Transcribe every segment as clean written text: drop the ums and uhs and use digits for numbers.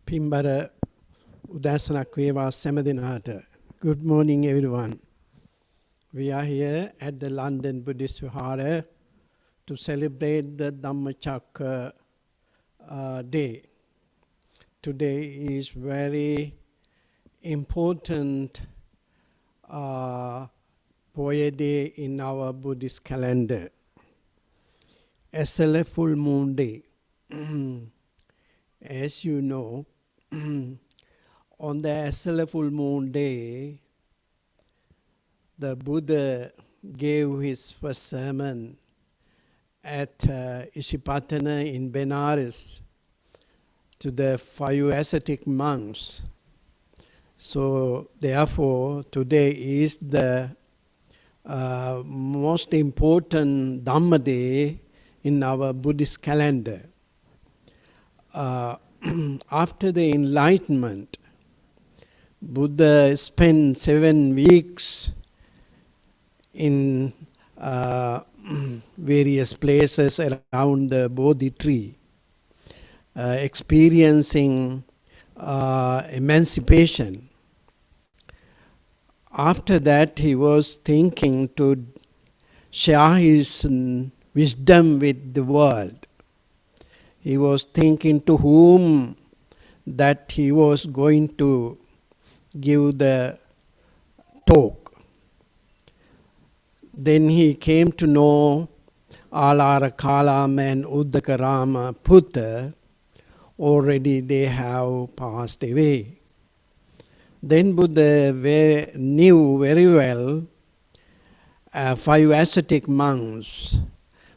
Pimbara Udasanak Veva Samadinata. Good morning, everyone. We are here at the London Buddhist Vihara to celebrate the Dhammachakra day. Today is very important Poya day in our Buddhist calendar. ESALA full moon day. As you know, on the ESALA full moon day, the Buddha gave his first sermon at Isipatana in Benares to the 5 ascetic monks. So therefore, today is the most important Dhamma day in our Buddhist calendar. After the enlightenment, Buddha spent 7 weeks in various places around the Bodhi tree, experiencing emancipation. After that, he was thinking to share his wisdom with the world. He was thinking to whom that he was going to give the talk. Then he came to know Alara Kalam and Uddakarama Putta. Already they have passed away. Then Buddha knew very well 5 ascetic monks.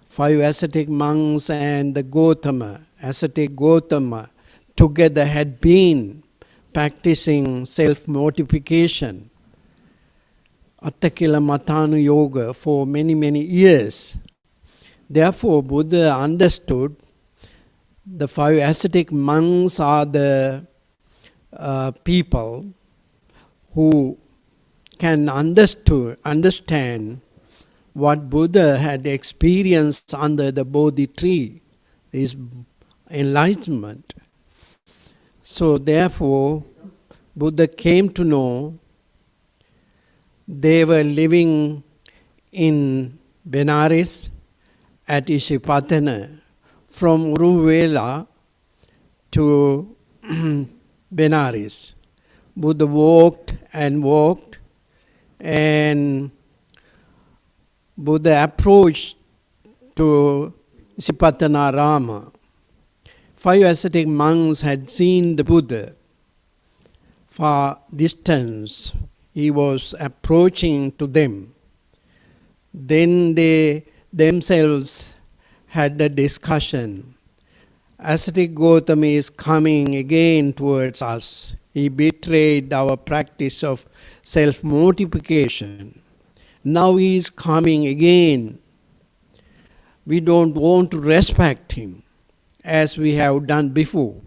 5 ascetic monks and the Gautama, ascetic Gautama, together had been practicing self-mortification, Attakila Matanu Yoga, for many, many years. Therefore, Buddha understood the 5 ascetic monks are the people who can understand what Buddha had experienced under the Bodhi tree, is enlightenment. So therefore, Buddha came to know they were living in Benares at Isipatana, from Uruvela to Benares. Buddha walked and Buddha approached to Isipatana Rama. 5 ascetic monks had seen the Buddha far distance. He was approaching to them. Then they themselves had a discussion. Ascetic Gautama is coming again towards us. He betrayed our practice of self-mortification. Now he is coming again. We don't want to respect him as we have done before.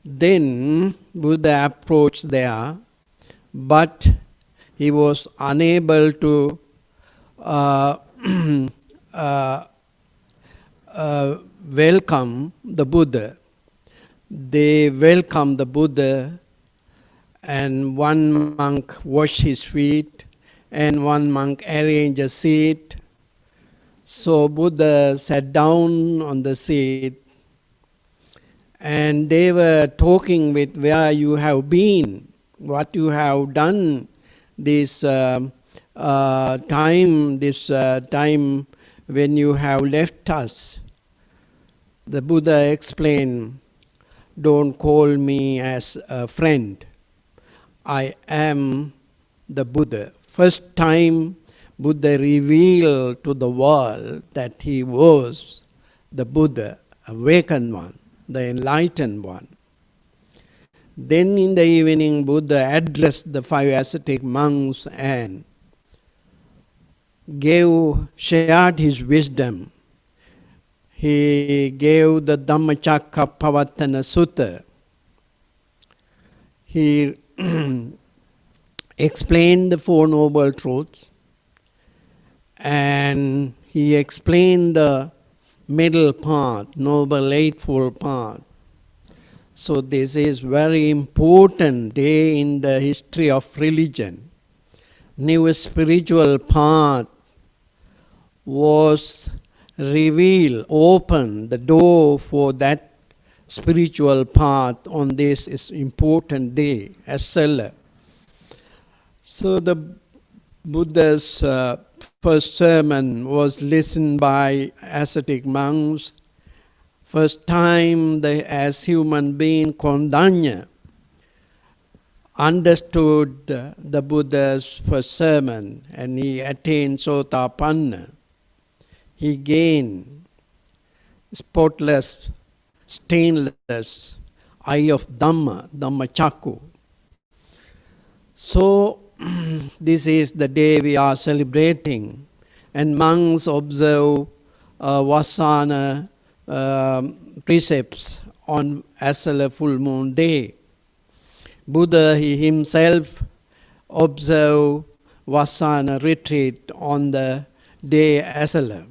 Then Buddha approached there, but he was unable to welcome the Buddha. They welcomed the Buddha, and one monk washed his feet, and one monk arranged a seat. So Buddha sat down on the seat, and they were talking with where you have been, what you have done this time when you have left us. The Buddha explained, don't call me as a friend. I am the Buddha. First time Buddha revealed to the world that he was the Buddha, awakened one, the enlightened one. Then in the evening, Buddha addressed the 5 ascetic monks and shared his wisdom. He gave the Dhammachakra Pavattana Sutta. He explained the 4 Noble Truths, and he explained the middle path, Noble Eightfold Path. So this is very important day in the history of religion. New spiritual path was revealed, opened the door for that spiritual path on this important day, ESALA. So the Buddha's first sermon was listened by ascetic monks. First time as human being, Kondanya understood the Buddha's first sermon and he attained Sotapanna. He gained spotless, stainless eye of Dhamma, Dhammachakku. So this is the day we are celebrating, and monks observe Vasana precepts on ESALA full moon day. Buddha he himself observed Vasana retreat on the day ESALA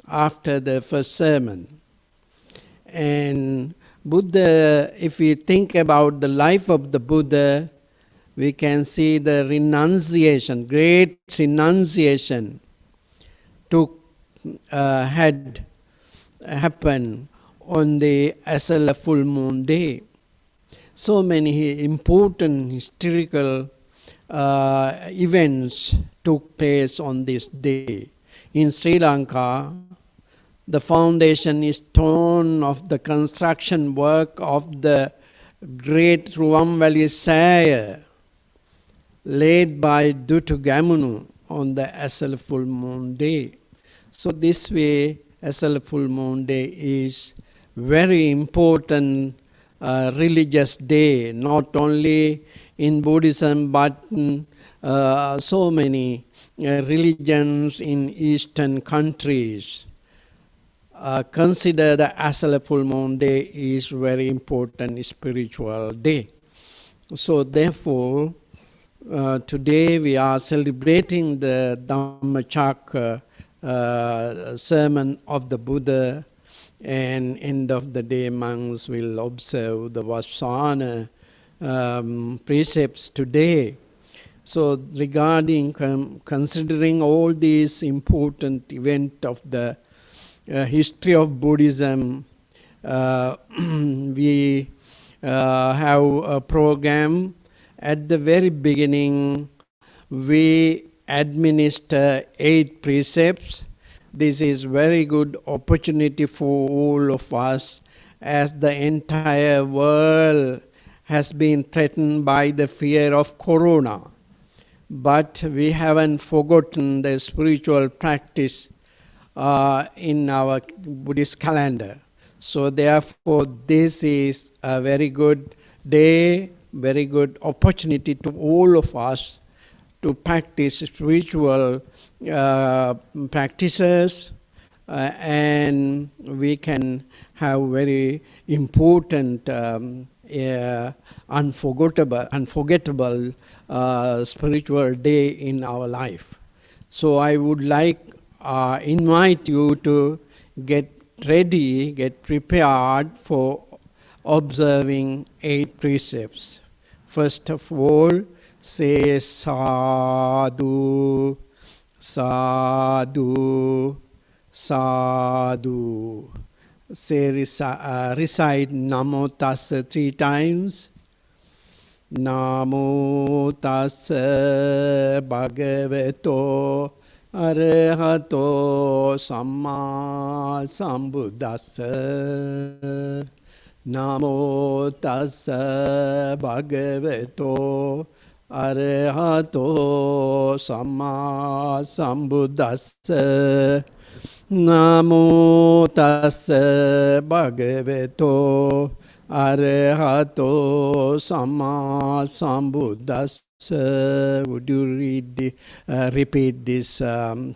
after the first sermon. And Buddha, if we think about the life of the Buddha, we can see the renunciation, great renunciation had happened on the ESALA full moon day. So many important historical events took place on this day. In Sri Lanka, the foundation stone of the construction work of the great Ruwamwali Saya, laid by Dutugamunu on the ESALA full moon day. So this way, ESALA full moon day is very important religious day, not only in Buddhism but so many religions in Eastern countries. Consider the ESALA full moon day is very important spiritual day. So therefore, today we are celebrating the Dhammachakra sermon of the Buddha, and end of the day monks will observe the Vasana precepts today. So regarding considering all these important events of the history of Buddhism, we have a program. At the very beginning, we administer 8 precepts. This is very good opportunity for all of us, as the entire world has been threatened by the fear of corona. But we haven't forgotten the spiritual practice in our Buddhist calendar. So therefore, this is a very good day, very good opportunity to all of us to practice spiritual practices, and we can have very important, unforgettable spiritual day in our life. So I would like invite you to get ready, get prepared for observing 8 precepts. First of all, say sadhu, sadhu, sadhu. Say recite Namo Tassa 3 times. Namo Tassa Bhagavato Arahato Samma Sambuddhassa. Namo Tassa Bhagavato Arahato Samma Sambuddhassa. Namo Tassa Bhagavato Arahato Samma Sambuddhassa. Would you repeat this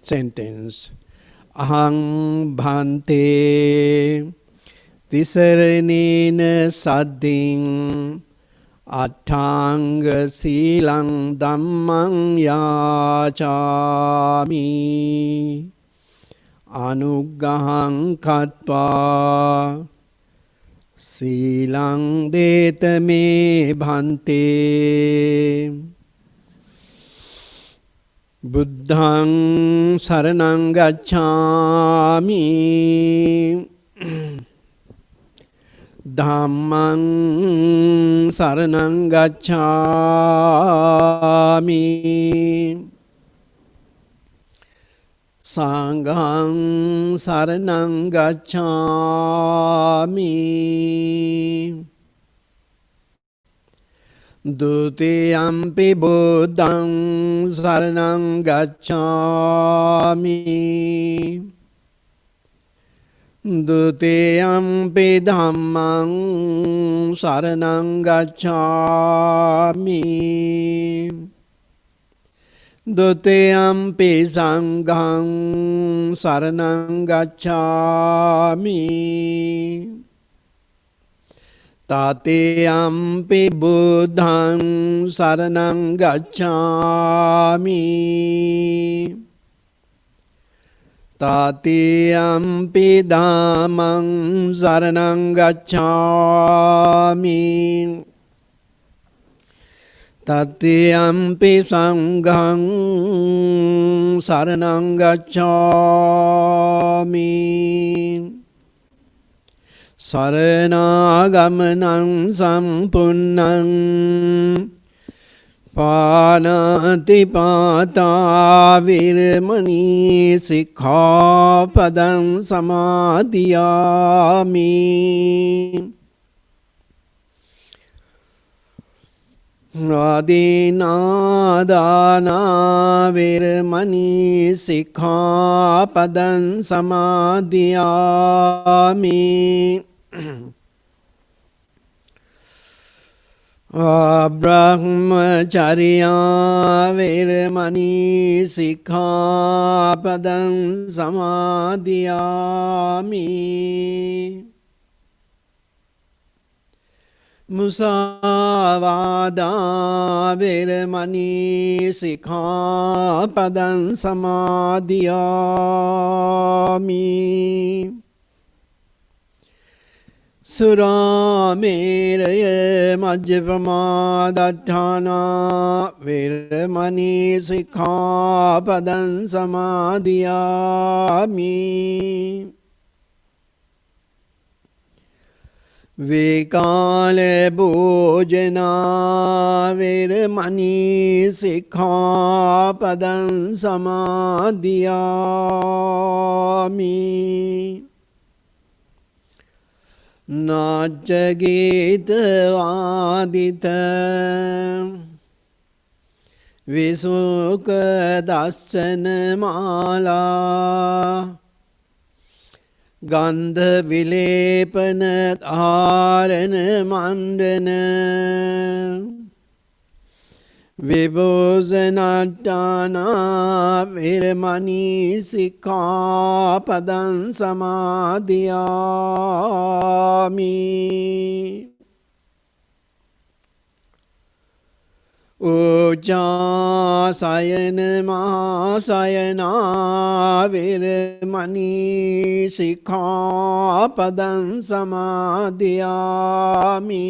sentence? Ahang bhante tisaranena sadding attanga silang dhammang yachami anuggahang katpa Silang deta me bhante Buddhang saranang gacchami Dhammang saranang gacchami Sanghang saranang gacchami Dutiyampi buddhang saranang gacchami Dutiyampi dhammang saranang gacchami Dutiyampi sanghang saranang gacchami Tatiyampi buddhang saranang gacchami Tatiyampi dhammang saranang gacchami Tatiyampi sanghang saranang gacchami Saranaгаmanang sampunnang Panatipata viramani sikkhapadang samadhiyami Adinādāna viramani sikkhapadang samadhiyami Brahmacharya viramani sikkhapadang samadhiyami Musavada viramani sikkhapadang samadhiyami Surameraya majjapamadatthana viramani sikkhapadang samadhiyami Vikale bhojana viramani sikkhapadang samadhiyami Najjagita vadita Visuka dasana mala Gandha vilepana dharana mandana Vibhosanattana viramani sikkhapadang samadhiyami Ujjasayana mahasayana viramani sikkhapadang samadhiyami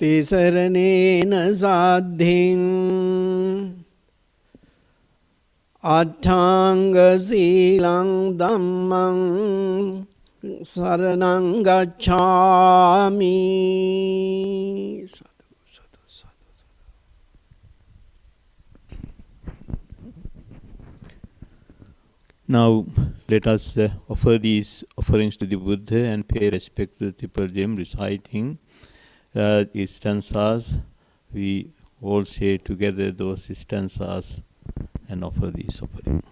Tisaranena saddhin Attanga silang dhammang saranang gacchami. Sadhu, sadhu, sadhu, sadhu. Now let us offer these offerings to the Buddha and pay respect to the Triple Gem, reciting these stanzas. We all say together those stanzas and offer these offerings.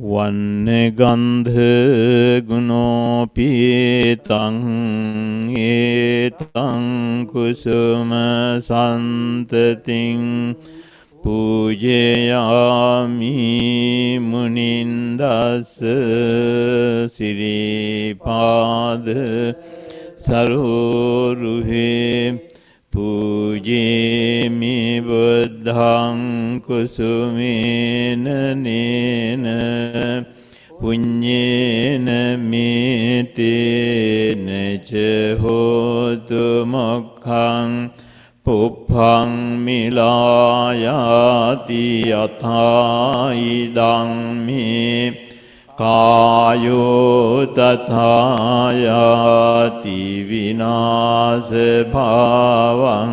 Vanne gandha gunopi tang etang kusuma santating pujayami munindasa siripada saroruhe Pujemi buddhang kusumena nena punyena metena ca hotu mokkhaṃ pupphaṃ milayati yatha idaṃ me kāyo tathāyati vināsa bhāvaṃ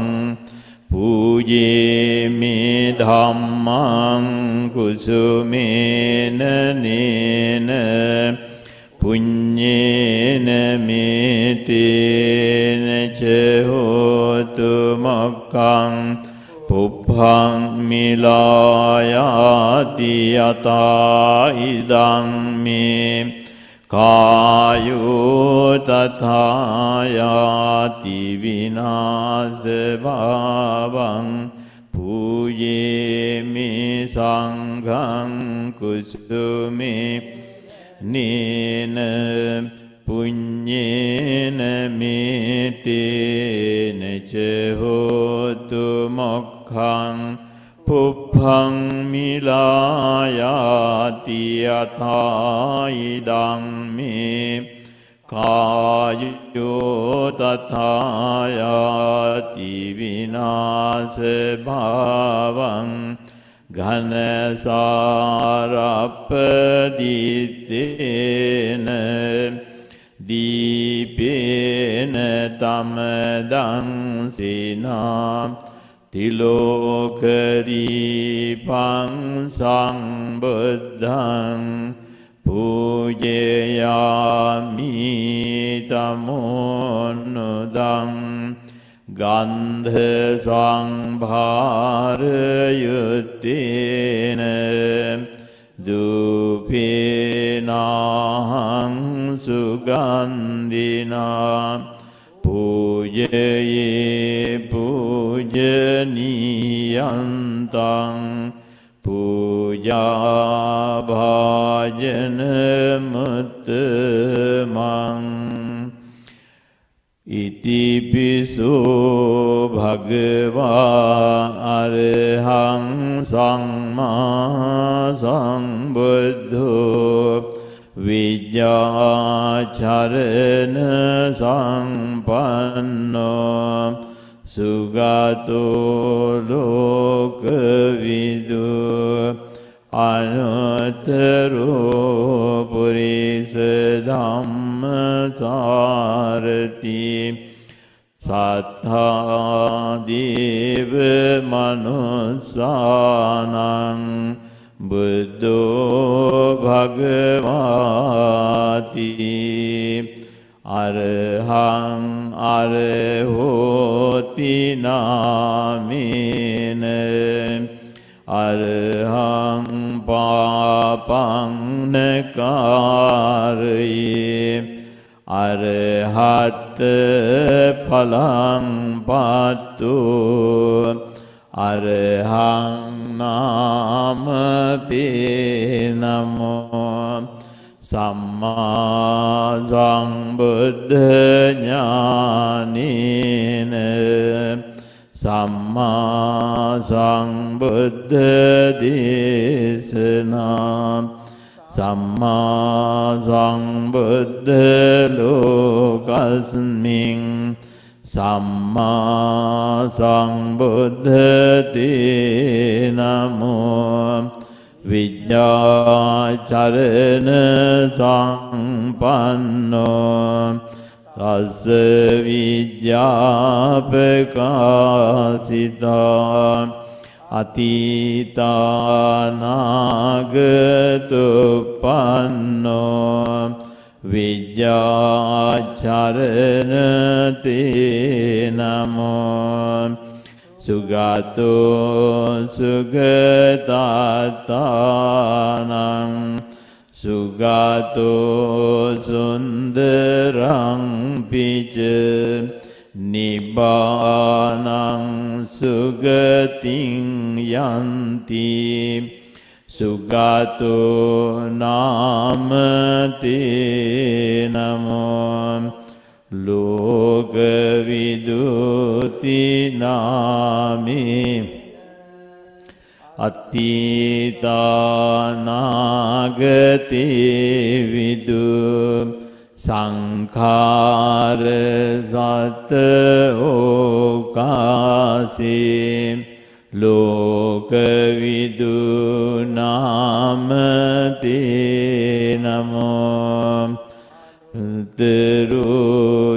pūye me dhammaṃ kusumena nena punyena metena ca hotu mokkhaṃ pupphaṃ milayati yatā idaṃ me kāyo tathāyati vināsa bhāvaṃ pūye me saṅghaṃ kusume nena punyena metena ca hotu mokkhaṃ pupphaṃ milayati yatha idaṃ me kāyo tathāyati vināsa bhāvaṃ ghanasārappadittena dīpena tamadaṃ sinām tilokadīpaṃ saṃbuddhaṃ pūjayāmi tamonnudaṃ gandha saṅbhārayuttena dūpēnāhaṃ sugandhinā pujaye pujanīyantaṃ pujābhājanamuttamaṃ itipiso bhagavā arahaṃ sammā sambuddho vidyācharana sampanno sugato lokavidu anuttaro purisa dhamma sārati sattha deva manussānaṃ buddho bhagavāti arahaṃ arahoti nāmena arahaṃ pāpaṃ nakāraye arahatta phalaṃ pattu arahaṃ nāmate namo sammā sambuddha ñānena sammā sambuddha desanā sammā sambuddha lokasmiṃ sammā sambuddha te namo vidyācharana sampanno tassa vidyāpakāsitā atita nāgatuppanno vidyācharana te namo sugato sugatātānaṃ sugato sundaraṃ pica nibbānaṃ sugatiṃ yanti sugato nāmate namo lokaviduti nāmi attita නාගති විදු සංඛාර සත ඕකාසේ ලෝක විදු නාමතේ නමෝ උත්තරු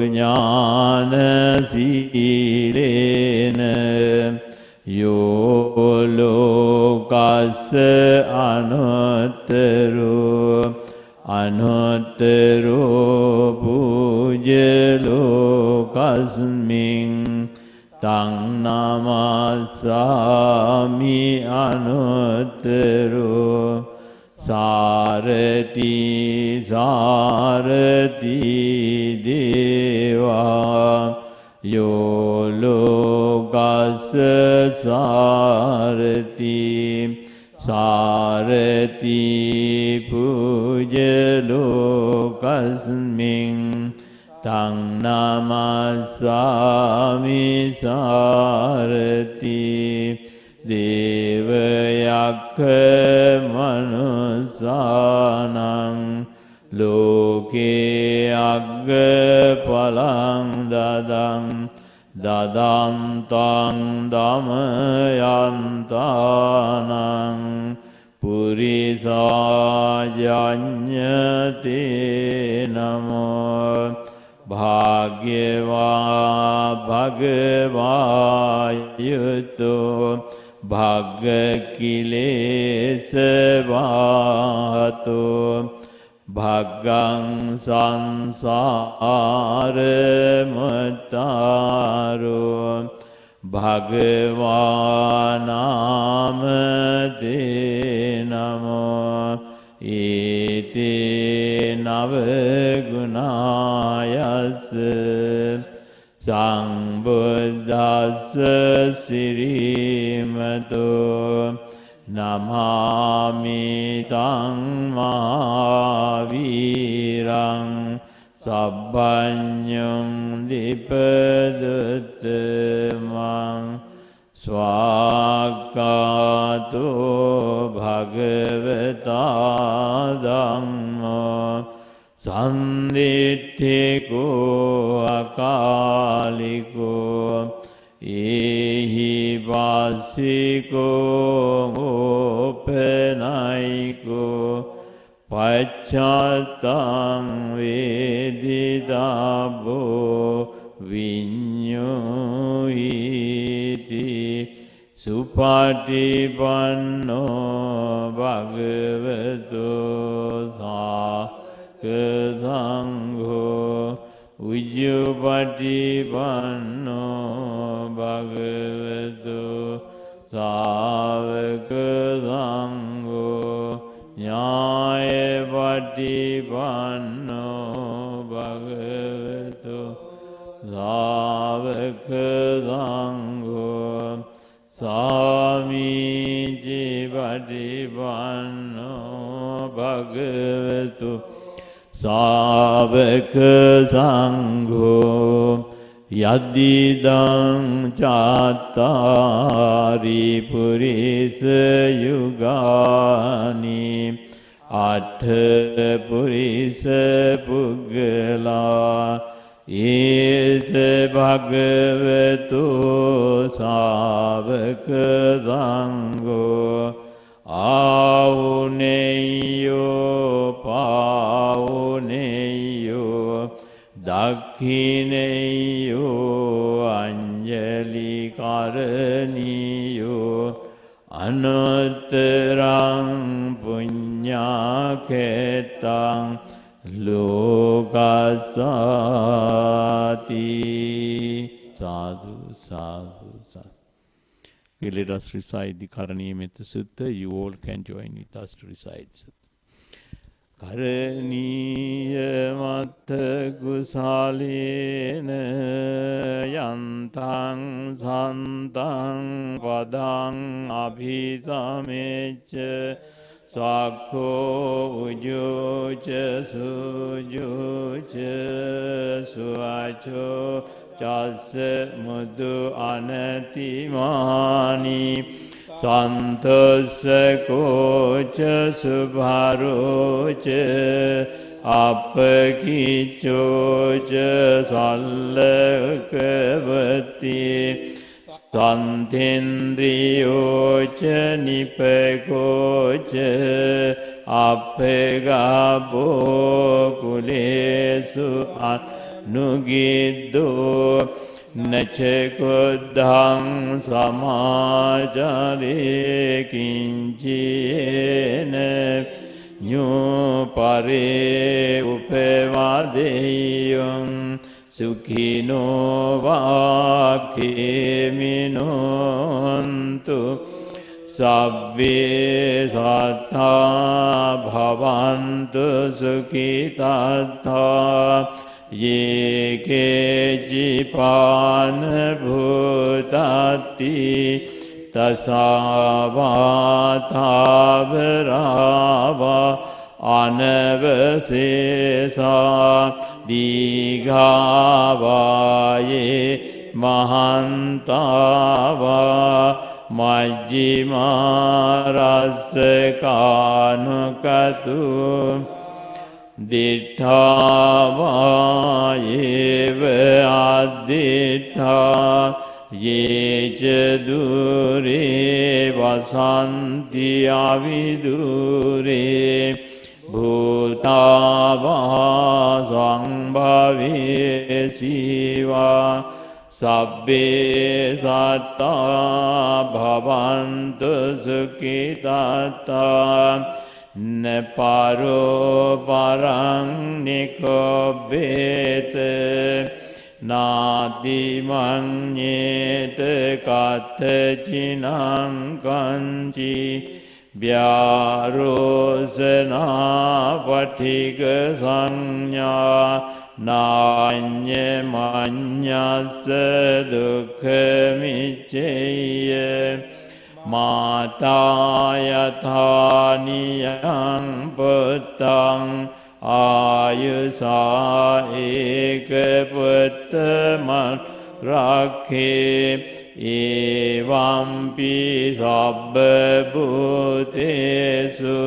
ඥාන සීලේන යෝ ලෝකස්ස අනුත්තරෝ පූජ්‍යලෝකස්මින් තං නමස්සාමි අනුත්තරෝ සාරති දේවා යෝ ලෝකස්ස සාරති පූජ්‍යලෝකස්මින් තං නමස්සාමි සාරති දේවයක්ඛ මනුස්සානං ලෝකේ අග්ග පලං දදම් තං දමයන්තානං පුරිසාජඤ්ඤතේ නමෝ භාග්‍යවා භගවා යුතෝ භග්ග කිලේශ වාතෝ භග්ගං සංසාර මත්තාරෝ භගවානාම තේ නමෝ ඊතේ නව ගුණායස්ස සම්බුද්දස්ස සිරිමතෝ නමාමි තං මහාවීරං සබ්බඤ්ඤං දීපදුත්තමං ස්වාක්ඛාතෝ භගවතා ධම්මෝ සම්දිට්ඨිකෝ අකාලිකෝ ඒහි වාසිකෝ ඕපනයිකෝ පච්චත්තං වේදිතබ්බෝ විඤ්ඤෝයිති සුපටිපන්නෝ භගවතෝ සංඝෝ උජ්ජපටිපන්නෝ භගවතු සාවක සංඝෝ ඥායපටිපන්නෝ භගවතු සාවක සංඝෝ සාමීචි පටිපන්නෝ භගවතු සාවක සංඝෝ යද්දිදං චත්තාරි පුරිස යුගානි අට්ඨ පුරිස පුග්ගලා ඒස භගවතු සාවක සංඝෝ ආවුනේයෝ පාවුනේයෝ දක්ඛිනේයෝ අංජලි කරණීයෝ අනුත්තරං පුඤ්ඤාකේතං ලෝකස්සාති. Sadhu, sadhu, sadhu. Okay, let us recite the Karaniya Metta Sutta. You all can join with us to recite Sutta. Karaniya Matta Kusalena Yantang Santang Padang Abhisamecha Sakho Ujucha Sujucha Suacho Chase Mudu Anatimani Santosakocha subharocha apakiccocha sallakavati Santindriyocha nipakocha appegabo kulesu anugiddo Nachakuddhang samajare kinchiyena nyupare upevadeyum sukhino vakheminontu sabbe sattha bhavantu sukhitattha Ye kejipana bhutati tasavatavarava anavasesa digavaye mahantava majjimaraskanukatu Dittha eva adittha ye dure vasanti avidure bhutava sambhave siva sabbe satta bhavantu sukhitatta Neparo parang nikobete Nadi manyete katachinang kanchi Vyarosana patiga sanya Nanye manyasa dukha micheye Mata yathāniyam puttang ayusa eka puttaman rakhe evampi sabba bhutesu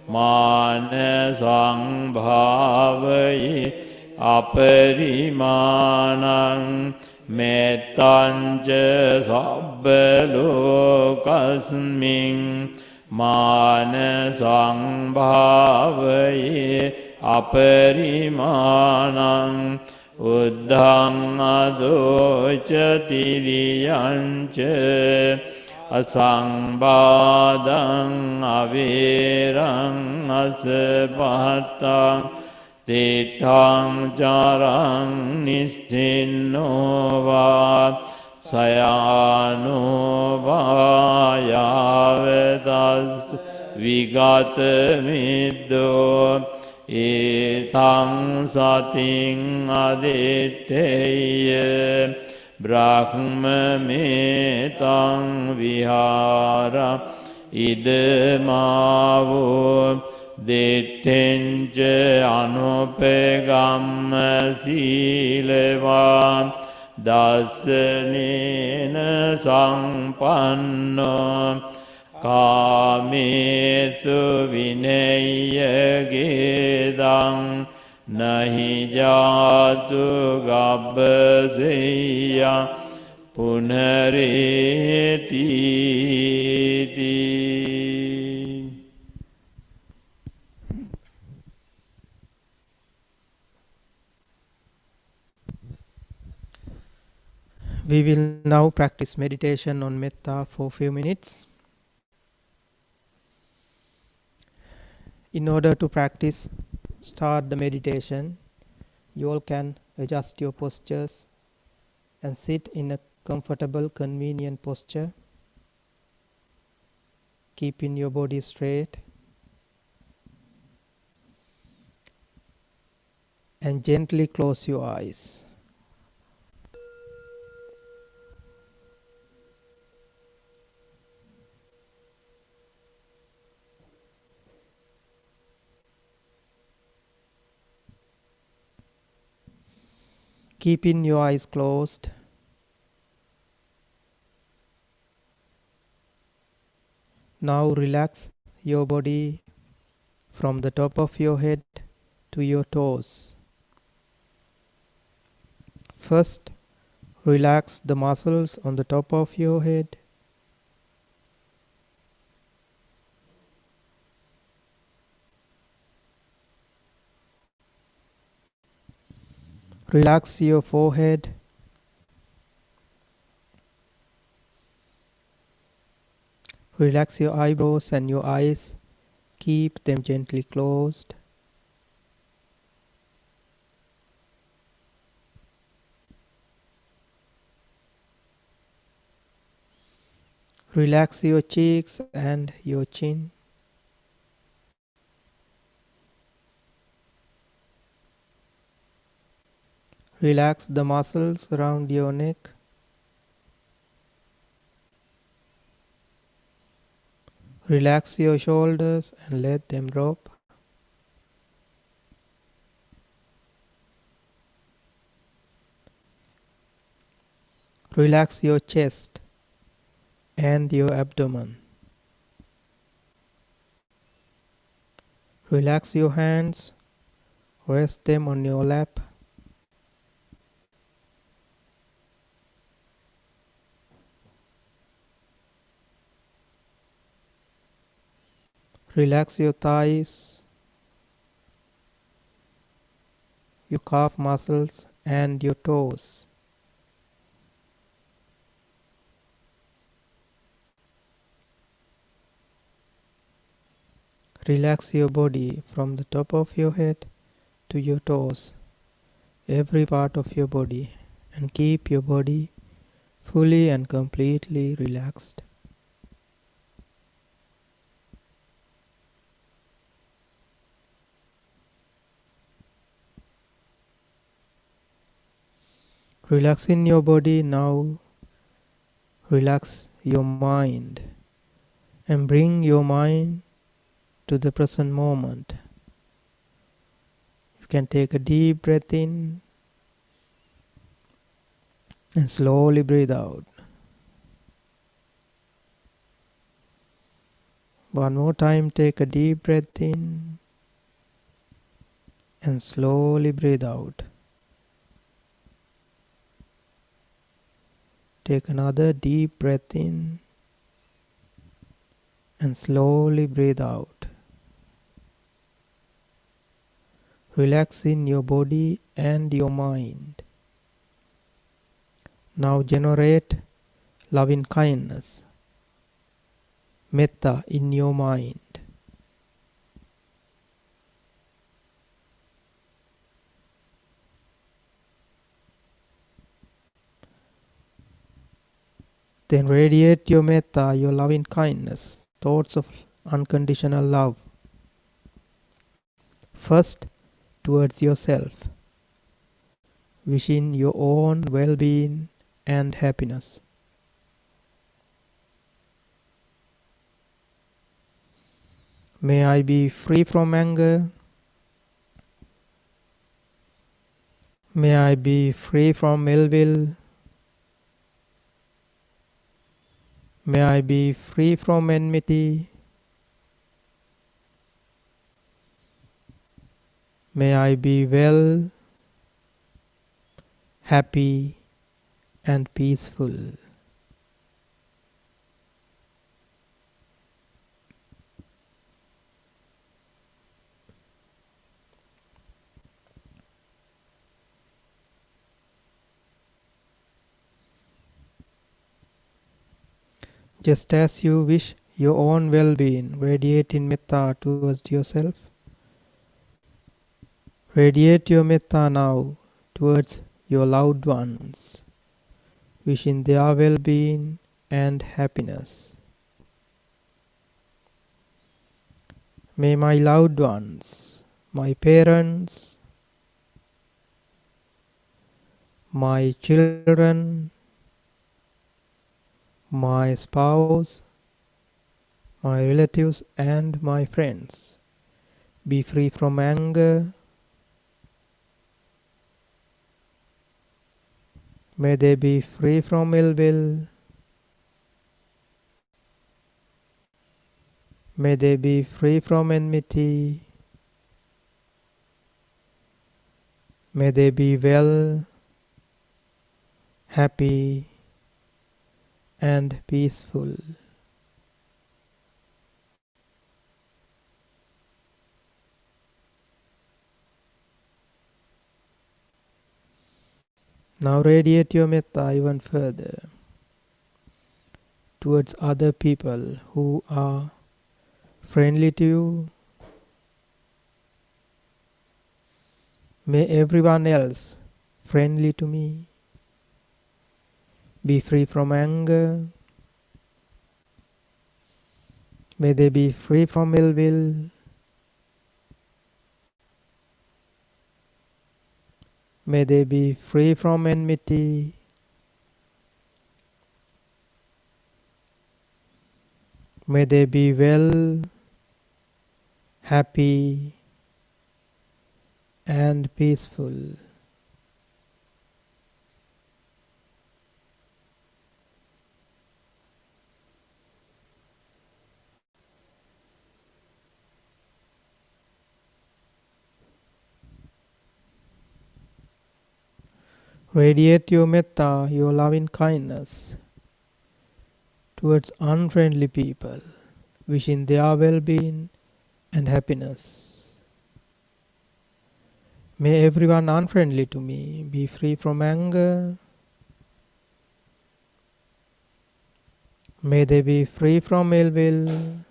manasang bhavaye aparimanang Mettanja sabba lokasmin manasang bhavaye aparimanang uddhang adocha tiriyancha asangbādang avirang asapatang Titthaṃ caraṃ nistinno vā sayāno vā yāvetas vigata middo etaṃ satiṃ aditteya brahma metaṃ vihara idamāvo Dittinca anupegamma silevam dasanena sampanno kamesu vinaya gedang nahi jatu gabbaseya punareti We will now practice meditation on metta for a few minutes. In order to practice, start the meditation, you all can adjust your postures and sit in a comfortable, convenient posture. Keeping your body straight and gently close your eyes. Keeping your eyes closed, Now relax your body from the top of your head to your toes. First, relax the muscles on the top of your head. Relax your forehead. Relax your eyebrows and your eyes. Keep them gently closed. Relax your cheeks and your chin. Relax the muscles around your neck. Relax your shoulders and let them drop. Relax your chest and your abdomen. Relax your hands. Rest them on your lap. Relax your thighs, your calf muscles and your toes. Relax your body from the top of your head to your toes, every part of your body, and keep your body fully and completely relaxed. Relaxing your body now, relax your mind and bring your mind to the present moment. You can take a deep breath in and slowly breathe out. One more time, take a deep breath in and slowly breathe out. Take another deep breath in and slowly breathe out. Relaxing your body and your mind. Now generate loving kindness, metta in your mind. Then radiate your metta, your loving kindness, thoughts of unconditional love. First, towards yourself, wishing your own well-being and happiness. May I be free from anger. May I be free from ill will. May I be free from enmity. May I be well, happy, and peaceful. Just as you wish your own well-being, radiate in metta towards yourself. Radiate your metta now towards your loved ones, wishing their well-being and happiness. May my loved ones, my parents, my children, my spouse, my relatives and my friends be free from anger. May they be free from ill will. May they be free from enmity. May they be well, happy, and peaceful. Now radiate your metta even further towards other people who are friendly to you. May everyone else friendly to me be free from anger. May they be free from ill will. May they be free from enmity. May they be well, happy, and peaceful. Radiate your metta, your loving kindness, towards unfriendly people, wishing their well-being and happiness. May everyone unfriendly to me be free from anger. May they be free from ill will.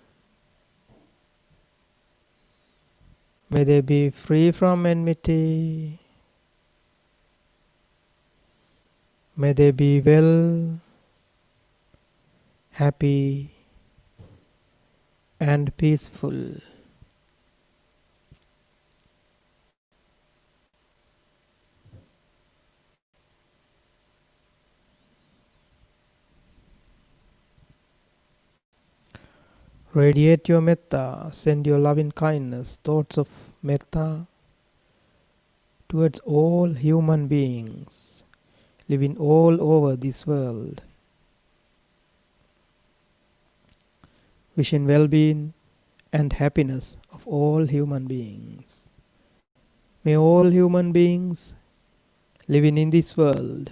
May they be free from enmity. May they be well, happy, and peaceful. Radiate your metta, send your loving kindness, thoughts of metta towards all human beings living all over this world, wishing well-being and happiness of all human beings. May all human beings living in this world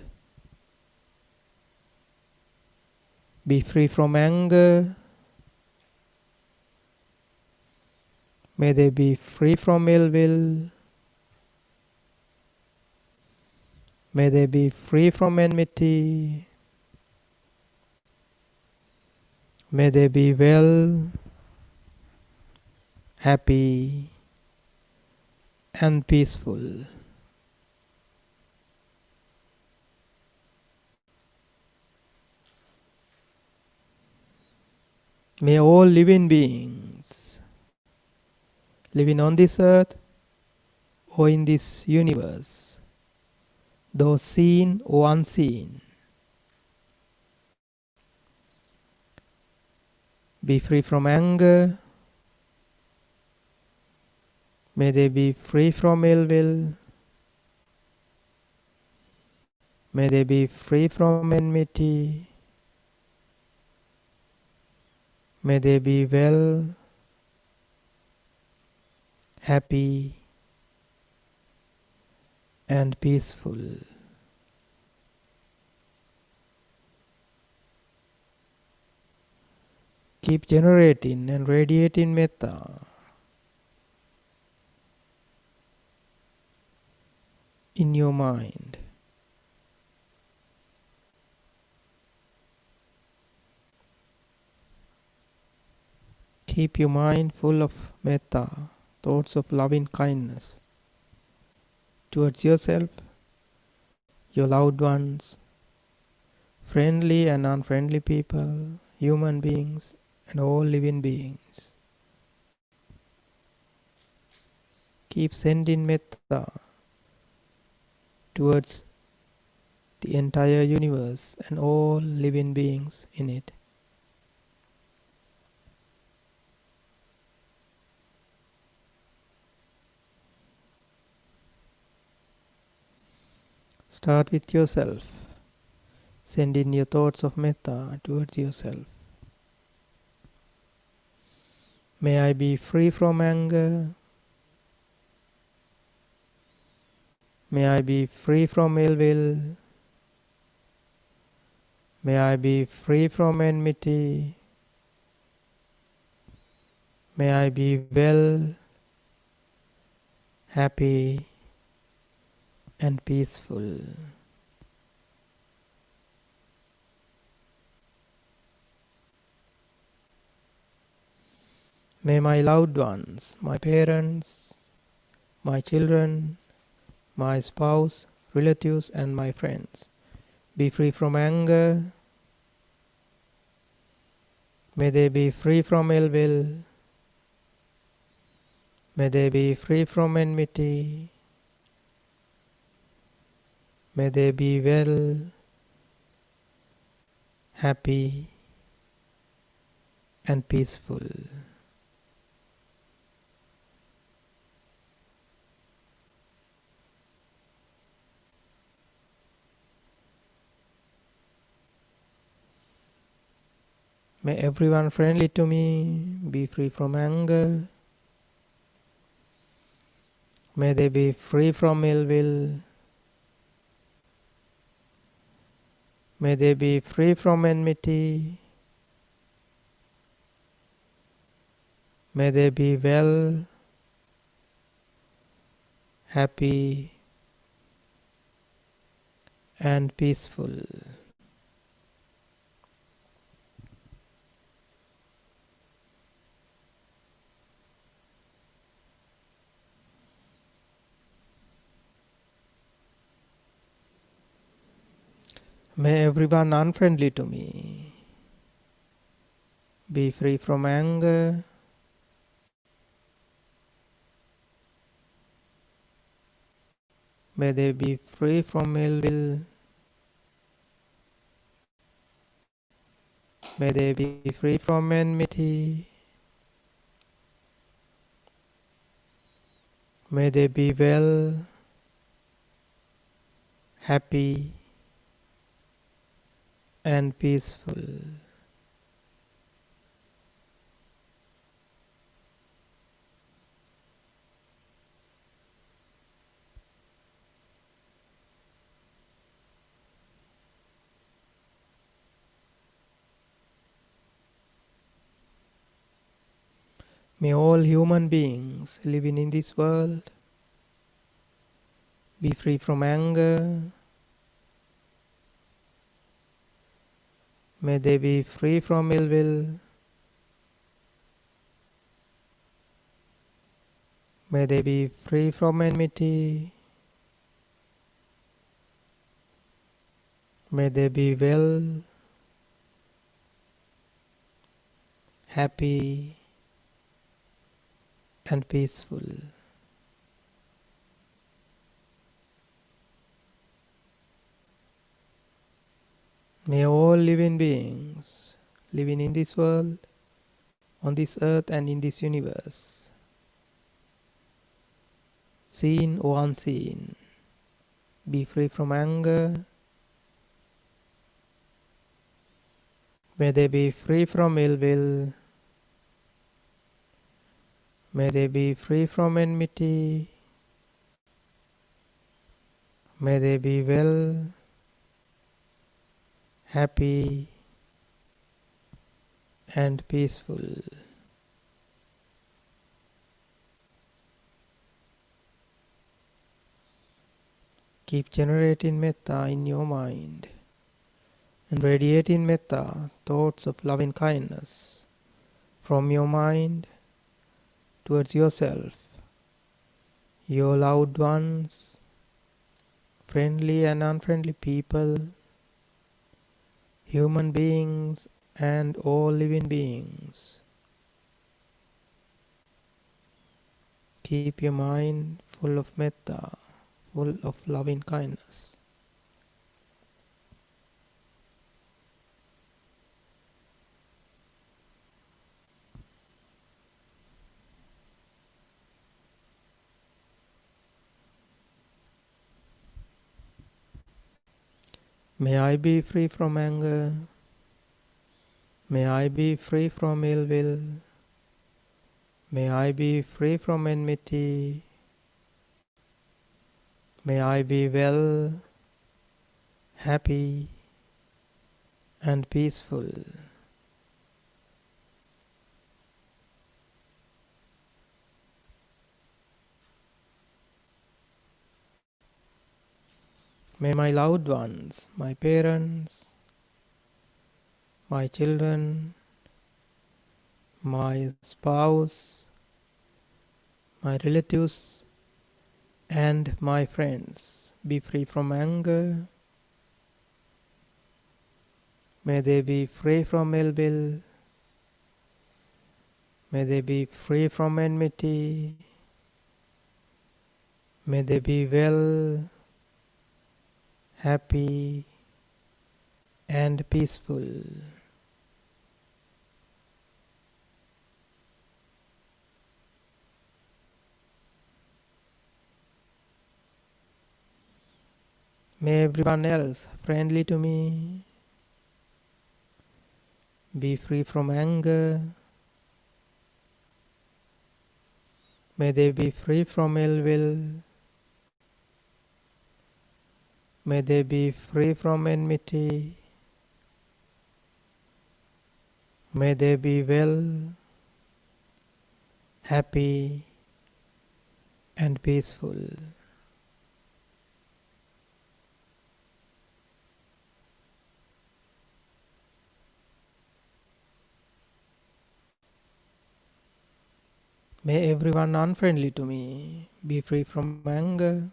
be free from anger. May they be free from ill will. May they be free from enmity. May they be well, happy, and peaceful. May all living beings living on this earth or in this universe, those seen or unseen, be free from anger. May they be free from ill will. May they be free from enmity. May they be well, happy, and peaceful. Keep generating and radiating metta. In your mind. Keep your mind full of metta, thoughts of loving kindness towards yourself, your loved ones, friendly and unfriendly people, human beings, and all living beings. Keep sending metta towards the entire universe and all living beings in it. Start with yourself. Send in your thoughts of metta towards yourself. May I be free from anger. May I be free from ill will. May I be free from enmity. May I be well, happy, and peaceful. May my loved ones, my parents, my children, my spouse, relatives, and my friends be free from anger. May they be free from ill will. May they be free from enmity. May they be well, happy, and peaceful. May everyone friendly to me be free from anger. May they be free from ill will. May they be free from enmity. May they be well, happy, and peaceful. May everyone unfriendly to me be free from anger. May they be free from ill will. May they be free from enmity. May they be well, happy, and peaceful. May all human beings living in this world be free from anger. May they be free from ill will. May they be free from enmity. May they be well, happy, and peaceful. May all living beings living in this world, on this earth and in this universe, seen or unseen, be free from anger. May they be free from ill will. May they be free from enmity. May they be well, happy, and peaceful. Keep generating metta in your mind and radiating metta, thoughts of loving kindness, from your mind towards yourself, your loved ones, friendly and unfriendly people, human beings, and all living beings. Keep your mind full of metta, full of loving kindness. May I be free from anger. May I be free from ill will. May I be free from enmity. May I be well, happy, and peaceful. May my loved ones, my parents, my children, my spouse, my relatives, and my friends be free from anger. May they be free from ill will. May they be free from enmity. May they be well, happy, and peaceful. May everyone else friendly to me be free from anger. May they be free from ill will. May they be free from enmity. May they be well, happy, and peaceful. May everyone unfriendly to me be free from anger.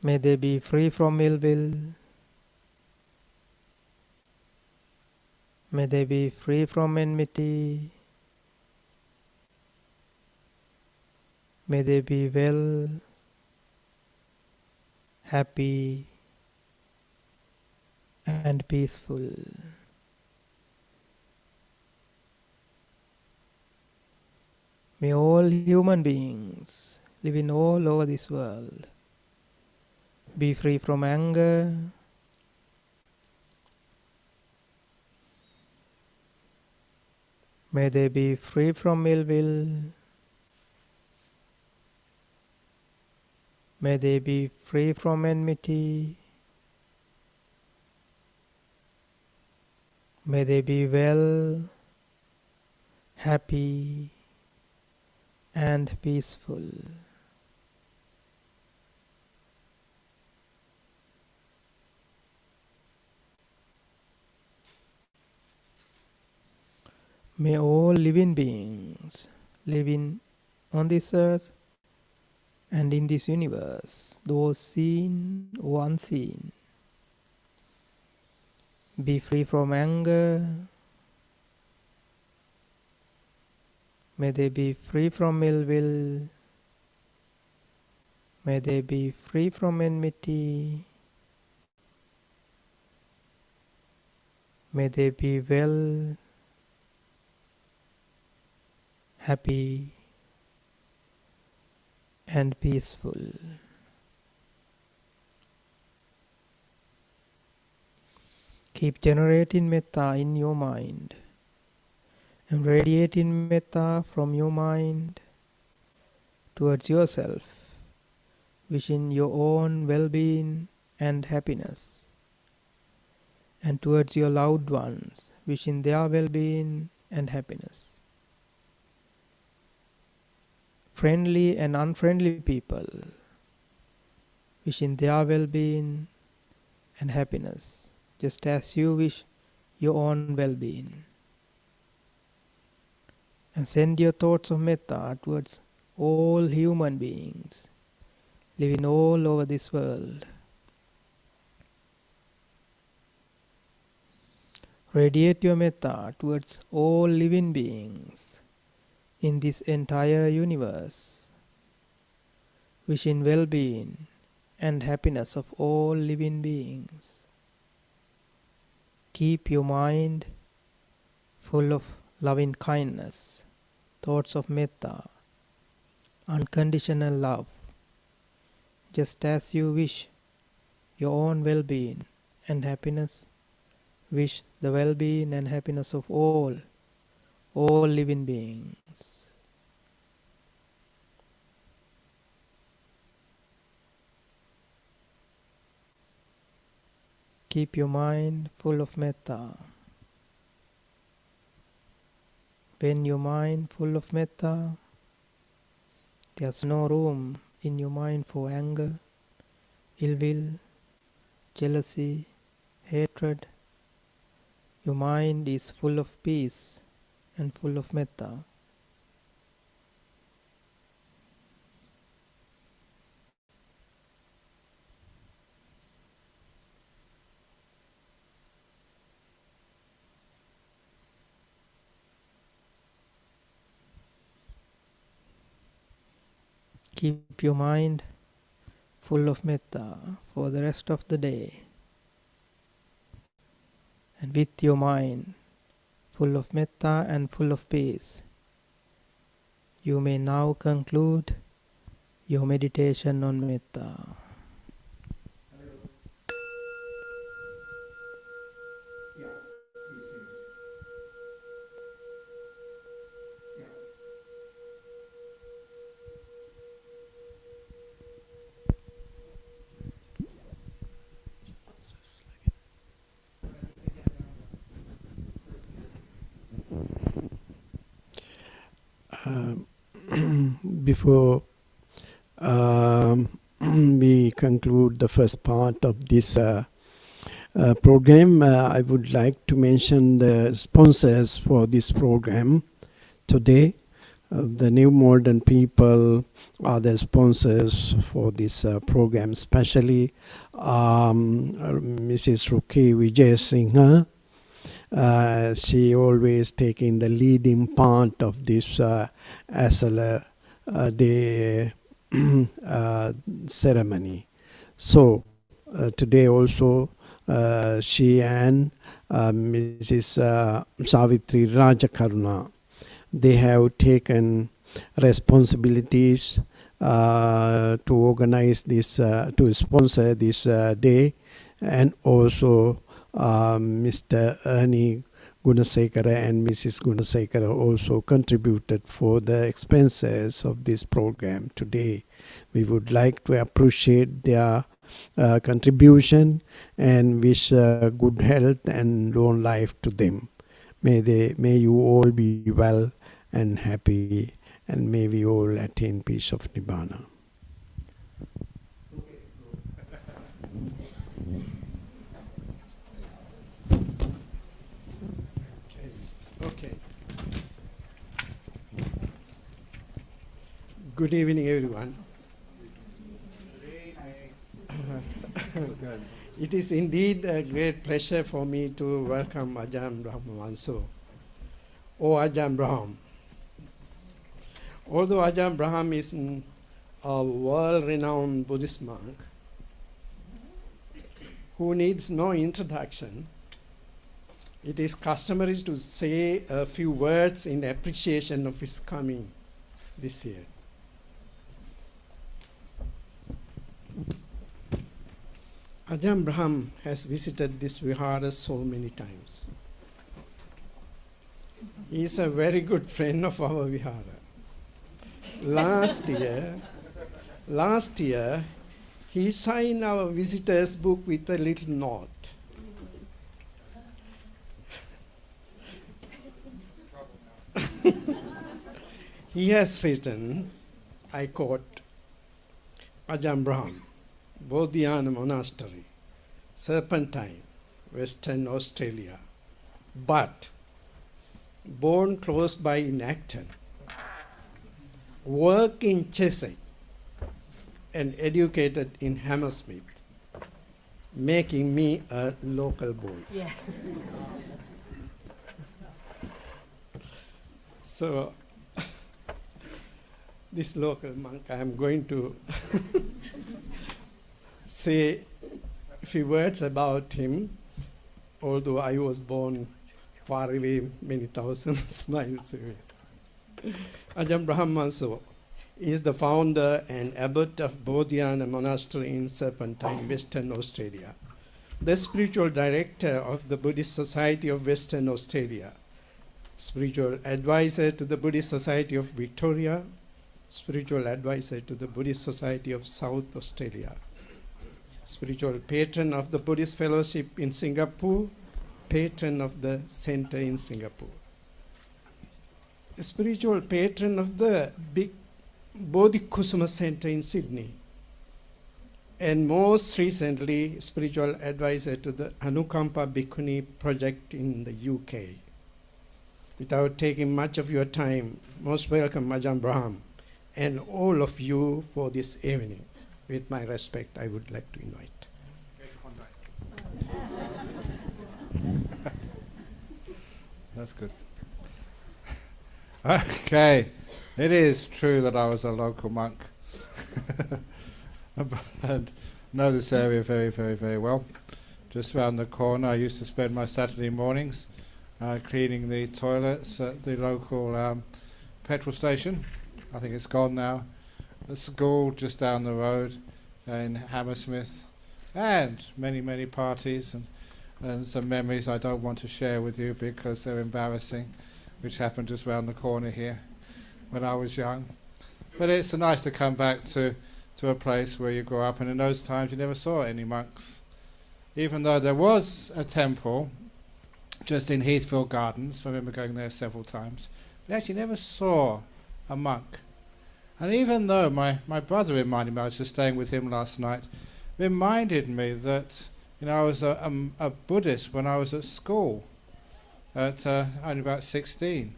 May they be free from ill will. May they be free from enmity. May they be well, happy, and peaceful. May all human beings living all over this world be free from anger. May they be free from ill will. May they be free from enmity. May they be well, happy, and peaceful. May all living beings living on this earth and in this universe, those seen or unseen, be free from anger. May they be free from ill will. May they be free from enmity. May they be well, happy, and peaceful. Keep generating metta in your mind and radiating metta from your mind towards yourself, wishing your own well-being and happiness, and towards your loved ones, wishing their well-being and happiness. Friendly and unfriendly people, wishing their well-being and happiness, just as you wish your own well-being. And send your thoughts of metta towards all human beings living all over this world. Radiate your metta towards all living beings in this entire universe, wishing well-being and happiness of all living beings. Keep your mind full of loving kindness, thoughts of metta, unconditional love, just as you wish your own well-being and happiness. Wish the well-being and happiness of all all living beings. Keep your mind full of metta. When your mind full of metta, there's no room in your mind for anger, ill will, jealousy, hatred. Your mind is full of peace and full of metta. Keep your mind full of metta for the rest of the day. And with your mind full of metta and full of peace, you may now conclude your meditation on metta. Before we conclude the first part of this program, I would like to mention the sponsors for this program today. The New Modern People are the sponsors for this program, especially Mrs. Ruki Vijay Singha. She always taking the leading part of this ESALA day ceremony. So today also she and Mrs. Savitri Rajakaruna, they have taken responsibilities to organize this, to sponsor this day, and also Mr. Ernie Gunasekara and Mrs. Gunasekara also contributed for the expenses of this program today. We would like to appreciate their contribution and wish good health and long life to them. May you all be well and happy, and may we all attain peace of Nibbana. Okay. Good evening, everyone. It is indeed a great pleasure for me to welcome Ajahn Brahm Vanso, or Ajahn Brahm. Although Ajahn Brahm is a world-renowned Buddhist monk who needs no introduction, it is customary to say a few words in appreciation of his coming this year. Ajahn Brahm has visited this Vihara so many times. He is a very good friend of our Vihara. Last year, he signed our visitor's book with a little note. He has written, I quote, Ajahn Brahm, Bodhiana Monastery, Serpentine, Western Australia, but born close by in Acton, work in Chesing, and educated in Hammersmith, making me a local boy. Yeah. So, this local monk, I am going to say a few words about him, although I was born far away, many thousands miles away. Ajahn Brahm Vanso is the founder and abbot of Bodhiana Monastery in Serpentine, Western Australia, the spiritual director of the Buddhist Society of Western Australia, spiritual advisor to the Buddhist Society of Victoria, spiritual advisor to the Buddhist Society of South Australia, spiritual patron of the Buddhist Fellowship in Singapore, patron of the Center in Singapore, spiritual patron of the big Bodhikusuma Center in Sydney, and most recently, spiritual advisor to the Anukampa Bhikkhuni project in the UK. Without taking much of your time, most welcome Ajahn Brahm and all of you for this evening. With my respect, I would like to invite. That's good. Okay, it is true that I was a local monk and know this area very, very, very well. Just round the corner, I used to spend my Saturday mornings cleaning the toilets at the local petrol station. I think it's gone now. The school just down the road in Hammersmith, and many, many parties and some memories I don't want to share with you because they're embarrassing, which happened just round the corner here when I was young. But it's nice to come back to a place where you grew up, and in those times you never saw any monks. Even though there was a temple just in Heathfield Gardens, I remember going there several times, we actually never saw a monk. And even though my brother reminded me, I was just staying with him last night, reminded me that I was a Buddhist when I was at school at only about 16.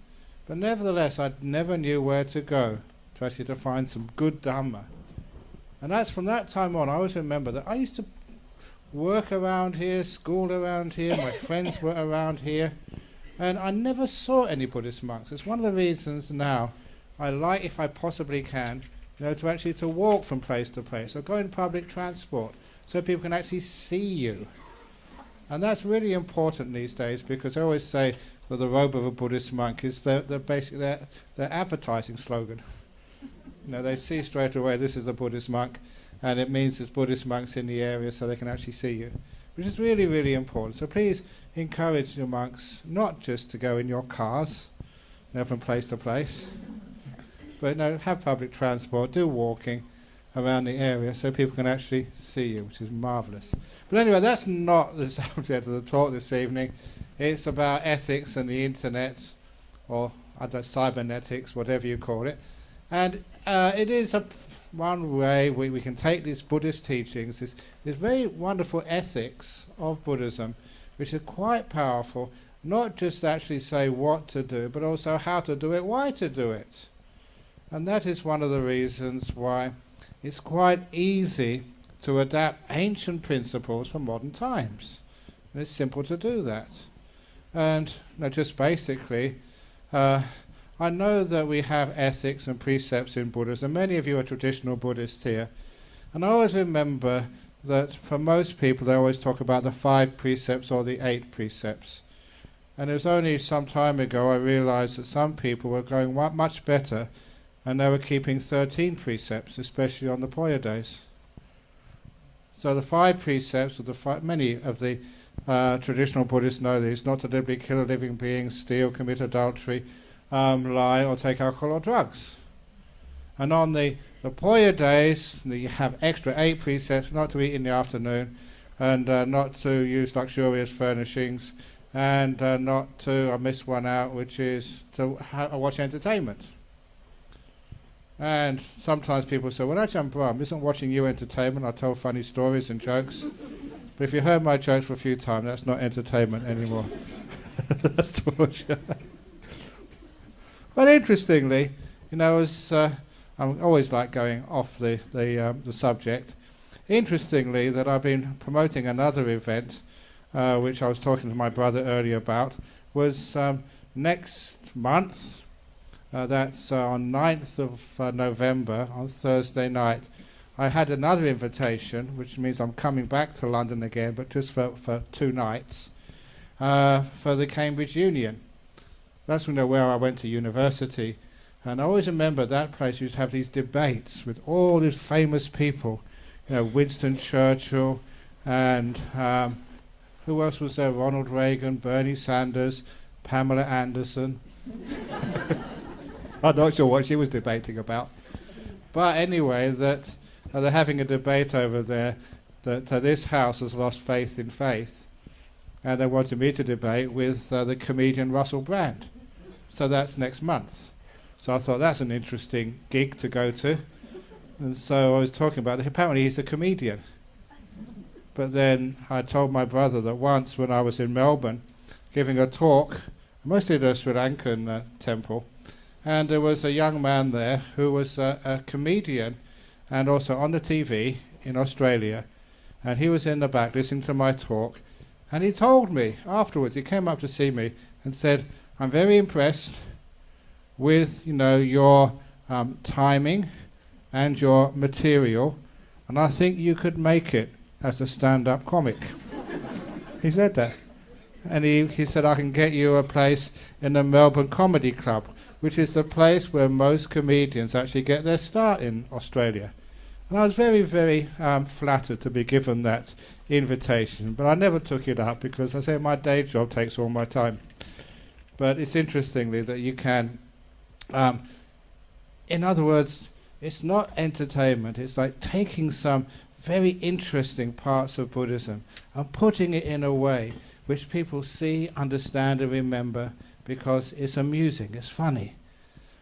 But nevertheless, I never knew where to go to find some good Dhamma. And that's from that time on, I always remember that I used to work around here, school around here, my friends were around here, and I never saw any Buddhist monks. It's one of the reasons now I like, if I possibly can, to actually to walk from place to place or go in public transport so people can actually see you. And that's really important these days, because I always say that the robe of a Buddhist monk is their advertising slogan. They see straight away this is a Buddhist monk, and it means there's Buddhist monks in the area so they can actually see you, which is really, really important. So please encourage your monks not just to go in your cars from place to place, but have public transport, do walking around the area so people can actually see you, which is marvellous. But anyway, that's not the subject of the talk this evening. It's about ethics and the internet, or cybernetics, whatever you call it. And it is one way we can take these Buddhist teachings, this very wonderful ethics of Buddhism, which are quite powerful, not just actually say what to do, but also how to do it, why to do it. And that is one of the reasons why it's quite easy to adapt ancient principles for modern times. And it's simple to do that. And just basically, I know that we have ethics and precepts in Buddhism. Many of you are traditional Buddhists here. And I always remember that for most people, they always talk about the 5 precepts or the 8 precepts. And it was only some time ago I realized that some people were going much better, and they were keeping 13 precepts, especially on the Poya days. So the 5 precepts, many of the traditional Buddhists know these: not to deliberately kill a living being, steal, commit adultery, lie, or take alcohol or drugs. And on the Poya days, you have extra 8 precepts: not to eat in the afternoon, and not to use luxurious furnishings, and not to, I missed one out, which is to watch entertainment. And sometimes people say, well, Ajahn Brahm isn't watching you entertainment. I tell funny stories and jokes. But if you heard my jokes for a few times, that's not entertainment anymore. That's torture. But interestingly, I'm always like going off the subject. Interestingly, that I've been promoting another event, which I was talking to my brother earlier about, was next month. That's on 9th of November, on Thursday night. I had another invitation, which means I'm coming back to London again, but just for 2 nights, for the Cambridge Union. That's where I went to university. And I always remember that place used to have these debates with all these famous people, Winston Churchill, and who else was there? Ronald Reagan, Bernie Sanders, Pamela Anderson. I'm not sure what she was debating about. But anyway, that they're having a debate over there that this house has lost faith in faith. And they wanted me to debate with the comedian Russell Brand. So that's next month. So I thought that's an interesting gig to go to. And so I was talking about it. Apparently he's a comedian. But then I told my brother that once when I was in Melbourne giving a talk, mostly at a Sri Lankan temple, and there was a young man there who was a comedian and also on the TV in Australia. And he was in the back listening to my talk. And he told me afterwards, he came up to see me and said, I'm very impressed with, your timing and your material, and I think you could make it as a stand-up comic. He said that. And he said, I can get you a place in the Melbourne Comedy Club, which is the place where most comedians actually get their start in Australia. And I was very, very flattered to be given that invitation, but I never took it up because I say my day job takes all my time. But it's interestingly that you can, in other words, it's not entertainment, it's like taking some very interesting parts of Buddhism and putting it in a way which people see, understand and remember because it's amusing, it's funny.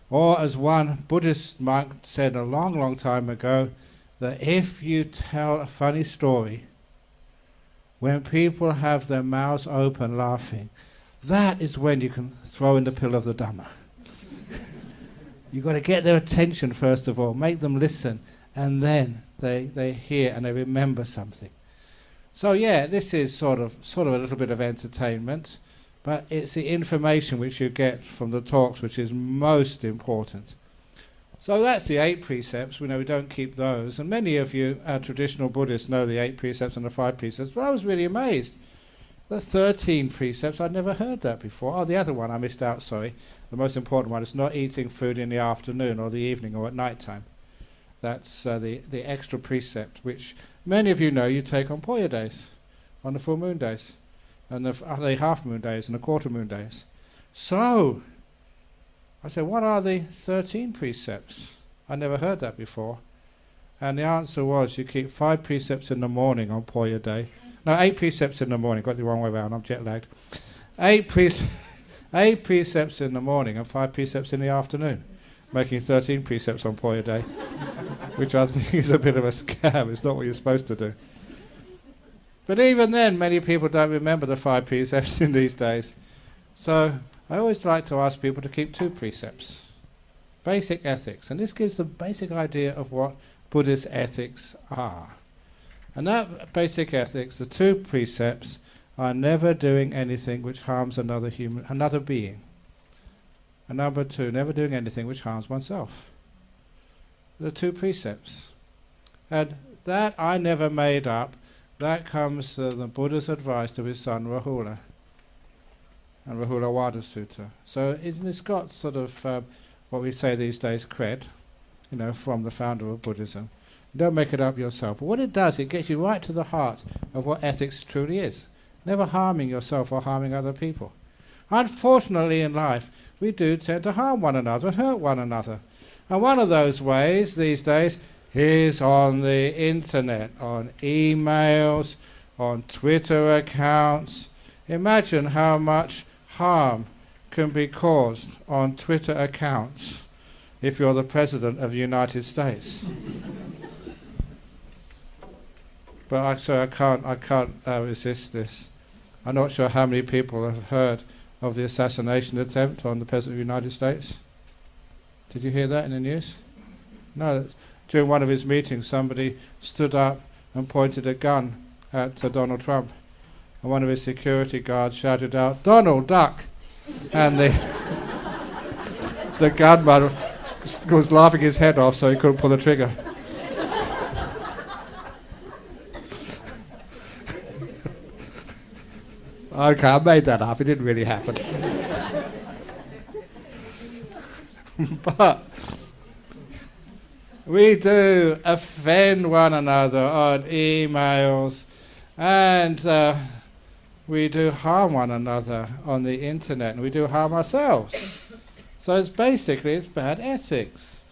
Or as one Buddhist monk said a long, long time ago, that if you tell a funny story, when people have their mouths open laughing, that is when you can throw in the pill of the Dhamma. You've got to get their attention first of all, make them listen, and then they hear and they remember something. So yeah, this is sort of a little bit of entertainment, but it's the information which you get from the talks which is most important. So that's the 8 precepts. We know we don't keep those. And many of you traditional Buddhists know the 8 precepts and the 5 precepts. But I was really amazed. The 13 precepts, I'd never heard that before. Oh, the other one I missed out, sorry. The most important one is not eating food in the afternoon or the evening or at night time. That's the extra precept, which many of you know you take on Poya days, on the full moon days, and the half moon days and the quarter moon days. So I said, what are the 13 precepts? I never heard that before. And the answer was, you keep 5 precepts in the morning on Poya day. No, 8 precepts in the morning. Got the wrong way around, I'm jet lagged. 8 precepts in the morning and 5 precepts in the afternoon, making 13 precepts on Poya day, which I think is a bit of a scam. It's not what you're supposed to do. But even then, many people don't remember the 5 precepts in these days. So I always like to ask people to keep 2 precepts. Basic ethics. And this gives the basic idea of what Buddhist ethics are. And that basic ethics, the 2 precepts, are never doing anything which harms another being. And number 2, never doing anything which harms oneself. The 2 precepts. And that I never made up. That comes the Buddha's advice to his son Rahula. And Rahula Wada Sutta. So it's got sort of what we say these days, cred, from the founder of Buddhism. Don't make it up yourself. But what it does, it gets you right to the heart of what ethics truly is. Never harming yourself or harming other people. Unfortunately in life, we do tend to harm one another and hurt one another. And one of those ways these days is on the internet, on emails, on Twitter accounts. Imagine how much harm can be caused on Twitter accounts if you're the President of the United States. But I can't resist this. I'm not sure how many people have heard of the assassination attempt on the President of the United States. Did you hear that in the news? No. During one of his meetings, somebody stood up and pointed a gun at Donald Trump. And one of his security guards shouted out, "Donald, duck!" And the gunman was laughing his head off so he couldn't pull the trigger. Okay, I made that up. It didn't really happen. But we do offend one another on emails and we do harm one another on the internet, and we do harm ourselves. So it's bad ethics.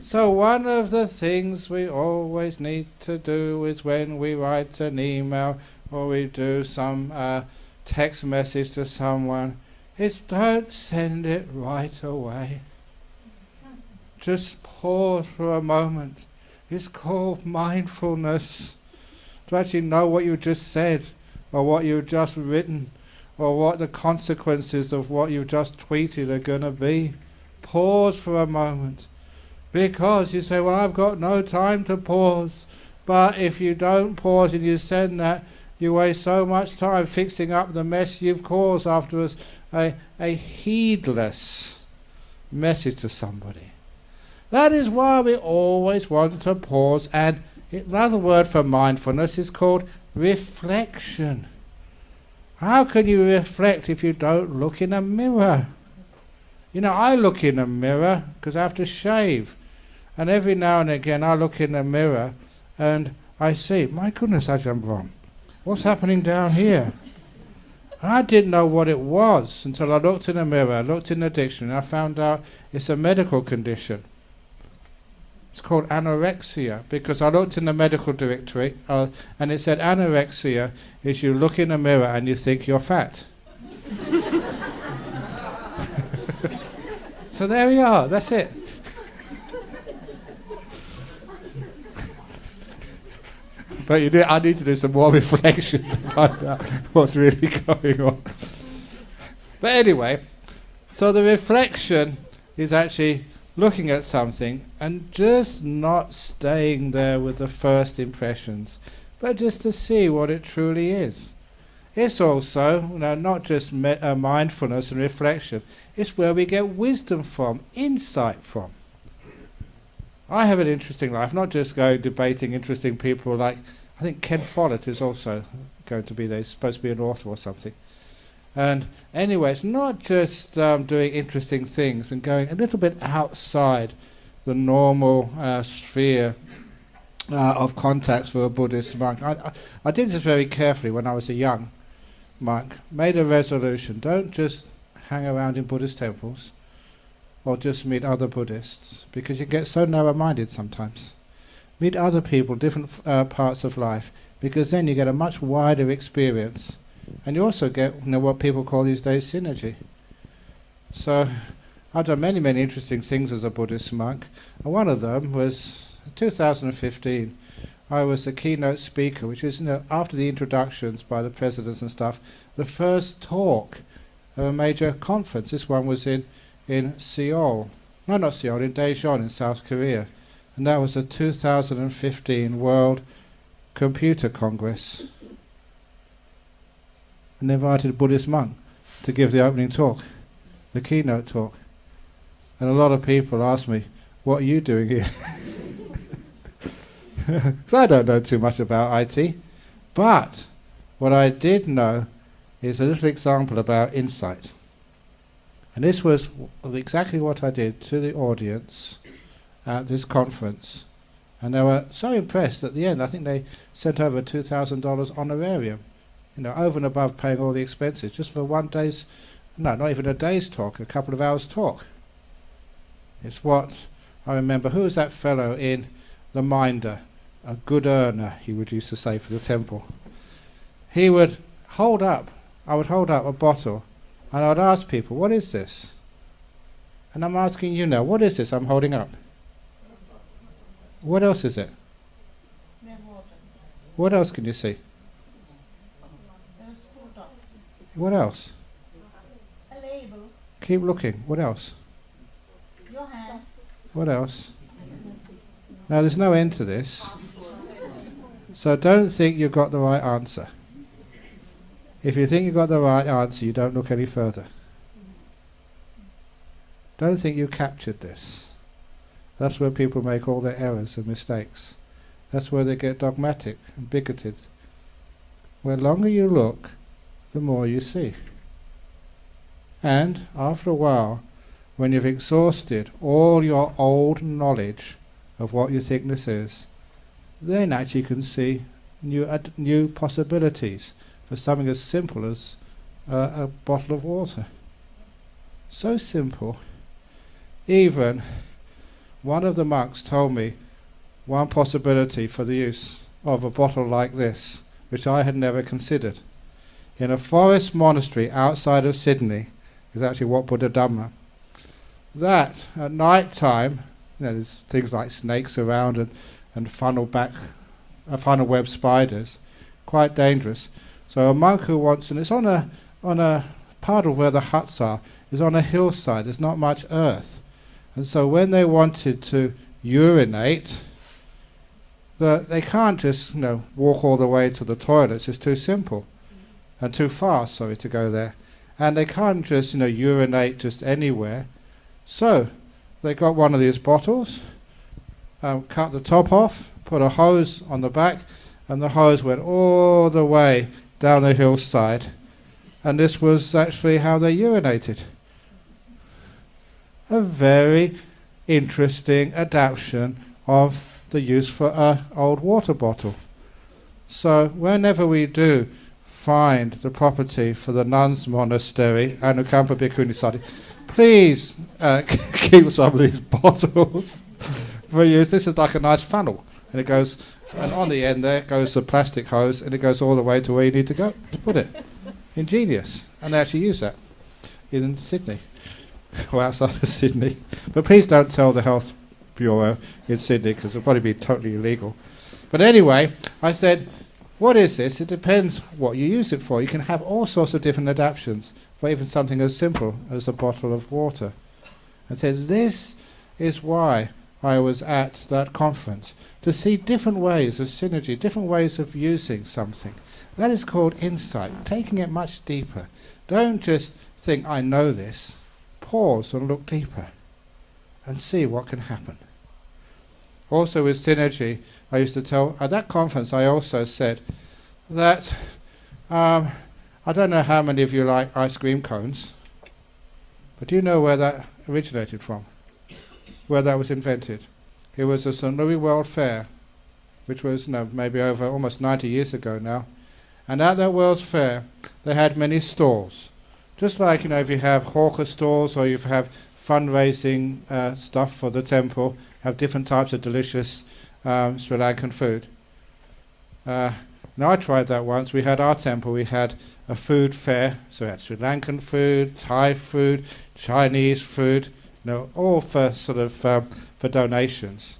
So one of the things we always need to do is when we write an email or we do some text message to someone, is don't send it right away. Just pause for a moment. It's called mindfulness. To actually know what you just said, or what you've just written, or what the consequences of what you've just tweeted are going to be. Pause for a moment. Because you say, well, I've got no time to pause. But if you don't pause and you send that, you waste so much time fixing up the mess you've caused afterwards. A heedless message to somebody. That is why we always want to pause, and another word for mindfulness is called reflection. How can you reflect if you don't look in a mirror? You know, I look in a mirror because I have to shave. And every now and again I look in the mirror and I see, my goodness, Ajahn Brahm, what's happening down here? And I didn't know what it was until I looked in the mirror, I looked in the dictionary, and I found out it's a medical condition. It's called anorexia, because I looked in the medical directory and it said anorexia is you look in the mirror and you think you're fat. So there we are, that's it. But I need to do some more reflection to find out what's really going on. But anyway, so the reflection is actually looking at something and just not staying there with the first impressions, but just to see what it truly is. It's also, not just mindfulness and reflection, it's where we get wisdom from, insight from. I have an interesting life, not just going debating interesting people like, I think Ken Follett is also going to be there, he's supposed to be an author or something. And anyway, it's not just doing interesting things and going a little bit outside the normal sphere of contacts for a Buddhist monk. I did this very carefully when I was a young monk, made a resolution, don't just hang around in Buddhist temples or just meet other Buddhists, because you get so narrow-minded sometimes. Meet other people, different parts of life, because then you get a much wider experience. And you also get what people call these days synergy. So I've done many, many interesting things as a Buddhist monk. And one of them was 2015. I was the keynote speaker, which is, after the introductions by the presidents and stuff, the first talk of a major conference. This one was in Seoul. No, not Seoul, in Daejeon in South Korea. And that was the 2015 World Computer Congress. And they invited a Buddhist monk to give the opening talk, the keynote talk. And a lot of people asked me, what are you doing here? Because I don't know too much about IT. But what I did know is a little example about insight. And this was exactly what I did to the audience at this conference. And they were so impressed at the end, I think they sent over $2,000 honorarium. Over and above paying all the expenses, just for one day's, not even a day's talk, a couple of hours talk. It's what I remember. Who was that fellow in The Minder? A good earner, he would used to say for the temple. He would hold up, I would hold up a bottle, and I would ask people, what is this? And I'm asking you now, what is this I'm holding up? What else is it? What else can you see? What else? A label. Keep looking. What else? Your hands. What else? Now there's no end to this. So don't think you've got the right answer. If you think you've got the right answer, you don't look any further. Don't think you captured this. That's where people make all their errors and mistakes. That's where they get dogmatic and bigoted. Where longer you look, the more you see. And after a while, when you've exhausted all your old knowledge of what you think this is, then actually you can see new possibilities for something as simple as a bottle of water. So simple. Even one of the monks told me one possibility for the use of a bottle like this, which I had never considered. In a forest monastery outside of Sydney, is actually what Buddha Dhamma, that at night time, there's things like snakes around and funnel web spiders, quite dangerous. So a monk who wants, and it's on a part of where the huts are, is on a hillside, there's not much earth. And so when they wanted to urinate, they can't just walk all the way to the toilet, it's just too simple. And too fast, to go there. And they can't just urinate just anywhere. So they got one of these bottles, cut the top off, put a hose on the back, and the hose went all the way down the hillside. And this was actually how they urinated. A very interesting adaptation of the use for an old water bottle. So whenever we do find the property for the nuns' monastery, Anukampa Bhikkhuni Sati, please keep some of these bottles for use. This is like a nice funnel, and it goes, and on the end there goes the plastic hose, and it goes all the way to where you need to go to put it. Ingenious, and they actually use that in Sydney, or outside of Sydney. But please don't tell the Health Bureau in Sydney, because it'll probably be totally illegal. But anyway, I said, what is this? It depends what you use it for. You can have all sorts of different adaptations for even something as simple as a bottle of water. And said, this is why I was at that conference, to see different ways of synergy, different ways of using something. That is called insight, taking it much deeper. Don't just think, I know this. Pause and look deeper and see what can happen. Also with synergy, I used to tell, at that conference I also said that, I don't know how many of you like ice cream cones, but do you know where that originated from? Where that was invented? It was the St. Louis World Fair, which was maybe over almost 90 years ago now. And at that World's Fair, they had many stalls. Just like, if you have hawker stalls or you have fundraising stuff for the temple, have different types of delicious Sri Lankan food. Now I tried that once. We had our temple, we had a food fair, so we had Sri Lankan food, Thai food, Chinese food, all for for donations.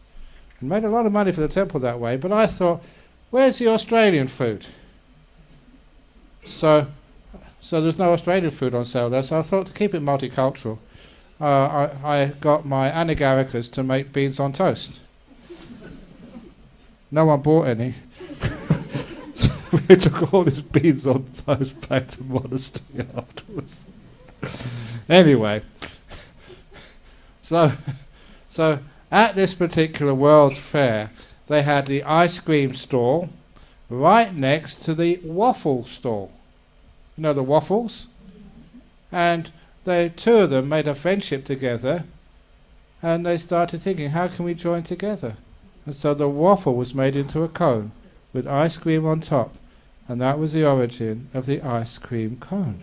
And made a lot of money for the temple that way, but I thought, where's the Australian food? So there's no Australian food on sale there, so I thought to keep it multicultural, I got my Anagarikas to make beans on toast. No one bought any. So we took all these beans on toast back to the monastery afterwards. Anyway, so at this particular World's Fair, they had the ice cream stall right next to the waffle stall. You know the waffles? And two of them made a friendship together, and they started thinking, how can we join together? And so the waffle was made into a cone with ice cream on top, and that was the origin of the ice cream cone.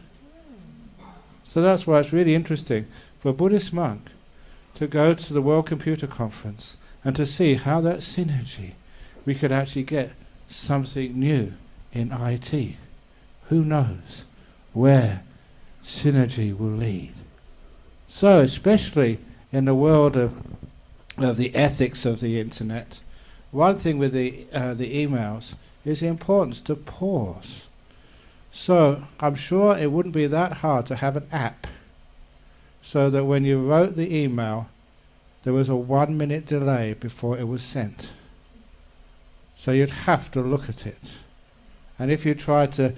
So that's why it's really interesting for a Buddhist monk to go to the World Computer Conference and to see how that synergy, we could actually get something new in IT. Who knows where synergy will lead? So especially in the world of the ethics of the internet, one thing with the emails is the importance to pause. So I'm sure it wouldn't be that hard to have an app so that when you wrote the email, there was a 1 minute delay before it was sent. So you'd have to look at it. And if you tried to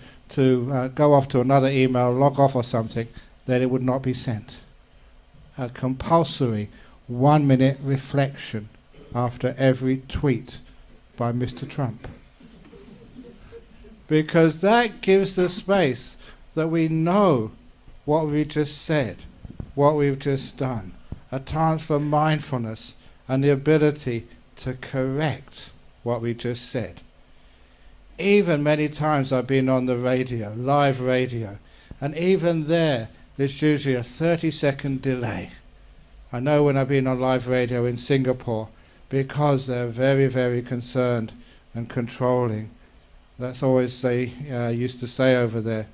go off to another email, log off or something, then it would not be sent. A compulsory 1 minute reflection after every tweet by Mr. Trump. Because that gives the space that we know what we just said, what we've just done. A chance for mindfulness and the ability to correct what we just said. even many times I've been on the radio, live radio, and even there's usually a 30-second delay. I know when I've been on live radio in Singapore, because they're very, very concerned and controlling. That's always they used to say over there,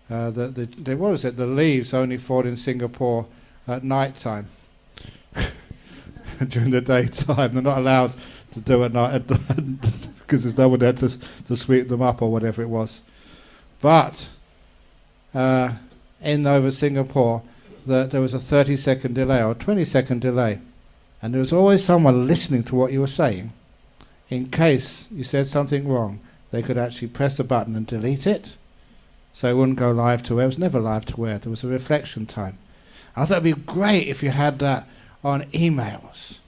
that the leaves only fall in Singapore at night time. During the daytime, they're not allowed to do at night because there's no one there to sweep them up or whatever it was. But in over Singapore, there was a 30-second delay or 20-second delay, and there was always someone listening to what you were saying. In case you said something wrong, they could actually press a button and delete it, so it wouldn't go live to air. It was never live to air. There was a reflection time. And I thought it'd be great if you had that on emails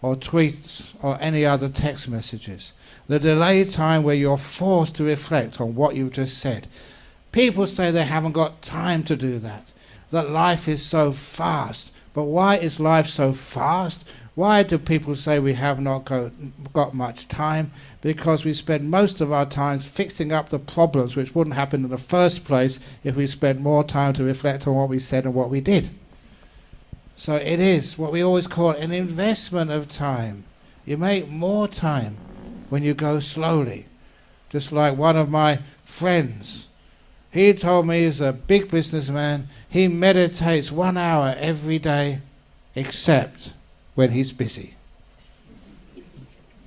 or tweets or any other text messages. The delay time where you're forced to reflect on what you've just said. People say they haven't got time to do that life is so fast. But why is life so fast? Why do people say we have not got much time? Because we spend most of our time fixing up the problems which wouldn't happen in the first place if we spent more time to reflect on what we said and what we did. So it is what we always call an investment of time. You make more time when you go slowly. Just like one of my friends, he told me he's a big businessman. He meditates 1 hour every day, except when he's busy.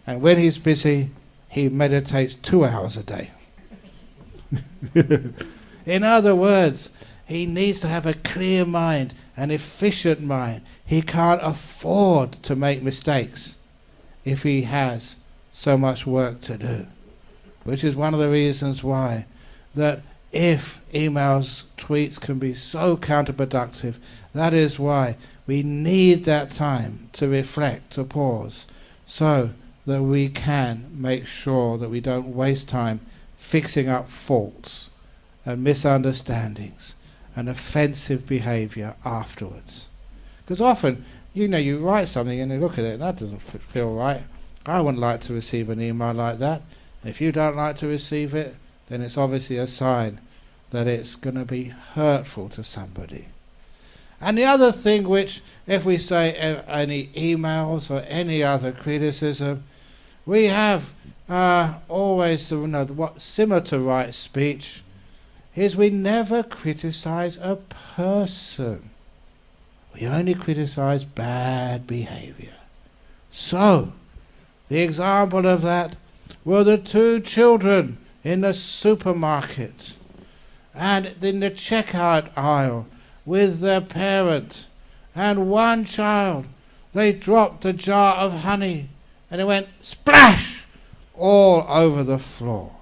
And when he's busy, he meditates 2 hours a day. In other words, he needs to have a clear mind, an efficient mind. He can't afford to make mistakes if he has so much work to do. Which is one of the reasons why that if emails, tweets can be so counterproductive, that is why we need that time to reflect, to pause, so that we can make sure that we don't waste time fixing up faults and misunderstandings and offensive behavior afterwards. Because often, you write something and you look at it and that doesn't feel right. I wouldn't like to receive an email like that. If you don't like to receive it, then it's obviously a sign that it's going to be hurtful to somebody. And the other thing which, if we say any emails or any other criticism, we have always to know what similar to right speech is we never criticize a person. We only criticize bad behavior. So, the example of that were the two children in the supermarket and in the checkout aisle with their parent, and one child, they dropped a jar of honey and it went splash all over the floor,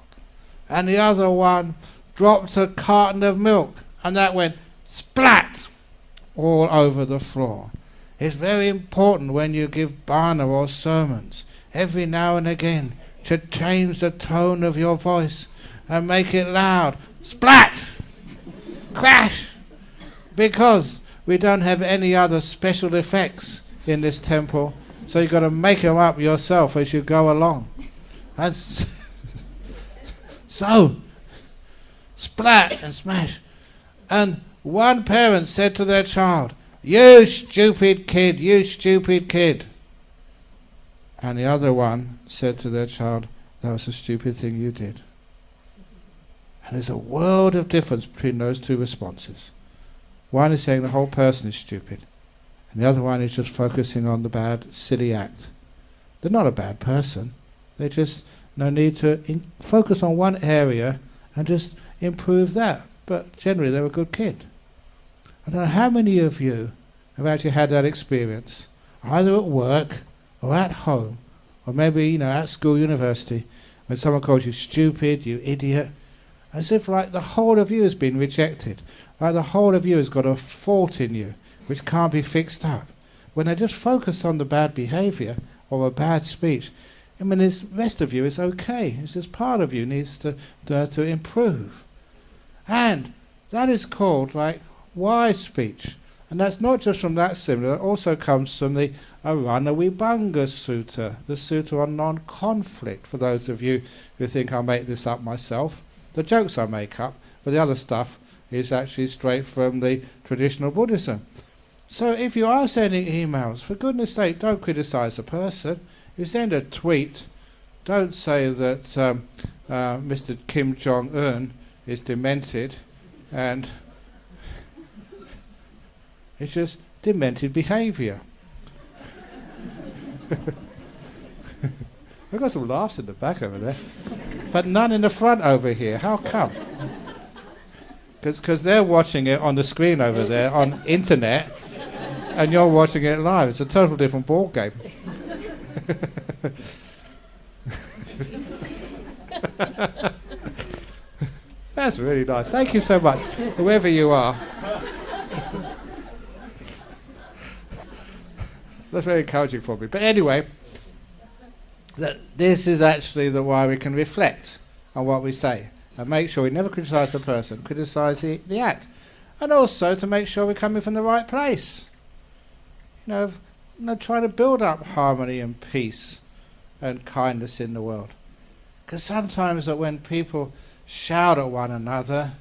and the other one dropped a carton of milk and that went splat all over the floor. It's very important when you give bhana or sermons every now and again to change the tone of your voice and make it loud. Splat! Crash! Because we don't have any other special effects in this temple, so you've got to make them up yourself as you go along. And so, splat and smash. And one parent said to their child, "You stupid kid, you stupid kid." And the other one said to their child, "That was a stupid thing you did." And there's a world of difference between those two responses. One is saying the whole person is stupid, and the other one is just focusing on the bad, silly act. They're not a bad person. They just need to focus on one area and just improve that. But generally, they're a good kid. I don't know how many of you have actually had that experience, either at work or at home, or maybe at school, university, when someone calls you stupid, you idiot, as if like the whole of you has been rejected, like the whole of you has got a fault in you which can't be fixed up. When they just focus on the bad behavior or a bad speech, this rest of you is okay. It's just part of you needs to improve. And that is called like wise speech. And that's not just from that similar, it also comes from the Aranavibhanga Sutta, the Sutta on non-conflict, for those of you who think I make this up myself. The jokes I make up, but the other stuff is actually straight from the traditional Buddhism. So if you are sending emails, for goodness sake, don't criticize a person. If you send a tweet, don't say that Mr. Kim Jong-un is demented, and it's just demented behaviour. I've got some laughs in the back over there, but none in the front over here. How come? Because they're watching it on the screen over there on internet, and you're watching it live. It's a total different ball game. That's really nice. Thank you so much, whoever you are. That's very encouraging for me. But anyway, this is actually the why we can reflect on what we say and make sure we never criticise the person, criticise the act, and also to make sure we're coming from the right place. You know, trying to build up harmony and peace and kindness in the world. Because sometimes that when people shout at one another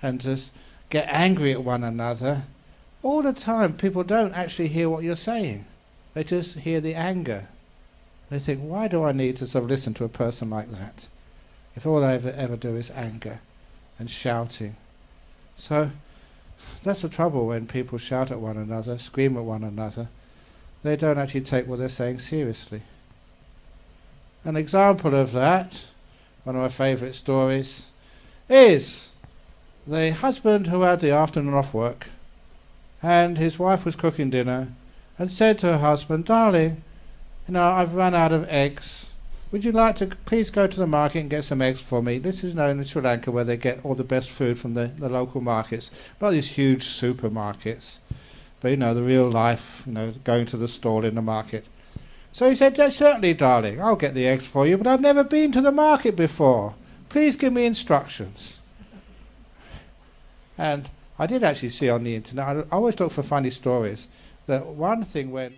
and just get angry at one another, all the time people don't actually hear what you're saying. They just hear the anger. They think, why do I need to sort of listen to a person like that, if all they ever do is anger and shouting? So that's the trouble when people shout at one another, scream at one another. They don't actually take what they're saying seriously. An example of that, one of my favourite stories, is the husband who had the afternoon off work, and his wife was cooking dinner, and said to her husband, darling, I've run out of eggs. Would you like to please go to the market and get some eggs for me? This is known in Sri Lanka where they get all the best food from the local markets. Not these huge supermarkets, but the real life, going to the stall in the market. So he said, yes, certainly, darling, I'll get the eggs for you, but I've never been to the market before. Please give me instructions. And I did actually see on the internet, I always look for funny stories, that one thing when...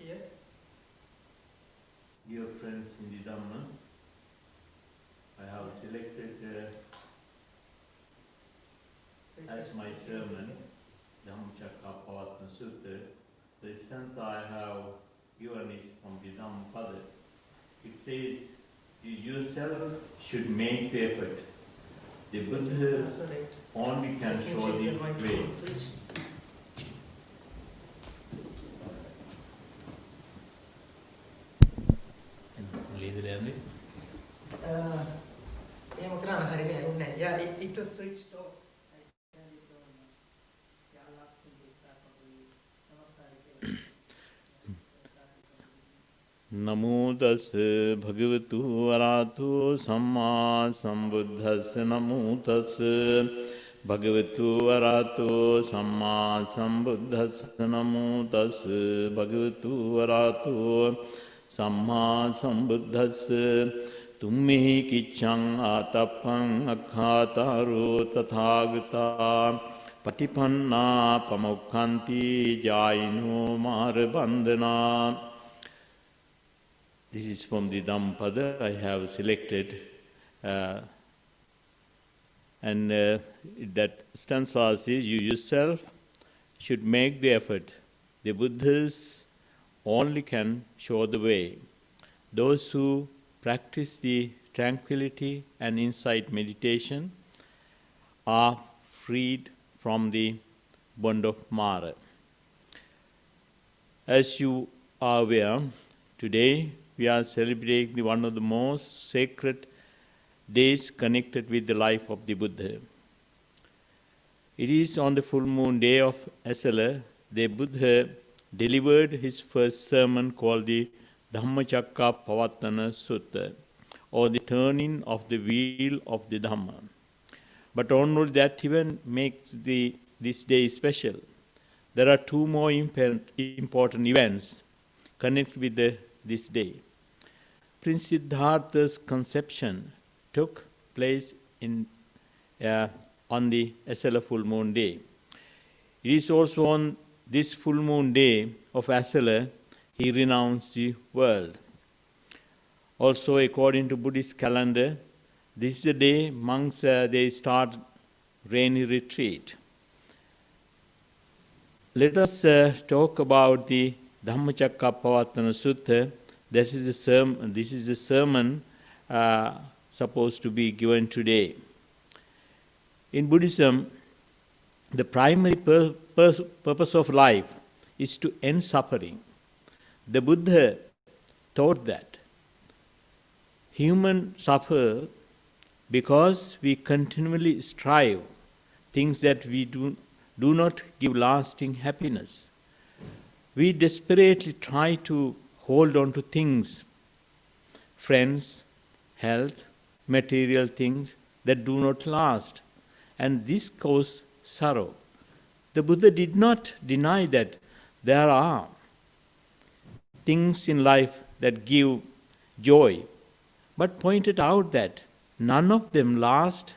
Yes. Dear friends in the Dhamma, I have selected as my sermon Dhammacakkappavattana Sutta. The stanza I have given is from the Dhammapada. It says, you yourself should make the effort. The Buddha only can show the way. Yeah, it was switched off. Namo tassa bhagavatu arahato samma sambuddhassa. Namo tassa bhagavatu arahato samma sambuddhassa. Namo tassa bhagavatu arahato samma sambuddhassa. Tummehi kiccang atappang akhataro tathagata patipanna pamukhanti jaino marabandana. This is from the Dhammapada. I have selected And that stanza is, you yourself should make the effort. The Buddhists only can show the way. Those who practice the tranquility and insight meditation are freed from the bond of Mara. As you are aware, today we are celebrating one of the most sacred days connected with the life of the Buddha. It is on the full moon day of ESALA, the Buddha delivered his first sermon called the Dhammacakkappavattana Sutta, or the turning of the wheel of the Dhamma. But only that even makes this day special. There are two more important events connected with this day. Prince Siddhartha's conception took place on the ESALA full moon day. It is also on this full moon day of ESALA he renounced the world. Also, according to Buddhist calendar, this is the day monks they start rainy retreat. Let us talk about the Dhammacakkappavattana Sutta. This is the sermon supposed to be given today. In Buddhism, the primary purpose of life is to end suffering. The Buddha taught that humans suffer because we continually strive things that we do not give lasting happiness. We desperately try to hold on to things, friends, health, material things that do not last, and this causes sorrow. The Buddha did not deny that there are things in life that give joy, but pointed out that none of them last,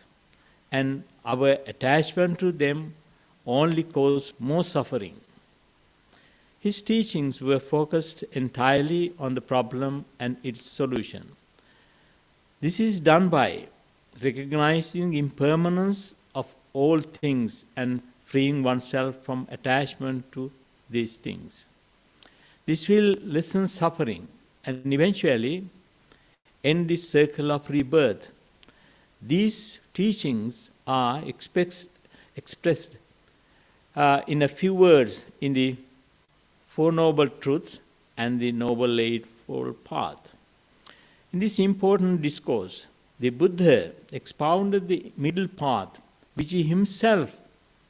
and our attachment to them only causes more suffering. His teachings were focused entirely on the problem and its solution. This is done by recognizing impermanence of all things and freeing oneself from attachment to these things. This will lessen suffering and eventually end this circle of rebirth. These teachings are expressed in a few words in the Four Noble Truths and the Noble Eightfold Path. In this important discourse, the Buddha expounded the middle path which he himself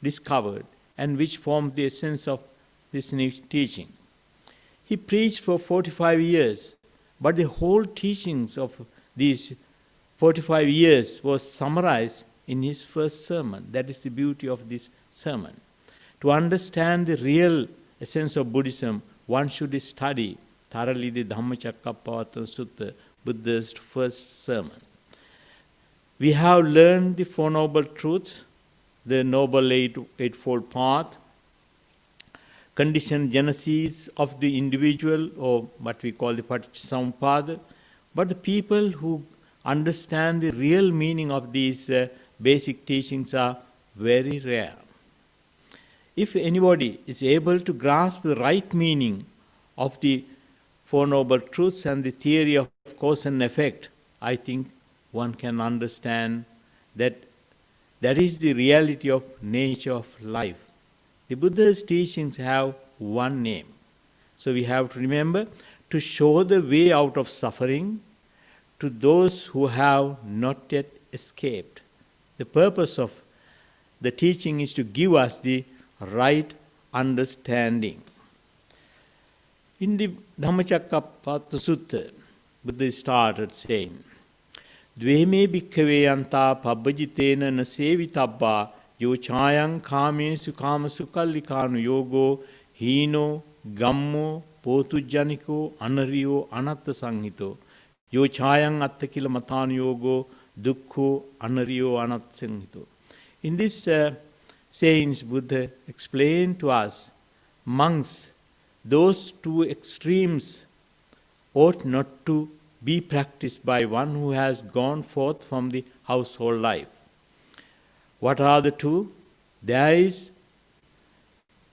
discovered and which formed the essence of this new teaching. He preached for 45 years, but the whole teachings of these 45 years was summarized in his first sermon. That is the beauty of this sermon. To understand the real essence of Buddhism, one should study thoroughly the Dhammacakkappavattana Sutta, Buddha's first sermon. We have learned the Four Noble Truths, the Noble Eightfold Path, conditioned genesis of the individual, or what we call the Paticcasamuppada. But the people who understand the real meaning of these basic teachings are very rare. If anybody is able to grasp the right meaning of the Four Noble Truths and the theory of cause and effect, I think one can understand that that is the reality of nature of life. The Buddha's teachings have one name. So we have to remember to show the way out of suffering to those who have not yet escaped. The purpose of the teaching is to give us the right understanding. In the Dhammacakkappavattana Sutta, Buddha started saying, Dveme bhikkhave anta pabbajitena na sevitabba yo chayang kamesu kamasu kallikanu yogo hino gammo potujjaniko anariyo anatta sanghito yo chayang attakila matanu yogo dukkho anariyo anatta sanghito. In this sayings, Buddha explained to us, monks, those two extremes ought not to be practiced by one who has gone forth from the household life. What are the two? There is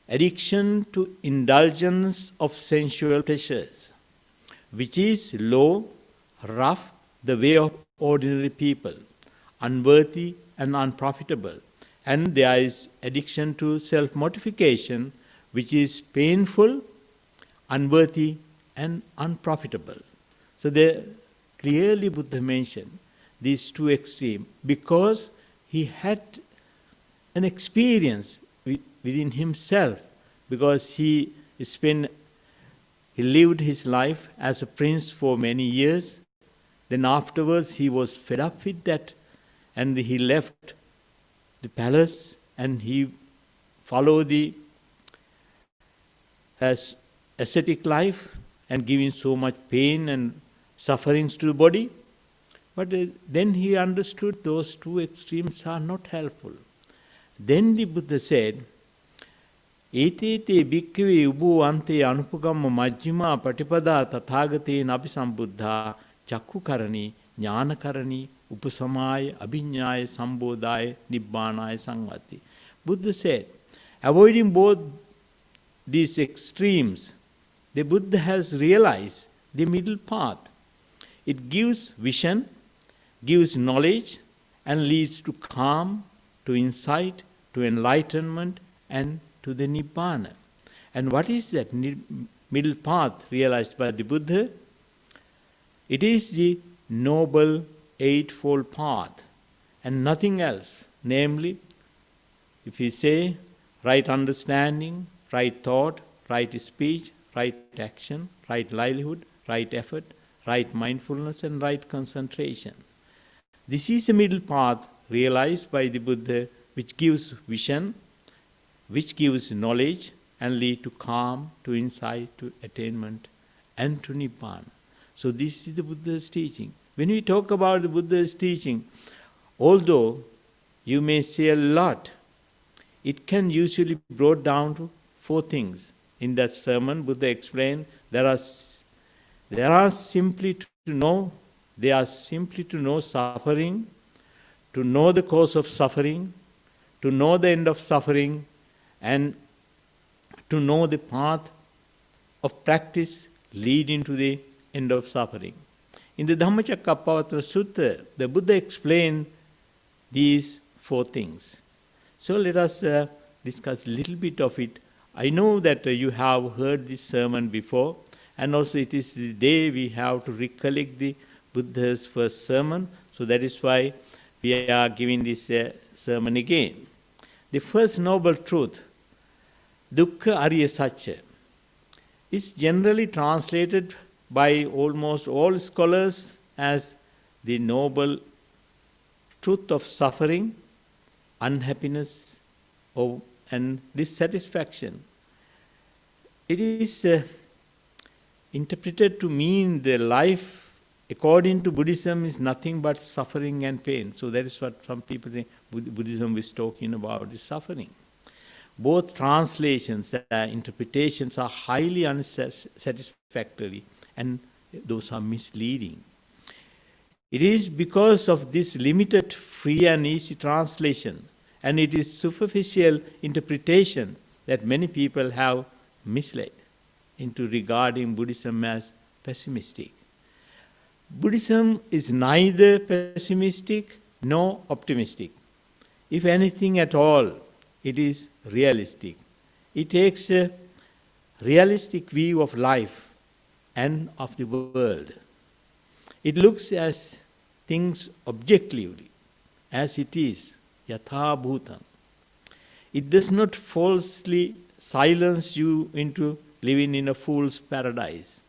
addiction to indulgence of sensual pleasures, which is low, rough, the way of ordinary people, unworthy and unprofitable. And there is addiction to self-mortification, which is painful, unworthy and unprofitable. So there clearly Buddha mentioned these two extremes because he had an experience within himself, because he lived his life as a prince for many years. Then afterwards he was fed up with that, and he left the palace and he followed the ascetic life and giving so much pain and sufferings to the body. But then he understood those two extremes are not helpful. Then the Buddha said, Etete bhikkhave ubhu ante anupagamma majjhima patipada tathagate nabi sambuddha chakku karani jnana karani upasamaya abhinyaya sambodhaya nibbānaya sanghati. Buddha said, avoiding both these extremes, the Buddha has realized the middle path. It gives vision, gives knowledge, and leads to calm, to insight, to enlightenment, and to the Nibbana. And what is that middle path realized by the Buddha? It is the Noble Eightfold Path and nothing else. Namely, if we say right understanding, right thought, right speech, right action, right livelihood, right effort, right mindfulness and right concentration. This is the middle path realized by the Buddha, which gives vision, which gives knowledge and lead to calm, to insight, to attainment and to Nibbana. So this is the Buddha's teaching. When we talk about the Buddha's teaching, although you may say a lot, it can usually be brought down to four things. In that sermon, Buddha explained they are simply to know suffering, to know the cause of suffering, to know the end of suffering, and to know the path of practice leading to the end of suffering. In the Dhammacakkappavattana Sutta, the Buddha explained these four things. So let us discuss a little bit of it. I know that you have heard this sermon before, and also it is the day we have to recollect the Buddha's first sermon, so that is why we are giving this sermon again. The first noble truth, Dukkha Arya Satya, is generally translated by almost all scholars as the noble truth of suffering, unhappiness, and dissatisfaction. It is interpreted to mean the life according to Buddhism is nothing but suffering and pain. So that is what some people think Buddhism is talking about, is suffering. Both translations, interpretations are highly unsatisfactory, and those are misleading. It is because of this limited, free and easy translation, and it is superficial interpretation, that many people have misled into regarding Buddhism as pessimistic. Buddhism is neither pessimistic nor optimistic. If anything at all, it is realistic. It takes a realistic view of life and of the world. It looks at things objectively, as it is, yatha bhutam. It does not falsely silence you into living in a fool's paradise.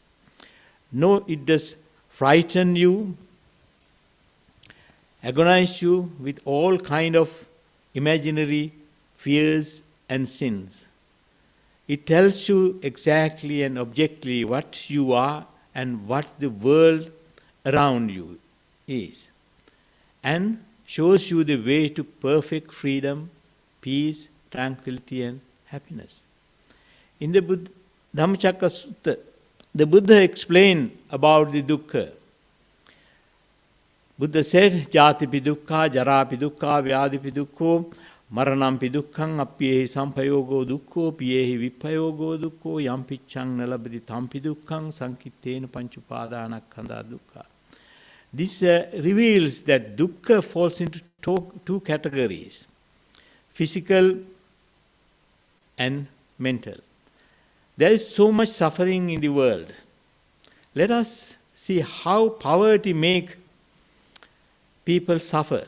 No, it does frighten you, agonize you with all kind of imaginary fears and sins. It tells you exactly and objectively what you are and what the world around you is, and shows you the way to perfect freedom, peace, tranquility and happiness. In the Dhammacakka Sutta, the Buddha explained about the dukkha. Buddha said, Jati pidukkha, jara pidukkha, vyadi pidukkho, maranam pidukkhaṃ, appyehi sampayogo dukkho, piyehi vippayogo dukkho, yam picchaṃ nalabati tam pidukkhaṃ, sankittena panchupadanakkhandha dukkha. This reveals that dukkha falls into two categories, physical and mental. There is so much suffering in the world. Let us see how poverty makes people suffer.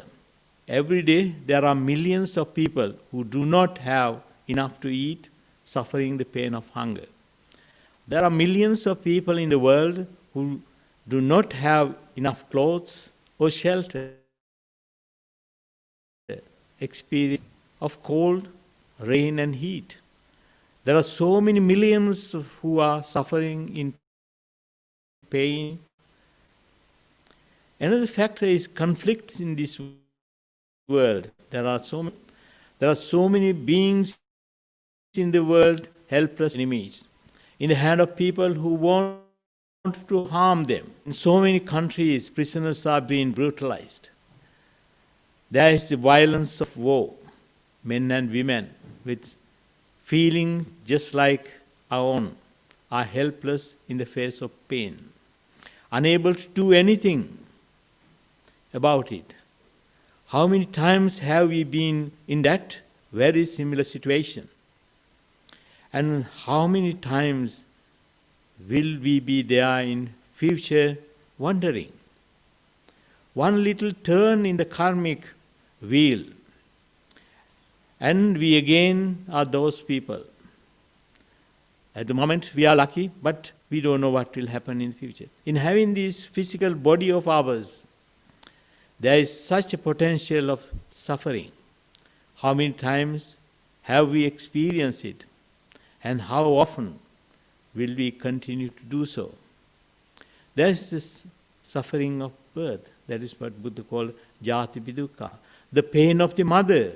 Every day there are millions of people who do not have enough to eat, suffering the pain of hunger. There are millions of people in the world who do not have enough clothes or shelter, experience of cold, rain and heat. There are so many millions who are suffering in pain. Another factor is conflicts in this world. There are so many beings in the world, helpless enemies, in the hand of people who want to harm them. In so many countries, prisoners are being brutalized. There is the violence of war. Men and women with feelings just like our own are helpless in the face of pain, unable to do anything about it. How many times have we been in that very similar situation? And how many times will we be there in future wondering? One little turn in the karmic wheel, and we again are those people. At the moment we are lucky, but we don't know what will happen in the future. In having this physical body of ours, there is such a potential of suffering. How many times have we experienced it? And how often will we continue to do so? There is this suffering of birth. That is what Buddha called jati pidukkha. The pain of the mother,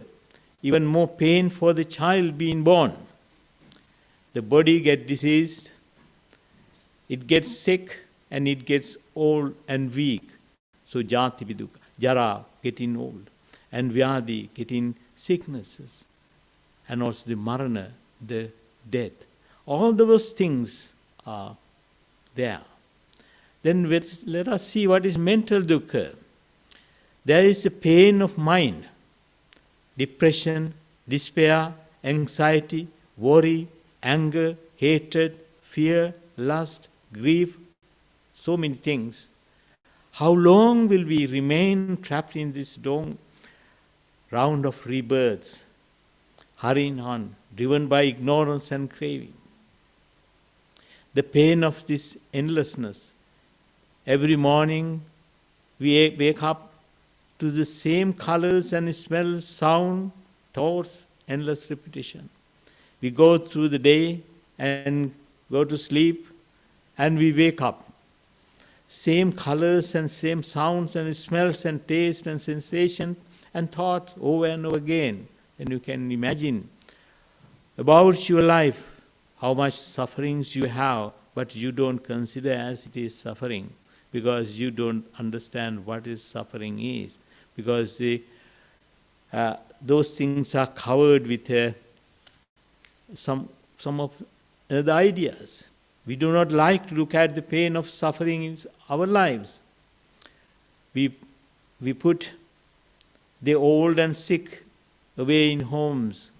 even more pain for the child being born. The body gets diseased, it gets sick, and it gets old and weak. So jati pidukkha, jara, getting old, and vyadi, getting sicknesses, and also the marana, the death. All those things are there. Then let us see what is mental dukkha. There is a pain of mind, depression, despair, anxiety, worry, anger, hatred, fear, lust, grief, so many things. How long will we remain trapped in this long round of rebirths, hurrying on, driven by ignorance and craving? The pain of this endlessness. Every morning we wake up to the same colors and smells, sound, thoughts, endless repetition. We go through the day and go to sleep, and we wake up. Same colors and same sounds and smells and taste and sensation and thought over and over again. And you can imagine about your life, how much sufferings you have, but you don't consider as it is suffering, because you don't understand what is suffering is, because those things are covered with some of the ideas. We do not like to look at the pain of suffering in our lives. We put the old and sick away in homes,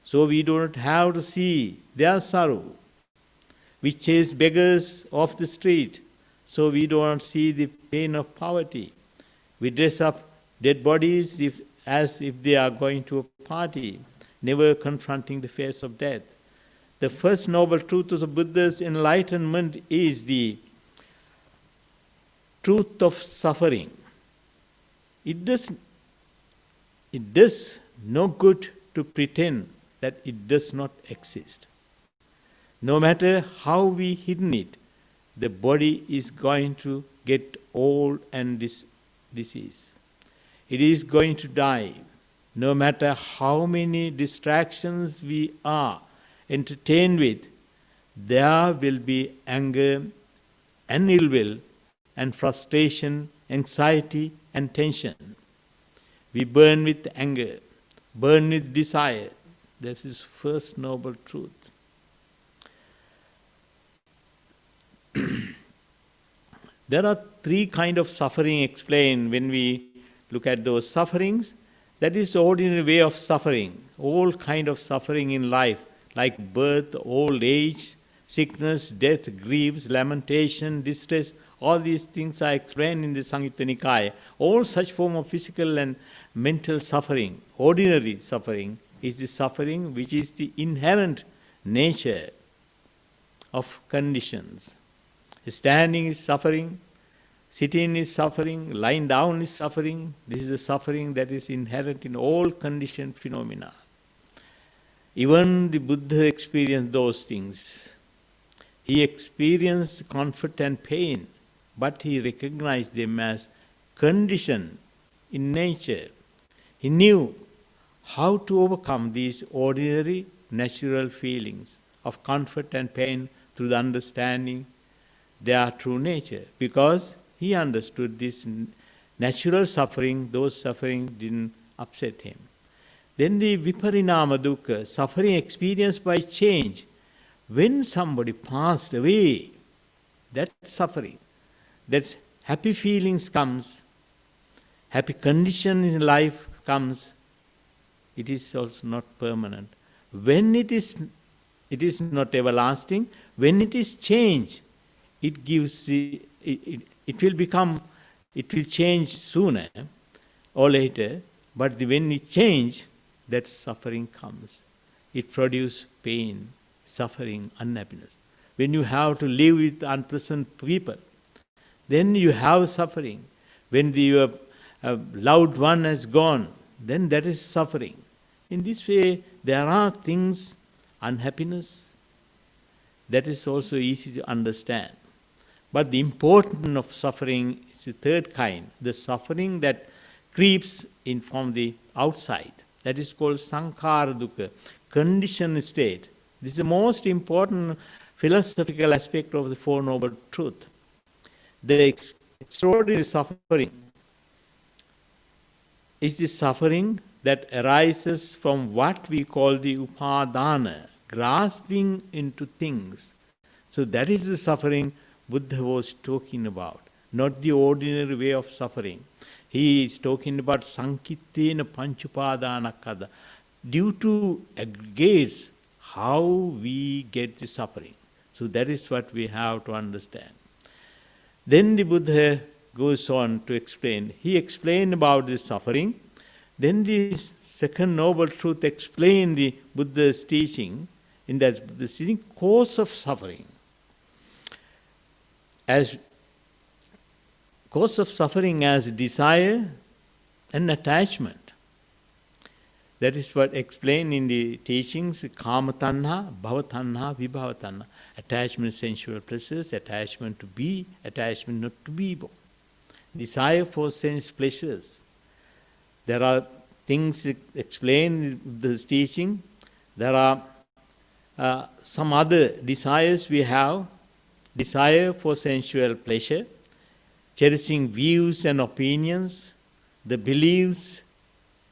so we do not have to see their sorrow. We chase beggars off the street, so we do not see the pain of poverty. We dress up dead bodies as if they are going to a party, never confronting the face of death. The first noble truth of the Buddha's enlightenment is the truth of suffering. It does no good to pretend that it does not exist. No matter how we hidden it, the body is going to get old and diseased. It is going to die. No matter how many distractions we are entertained with, there will be anger and ill will and frustration anxiety and tension. We burn with anger, burn with desire. This is first noble truth. There are three kinds of suffering explained when we look at those sufferings. That is the ordinary way of suffering. All kind of suffering in life, like birth, old age, sickness, death, griefs, lamentation, distress, all these things are explained in the Samyutta Nikaya. All such form of physical and mental suffering, ordinary suffering, is the suffering which is the inherent nature of conditions. Standing is suffering, sitting is suffering, lying down is suffering. This is a suffering that is inherent in all conditioned phenomena. Even the Buddha experienced those things. He experienced comfort and pain, but he recognized them as condition in nature. He knew how to overcome these ordinary natural feelings of comfort and pain through the understanding their true nature. Because he understood this natural suffering, those suffering didn't upset him. Then the viparinama dukkha, suffering experienced by change. When somebody passed away, that suffering, that happy feelings comes, happy condition in life comes, it is also not permanent. When it is not everlasting. When it is changed, it gives it will change sooner or later, but when it changes, that suffering comes. It produces pain, suffering, unhappiness. When you have to live with unpleasant people, then you have suffering. When your loved one has gone, then that is suffering. In this way, there are things, unhappiness, that is also easy to understand. But the importance of suffering is the third kind, the suffering that creeps in from the outside. That is called sankhara dukkha, conditioned state. This is the most important philosophical aspect of the Four Noble Truths. The extraordinary suffering is the suffering that arises from what we call the upadana, grasping into things. So that is the suffering Buddha was talking about, not the ordinary way of suffering. He is talking about sankittena panchupadana kada. Due to aggregates, how we get the suffering. So that is what we have to understand. Then the Buddha goes on to explain. He explained about the suffering. Then the second noble truth explained the Buddha's teaching in that the cause of suffering. As cause of suffering as desire and attachment. That is what explained in the teachings, kama tanha, bhava tanha, vibhava tanha. Attachment to sensual pleasures, attachment to be, attachment not to be born. Desire for sense pleasures. There are things explained in this teaching. There are some other desires we have. Desire for sensual pleasure, cherishing views and opinions, the beliefs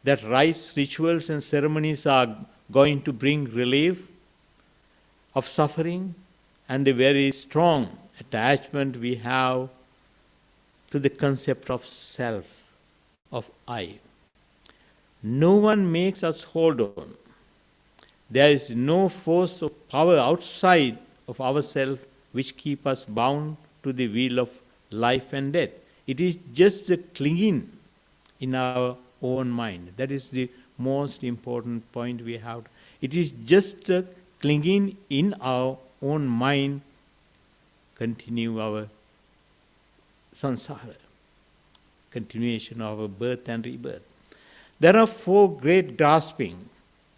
that rites, rituals and ceremonies are going to bring relief of suffering, and the very strong attachment we have to the concept of self, of I. No one makes us hold on. There is no force of power outside of ourselves which keep us bound to the wheel of life and death. It is just the clinging in our own mind. That is the most important point we have. It is just the clinging in our own mind continue our samsara, continuation of our birth and rebirth. There are four great grasping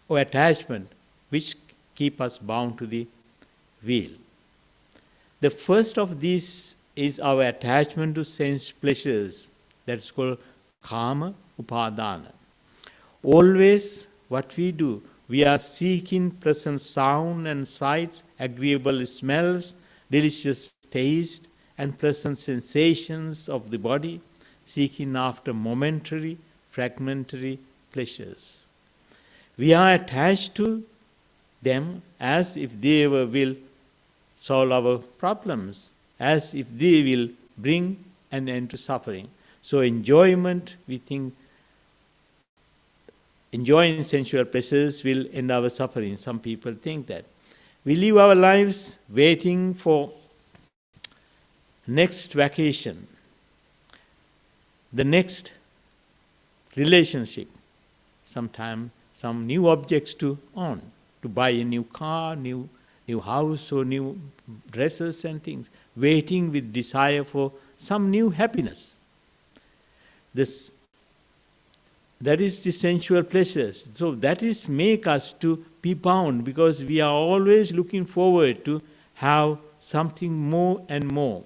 or attachment which keep us bound to the wheel. The first of these is our attachment to sense pleasures. That's called kama upadana. Always what we do, we are seeking pleasant sound and sights, agreeable smells, delicious taste, and pleasant sensations of the body. seeking after momentary, fragmentary pleasures. We are attached to them as if they will solve our problems, as if they will bring an end to suffering. So enjoyment, we think, enjoying sensual pleasures will end our suffering. Some people think that. We live our lives waiting for next vacation, the next relationship, sometime some new objects to own, to buy a new car, new house, or new dresses and things, waiting with desire for some new happiness. That is the sensual pleasures. So that is make us to be bound, because we are always looking forward to have something more and more.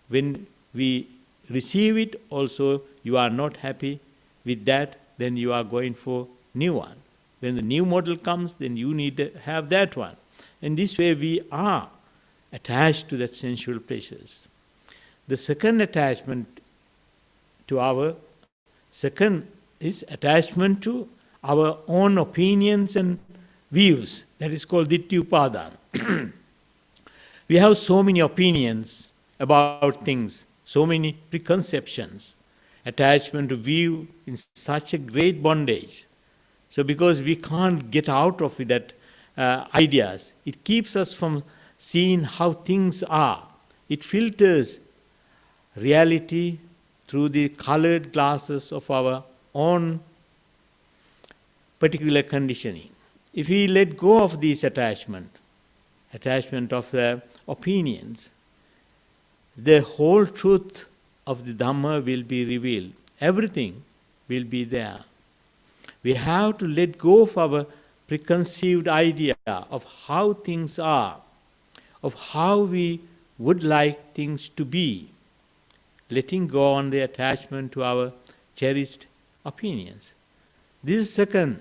When we receive it also, you are not happy with that, then you are going for new one. When the new model comes, then you need to have that one. In this way we are attached to that sensual pleasures. The second attachment is attachment to our own opinions and views. That is called Dittha Upadana. We have so many opinions about things, so many preconceptions. Attachment to view in such a great bondage. So because we can't get out of that ideas, it keeps us from seeing how things are. It filters reality through the colored glasses of our own particular conditioning. If we let go of this attachment of the opinions, the whole truth of the Dhamma will be revealed. Everything will be there. We have to let go of our preconceived idea of how things are, of how we would like things to be, letting go on the attachment to our cherished opinions. This is second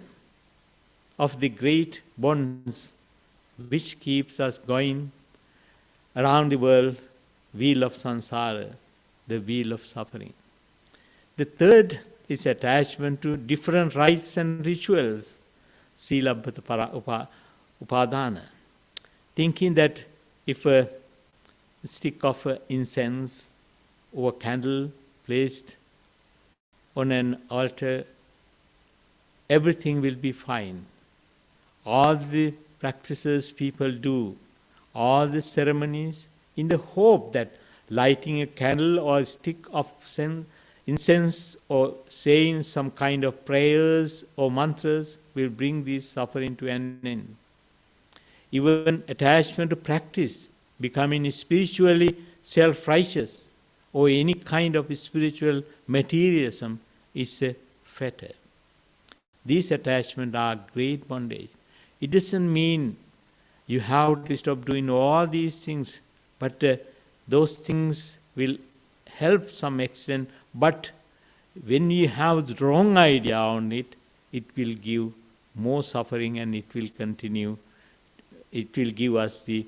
of the great bonds which keeps us going around the world, wheel of samsara, the wheel of suffering. The third is attachment to different rites and rituals, Silabbata Upadana, thinking that if a stick of incense or a candle placed on an altar, everything will be fine. All the practices people do, all the ceremonies, in the hope that lighting a candle or a stick of incense or saying some kind of prayers or mantras will bring this suffering to an end. Even attachment to practice, becoming spiritually self-righteous, or any kind of spiritual materialism is a fetter. These attachments are great bondage. It doesn't mean you have to stop doing all these things, but those things will help some extent. But when you have the wrong idea on it, it will give more suffering and it will continue. It will give us the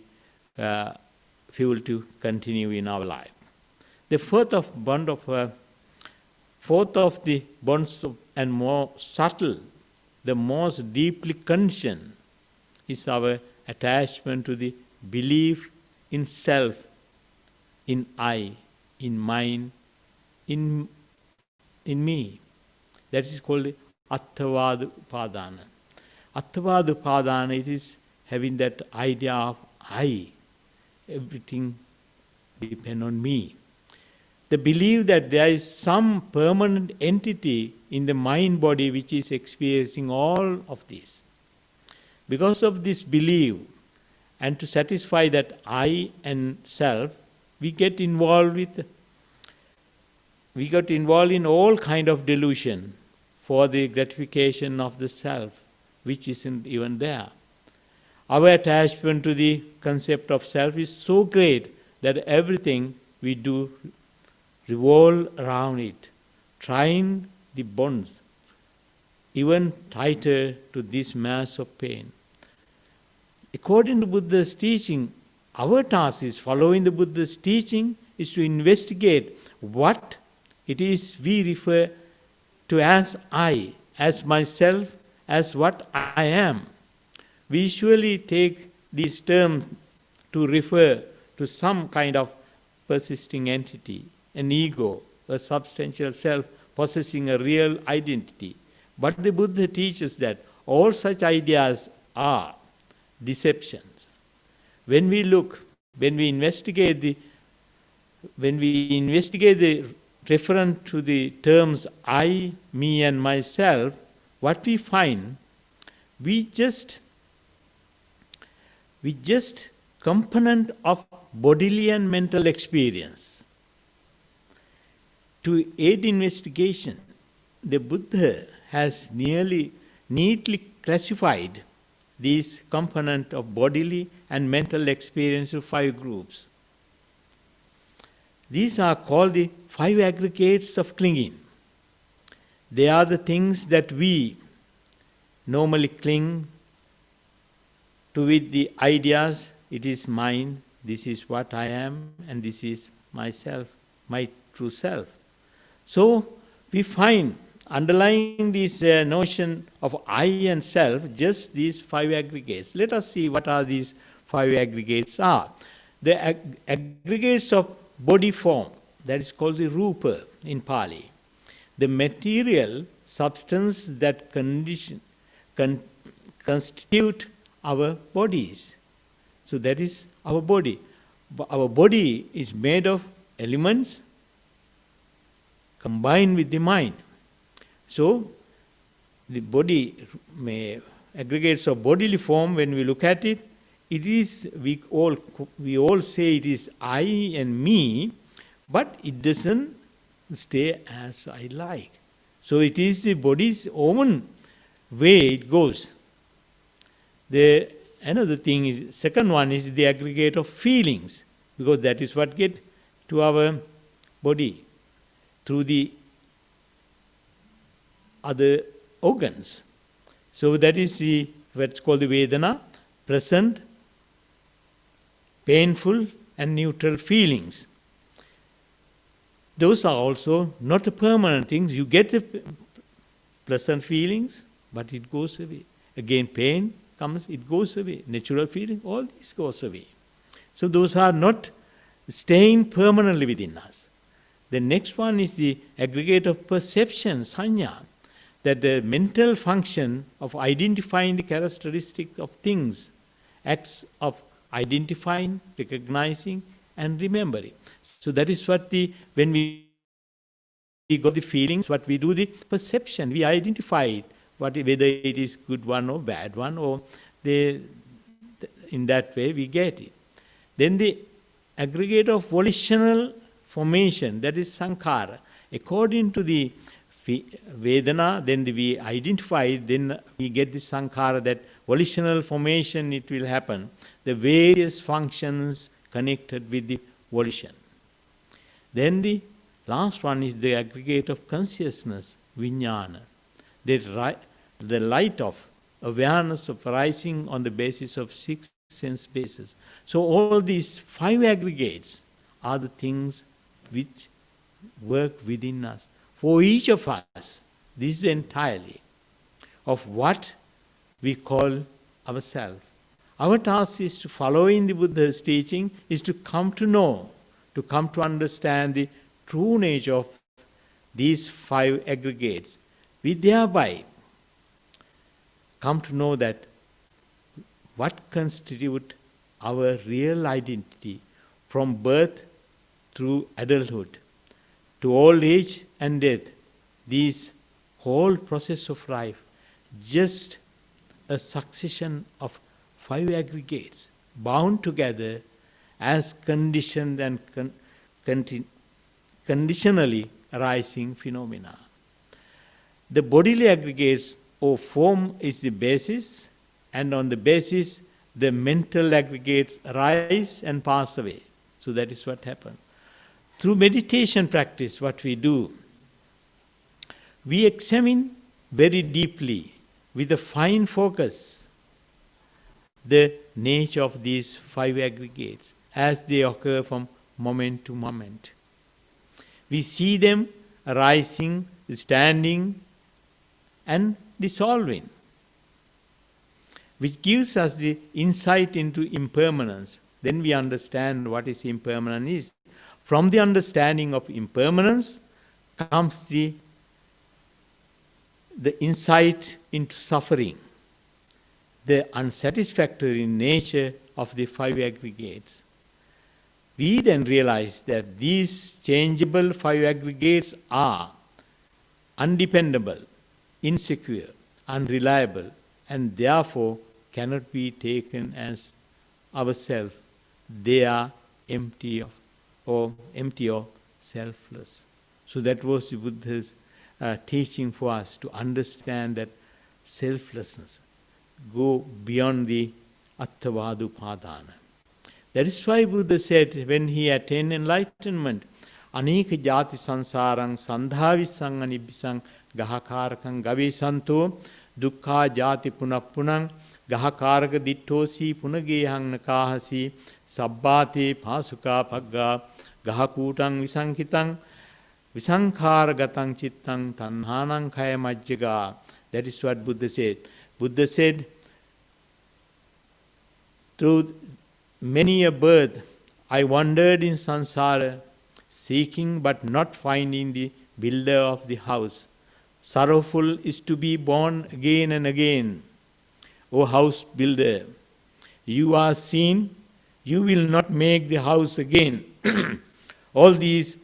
fuel to continue in our life. The fourth of the bonds and more subtle, the most deeply conditioned, is our attachment to the belief in self, in I, in mine, in me. That is called Attavada Upadana. Attavada Upadana, it is having that idea of I, everything depends on me. The belief that there is some permanent entity in the mind body which is experiencing all of this. Because of this belief, and to satisfy that I and self, we got involved in all kind of delusion for the gratification of the self, which isn't even there. Our attachment to the concept of self is so great that everything we do revolve around it, trying the bonds even tighter to this mass of pain. According to Buddha's teaching, our task is, following the Buddha's teaching, is to investigate what It is we refer to as I, as myself, as what I am. We usually take these terms to refer to some kind of persisting entity, an ego, a substantial self possessing a real identity. But the Buddha teaches that all such ideas are deceptions. When we investigate the reference to the terms I, me and myself, what we find, we just component of bodily and mental experience. To aid investigation, the Buddha has neatly classified these components of bodily and mental experience into 5 groups. These are called the 5 aggregates of clinging. They are the things that we normally cling to with the ideas, it is mine, this is what I am, and this is myself, my true self. So we find underlying this notion of I and self, just these 5 aggregates. Let us see what are these 5 aggregates are. The aggregates of body form, that is called the rupa in Pali. The material substance that constitute our bodies. So that is our body. Our body is made of elements combined with the mind. So the body aggregates of bodily form, when we look at it, it is, we all say it is I and me, but it doesn't stay as I like. So it is the body's own way it goes. Another thing is, second one is the aggregate of feelings, because that is what get to our body through the other organs. So that is what's called the Vedana, present, painful and neutral feelings. Those are also not the permanent things. You get the pleasant feelings, but it goes away. Again, pain comes, it goes away. Natural feeling, all this goes away. So those are not staying permanently within us. The next one is the aggregate of perception, sanya, that the mental function of identifying the characteristics of things, acts of identifying, recognizing, and remembering. So that is what when we got the feelings, what we do, the perception, we identify it, whether it is good one or bad one, or in that way we get it. Then the aggregate of volitional formation, that is sankhara. According to the Vedana, then we identify it, then we get the sankhara, that volitional formation, it will happen. The various functions connected with the volition. Then the last one is the aggregate of consciousness, vijnana. The light of awareness of arising on the basis of 6 sense bases. So all these 5 aggregates are the things which work within us. For each of us, this is entirely of what we call ourselves. Our task is to follow in the Buddha's teaching, is to come to know, to come to understand the true nature of these 5 aggregates. We thereby come to know that what constitutes our real identity from birth through adulthood to old age and death, this whole process of life, just a succession of 5 aggregates bound together as conditioned and conditionally arising phenomena. The bodily aggregates or form is the basis, and on the basis the mental aggregates arise and pass away. So that is what happens. Through meditation practice, what we do, we examine very deeply, with a fine focus, the nature of these 5 aggregates as they occur from moment to moment. We see them arising, standing, and dissolving, which gives us the insight into impermanence. Then we understand what is impermanence is. From the understanding of impermanence comes the insight into suffering, the unsatisfactory nature of the five aggregates. We then realize that these changeable five aggregates are undependable, insecure, unreliable, and therefore cannot be taken as ourselves. They are empty or selfless. So that was the Buddha's teaching for us to understand that selflessness, go beyond the attavada upadana. That is why Buddha said when he attained enlightenment, Aneka jati sansarang sandhavisang anibisang gahakarakang gavesanto dukkha jati punapunang gahakaraka dittosi punagehang nakahasi sabbate pasuka pagga gahakutang visankitang visankharagatang chittang tanhanang kaya majjaga. That is what Buddha said. Buddha said, through many a birth I wandered in samsara, seeking but not finding the builder of the house. Sorrowful is to be born again and again. O house builder, you are seen, you will not make the house again. all these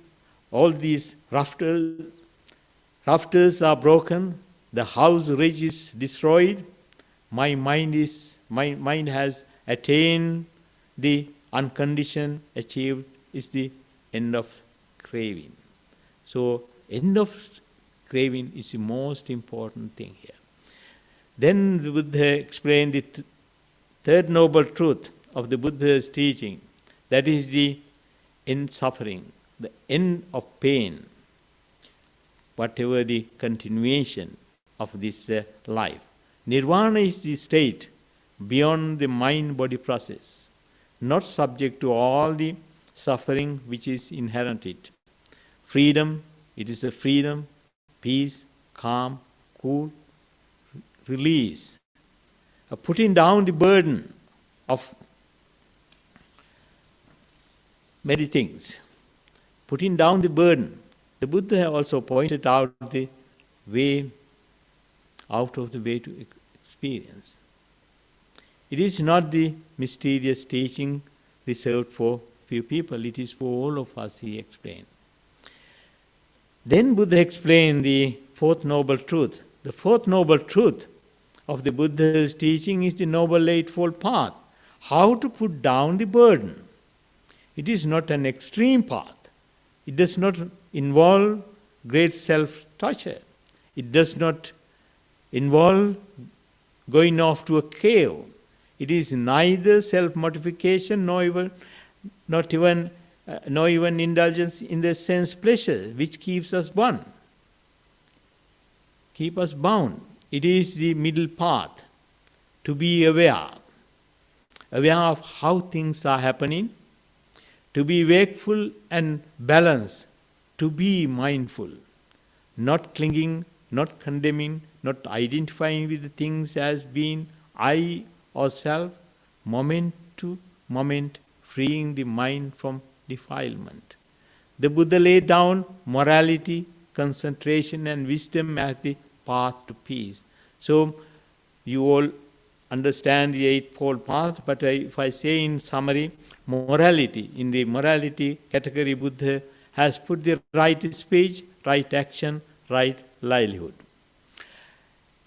rafters are broken, the house ridge is destroyed. My mind has attained the unconditioned, achieved is the end of craving. So end of craving is the most important thing here. Then the Buddha explained the third noble truth of the Buddha's teaching. That is the end suffering, the end of pain, whatever the continuation of this life. Nirvana is the state beyond the mind-body process, not subject to all the suffering which is inherent in it. Freedom, it is a freedom, peace, calm, cool, release, putting down the burden of many things, putting down the burden. The Buddha also pointed out the way out of the way to experience. It is not the mysterious teaching reserved for few people, it is for all of us, he explained. Then Buddha explained the fourth noble truth. The fourth noble truth of the Buddha's teaching is the Noble Eightfold Path. How to put down the burden. It is not an extreme path. It does not involve great self-torture. It does not involve going off to a cave. It is neither self-mortification nor even indulgence in the sense pleasure which keeps us bound. It is the middle path, to be aware of how things are happening, to be wakeful and balanced, to be mindful, not clinging, not condemning, not identifying with the things as being I or self, moment to moment, freeing the mind from defilement. The Buddha laid down morality, concentration and wisdom as the path to peace. So, you all understand the Eightfold Path, but if I say in summary, morality, in the morality category, Buddha has put the right speech, right action, right livelihood.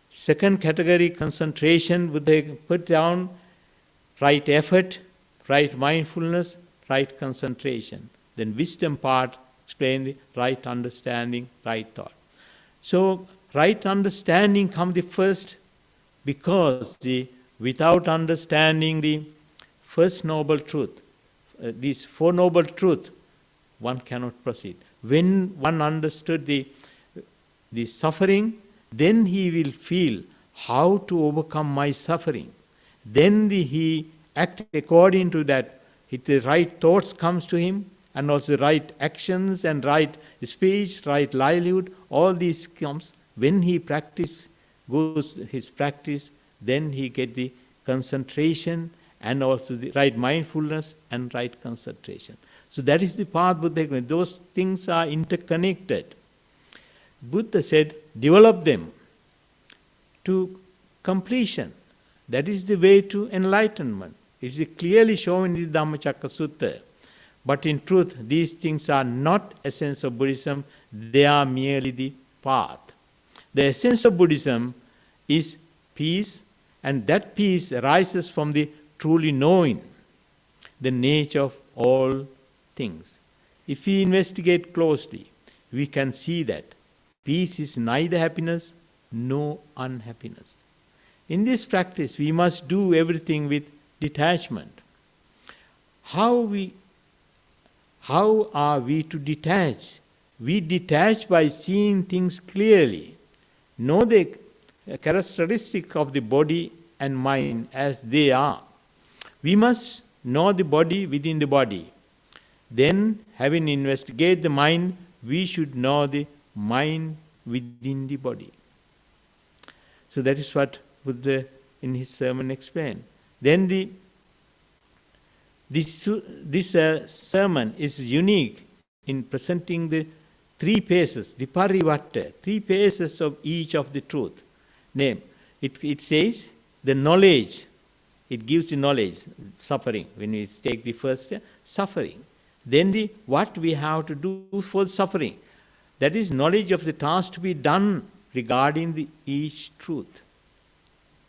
Second category, concentration, Buddha put down right effort, right mindfulness, right concentration. Then wisdom part, explain the right understanding, right thought. So, right understanding comes the first, because without understanding the first noble truth, these four noble truths, one cannot proceed. When one understood the suffering, then he will feel how to overcome my suffering. Then he act according to that. If the right thoughts comes to him, and also right actions and right speech, right livelihood, all these comes when he goes his practice, then he get the concentration and also the right mindfulness and right concentration. So that is the path Buddha explained. Those things are interconnected. Buddha said, develop them to completion. That is the way to enlightenment. It is clearly shown in the Dhammacakka Sutta. But in truth, these things are not essence of Buddhism, they are merely the path. The essence of Buddhism is peace, and that peace arises from the truly knowing the nature of all things. If we investigate closely, we can see that peace is neither happiness nor unhappiness. In this practice, we must do everything with detachment. How are we to detach? We detach by seeing things clearly, know the characteristic of the body and mind as they are. We must know the body within the body. Then, having investigated the mind, we should know the mind within the body. So that is what Buddha in his sermon explained. Then this sermon is unique in presenting the three phases, the parivatta, three phases of each of the truth. It says the knowledge, it gives the knowledge, suffering. When we take the first step, suffering. Then what we have to do for suffering. That is knowledge of the task to be done regarding each truth.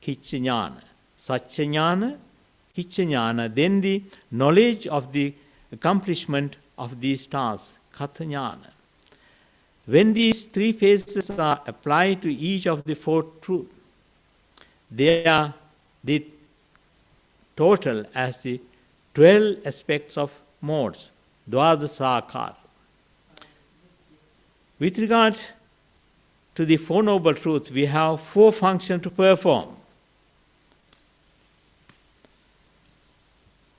Kiccanyana, Satchanyana, Kiccanyana. Then the knowledge of the accomplishment of these tasks, Kathanyana. When these three phases are applied to each of the four truths, they are the total as the 12 aspects of modes, Dwadasakara. With regard to the Four Noble Truths, we have four functions to perform.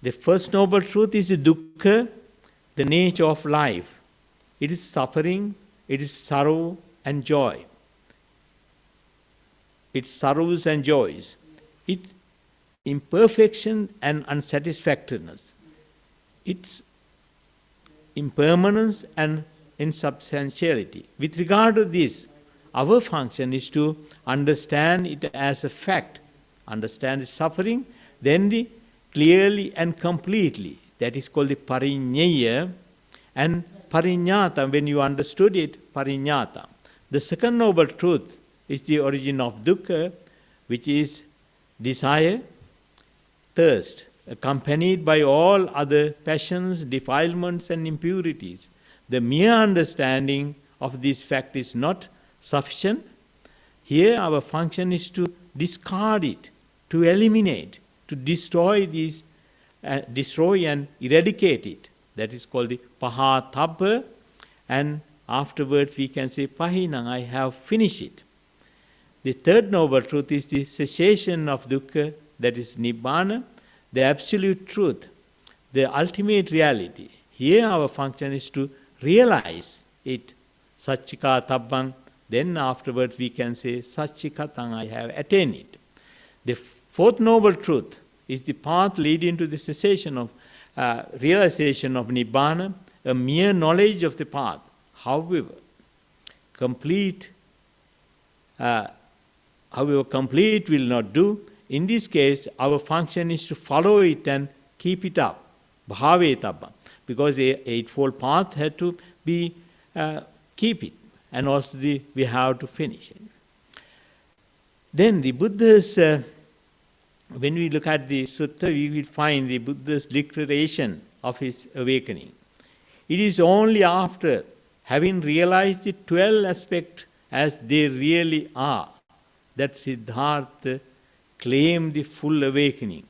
The first Noble Truth is the dukkha, the nature of life. It is suffering, it is sorrow and joy. Its sorrows and joys. Its imperfection and unsatisfactoriness. Its impermanence and insubstantiality. With regard to this, our function is to understand it as a fact, understand the suffering, then clearly and completely. That is called the pariññaya, and pariññata, when you understood it, pariññata. The second noble truth is the origin of dukkha, which is desire, thirst, accompanied by all other passions, defilements and impurities. The mere understanding of this fact is not sufficient. Here our function is to discard it, to eliminate, to destroy these, destroy and eradicate it. That is called the pahatabba, and afterwards we can say pahinang, I have finished it. The third noble truth is the cessation of dukkha, that is nibbana, the absolute truth, the ultimate reality. Here our function is to realize it, satchika tabbang, then afterwards we can say satchikatang, I have attained it. The fourth noble truth is the path leading to the cessation of realization of nibbana, a mere knowledge of the path. However, complete will not do. In this case, our function is to follow it and keep it up, bhavetabba, because the eightfold path had to be keep it, and also we have to finish it. Then the Buddha's, when we look at the sutta, we will find the Buddha's declaration of his awakening. It is only after having realized the 12 aspects as they really are that Siddhartha claimed the full awakening.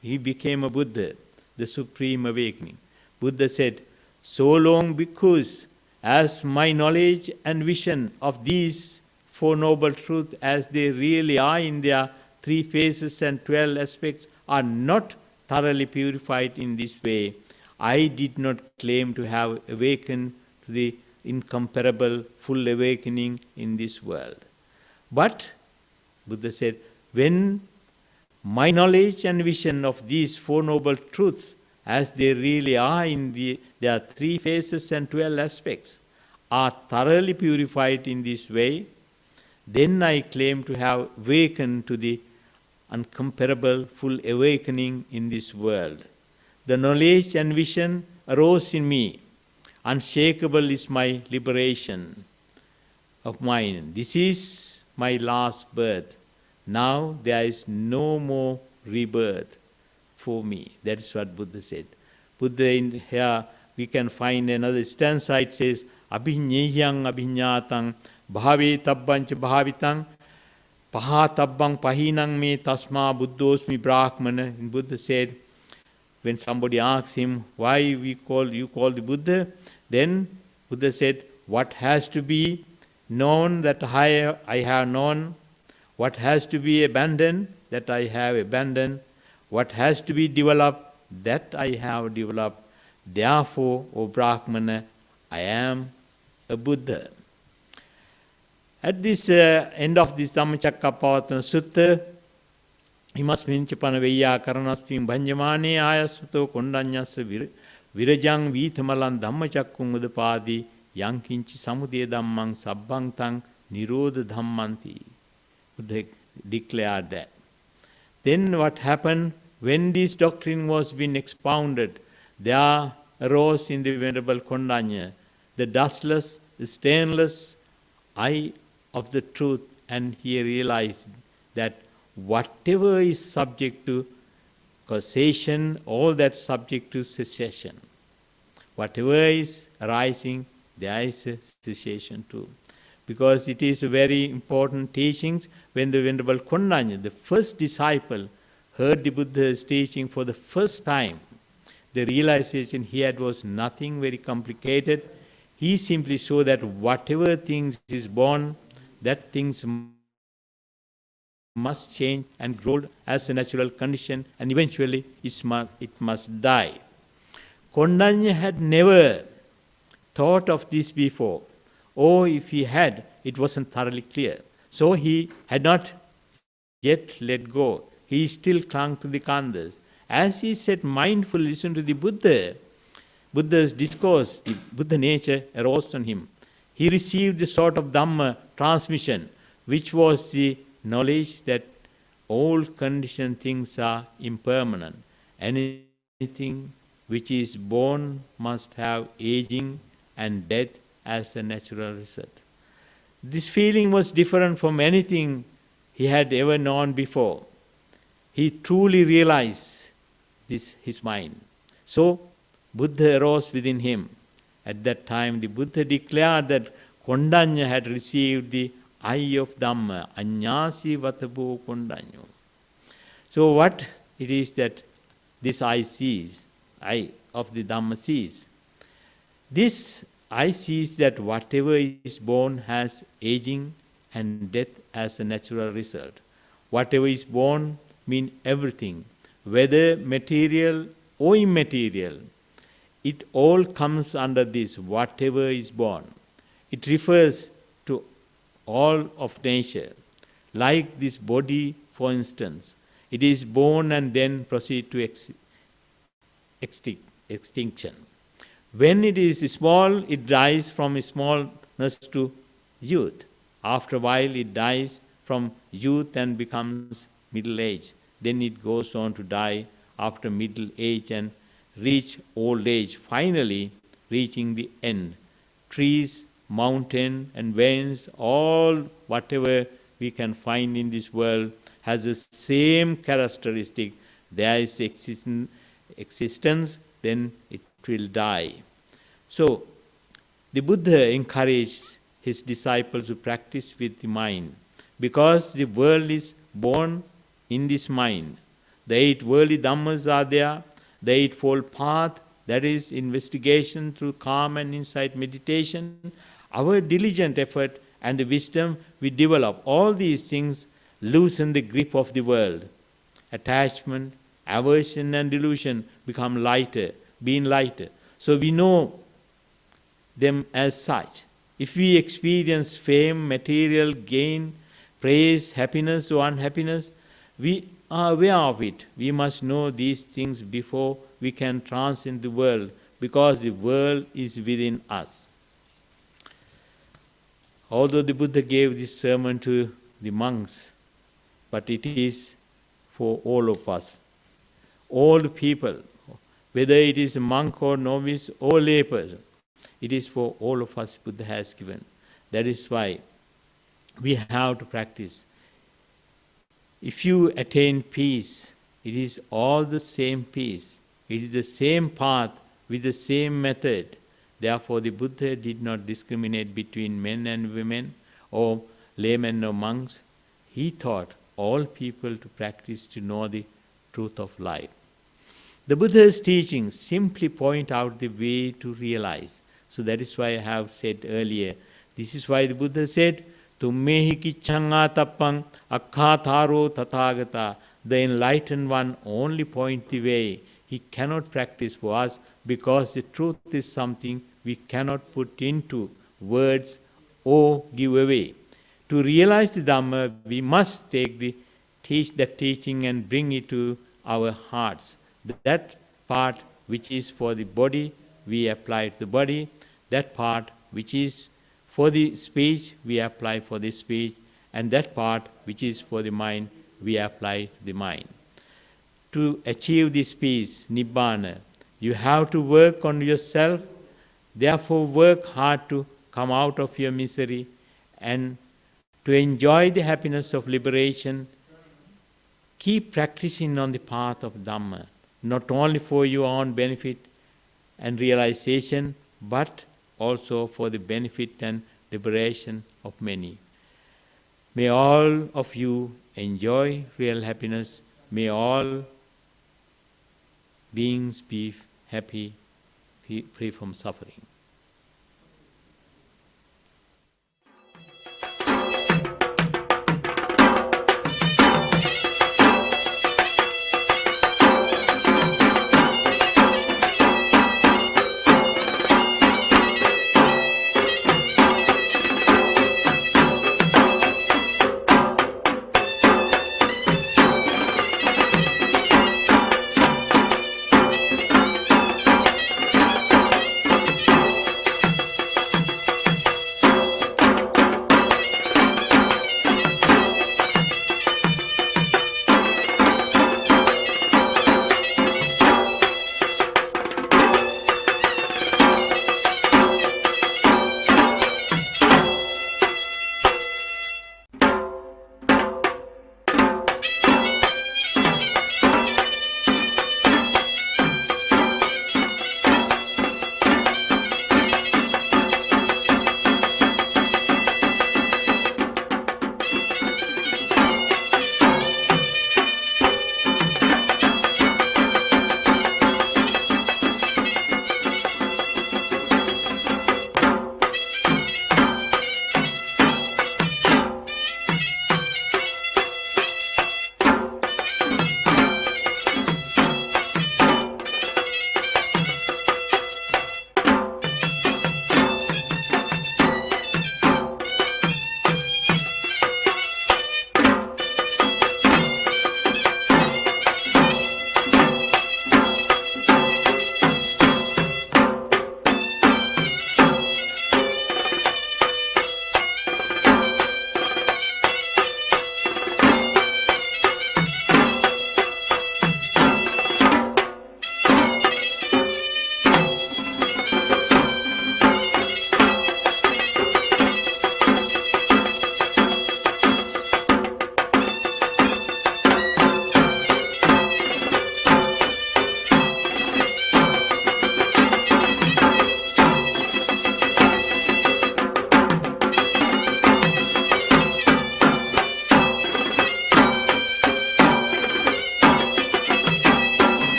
He became a Buddha, the supreme awakening. Buddha said, so long because as my knowledge and vision of these Four Noble Truths as they really are in their 3 phases and 12 aspects are not thoroughly purified in this way, I did not claim to have awakened to the incomparable full awakening in this world. But, Buddha said, when my knowledge and vision of these Four Noble Truths, as they really are in their 3 phases and 12 aspects, are thoroughly purified in this way, then I claim to have awakened to the uncomparable full awakening in this world. The knowledge and vision arose in me. Unshakable is my liberation of mind. This is my last birth. Now there is no more rebirth for me. That is what Buddha said. Buddha in here, we can find another stanza. It says, Abhinyeyang abhinyatang bhave tabbancha bhavitang paha tabbang pahinang me tasma buddhosmi brahmana. And Buddha said, when somebody asks him, why you call the Buddha? Then Buddha said, what has to be known that I have known, what has to be abandoned that I have abandoned, what has to be developed that I have developed. Therefore, O Brahmana, I am a Buddha. At this end of this Dhammacakkappavattana Sutta, Imasmin Chapanaveya Karanasmin Bhanjamane Ayasuto Kondanyasa Virajang Vitamalan Dhammacakkung Udapadi Yankinchi Samudaya Dhammang Sabbhantang Nirodha Dhammanti. Buddha declared that. Then what happened when this doctrine was being expounded? There arose in the Venerable Kondanya the dustless, the stainless eye of the truth, and he realized that whatever is subject to causation, all that subject to cessation. Whatever is arising, there is a cessation too. Because it is a very important teachings when the Venerable Kondanya, the first disciple, heard the Buddha's teaching for the first time. The realization he had was nothing very complicated. He simply saw that whatever things is born, that things must change and grow as a natural condition, and eventually it must die. Kondanya had never thought of this before, or if he had, it wasn't thoroughly clear. So he had not yet let go. He still clung to the khandhas. As he sat mindful, listened to the Buddha's discourse, the Buddha nature arose on him. He received the sort of Dhamma transmission, which was the knowledge that all conditioned things are impermanent. Anything which is born must have aging and death as a natural result. This feeling was different from anything he had ever known before. He truly realized this, his mind. So, Buddha arose within him. At that time, the Buddha declared that Kondanya had received the eye of Dhamma, Anyasi Vatabo Kondanyo. So what it is that this eye sees, eye of the Dhamma sees? This eye sees that whatever is born has aging and death as a natural result. Whatever is born means everything, whether material or immaterial. It all comes under this, whatever is born. It refers to all of nature. Like this body, for instance, it is born and then proceed to extinction. When it is small, it dies from smallness to youth. After a while, it dies from youth and becomes middle age. Then it goes on to die after middle age and reach old age, finally reaching the end. Trees, mountain and veins, all whatever we can find in this world has the same characteristic. There is existence, then it will die. So, the Buddha encouraged his disciples to practice with the mind, because the world is born in this mind. The 8 worldly Dhammas are there, the 8-fold path, that is investigation through calm and insight meditation, our diligent effort and the wisdom we develop, all these things loosen the grip of the world. Attachment, aversion and delusion become lighter. being lighter. So we know them as such. If we experience fame, material gain, praise, happiness or unhappiness, we are aware of it. We must know these things before we can transcend the world, because the world is within us. Although the Buddha gave this sermon to the monks, but it is for all of us, all people, whether it is a monk or novice or layperson. It is for all of us Buddha has given. That is why we have to practice. If you attain peace, it is all the same peace. It is the same path with the same method. Therefore, the Buddha did not discriminate between men and women or laymen or monks. He taught all people to practice to know the truth of life. The Buddha's teachings simply point out the way to realize. So that is why I have said earlier, this is why the Buddha said, Tummehi kiccanga tappang akkhataro tathagata. The enlightened one only points the way. He cannot practice for us, because the truth is something we cannot put into words or give away. To realize the Dhamma, we must take that teaching and bring it to our hearts. That part which is for the body, we apply to the body. That part which is for the speech, we apply for the speech. And that part which is for the mind, we apply to the mind. To achieve this peace, Nibbana, you have to work on yourself. Therefore, work hard to come out of your misery and to enjoy the happiness of liberation. Keep practicing on the path of Dhamma, not only for your own benefit and realization, but also for the benefit and liberation of many. May all of you enjoy real happiness. May all beings be happy, free from suffering.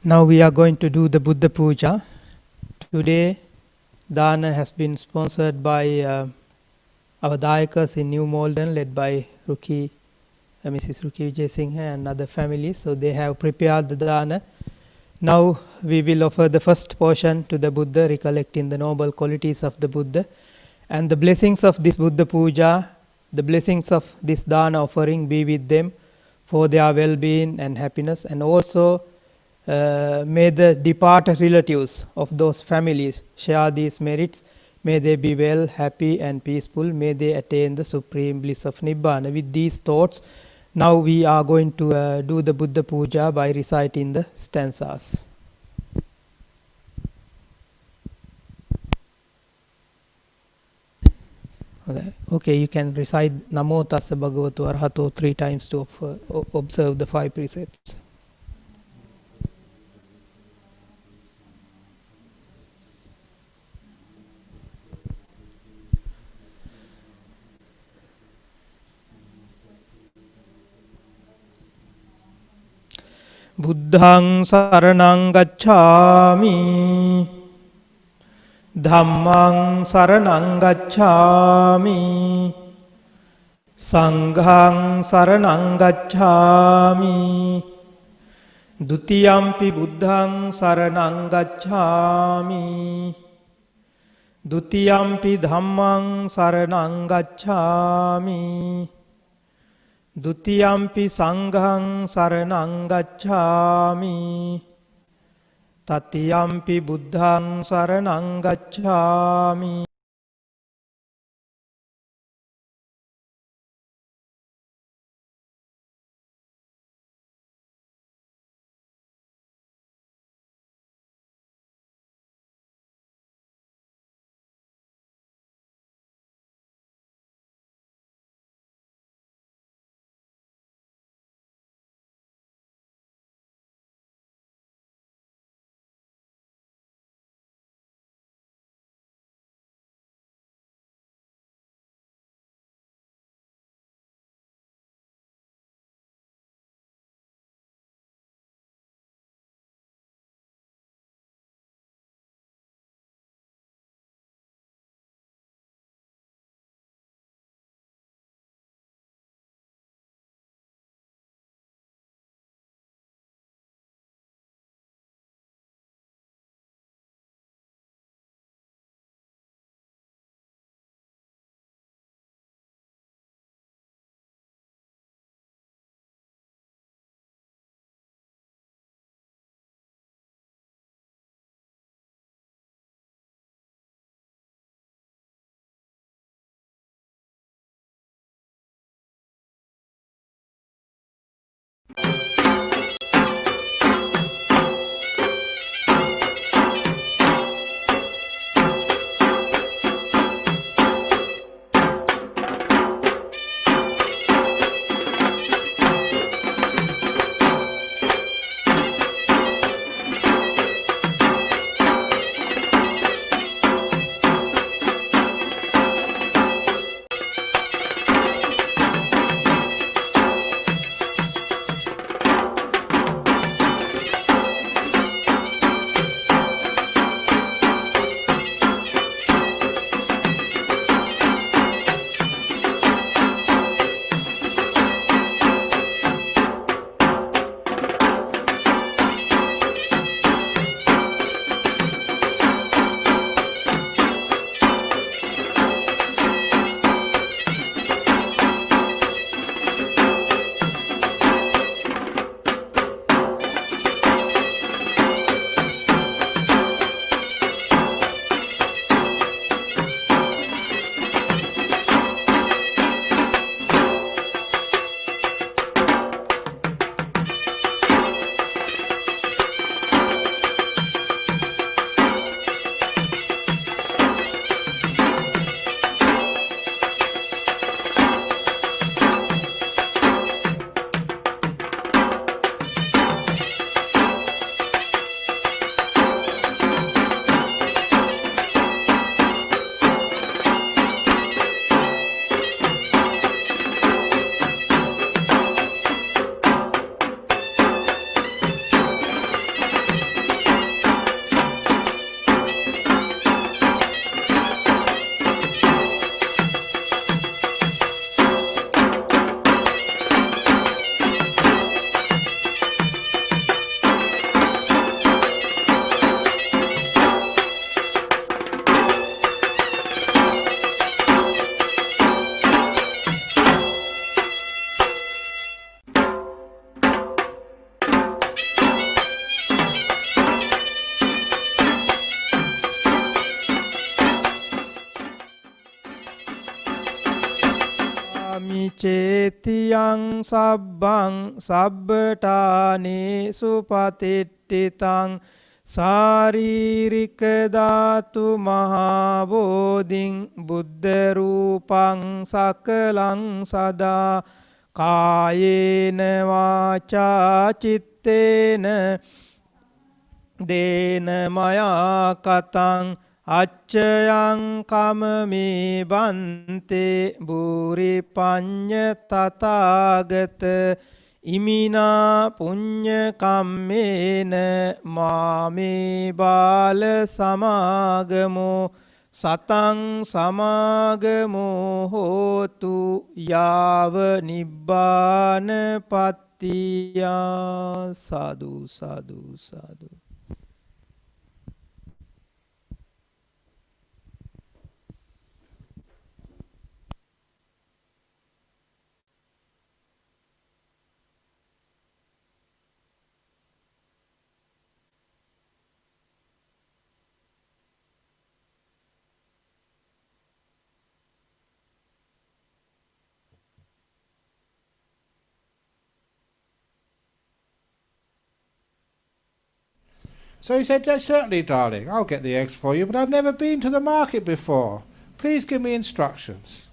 Now we are going to do the Buddhapuja. Today, Dana has been sponsored by our Dayakas in New Malden, led by Mrs. Ruki Vijay Singh and other families. So they have prepared the Dana. Now we will offer the first portion to the Buddha, recollecting the noble qualities of the Buddha. And the blessings of this Buddha Puja, the blessings of this Dana offering be with them for their well-being and happiness. And also may the departed relatives of those families share these merits. May they be well, happy and peaceful. May they attain the supreme bliss of Nibbana. With these thoughts, now we are going to do the Buddha Puja by reciting the stanzas. Okay, you can recite Namo Tassa Bhagavato Arahato 3 times to observe the 5 precepts. Buddhaṃ saraṇaṃ gacchāmi, Dhammaṃ saraṇaṃ gacchāmi, Sanghaṃ saraṇaṃ gacchāmi, Dutiyampi Buddhaṃ saraṇaṃ gacchāmi, Dutiyampi Dhammaṃ saraṇaṃ gacchāmi, Dutiyampi Sanghaṃ saraṇaṃ gacchāmi, Tatiyampi Buddhaṃ saraṇaṃ gacchāmi. Amicetiyang sabbang sabbataane supatittitang Saririka dhatu mahabodhing buddha rupang sakalang sada kayena vaca cittena dena maya katang Acchayang kamami bante buri panya tatagata imina punya kammena mame bala samagamo satang samagamo hotu yava nibbana pattiya. Sadhu, sadhu, sadhu. So he said, "Yes, certainly, darling, I'll get the eggs for you, but I've never been to the market before. Please give me instructions."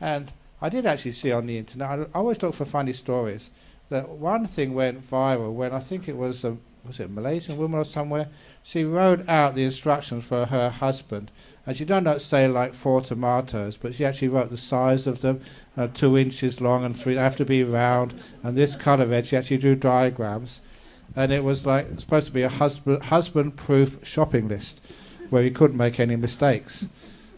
And I did actually see on the internet, I always look for funny stories, that one thing went viral when I think it was it a Malaysian woman or somewhere, she wrote out the instructions for her husband, and she did not say like 4 tomatoes, but she actually wrote the size of them, 2 inches long and 3 have to be round, and this colour red. She actually drew diagrams. And it was like supposed to be a husband-proof shopping list where you couldn't make any mistakes.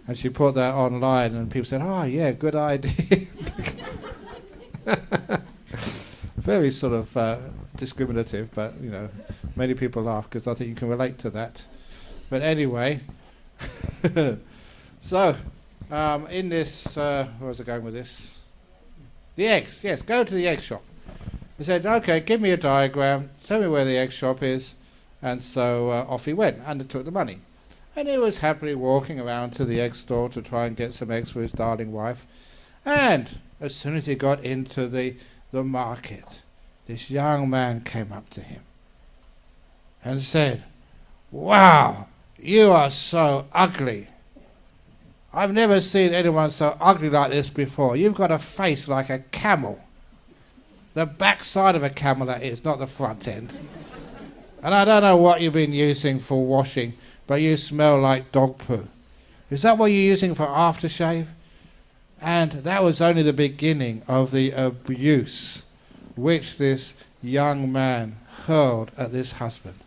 And she put that online, and people said, "Oh yeah, good idea." Very sort of discriminative, but you know, many people laugh because I think you can relate to that. But anyway, so in this, where was I going with this? The eggs. Yes, go to the egg shop. He said, "Okay, give me a diagram, tell me where the egg shop is." And so off he went, and took the money. And he was happily walking around to the egg store to try and get some eggs for his darling wife. And as soon as he got into the market, this young man came up to him and said, "Wow, you are so ugly. I've never seen anyone so ugly like this before. You've got a face like a camel. The back side of a camel, that is, not the front end. And I don't know what you've been using for washing, but you smell like dog poo. Is that what you're using for aftershave?" And that was only the beginning of the abuse which this young man hurled at this husband.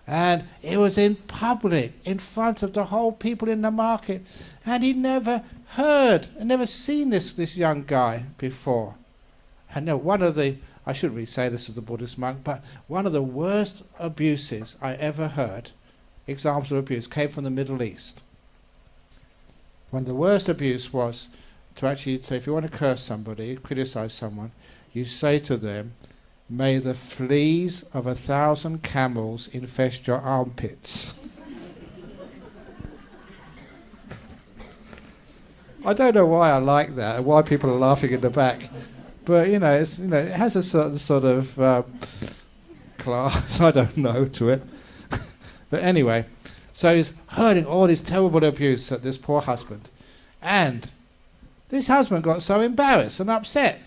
And it was in public, in front of the whole people in the market. And he never heard, and never seen this young guy before. And no, one of the, I shouldn't really say this as a Buddhist monk, but one of the worst abuses I ever heard, examples of abuse, came from the Middle East. One of the worst abuse was to actually say, if you want to curse somebody, criticize someone, you say to them, "May the fleas of 1,000 camels infest your armpits." I don't know why I like that and why people are laughing in the back. But it has a certain sort of class, I don't know, to it. But anyway, so he's hurling all this terrible abuse at this poor husband. And this husband got so embarrassed and upset.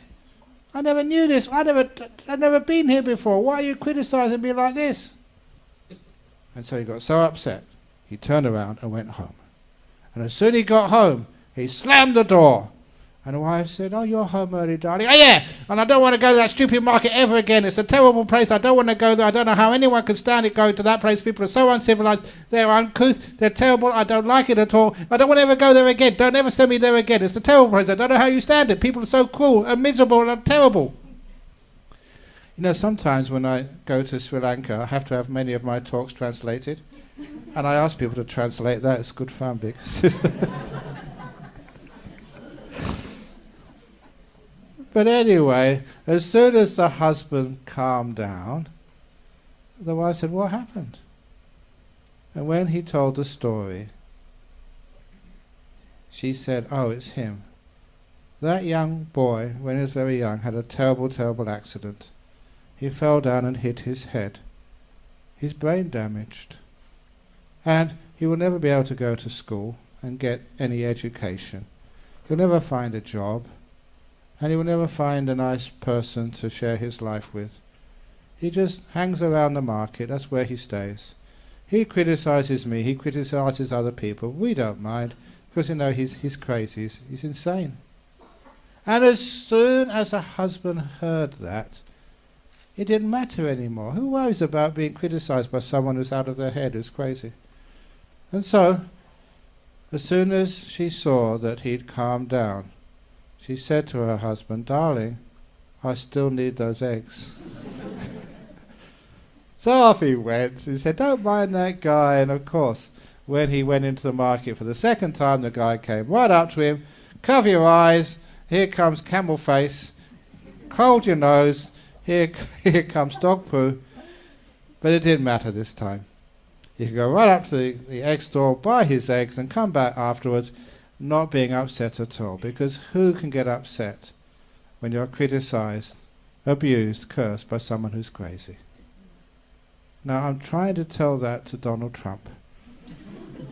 "I never knew this. I'd never been here before. Why are you criticizing me like this?" And so he got so upset, he turned around and went home. And as soon as he got home, he slammed the door. And the wife said, "Oh, you're home early, darling." "Oh, yeah, and I don't want to go to that stupid market ever again. It's a terrible place. I don't want to go there. I don't know how anyone can stand it going to that place. People are so uncivilized. They're uncouth. They're terrible. I don't like it at all. I don't want to ever go there again. Don't ever send me there again. It's a terrible place. I don't know how you stand it. People are so cruel and miserable and terrible." You know, sometimes when I go to Sri Lanka, I have to have many of my talks translated. And I ask people to translate that. It's good fun because... But anyway, as soon as the husband calmed down, the wife said, "What happened?" And when he told the story, she said, "Oh, it's him. That young boy, when he was very young, had a terrible, terrible accident. He fell down and hit his head. His brain damaged. And he will never be able to go to school and get any education. He'll never find a job. And he will never find a nice person to share his life with. He just hangs around the market. That's where he stays. He criticizes me. He criticizes other people. We don't mind, because he's crazy. He's insane. And as soon as a husband heard that, it didn't matter anymore. Who worries about being criticized by someone who's out of their head, who's crazy? And so, as soon as she saw that he'd calmed down, she said to her husband, "Darling, I still need those eggs." So off he went. He said, "Don't mind that guy." And of course, when he went into the market for the second time, the guy came right up to him. "Cover your eyes. Here comes camel face. Hold your nose. Here comes dog poo." But it didn't matter this time. He could go right up to the egg store, buy his eggs, and come back afterwards not being upset at all. Because who can get upset when you're criticized, abused, cursed by someone who's crazy? Now, I'm trying to tell that to Donald Trump.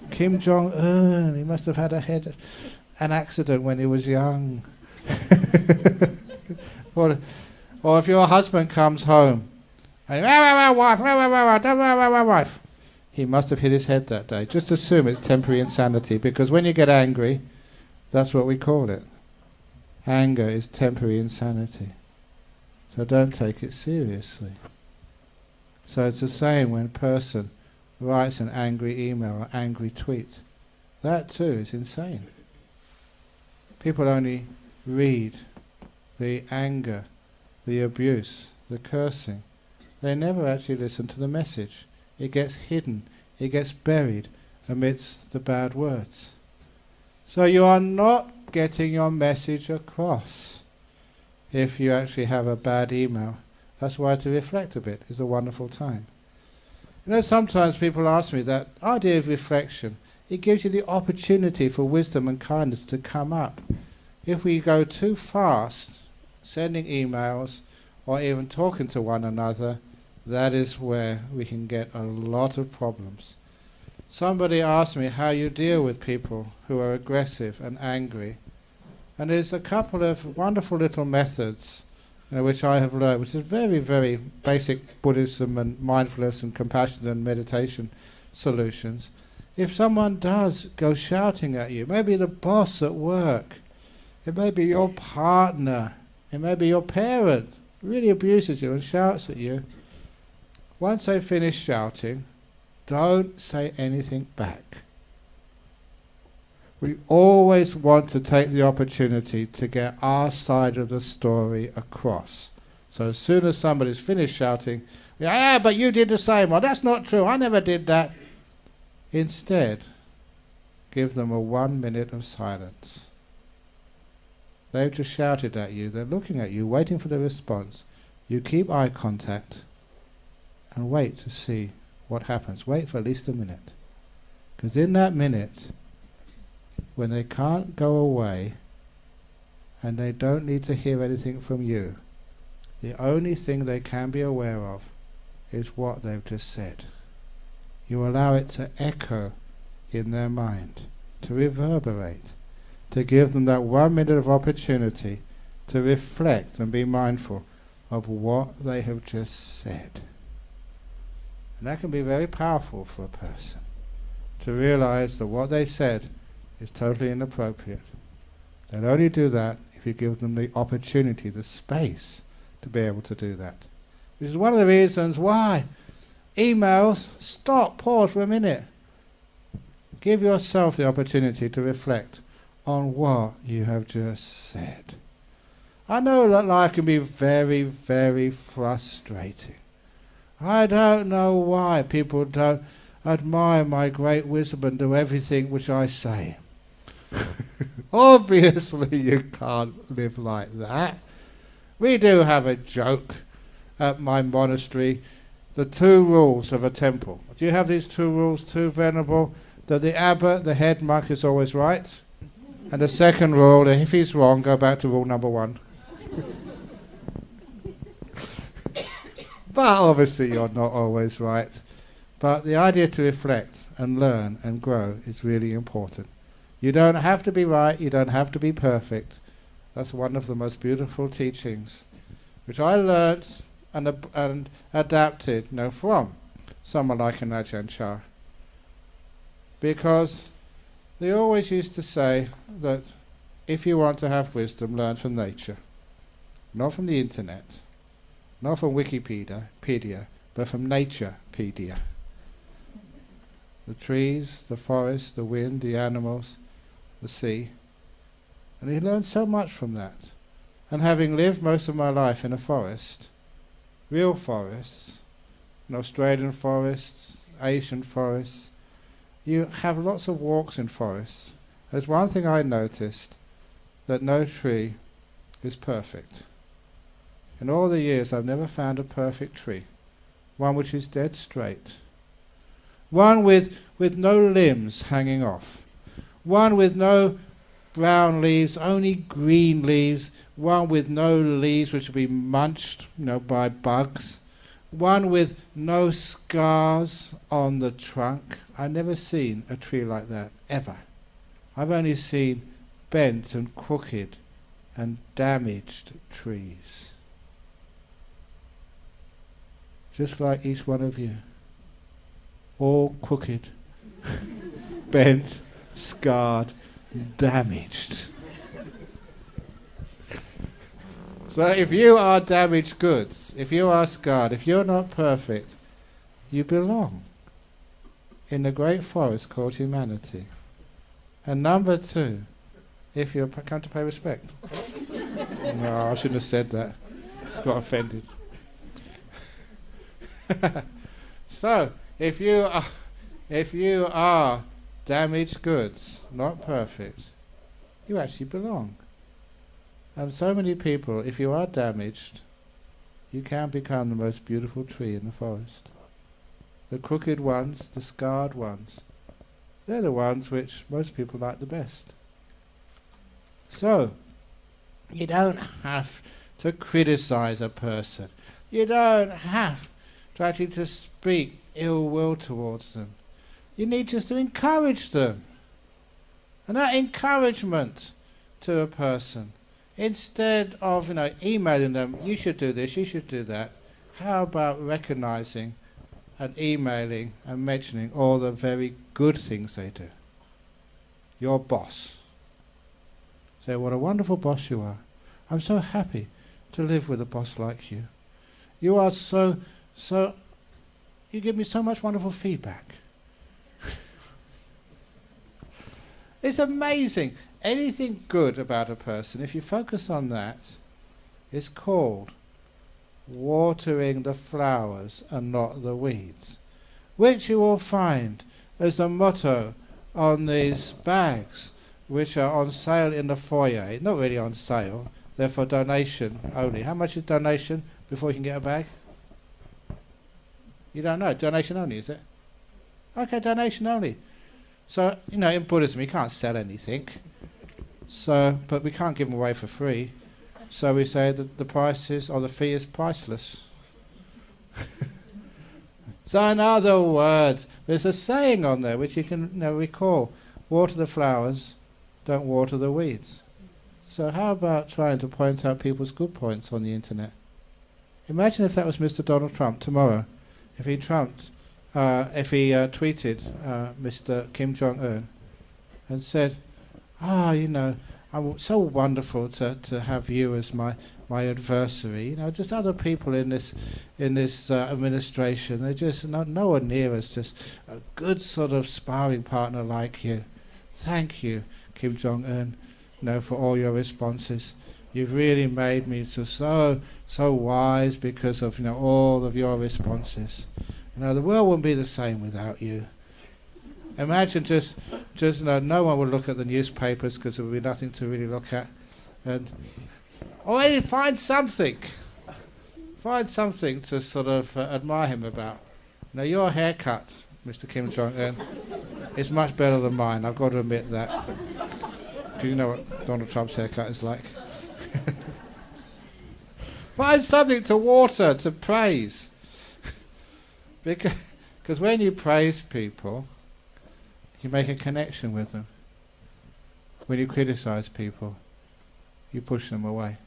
Kim Jong-un, he must have had an accident when he was young. Or if your husband comes home and wife, he must have hit his head that day. Just assume it's temporary insanity, because when you get angry, that's what we call it. Anger is temporary insanity. So don't take it seriously. So it's the same when a person writes an angry email or angry tweet. That too is insane. People only read the anger, the abuse, the cursing. They never actually listen to the message. It gets hidden, it gets buried amidst the bad words. So you are not getting your message across if you actually have a bad email. That's why to reflect a bit is a wonderful time. Sometimes people ask me that idea of reflection, it gives you the opportunity for wisdom and kindness to come up. If we go too fast, sending emails or even talking to one another, that is where we can get a lot of problems. Somebody asked me how you deal with people who are aggressive and angry. And there's a couple of wonderful little methods which I have learned, which is very, very basic Buddhism and mindfulness and compassion and meditation solutions. If someone does go shouting at you, maybe the boss at work, it may be your partner, it may be your parent, really abuses you and shouts at you, once they finish shouting, don't say anything back. We always want to take the opportunity to get our side of the story across. So as soon as somebody's finished shouting, "Yeah, but you did the same," or "That's not true, I never did that." Instead, give them a 1 minute of silence. They've just shouted at you, they're looking at you, waiting for the response. You keep eye contact and wait to see what happens. Wait for at least a minute. Because in that minute, when they can't go away and they don't need to hear anything from you, the only thing they can be aware of is what they've just said. You allow it to echo in their mind, to reverberate, to give them that 1 minute of opportunity to reflect and be mindful of what they have just said. And that can be very powerful for a person, to realize that what they said is totally inappropriate. They'll only do that if you give them the opportunity, the space to be able to do that. Which is one of the reasons why emails, stop, pause for a minute. Give yourself the opportunity to reflect on what you have just said. I know that life can be very, very frustrating. I don't know why people don't admire my great wisdom and do everything which I say. Obviously you can't live like that. We do have a joke at my monastery, the 2 rules of a temple. Do you have these 2 rules too, Venerable? That the abbot, the head monk, is always right, And the second rule, if he's wrong, go back to rule number 1. But obviously you're not always right. But the idea to reflect and learn and grow is really important. You don't have to be right, you don't have to be perfect. That's one of the most beautiful teachings, which I learnt and adapted from someone like an Ajahn Chah. Because they always used to say that if you want to have wisdom, learn from nature. Not from the internet, not from Wikipedia, but from Naturepedia. The trees, the forest, the wind, the animals, the sea. And he learned so much from that. And having lived most of my life in a forest, real forests, Australian forests, Asian forests, you have lots of walks in forests. There's one thing I noticed, that no tree is perfect. In all the years I've never found a perfect tree, one which is dead straight, one with no limbs hanging off, one with no brown leaves, only green leaves, one with no leaves which will be munched by bugs, one with no scars on the trunk. I've never seen a tree like that, ever. I've only seen bent and crooked and damaged trees. Just like each one of you. All crooked, bent, scarred, damaged. So if you are damaged goods, if you are scarred, if you're not perfect, you belong in the great forest called humanity. And number 2, if you're come to pay respect. No, I shouldn't have said that. Got offended. So, if you are damaged goods, not perfect, you actually belong. And so many people, if you are damaged, you can become the most beautiful tree in the forest. The crooked ones, the scarred ones, they're the ones which most people like the best. So, you don't have to criticize a person. You don't have to actually to speak ill will towards them. You need just to encourage them. And that encouragement to a person, instead of emailing them, you should do this, you should do that, how about recognizing and emailing and mentioning all the very good things they do? Your boss. Say, what a wonderful boss you are. I'm so happy to live with a boss like you. You are so, you give me so much wonderful feedback. It's amazing. Anything good about a person, if you focus on that, is called watering the flowers and not the weeds, which you will find as a motto on these bags, which are on sale in the foyer. Not really on sale, they're for donation only. How much is donation before you can get a bag? You don't know, donation only, is it? Okay, donation only. So, in Buddhism you can't sell anything. So, but we can't give them away for free. So we say that the prices or the fee is priceless. So in other words, there's a saying on there which you can recall. Water the flowers, don't water the weeds. So how about trying to point out people's good points on the internet? Imagine if that was Mr. Donald Trump tomorrow. If he tweeted Mr. Kim Jong-un and said, I'm so wonderful to have you as my adversary. Just other people in this administration. They're just no one near us. Just a good sort of sparring partner like you. Thank you, Kim Jong-un, for all your responses. You've really made me so wise because of all of your responses. The world wouldn't be the same without you. Imagine just no one would look at the newspapers because there would be nothing to really look at, or find something to sort of admire him about. Your haircut, Mr. Kim Jong-un, is much better than mine. I've got to admit that. Do you know what Donald Trump's haircut is like? Find something to water, to praise. Because when you praise people, you make a connection with them. When you criticize people, you push them away.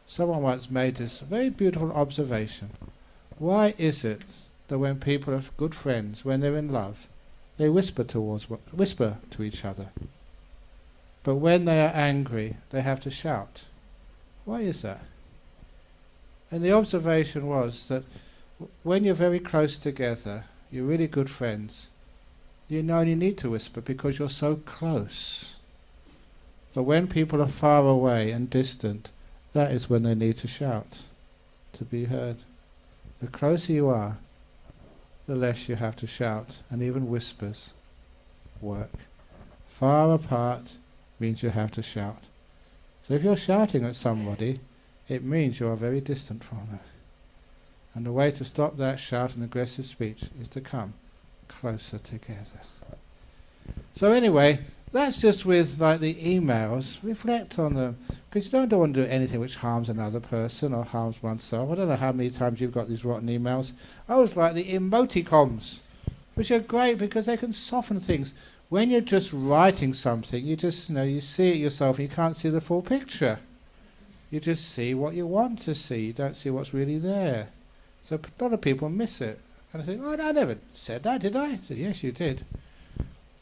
Someone once made this very beautiful observation. Why is it that when people are good friends, when they're in love, they whisper to each other? But when they are angry, they have to shout. Why is that? And the observation was that when you're very close together, you're really good friends, you only need to whisper because you're so close. But when people are far away and distant, that is when they need to shout, to be heard. The closer you are, the less you have to shout, and even whispers work. Far apart means you have to shout. So if you're shouting at somebody, it means you are very distant from them. And the way to stop that shout and aggressive speech is to come closer together. So anyway, that's just with like the emails. Reflect on them, because you don't want to do anything which harms another person or harms oneself. I don't know how many times you've got these rotten emails. I always like the emoticons, which are great because they can soften things. When you're just writing something, you just you see it yourself and you can't see the full picture. You just see what you want to see. You don't see what's really there. So a lot of people miss it. And I think, oh, I never said that, did I? I said, yes, you did.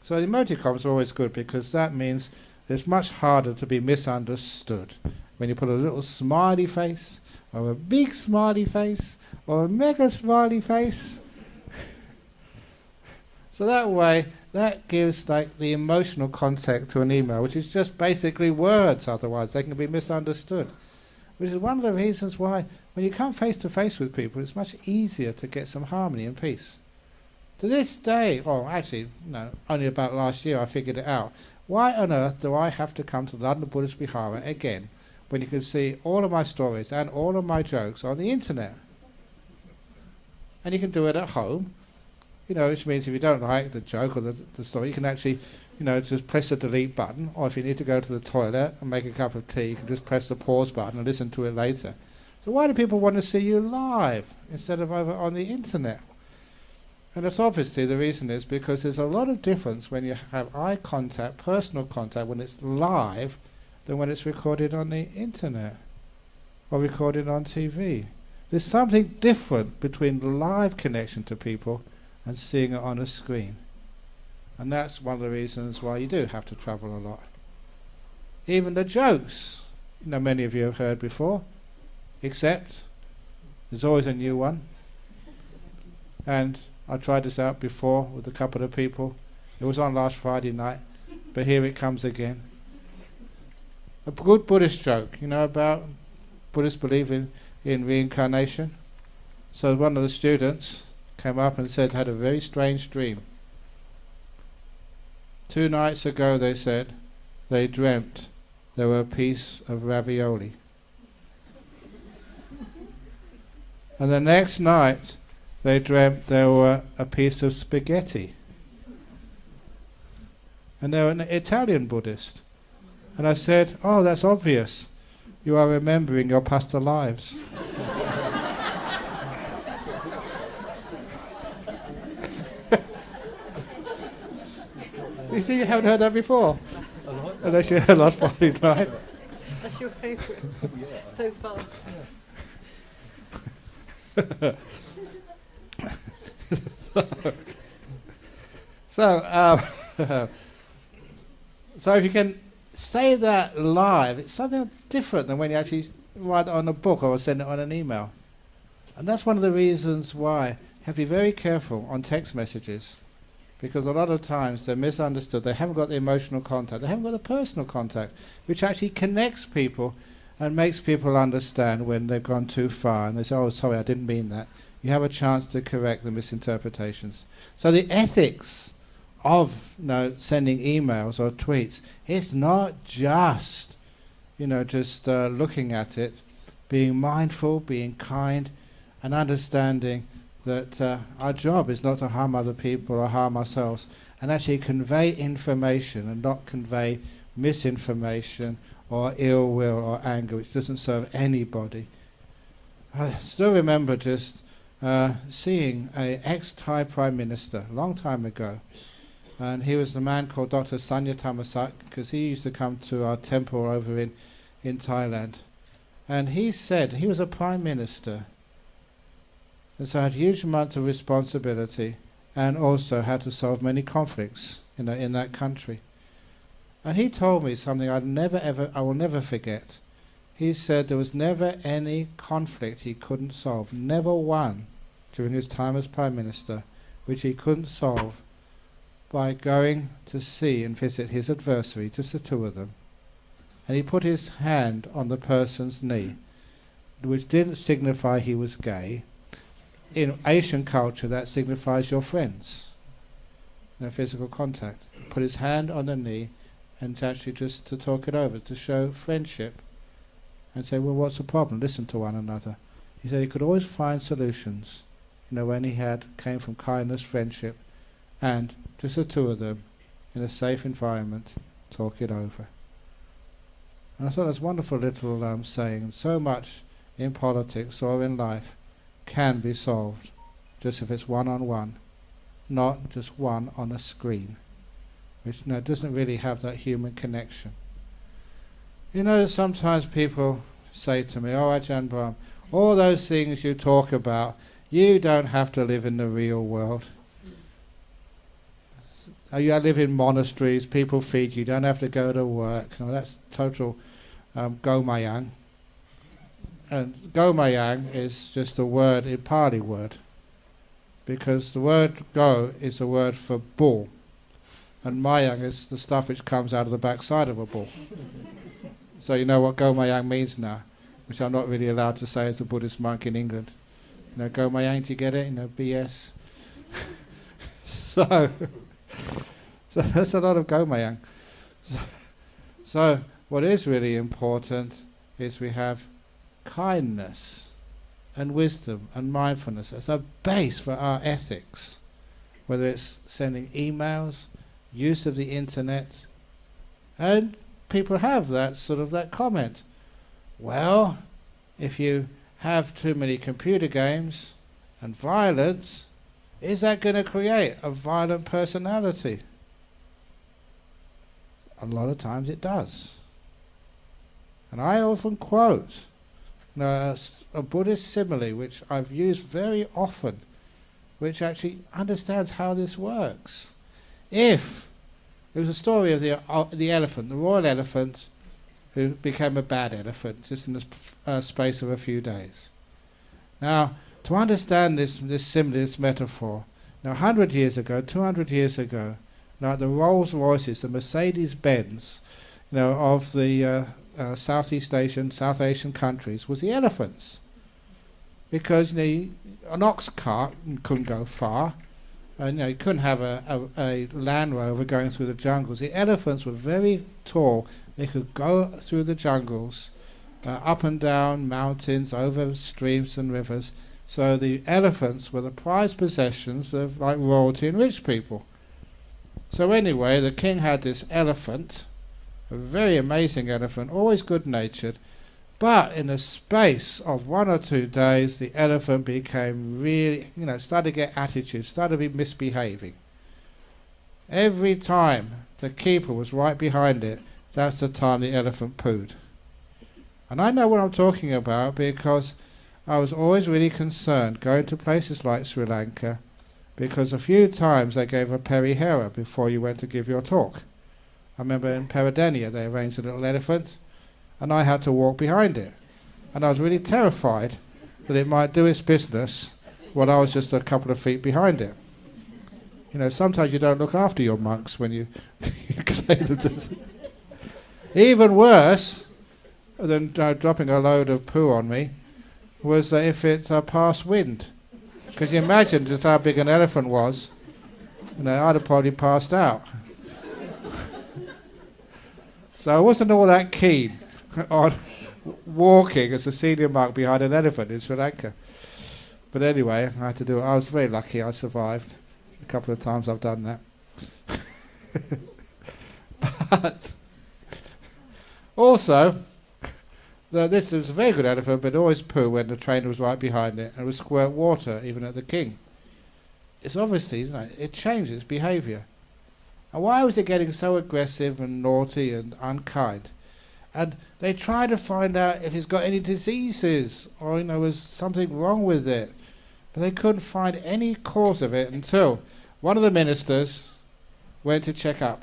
So the emoticons are always good because that means it's much harder to be misunderstood. When you put a little smiley face, or a big smiley face, or a mega smiley face. So that way, that gives like the emotional context to an email, which is just basically words, otherwise they can be misunderstood. Which is one of the reasons why when you come face to face with people, it's much easier to get some harmony and peace. To this day, well actually, no, only about last year I figured it out. Why on earth do I have to come to London Buddhist Vihara again when you can see all of my stories and all of my jokes on the internet? And you can do it at home, which means if you don't like the joke or the story, you can actually, just press the delete button, or if you need to go to the toilet and make a cup of tea, you can just press the pause button and listen to it later. So why do people want to see you live instead of over on the internet? And that's obviously the reason is because there's a lot of difference when you have eye contact, personal contact, when it's live than when it's recorded on the internet or recorded on TV. There's something different between the live connection to people and seeing it on a screen. And that's one of the reasons why you do have to travel a lot. Even the jokes, many of you have heard before, except there's always a new one. And I tried this out before with a couple of people. It was on last Friday night, but here it comes again. A good Buddhist joke, about Buddhists believing in reincarnation. So one of the students came up and said, had a very strange dream. 2 nights ago, they said, they dreamt there were a piece of ravioli. And the next night, they dreamt there were a piece of spaghetti. And they were an Italian Buddhist. And I said, oh, that's obvious. You are remembering your past lives. You see, you haven't heard that before. Unless you heard last Friday night. That's your favourite so far. So if you can say that live, it's something different than when you actually write it on a book or send it on an email. And that's one of the reasons why you have to be very careful on text messages, because a lot of times they're misunderstood. They haven't got the emotional contact. They haven't got the personal contact, which actually connects people and makes people understand when they've gone too far. And they say, oh, sorry, I didn't mean that. You have a chance to correct the misinterpretations. So the ethics of sending emails or tweets, it's not just, looking at it, being mindful, being kind, and understanding that our job is not to harm other people or harm ourselves, and actually convey information and not convey misinformation or ill will or anger, which doesn't serve anybody. I still remember just seeing an ex-Thai Prime Minister a long time ago, and he was the man called Dr. Sanya Thammasak, because he used to come to our temple over in Thailand. And he said he was a Prime Minister, and so had huge amounts of responsibility, and also had to solve many conflicts in that country. And he told me something I will never forget. He said there was never any conflict he couldn't solve, never one, during his time as Prime Minister, which he couldn't solve by going to see and visit his adversary, just the two of them. And he put his hand on the person's knee, which didn't signify he was gay. In Asian culture, that signifies you're friends. No physical contact. He put his hand on the knee, and actually just to talk it over, to show friendship, and say, well, what's the problem? Listen to one another. He said he could always find solutions, when he came from kindness, friendship, and just the two of them in a safe environment, talk it over. And I thought that's a wonderful little saying. So much in politics or in life can be solved just if it's one-on-one, not just one on a screen, which doesn't really have that human connection. Sometimes people say to me, oh, Ajahn Brahm, all those things you talk about, you don't have to live in the real world. You live in monasteries, people feed you, don't have to go to work. That's total gomayang. And gomayang is just a word, a Pali word, because the word go is a word for bull, and mayang is the stuff which comes out of the backside of a bull. So you know what gomayang means now, which I'm not really allowed to say as a Buddhist monk in England. Gomayang, do you get it? BS. So that's a lot of gomayang. So what is really important is we have kindness and wisdom and mindfulness as a base for our ethics, whether it's sending emails, use of the internet, and people have that comment. Well, if you have too many computer games and violence, is that going to create a violent personality? A lot of times it does. And I often quote a Buddhist simile, which I've used very often, which actually understands how this works. If there was a story of the elephant, the royal elephant, who became a bad elephant just in the space of a few days. Now, to understand this simile, this metaphor, 100 years ago, 200 years ago, the Rolls Royces, the Mercedes Benz, of the Southeast Asian, South Asian countries, was the elephants, because an ox cart couldn't go far, and you couldn't have a Land Rover going through the jungles. The elephants were very tall. They could go through the jungles, up and down mountains, over streams and rivers. So the elephants were the prized possessions of royalty and rich people. So anyway, the king had this elephant, a very amazing elephant, always good-natured, but in the space of 1 or 2 days, the elephant became really, started to get attitudes, started to be misbehaving. Every time the keeper was right behind it, that's the time the elephant pooed. And I know what I'm talking about because I was always really concerned going to places like Sri Lanka, because a few times they gave a perihera before you went to give your talk. I remember in Peradeniya they arranged a little elephant, and I had to walk behind it. And I was really terrified that it might do its business while I was just a couple of feet behind it. Sometimes you don't look after your monks when you claim to. Even worse than dropping a load of poo on me was that if it passed wind. Because you imagine just how big an elephant was, I'd have probably passed out. So I wasn't all that keen on walking as a senior monk behind an elephant in Sri Lanka. But anyway, I had to do it. I was very lucky I survived. A couple of times I've done that. But Also, this was a very good elephant, but it always poo when the trainer was right behind it, and it would squirt water even at the king. It's obviously, isn't it? It changed its behaviour. And why was it getting so aggressive and naughty and unkind? And they tried to find out if it's got any diseases or was something wrong with it. But they couldn't find any cause of it until one of the ministers went to check up.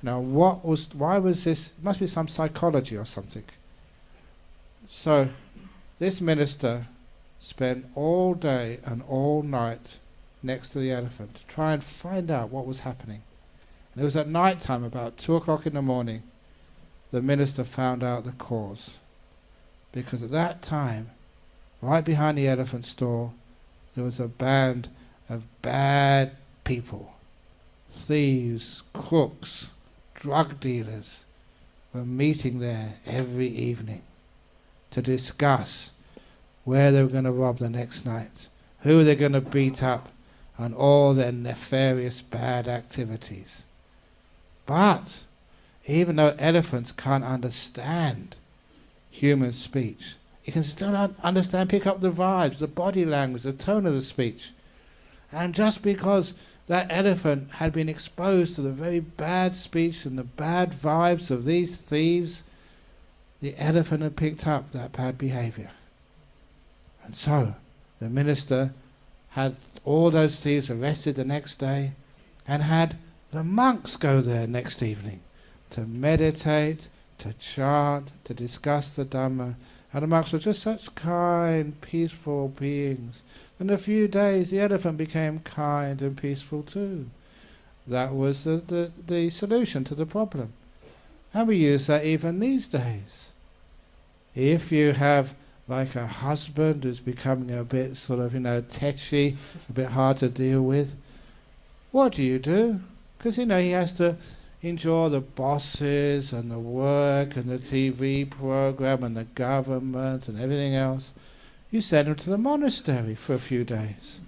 Now, why was this? It must be some psychology or something. So, this minister spent all day and all night next to the elephant to try and find out what was happening. And it was at night time, about 2 o'clock in the morning, the minister found out the cause. Because at that time, right behind the elephant stall, there was a band of bad people. Thieves, crooks, drug dealers were meeting there every evening to discuss where they were going to rob the next night, who they're going to beat up, and all their nefarious bad activities. But even though elephants can't understand human speech, it can still understand, pick up the vibes, the body language, the tone of the speech. And just because that elephant had been exposed to the very bad speech and the bad vibes of these thieves, the elephant had picked up that bad behavior. And so the minister had all those thieves arrested the next day and had the monks go there next evening to meditate, to chant, to discuss the Dhamma. And the monks were just such kind, peaceful beings. In a few days the elephant became kind and peaceful too. That was the solution to the problem. And we use that even these days. If you have like a husband who's becoming a bit sort of, tetchy, a bit hard to deal with, what do? Because, he has to endure the bosses and the work and the TV program and the government and everything else. You send him to the monastery for a few days.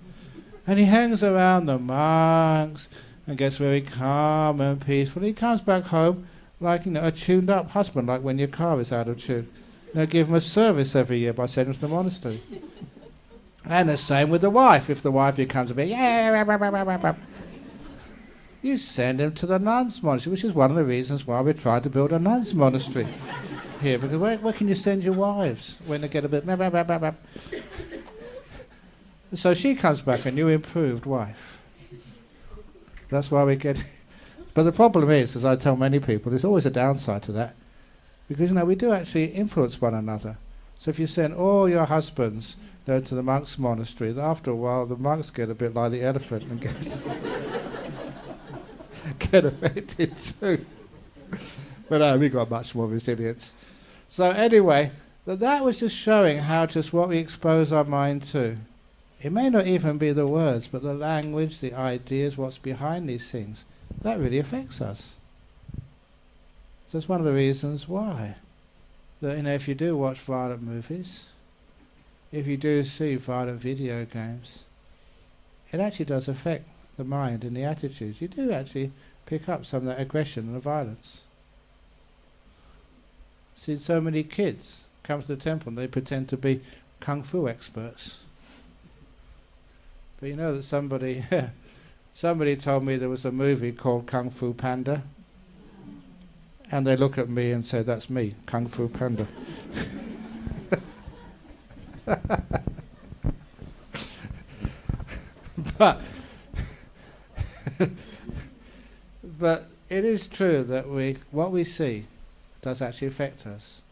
And he hangs around the monks and gets very calm and peaceful. He comes back home like, a tuned up husband, like when your car is out of tune. Give him a service every year by sending him to the monastery. And the same with the wife. If the wife becomes a bit, you send him to the nuns' monastery, which is one of the reasons why we're trying to build a nuns' monastery here. Because where can you send your wives when they get a bit... So she comes back, a new improved wife. That's why we get... But the problem is, as I tell many people, there's always a downside to that. Because, we do actually influence one another. So if you send all your husbands to the monks' monastery, after a while the monks get a bit like the elephant and get affected too. But we got much more resilience. So anyway, that was just showing how just what we expose our mind to. It may not even be the words, but the language, the ideas, what's behind these things, that really affects us. So that's one of the reasons why. That, if you do watch violent movies, if you do see violent video games, it actually does affect the mind and the attitudes. You do actually pick up some of that aggression and the violence. See, so many kids come to the temple and they pretend to be kung fu experts. But that somebody told me there was a movie called Kung Fu Panda. And they look at me and say, that's me, Kung Fu Panda. But it is true that what we see does actually affect us.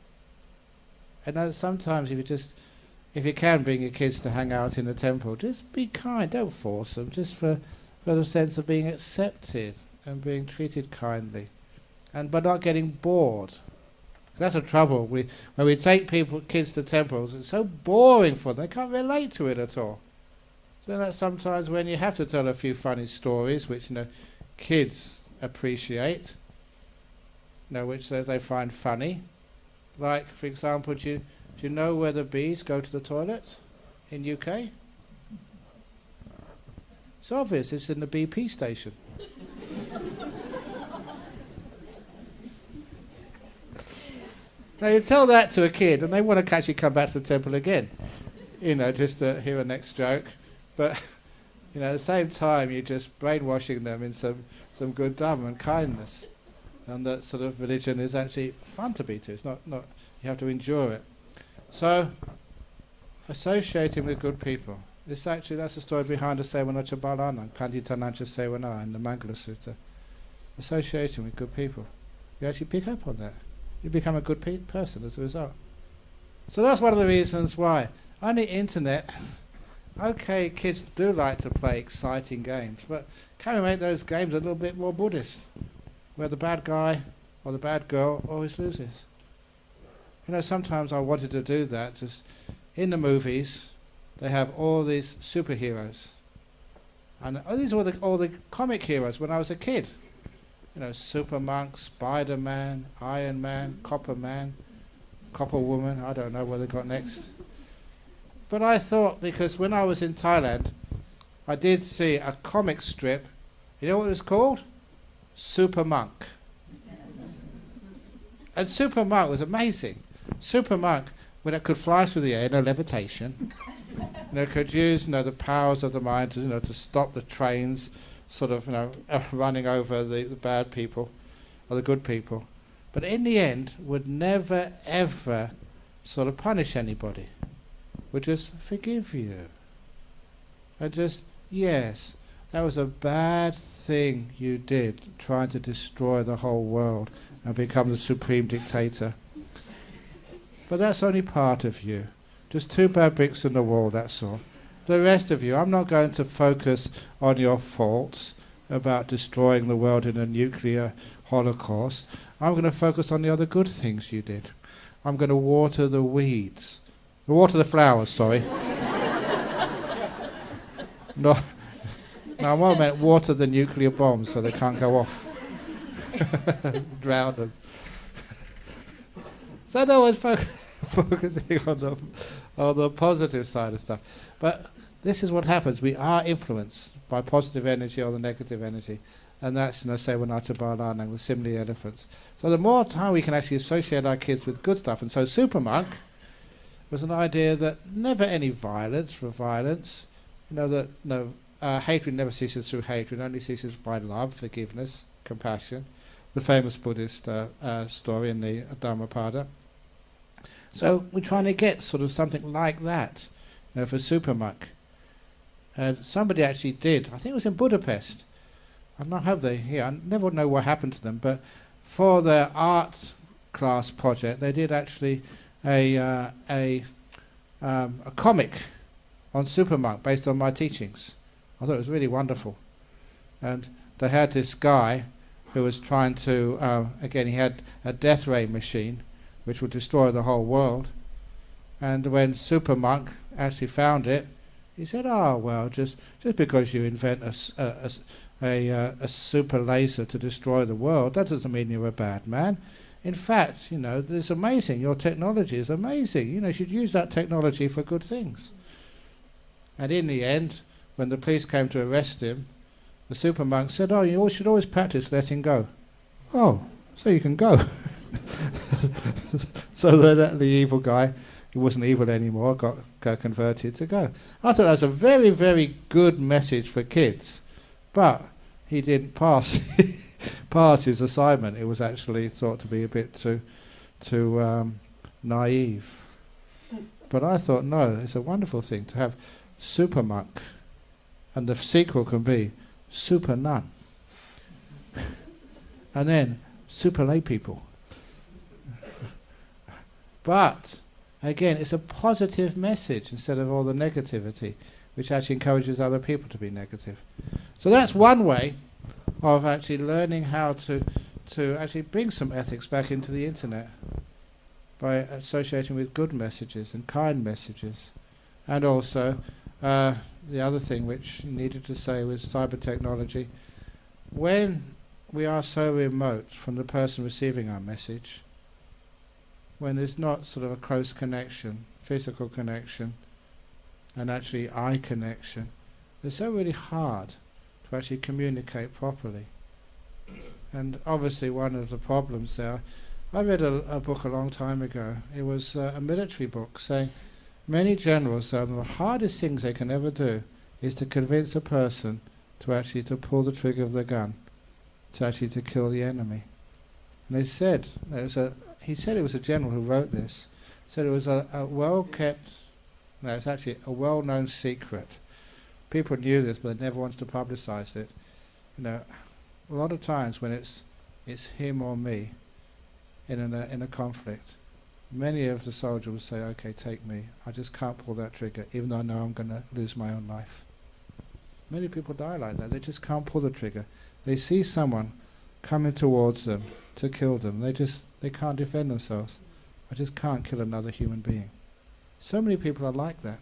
And sometimes if you can bring your kids to hang out in the temple, just be kind, don't force them, just for the sense of being accepted and being treated kindly. But not getting bored. That's the trouble. When we take kids to temples, it's so boring for them. They can't relate to it at all. So that's sometimes when you have to tell a few funny stories, which kids appreciate, which they find funny. Like, for example, do you know where the bees go to the toilet in UK? It's obvious. It's in the BP station. Now you tell that to a kid and they want to actually come back to the temple again. Just to hear a next joke. But, at the same time you're just brainwashing them in some good Dhamma and kindness. And that sort of religion is actually fun to be to. It's not you have to endure it. So, associating with good people. That's the story behind the Sewana Chabalanang, Panditanancha Sewana in the Mangala Sutta. Associating with good people. You actually pick up on that. You become a good person as a result. So that's one of the reasons why. On the internet, okay, kids do like to play exciting games, but can we make those games a little bit more Buddhist, where the bad guy or the bad girl always loses? Sometimes I wanted to do that. Just in the movies, they have all these superheroes, and these were all the comic heroes when I was a kid. Super Monk, Spider-Man, Iron Man, Copper Man, Copper Woman. I don't know what they got next. But I thought, because when I was in Thailand, I did see a comic strip. You know what it was called? Super Monk. And Super Monk was amazing. Super Monk, when it could fly through the air, levitation. Could use the powers of the mind to stop the trains sort of running over the bad people or the good people. But in the end would never ever sort of punish anybody. Would just forgive you. And just, yes, that was a bad thing you did, trying to destroy the whole world and become the supreme dictator. But that's only part of you. Just 2 bad bricks in the wall, that's all. The rest of you, I'm not going to focus on your faults about destroying the world in a nuclear holocaust. I'm going to focus on the other good things you did. I'm going to water the weeds. Water the flowers, sorry. No, I meant water the nuclear bombs so they can't go off. Drown them. So no one's focusing on the positive side of stuff. But this is what happens. We are influenced by positive energy or the negative energy. And that's, Sewanata Balanang, the simile elephants. So the more time we can actually associate our kids with good stuff. And so Super Monk was an idea that never any violence for violence. Hatred never ceases through hatred, only ceases by love, forgiveness, compassion. The famous Buddhist story in the Dhammapada. So we're trying to get sort of something like that, for Super Monk. And somebody actually did, I think it was in Budapest. I don't have they here. I never know what happened to them, but for their art class project, they did actually a comic on Super Monk based on my teachings. I thought it was really wonderful. And they had this guy who was trying to, again, he had a death ray machine which would destroy the whole world. And when Super Monk actually found it, he said, "Oh well, just because you invent a super laser to destroy the world, that doesn't mean you're a bad man. In fact, it's amazing. Your technology is amazing. You should use that technology for good things." And in the end, when the police came to arrest him, the Super Monk said, "Oh, you should always practice letting go." "Oh, so you can go." So that the evil guy, who wasn't evil anymore, got converted to go. I thought that was a very, very good message for kids, but he didn't pass his assignment. It was actually thought to be a bit too naive. But I thought, no, it's a wonderful thing to have Super Monk, and the sequel can be Super Nun, and then Super Lay People. But again, it's a positive message instead of all the negativity, which actually encourages other people to be negative. So that's one way of actually learning how to actually bring some ethics back into the internet, by associating with good messages and kind messages. And also, the other thing which you needed to say with cyber technology, when we are so remote from the person receiving our message, when there's not sort of a close connection, physical connection, and actually eye connection, it's so really hard to actually communicate properly. And obviously one of the problems there I read a book a long time ago. It was a military book saying many generals say the hardest things they can ever do is to convince a person to actually to pull the trigger of the gun, to actually to kill the enemy. And they said, he said it was a general who wrote this, said it was a well-kept, no, it's actually a well-known secret. People knew this, but they never wanted to publicize it. You know, a lot of times when it's him or me in a conflict, many of the soldiers will say, okay, take me. I just can't pull that trigger, even though I know I'm going to lose my own life. Many people die like that. They just can't pull the trigger. They see someone coming towards them to kill them. They can't defend themselves. I just can't kill another human being. So many people are like that.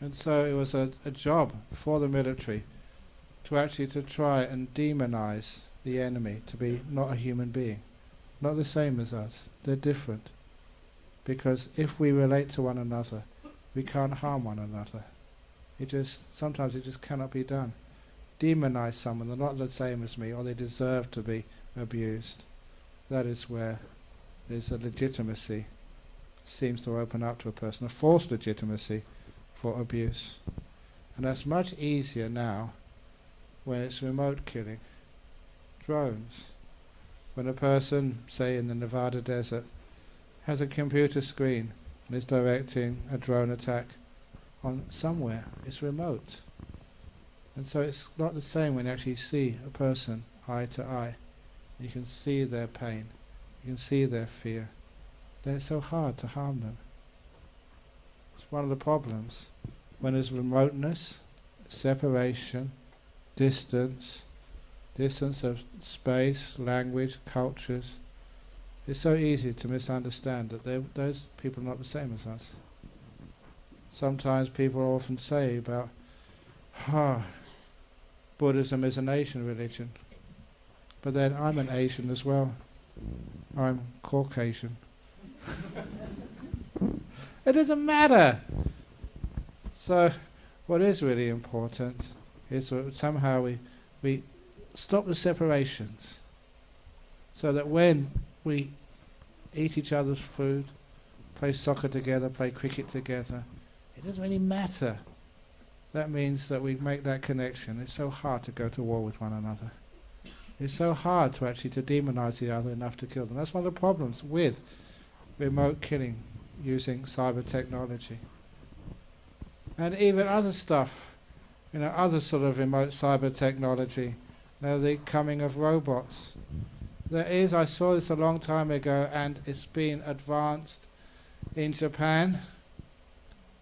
And so it was a job for the military to actually to try and demonize the enemy to be not a human being, not the same as us. They're different. Because if we relate to one another, we can't harm one another. Sometimes it just cannot be done. Demonize someone, they're not the same as me, or they deserve to be abused. That is where there's a legitimacy seems to open up to a person, a false legitimacy for abuse. And that's much easier now when it's remote killing. Drones. When a person, say in the Nevada desert, has a computer screen and is directing a drone attack on somewhere, it's remote. And so it's not the same when you actually see a person eye to eye. You can see their pain, you can see their fear. Then it's so hard to harm them. It's one of the problems. When there's remoteness, separation, distance of space, language, cultures, it's so easy to misunderstand that those people are not the same as us. Sometimes people often say about, Buddhism is an Asian religion. But then I'm an Asian as well. I'm Caucasian. It doesn't matter. So what is really important is that somehow we stop the separations, so that when we eat each other's food, play soccer together, play cricket together, it doesn't really matter. That means that we make that connection. It's so hard to go to war with one another. It's so hard to actually to demonize the other enough to kill them. That's one of the problems with remote killing using cyber technology. And even other stuff, other sort of remote cyber technology, the coming of robots. I saw this a long time ago, and it's been advanced in Japan.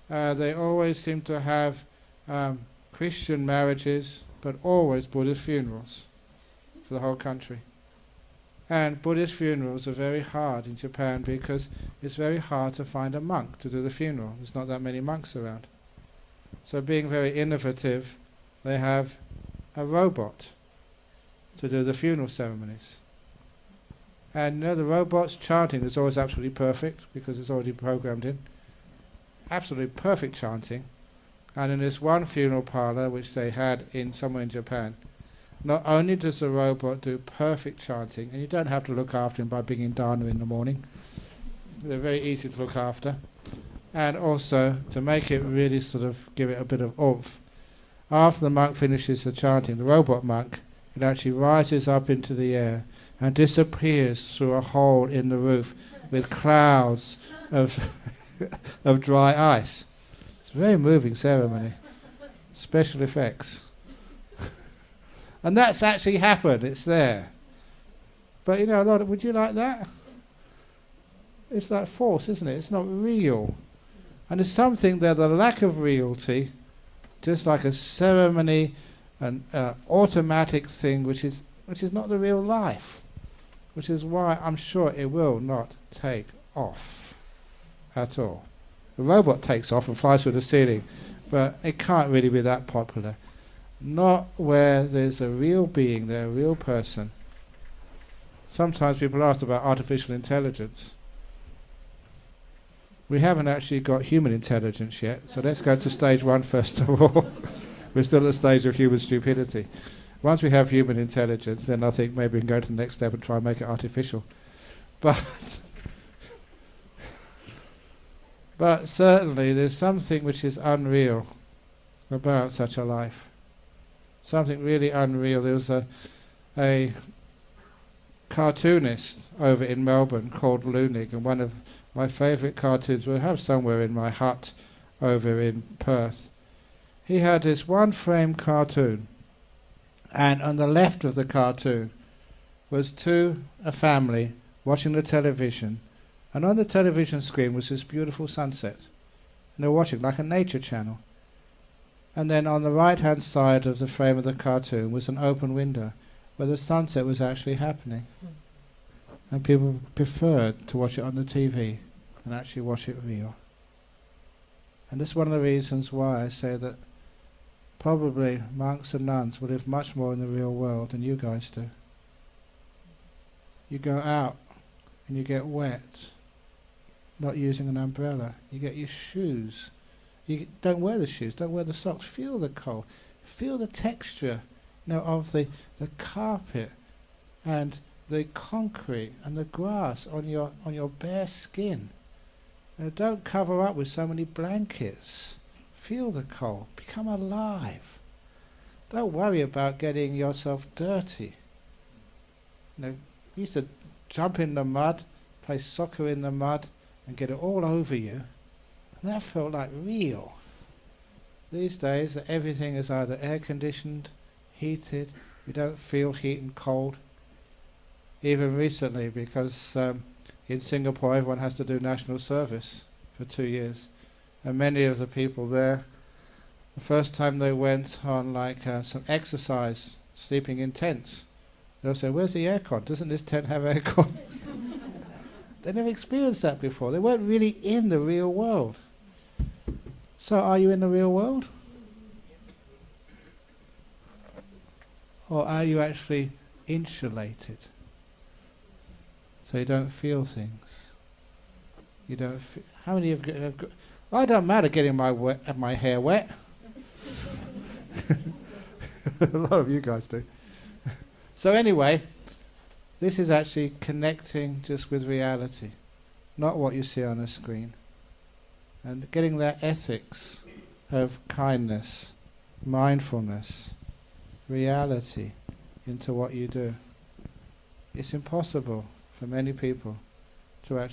They always seem to have Christian marriages, but always Buddhist funerals for the whole country. And Buddhist funerals are very hard in Japan because it's very hard to find a monk to do the funeral. There's not that many monks around. So being very innovative, they have a robot to do the funeral ceremonies. And the robot's chanting is always absolutely perfect because it's already programmed in. Absolutely perfect chanting. And in this one funeral parlor which they had somewhere in Japan, not only does the robot do perfect chanting, and you don't have to look after him by bringing Dana in the morning. They're very easy to look after. And also, to make it really sort of give it a bit of oomph, after the monk finishes the chanting, the robot monk, it actually rises up into the air and disappears through a hole in the roof with clouds of of dry ice. It's a very moving ceremony. Special effects. And that's actually happened, it's there. But would you like that? It's like false, isn't it? It's not real. And there's something there, the lack of reality, just like a ceremony, an automatic thing which is not the real life. Which is why I'm sure it will not take off at all. The robot takes off and flies through the ceiling, but it can't really be that popular. Not where there's a real being there, a real person. Sometimes people ask about artificial intelligence. We haven't actually got human intelligence yet, so let's go to stage 1 first of all. We're still at the stage of human stupidity. Once we have human intelligence, then I think maybe we can go to the next step and try and make it artificial. But certainly there's something which is unreal about such a life. Something really unreal. There was a cartoonist over in Melbourne called Lunig, and one of my favourite cartoons we have somewhere in my hut over in Perth. He had this one frame cartoon, and on the left of the cartoon was a family watching the television, and on the television screen was this beautiful sunset. And they were watching like a nature channel. And then on the right-hand side of the frame of the cartoon was an open window where the sunset was actually happening. And people preferred to watch it on the TV and actually watch it real. And this is one of the reasons why I say that probably monks and nuns will live much more in the real world than you guys do. You go out and you get wet, not using an umbrella. You get your shoes. You don't wear the shoes, don't wear the socks. Feel the cold. Feel the texture, of the carpet and the concrete and the grass on your bare skin. Don't cover up with so many blankets. Feel the cold. Become alive. Don't worry about getting yourself dirty. We used to jump in the mud, play soccer in the mud, and get it all over you. And that felt like real. These days, everything is either air-conditioned, heated. We don't feel heat and cold. Even recently, because in Singapore, everyone has to do national service for 2 years. And many of the people there, the first time they went on some exercise, sleeping in tents, they'll say, "Where's the aircon? Doesn't this tent have aircon?" They never experienced that before. They weren't really in the real world. So are you in the real world? Or are you actually insulated? So you don't feel things. You don't feel. How many of you have got? Well, I don't matter getting my hair wet. A lot of you guys do. So anyway, this is actually connecting just with reality, not what you see on the screen. And getting that ethics of kindness, mindfulness, reality into what you do. It's impossible for many people to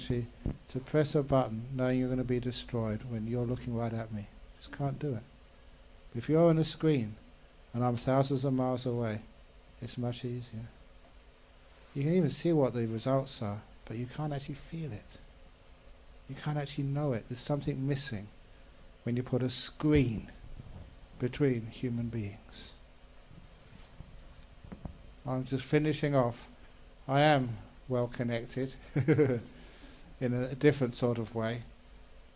press a button knowing you're going to be destroyed when you're looking right at me. Just can't do it. If you're on a screen and I'm thousands of miles away, it's much easier. You can even see what the results are, but you can't actually feel it. You can't actually know it. There's something missing when you put a screen between human beings. I'm just finishing off. I am well connected in a different sort of way,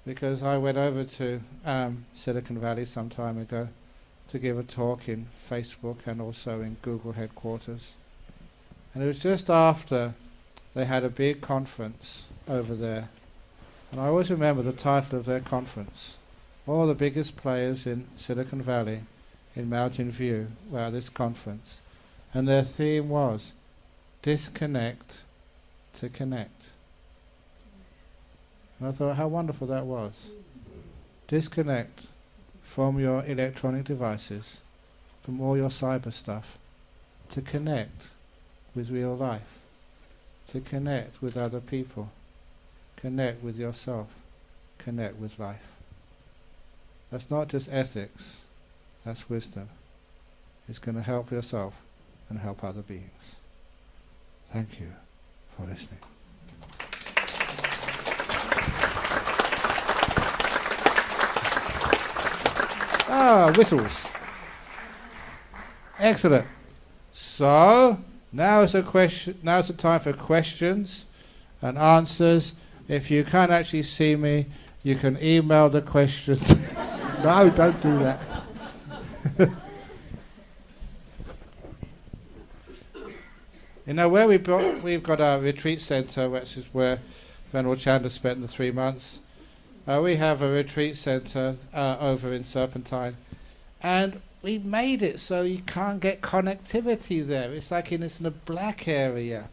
because I went over to Silicon Valley some time ago to give a talk in Facebook and also in Google headquarters. And it was just after they had a big conference over there. And I always remember the title of their conference. All the biggest players in Silicon Valley, in Mountain View, were at this conference. And their theme was, disconnect to connect. And I thought how wonderful that was. Disconnect from your electronic devices, from all your cyber stuff, to connect with real life, to connect with other people, connect with yourself, connect with life. That's not just ethics, that's wisdom. It's going to help yourself and help other beings. Thank you for listening. Whistles. Excellent. So now is the time for questions and answers. If you can't actually see me, you can email the questions. No, don't do that. Where we've got our retreat centre, which is where Venerable Chandra spent the 3 months. We have a retreat centre over in Serpentine, and we made it so you can't get connectivity there. It's like in a black area.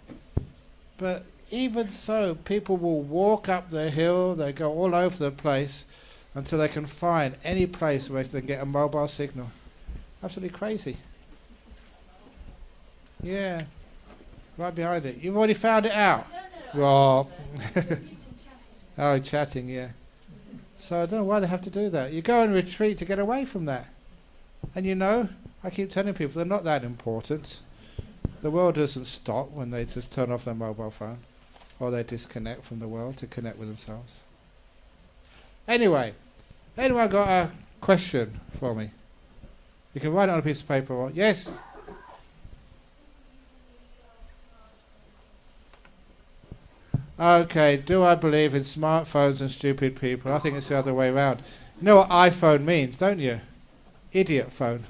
But even so, people will walk up the hill, they go all over the place until they can find any place where they can get a mobile signal. Absolutely crazy. Yeah, right behind it. You've already found it out? Well, oh, chatting, yeah. So I don't know why they have to do that. You go and retreat to get away from that. And you know, I keep telling people they're not that important. The world doesn't stop when they just turn off their mobile phone or they disconnect from the world to connect with themselves. Anyway, anyone got a question for me? You can write it on a piece of paper. Or yes? Okay, do I believe in smartphones and stupid people? I think it's the other way around. You know what iPhone means, don't you? Idiot phone.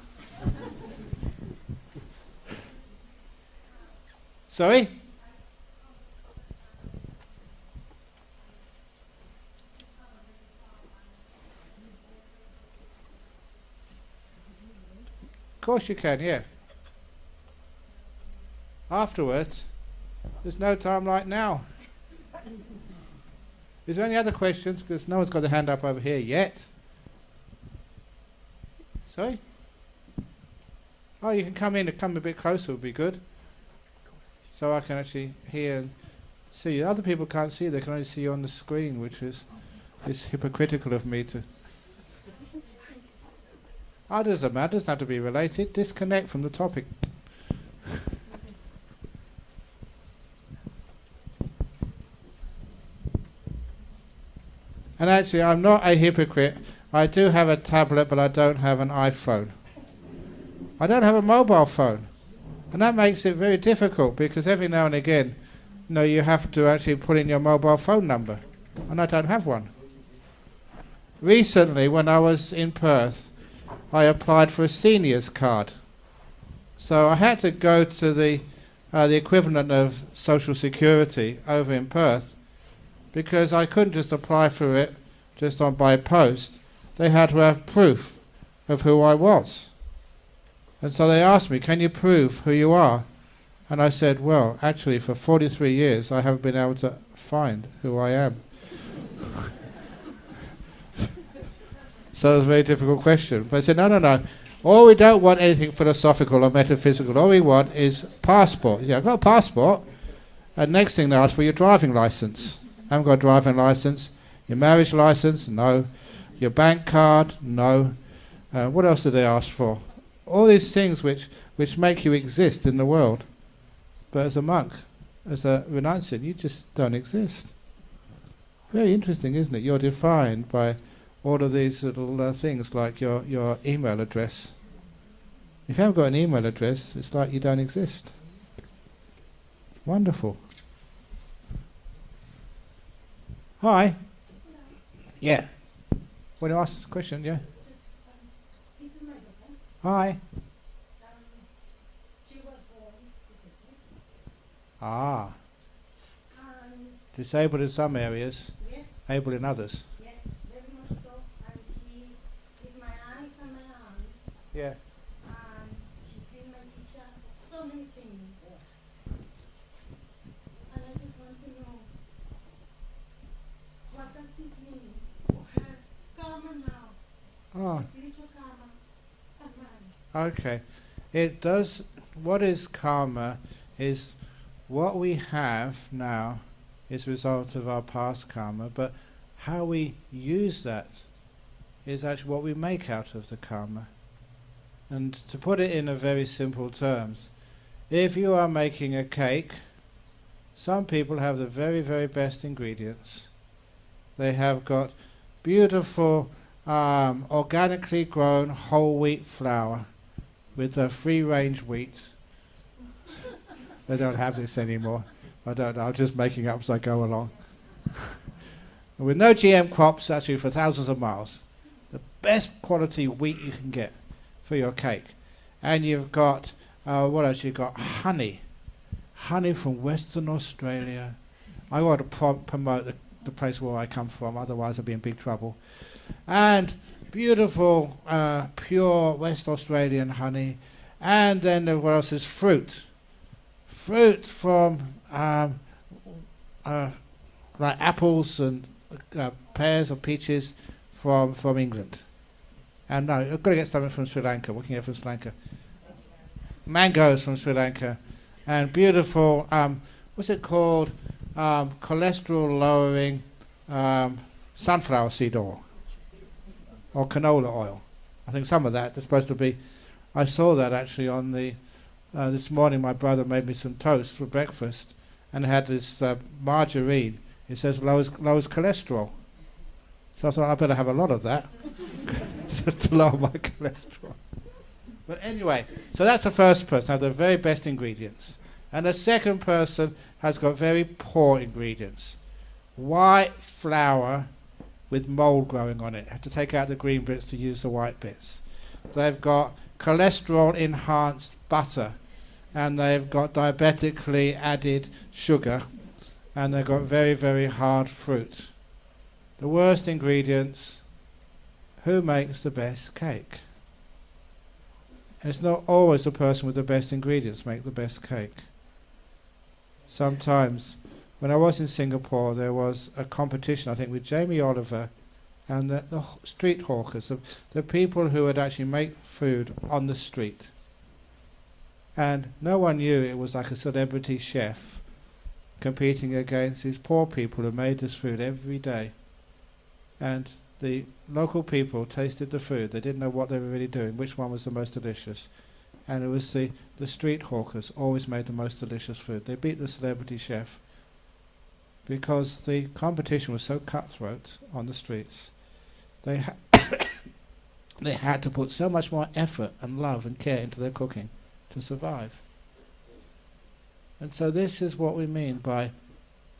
Sorry? Of course you can, yeah. Afterwards, there's no time like now. Is there any other questions? Because no one's got their hand up over here yet. Sorry? Oh, you can come in and come a bit closer would be good. So I can actually hear and see you. Other people can't see, they can only see you on the screen, which is hypocritical of me to... Oh, doesn't matter, doesn't have to be related. Disconnect from the topic. And actually, I'm not a hypocrite. I do have a tablet, but I don't have an iPhone. I don't have a mobile phone. And that makes it very difficult, because every now and again, you know, you have to actually put in your mobile phone number. And I don't have one. Recently, when I was in Perth, I applied for a seniors card. So I had to go to the equivalent of Social Security over in Perth, because I couldn't just apply for it just on by post. They had to have proof of who I was. And so they asked me, can you prove who you are? And I said, well, actually for 43 years I haven't been able to find who I am. So it was a very difficult question. But I said, no. All we don't want anything philosophical or metaphysical. All we want is passport. Yeah, I've got a passport. And next thing they ask for your driving license. I haven't got a driving license. Your marriage license? No. Your bank card? No. What else did they ask for? All these things which make you exist in the world. But as a monk, as a renunciant, you just don't exist. Very interesting, isn't it? You're defined by all of these little things like your email address. If you haven't got an email address, it's like you don't exist. Wonderful. Hi. Yeah. Want to ask a question? Yeah. Hi. She was born disabled. Ah. And Disabled in some areas, yes, able in others. yes, very much so. And she is my eyes and my arms. Yeah. And she's been my teacher for so many things. And I just want to know, what does this mean for her karma now? Oh. Spiritual karma and mine. Okay. It does. What is karma is what we have now is a result of our past karma, but how we use that is actually what we make out of the karma. And to put it in a very simple terms, if you are making a cake, some people have the very, very best ingredients. They have got beautiful organically grown whole wheat flour with a free-range wheat. They don't have this anymore. I don't know, I'm just making up as I go along. With no GM crops, actually for thousands of miles. The best quality wheat you can get for your cake. And you've got, what else? You've got honey. Honey from Western Australia. I want to promote the place where I come from, otherwise I'll be in big trouble. And beautiful, pure West Australian honey. And then what else is fruit? Fruit from like apples and pears or peaches from England. And no, I've got to get something from Sri Lanka. What can you get from Sri Lanka? Mangoes from Sri Lanka. And beautiful, what's it called? Cholesterol-lowering sunflower seed oil. Or canola oil. I think some of that, there's supposed to be. I saw that actually on the, this morning my brother made me some toast for breakfast and had this margarine. It says lowers cholesterol. So I thought I better have a lot of that to lower my cholesterol. But anyway, so that's the first person, have the very best ingredients. And the second person has got very poor ingredients. White flour with mold growing on it. Have to take out the green bits to use the white bits. They've got cholesterol enhanced butter, and they've got diabetically added sugar, and they've got very, very hard fruit. The worst ingredients. Who makes the best cake? And it's not always the person with the best ingredients make the best cake. Sometimes, when I was in Singapore, there was a competition, I think, with Jamie Oliver and the street hawkers, the people who would actually make food on the street. And no one knew it was like a celebrity chef competing against these poor people who made this food every day. And the local people tasted the food. They didn't know what they were really doing, which one was the most delicious. And it was the street hawkers always made the most delicious food. They beat the celebrity chef because the competition was so cutthroat on the streets. They they had to put so much more effort and love and care into their cooking to survive. And so this is what we mean by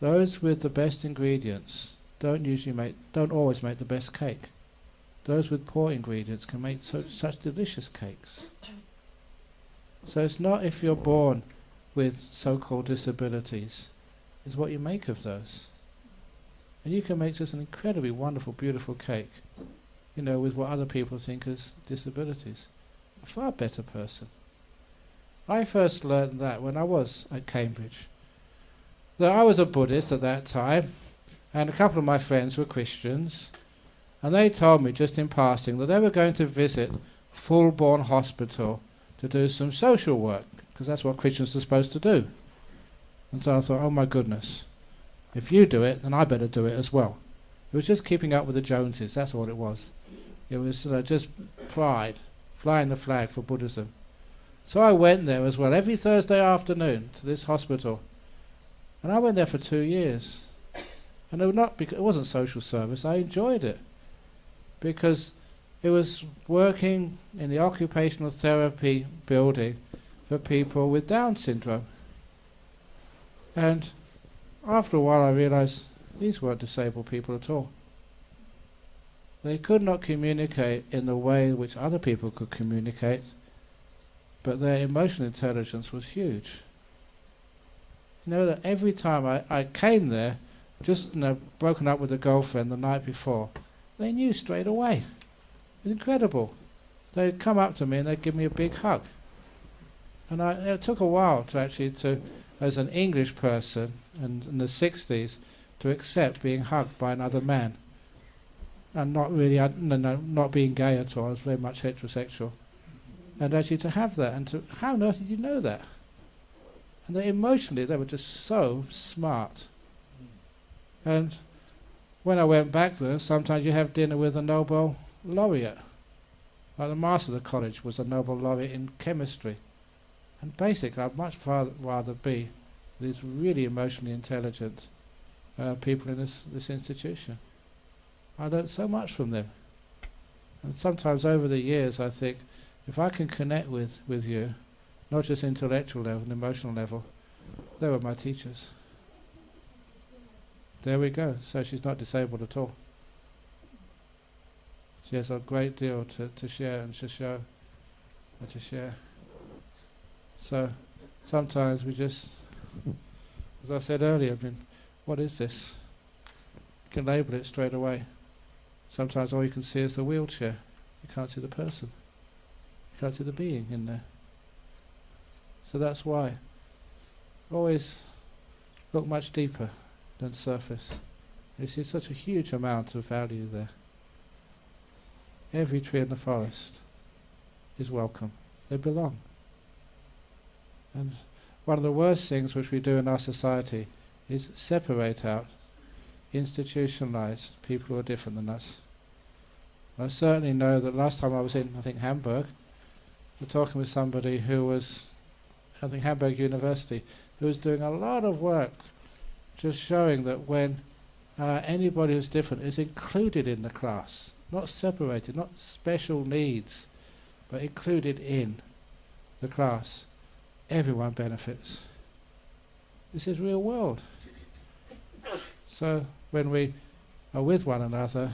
those with the best ingredients don't always make the best cake. Those with poor ingredients can make such delicious cakes. So it's not if you're born with so-called disabilities, it's what you make of those. And you can make just an incredibly wonderful, beautiful cake, with what other people think as disabilities. A far better person. I first learned that when I was at Cambridge. That I was a Buddhist at that time, and a couple of my friends were Christians, and they told me just in passing that they were going to visit Fullborn Hospital to do some social work, because that's what Christians are supposed to do. And so I thought, oh my goodness, if you do it, then I better do it as well. It was just keeping up with the Joneses, that's all it was. It was just pride, flying the flag for Buddhism. So I went there as well, every Thursday afternoon to this hospital. And I went there for 2 years. And it wasn't social service, I enjoyed it. Because it was working in the occupational therapy building for people with Down syndrome. And after a while I realized these weren't disabled people at all. They could not communicate in the way which other people could communicate, but their emotional intelligence was huge. That every time I came there, just broken up with a girlfriend the night before, they knew straight away. It was incredible. They'd come up to me and they'd give me a big hug. And it took a while to actually, as an English person in the 60s, to accept being hugged by another man. And not really, not being gay at all, I was very much heterosexual. And actually to have that, and how on earth did you know that? And emotionally, they were just so smart. And when I went back there, sometimes you have dinner with a Nobel laureate. Like the master of the college was a Nobel laureate in chemistry. And basically, I'd much rather be these really emotionally intelligent people in this institution. I learned so much from them. And sometimes over the years, I think, if I can connect with you, not just intellectual level and emotional level, they were my teachers. There we go. So she's not disabled at all. She has a great deal to share and to show and to share. So sometimes we just, as I said earlier, what is this? You can label it straight away. Sometimes all you can see is the wheelchair. You can't see the person. You can't see the being in there. So that's why always look much deeper than surface. You see such a huge amount of value there. Every tree in the forest is welcome. They belong. And one of the worst things which we do in our society is separate out, institutionalize people who are different than us. I certainly know that last time I was in, I think, Hamburg, we're talking with somebody who was, I think, Hamburg University, who was doing a lot of work just showing that when anybody who's different is included in the class, not separated, not special needs, but included in the class, everyone benefits. This is real world. So when we are with one another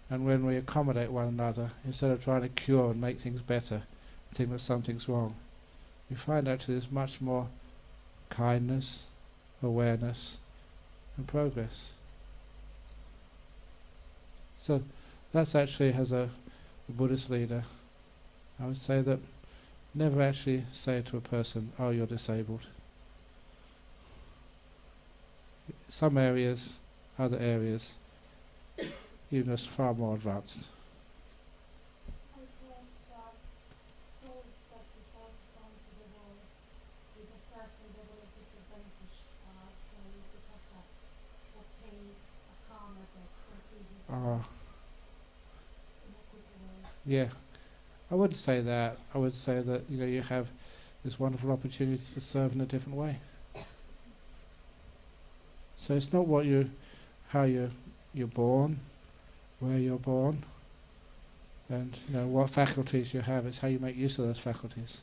and when we accommodate one another, instead of trying to cure and make things better, think that something's wrong, we find actually there's much more kindness, awareness and progress. So that's actually, as a Buddhist leader, I would say that never actually say to a person, oh, you're disabled. Some areas, other areas, you're just far more advanced. I heard that souls that decide to come to the world with a certain level of disadvantage can because of pay a karma debt from previous lives in a quick way. Yeah, I wouldn't say that. I would say that you have this wonderful opportunity to serve in a different way. So it's not how you're born, where you're born, and what faculties you have. It's how you make use of those faculties.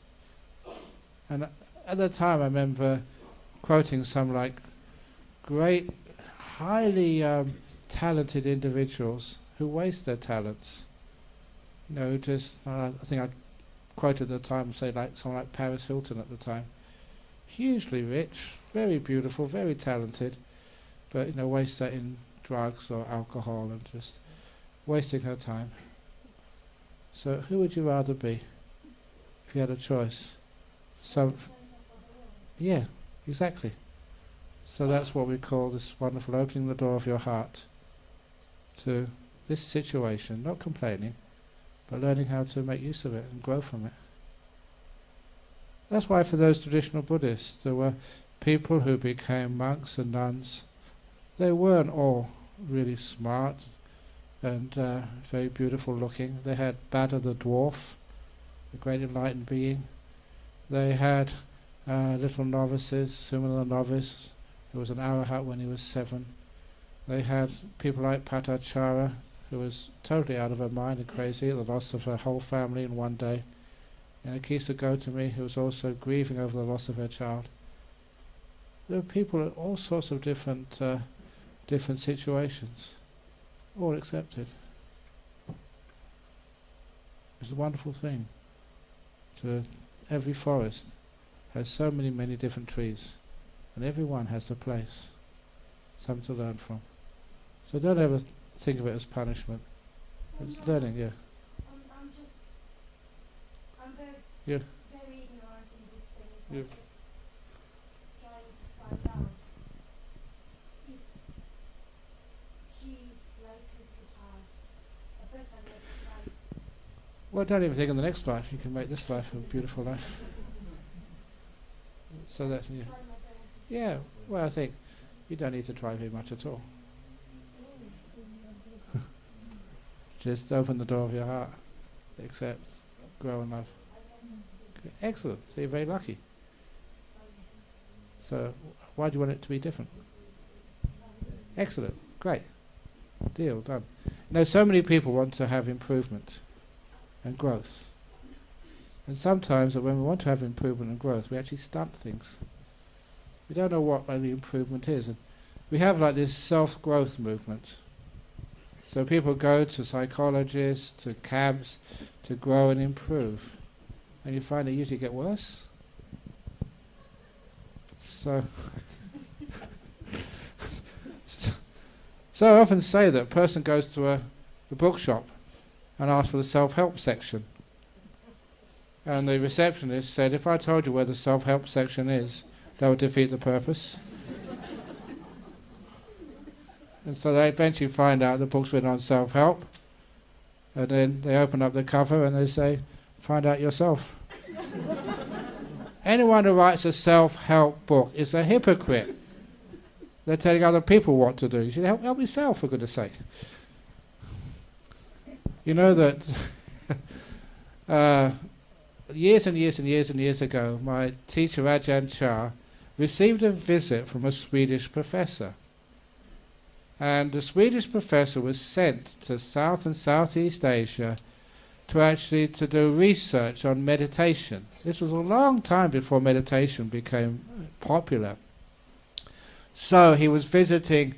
And at the time, I remember quoting some great, highly talented individuals who waste their talents. I think I quoted at the time, say someone like Paris Hilton at the time. Hugely rich, very beautiful, very talented, but waste that in drugs or alcohol and just wasting her time. So who would you rather be if you had a choice? Yeah, exactly. So that's what we call this wonderful opening the door of your heart to this situation, not complaining, but learning how to make use of it and grow from it. That's why for those traditional Buddhists, there were people who became monks and nuns. They weren't all really smart and very beautiful looking. They had Bada the dwarf, the great enlightened being. They had little novices, Sumala the novice, who was an arahat when he was 7. They had people like Patachara, who was totally out of her mind and crazy at the loss of her whole family in one day. And Akisa Gotami, who was also grieving over the loss of her child. There were people at all sorts of different situations, all accepted. It's a wonderful thing. Every forest has so many different trees, and every one has a place, something to learn from. So don't ever think of it as punishment. It's learning, yeah. I'm very ignorant in these things. Yeah. I'm just trying to find out if she's likely to have a better next life. Well, don't even think of the next life. You can make this life a beautiful life. So that's, yeah. Try my best. Yeah, well, I think you don't need to try very much at all. Just open the door of your heart, accept, grow and love. Okay. Excellent, so you're very lucky. So why do you want it to be different? Excellent, great, deal, done. So many people want to have improvement and growth. And sometimes when we want to have improvement and growth, we actually stunt things. We don't know what really improvement is. And we have this self-growth movement. So people go to psychologists, to camps, to grow and improve. And you find they usually get worse. So I often say that a person goes to the bookshop and asks for the self-help section. And the receptionist said, if I told you where the self-help section is, that would defeat the purpose. And so they eventually find out the book's written on self-help, and then they open up the cover and they say, find out yourself. Anyone who writes a self-help book is a hypocrite. They're telling other people what to do. You should help yourself, for goodness sake. You know that years and years and years and years ago, my teacher Ajahn received a visit from a Swedish professor. And the Swedish professor was sent to South and Southeast Asia to do research on meditation. This was a long time before meditation became popular. So he was visiting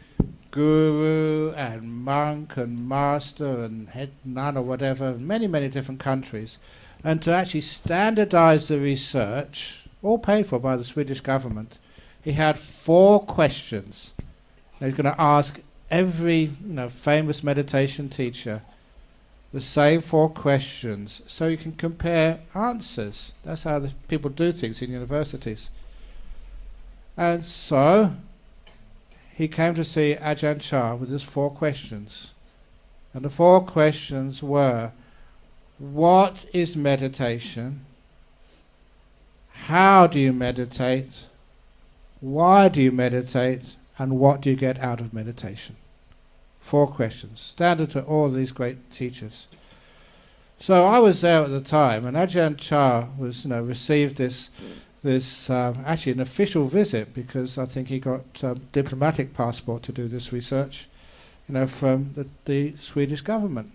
guru and monk and master and head nun or whatever, many, many different countries. And to actually standardize the research, all paid for by the Swedish government, he had 4 questions. He was going to ask every famous meditation teacher the same 4 questions, so you can compare answers. That's how the people do things in universities. And so he came to see Ajahn Chah with his 4 questions. And the 4 questions were, what is meditation? How do you meditate? Why do you meditate? And what do you get out of meditation? 4 questions, standard to all these great teachers. So I was there at the time, and Ajahn Chah was, received this actually an official visit, because I think he got diplomatic passport to do this research, from the Swedish government.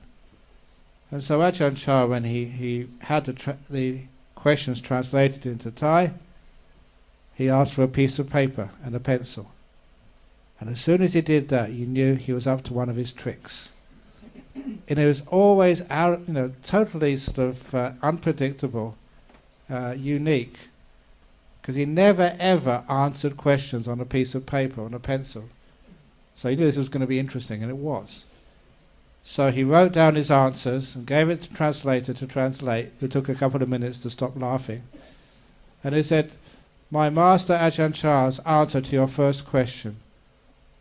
And so Ajahn Chah, when he had the questions translated into Thai, he asked for a piece of paper and a pencil. And as soon as he did that, you knew he was up to one of his tricks. And it was always totally sort of unpredictable, unique, because he never ever answered questions on a piece of paper, on a pencil. So he knew this was going to be interesting, and it was. So he wrote down his answers and gave it to the translator to translate, who took a couple of minutes to stop laughing. And he said, my master Ajahn Chah's answer to your first question,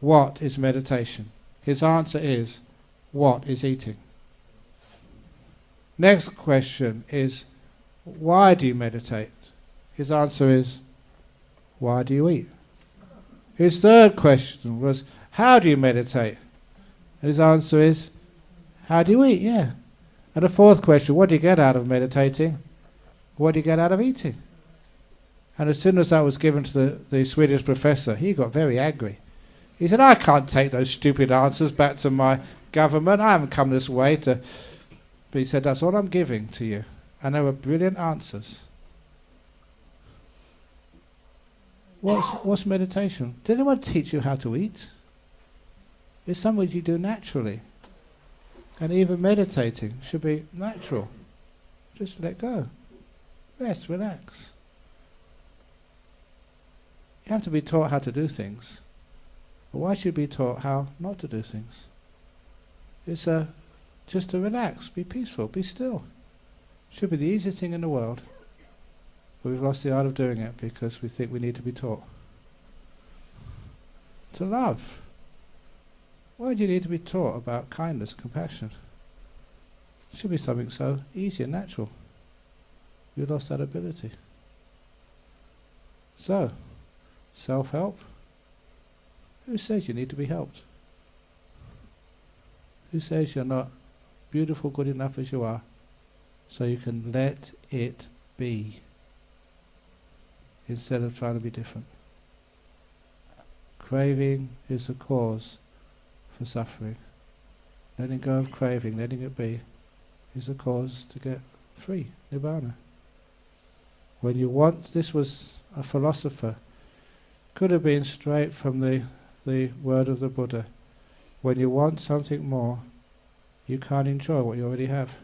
what is meditation? His answer is, what is eating? Next question is, why do you meditate? His answer is, why do you eat? His third question was, how do you meditate? And his answer is, how do you eat? Yeah. And the fourth question, what do you get out of meditating? What do you get out of eating? And as soon as that was given to the Swedish professor, he got very angry. He said, I can't take those stupid answers back to my government. I haven't come this way to... But he said, that's all I'm giving to you. And they were brilliant answers. What's meditation? Did anyone teach you how to eat? It's something you do naturally. And even meditating should be natural. Just let go. Rest, relax. You have to be taught how to do things. But why should you be taught how not to do things? It's just to relax, be peaceful, be still. Should be the easiest thing in the world. But we've lost the art of doing it because we think we need to be taught. To love. Why do you need to be taught about kindness, compassion? It should be something so easy and natural. We've lost that ability. So, self-help. Who says you need to be helped? Who says you're not beautiful, good enough as you are, so you can let it be, instead of trying to be different? Craving is the cause for suffering. Letting go of craving, letting it be, is the cause to get free, nibbana. When you want, this was a philosopher, could have been straight from the word of the Buddha. When you want something more, you can't enjoy what you already have.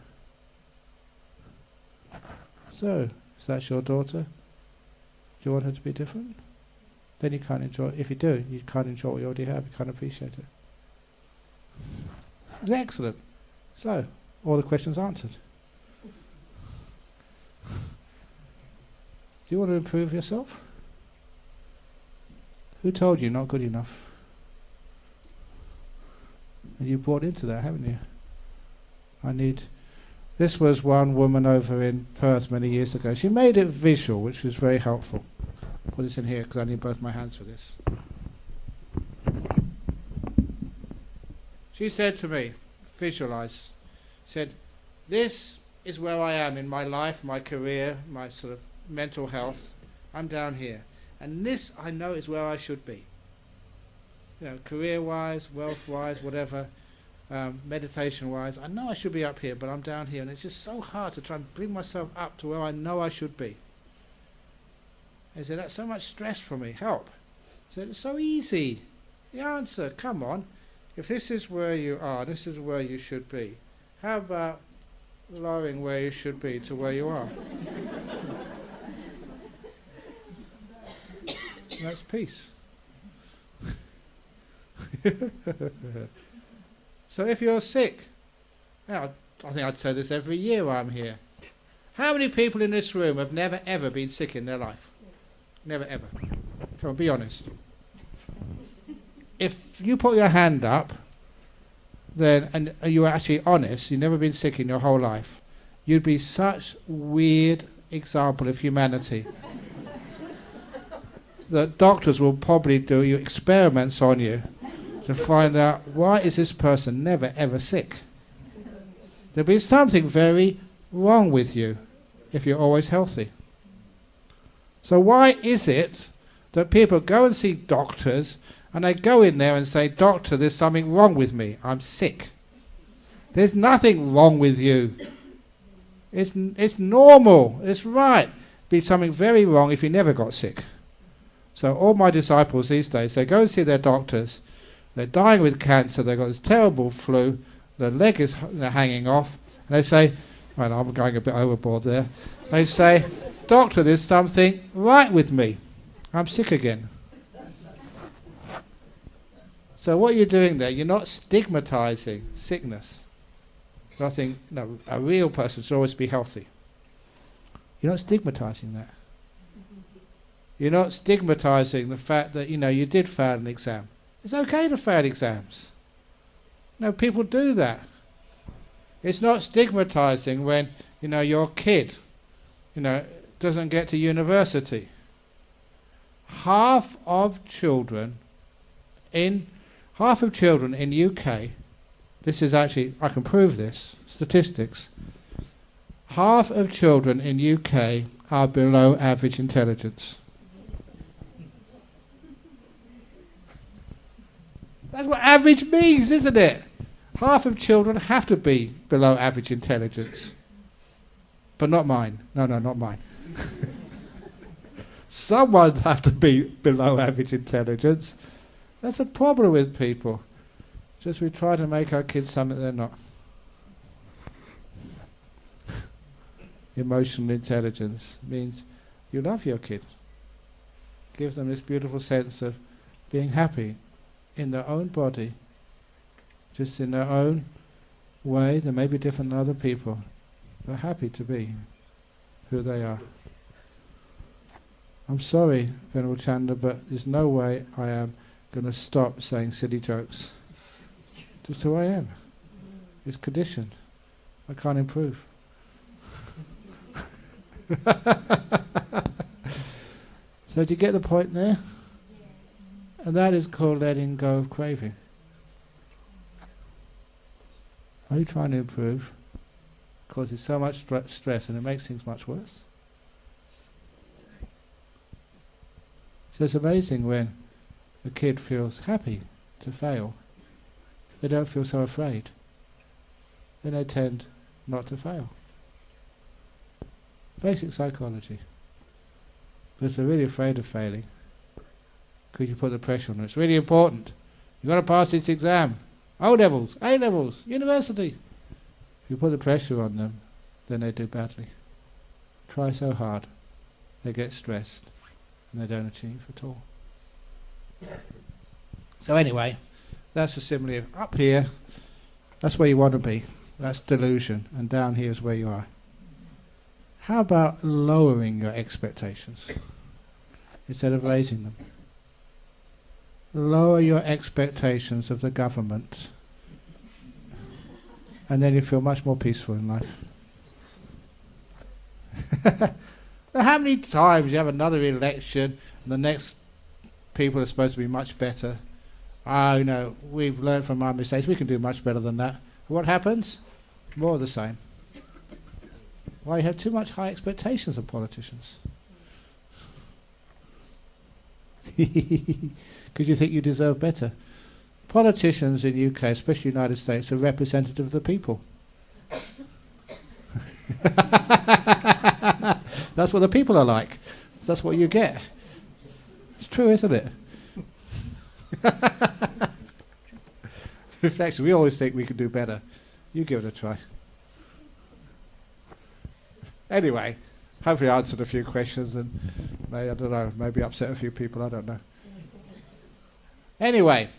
So, is that your daughter? Do you want her to be different? Then you can't enjoy it. If you do, you can't enjoy what you already have, you can't appreciate it. It's excellent. So, all the questions answered. Do you want to improve yourself? Who told you not good enough? And you bought into that, haven't you? This was one woman over in Perth many years ago. She made it visual, which was very helpful. Put this in here because I need both my hands for this. She said to me, visualize, said, this is where I am in my life, my career, my sort of mental health. I'm down here. And this, I know, is where I should be. You know, career-wise, wealth-wise, whatever, meditation-wise. I know I should be up here, but I'm down here. And it's just so hard to try and bring myself up to where I know I should be. I said, that's so much stress for me. Help. I said, it's so easy. The answer, come on. If this is where you are, this is where you should be. How about lowering where you should be to where you are? That's peace. So if you're sick, now, I think I'd say this every year while I'm here. How many people in this room have never ever been sick in their life? Never ever. Come on, be honest. If you put your hand up, then, and you were actually honest, you've never been sick in your whole life, you'd be such weird example of humanity that doctors will probably do experiments on you to find out why is this person never ever sick. There'll be something very wrong with you if you're always healthy. So why is it that people go and see doctors and they go in there and say, doctor, there's something wrong with me, I'm sick? There's nothing wrong with you. It's normal, it's right. Be something very wrong if you never got sick. So all my disciples these days, they go and see their doctors, they're dying with cancer, they've got this terrible flu, their leg is hanging off, and they say, well, I'm going a bit overboard there, they say, doctor, there's something right with me, I'm sick again. So what you're doing there, you're not stigmatizing sickness. Nothing, no, a real person should always be healthy. You're not stigmatizing that. You're not stigmatizing the fact that, you know, you did fail an exam. It's okay to fail exams. No, people do that. It's not stigmatizing when, you know, your kid, you know, doesn't get to university. Half of children in UK, this is actually, I can prove this, statistics, half of children in UK are below average intelligence. That's what average means, isn't it? Half of children have to be below average intelligence. But not mine. No, not mine. Someone have to be below average intelligence. That's a problem with people. Just we try to make our kids something they're not. Emotional intelligence means you love your kid. Give them this beautiful sense of being happy in their own body, just in their own way. They may be different than other people, but happy to be who they are. I'm sorry, Venerable Chanda, but there's no way I am going to stop saying silly jokes. Just who I am. It's conditioned. I can't improve. So do you get the point there? And that is called letting go of craving. Are you trying to improve? Causes so much stress and it makes things much worse. So it's amazing when a kid feels happy to fail. They don't feel so afraid. Then they tend not to fail. Basic psychology. But if they're really afraid of failing, because you put the pressure on them, it's really important. You've got to pass this exam. O-levels, A-levels, university. If you put the pressure on them, then they do badly. Try so hard, they get stressed, and they don't achieve at all. So anyway, that's a simile of up here, that's where you want to be. That's delusion, and down here is where you are. How about lowering your expectations instead of raising them? Lower your expectations of the government. and then you feel much more peaceful in life. How many times you have another election and the next people are supposed to be much better? We've learned from our mistakes, we can do much better than that. What happens? More of the same. Why you have too much high expectations of politicians? Because you think you deserve better. Politicians in UK, especially United States, are representative of the people. That's what the people are like. So that's what you get. It's true, isn't it? Reflection. We always think we could do better. You give it a try. Anyway, hopefully I answered a few questions and maybe upset a few people, I don't know. Anyway,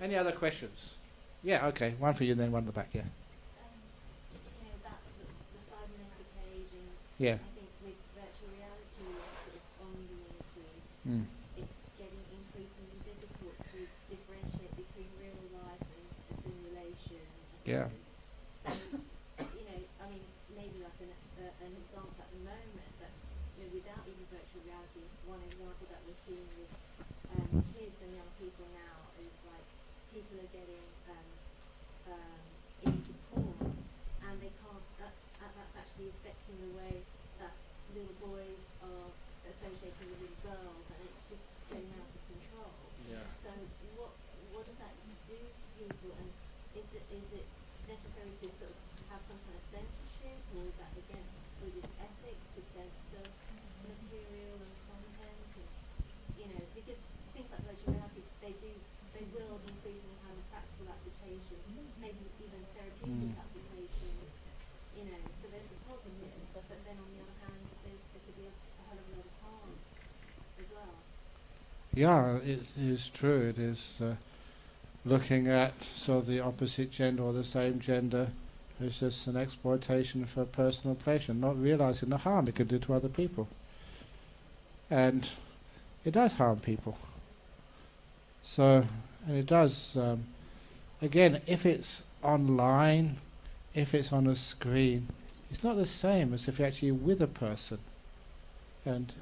any other questions? Yeah, okay, one for you and then one at the back, yeah. About the Cybernetic Age and Yeah. I think with virtual reality sort of on the increase, it's getting increasingly difficult to differentiate between real life and a simulation. Yeah. So, maybe like an example at the moment, but without even virtual reality, one example that we're seeing with kids and young people now is like people are getting into porn, and they can't. That's actually affecting the way that little boys are associating with little girls, and it's just getting out of control. Yeah. So what does that do to people, and is it necessary to sort of have some kind of censorship, or is that against Buddhist ethics to censor material and content? Because things like virtual reality, they will increasingly have a practical application, maybe even therapeutic applications. So there's the positive, but then on the other hand, there could be a hell of a lot of harm as well. Yeah, it is true. It is looking at sort of the opposite gender or the same gender as just an exploitation for personal pleasure, not realizing the harm it could do to other people. And it does harm people. So, and it does, again, if it's online, if it's on a screen, it's not the same as if you're actually with a person and,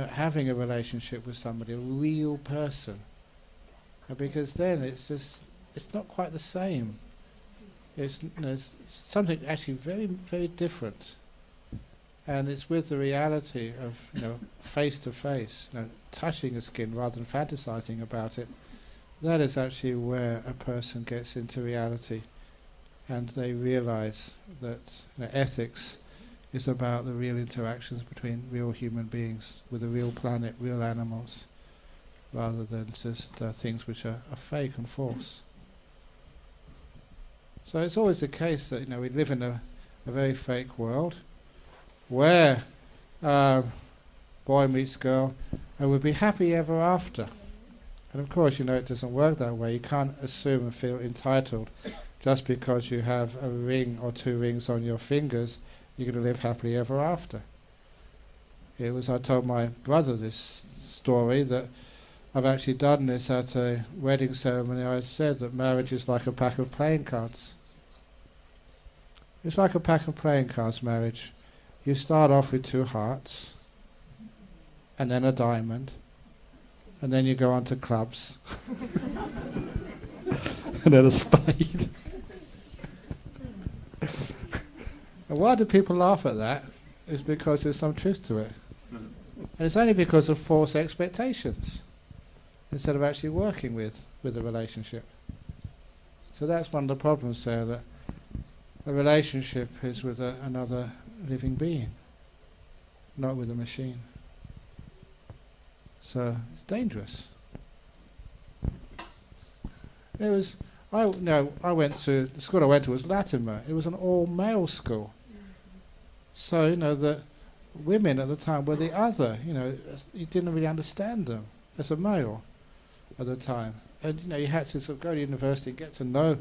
having a relationship with somebody, a real person. Because then it's not quite the same. It's something actually very, very different. And it's with the reality of, face to face, touching the skin rather than fantasizing about it. That is actually where a person gets into reality, and they realize that ethics is about the real interactions between real human beings with a real planet, real animals, rather than just things which are fake and false. So it's always the case that we live in a very fake world, where boy meets girl and would be happy ever after. And of course, it doesn't work that way. You can't assume and feel entitled just because you have a ring or two rings on your fingers, you're going to live happily ever after. I told my brother this story, that I've actually done this at a wedding ceremony. I said that marriage is like a pack of playing cards. It's like a pack of playing cards, marriage. You start off with two hearts, and then a diamond, and then you go on to clubs, and then a spade. And why do people laugh at that? It's because there's some truth to it. And it's only because of false expectations, instead of actually working with a relationship. So that's one of the problems there, that a relationship is with another living being, not with a machine. So it's dangerous. I went to, the school I went to was Latimer. It was an all-male school. So, the women at the time were the other, you didn't really understand them as a male at the time. And, you had to sort of go to university and get to know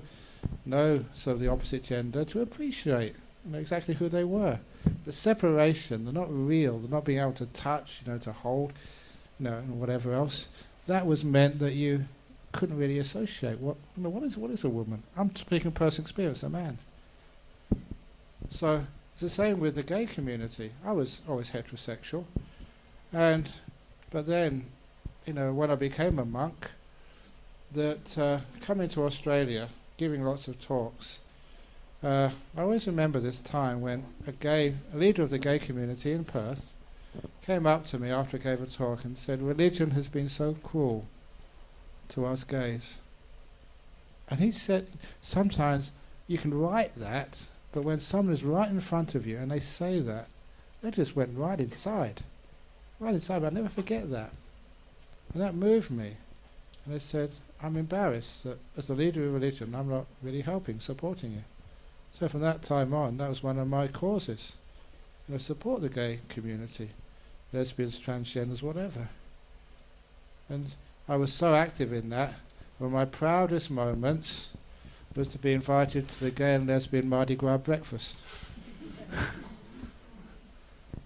sort of the opposite gender to appreciate, exactly who they were. The separation, they're not real, they're not being able to touch, to hold, and whatever else. That was meant that you couldn't really associate what is a woman. I'm speaking personal experience, a man. So it's the same with the gay community. I was always heterosexual, but then, when I became a monk, that coming to Australia, giving lots of talks, I always remember this time when a leader of the gay community in Perth came up to me after I gave a talk and said, "Religion has been so cruel to us gays." And he said, sometimes you can write that, but when someone is right in front of you and they say that, they just went right inside. Right inside, but I'll never forget that. And that moved me. And I said, I'm embarrassed that as the leader of religion, I'm not really helping, supporting you. So from that time on, that was one of my causes. Support the gay community, lesbians, transgenders, whatever. And I was so active in that. One of my proudest moments was to be invited to the gay and lesbian Mardi Gras breakfast,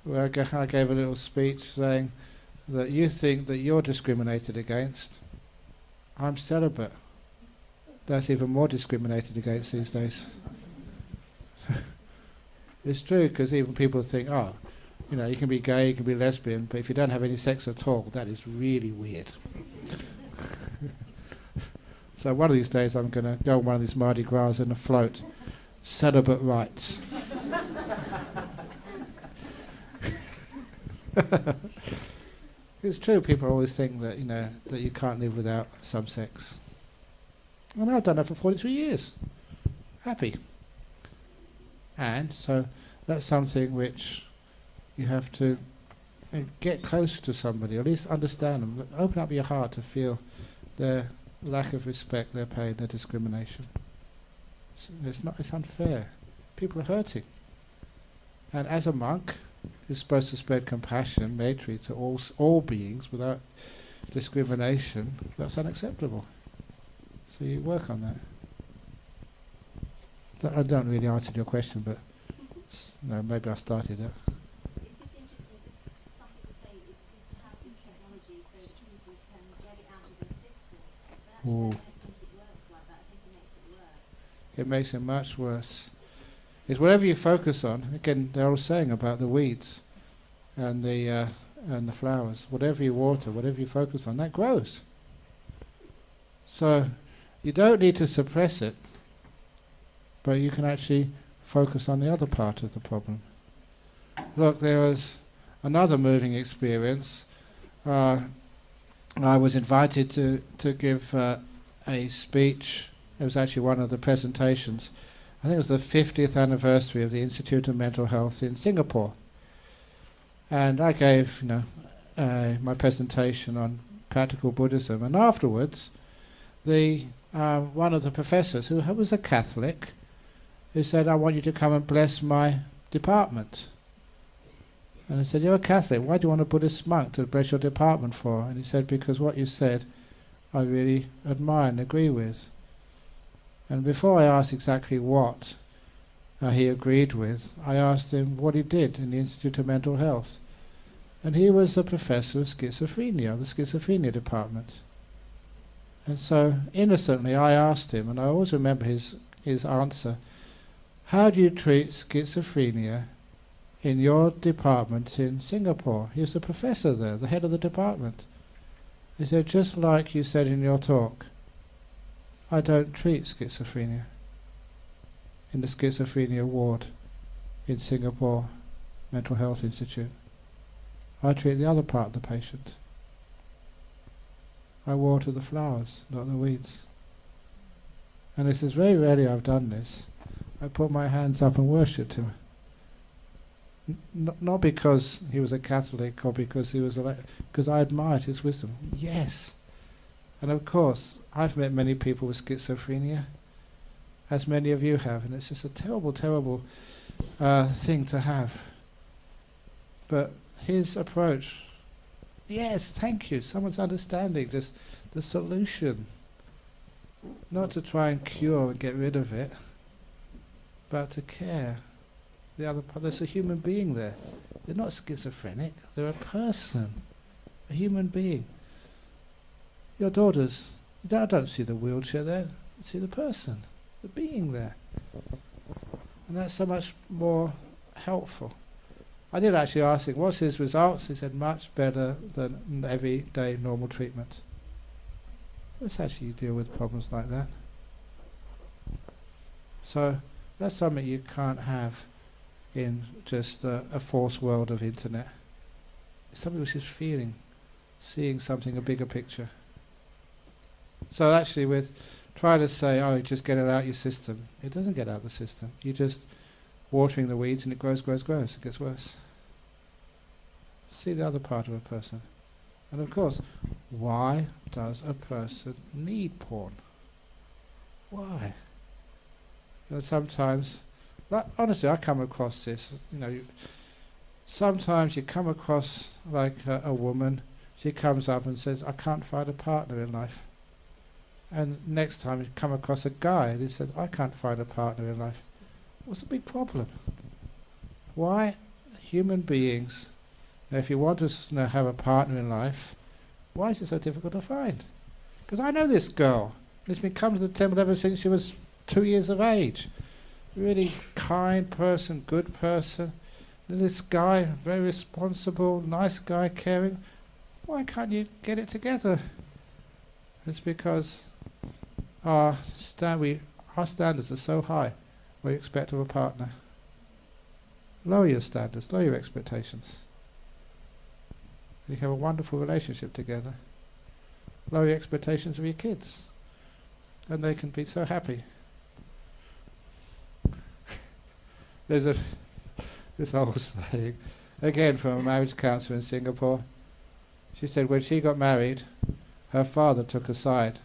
where I gave a little speech saying that you think that you're discriminated against. I'm celibate. That's even more discriminated against these days. It's true, because even people think, you can be gay, you can be lesbian, but if you don't have any sex at all, that is really weird. So one of these days I'm going to go on one of these Mardi Gras and afloat celibate rights. It's true, people always think that, that you can't live without some sex. And I've done that for 43 years. Happy. And so that's something which you have to get close to somebody, or at least understand them. Open up your heart to feel their lack of respect, their pain, their discrimination. It's unfair. People are hurting. And as a monk, you're supposed to spread compassion, maitrī, to all beings without discrimination. That's unacceptable. So you work on that. I don't really answer your question, but maybe I started it. It's just interesting, because some people say it's to have this technology so that people can get it out of their system. But actually, I don't think it works like that. I think it makes it worse. It makes it much worse. It's whatever you focus on. Again, they're all saying about the weeds and the flowers. Whatever you water, whatever you focus on, that grows. So you don't need to suppress it, but you can actually focus on the other part of the problem. Look, there was another moving experience. I was invited to give a speech. It was actually one of the presentations. I think it was the 50th anniversary of the Institute of Mental Health in Singapore. And I gave, my presentation on practical Buddhism. And afterwards, one of the professors, who was a Catholic, he said, I want you to come and bless my department. And I said, you're a Catholic, why do you want a Buddhist monk to bless your department for? And he said, because what you said I really admire and agree with. And before I asked exactly what he agreed with, I asked him what he did in the Institute of Mental Health. And he was a professor of schizophrenia, the schizophrenia department. And so innocently I asked him, and I always remember his answer, how do you treat schizophrenia in your department in Singapore? He was the professor there, the head of the department. He said, just like you said in your talk, I don't treat schizophrenia in the schizophrenia ward in Singapore Mental Health Institute. I treat the other part of the patient. I water the flowers, not the weeds. And this is very rarely I've done this. I put my hands up and worshipped him. Not because he was a Catholic or because he was because I admired his wisdom. Yes. And of course, I've met many people with schizophrenia, as many of you have, and it's just a terrible, terrible thing to have. But his approach, yes, thank you, someone's understanding just the solution. Not to try and cure and get rid of it, but to care. The other part, there's a human being there. They're not schizophrenic, they're a person, a human being. Your daughters I don't see the wheelchair there, I see the person, the being there. And that's so much more helpful. I did actually ask him, what's his results? He said, much better than everyday normal treatment. Let's actually deal with problems like that. So that's something you can't have in just a forced world of internet. It's something which is feeling, seeing something, a bigger picture. So actually with trying to say, oh, just get it out your system, it doesn't get out the system. You're just watering the weeds and it grows, grows, grows. It gets worse. See the other part of a person. And of course, why does a person need porn? Why? You know, sometimes, honestly, I come across this, you know, sometimes you come across like a woman, she comes up and says, I can't find a partner in life. And next time you come across a guy and he says, I can't find a partner in life. What's the big problem? Why human beings, if you want to have a partner in life, why is it so difficult to find? Because I know this girl. She's been coming to the temple ever since she was 2 years of age. Really kind person, good person. And this guy, very responsible, nice guy, caring. Why can't you get it together? It's because our standards are so high. What you expect of a partner. Lower your standards, lower your expectations. You have a wonderful relationship together. Lower your expectations of your kids. And they can be so happy. There's this old saying, again from a marriage counsellor in Singapore. She said when she got married, her father took aside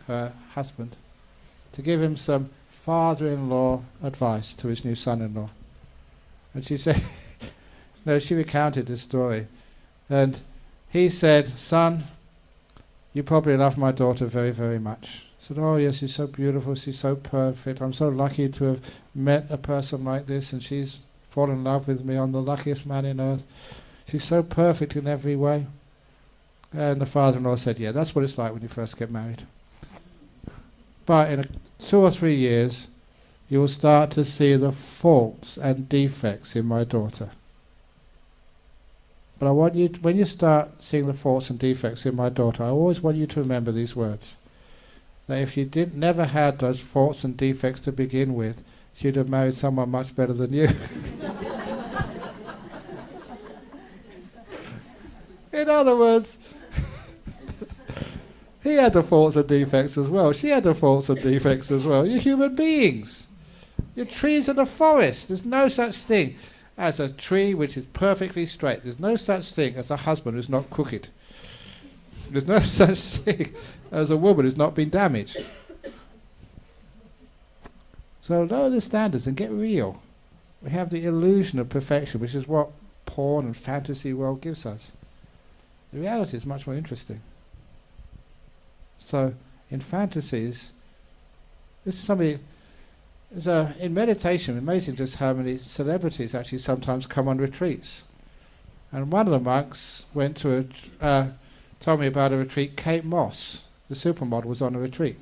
her husband to give him some father-in-law advice to his new son-in-law. And she said, no, she recounted this story. And he said, son, you probably love my daughter very, very much. I said, oh yes, she's so beautiful, she's so perfect. I'm so lucky to have met a person like this, and she's fallen in love with me. I'm the luckiest man in earth. She's so perfect in every way. And the father-in-law said, yeah, that's what it's like when you first get married. But in 2 or 3 years, you will start to see the faults and defects in my daughter. But I want you, when you start seeing the faults and defects in my daughter, I always want you to remember these words. That if she never had those faults and defects to begin with, she'd have married someone much better than you. In other words, he had the faults and defects as well. She had the faults and defects as well. You're human beings. You're trees in a forest. There's no such thing as a tree which is perfectly straight. There's no such thing as a husband who's not crooked. There's no such thing as a woman who's not been damaged. So lower the standards and get real. We have the illusion of perfection, which is what porn and fantasy world gives us. The reality is much more interesting. So in fantasies, this is somebody. In meditation, amazing just how many celebrities actually sometimes come on retreats. And one of the monks went to told me about a retreat. Kate Moss, the supermodel, was on a retreat,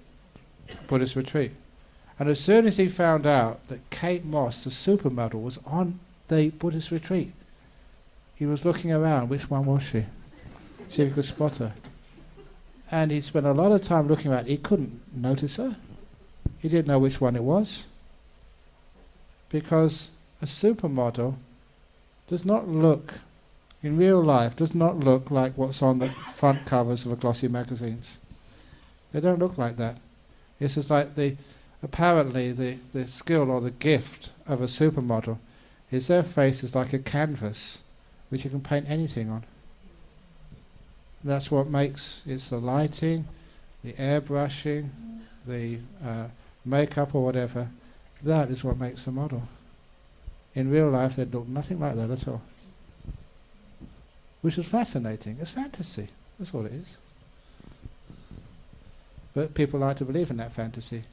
Buddhist retreat. And as soon as he found out that Kate Moss, the supermodel, was on the Buddhist retreat, he was looking around, which one was she? See if he could spot her. And he spent a lot of time looking around. He couldn't notice her. He didn't know which one it was. Because a supermodel does not look, in real life, does not look like what's on the front covers of a glossy magazines. They don't look like that. It's just like apparently the skill or the gift of a supermodel is their face is like a canvas which you can paint anything on. That's what makes, it's the lighting, the airbrushing, the makeup or whatever. That is what makes the model. In real life they'd look nothing like that at all. Which is fascinating. It's fantasy. That's all it is. But people like to believe in that fantasy.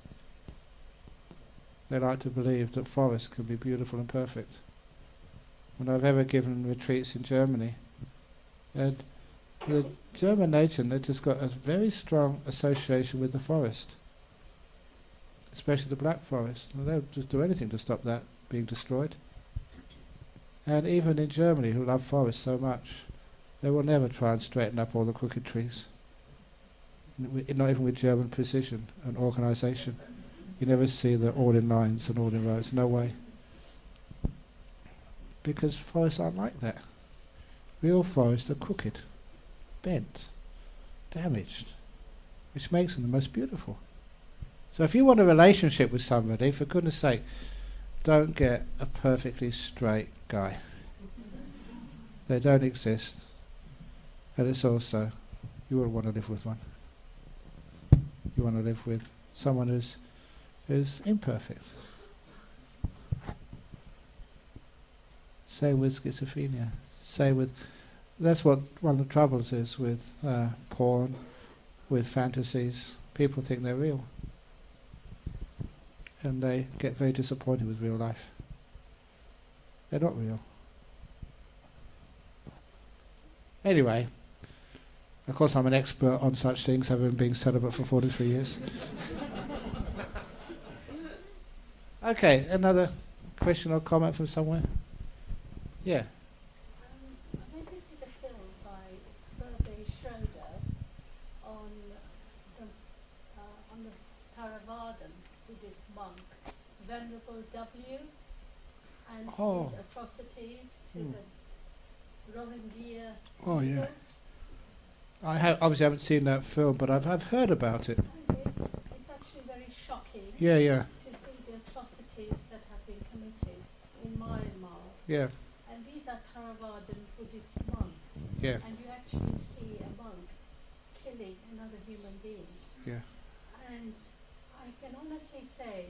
They like to believe that forests can be beautiful and perfect. When I've ever given retreats in Germany, and The German nation, they've just got a very strong association with the forest, especially the Black Forest. And they'll just do anything to stop that being destroyed. And even in Germany, who love forests so much, they will never try and straighten up all the crooked trees. Not even with German precision and organisation. You never see the all in lines and all in rows, no way. Because forests aren't like that. Real forests are crooked, bent, damaged, which makes them the most beautiful. So if you want a relationship with somebody, for goodness sake, don't get a perfectly straight guy. They don't exist. And it's also, you wouldn't want to live with one. You want to live with someone who's imperfect. Same with schizophrenia. Same with, that's what one of the troubles is with porn, with fantasies. People think they're real. And they get very disappointed with real life. They're not real. Anyway, of course I'm an expert on such things, having been celibate for 43 years. Okay, another question or comment from somewhere? Yeah. I went to see the film by Birthday Schroeder on the Theravadan Buddhist monk, Venerable W, and his atrocities to the Rohingya Oh, yeah. people. I obviously haven't seen that film, but I've heard about it. It's actually very shocking Yeah. to see the atrocities that have been committed in Myanmar. Yeah. And these are Theravadan Buddhist monks. Yeah. And you actually see a monk killing another human being. Yeah. And I can honestly say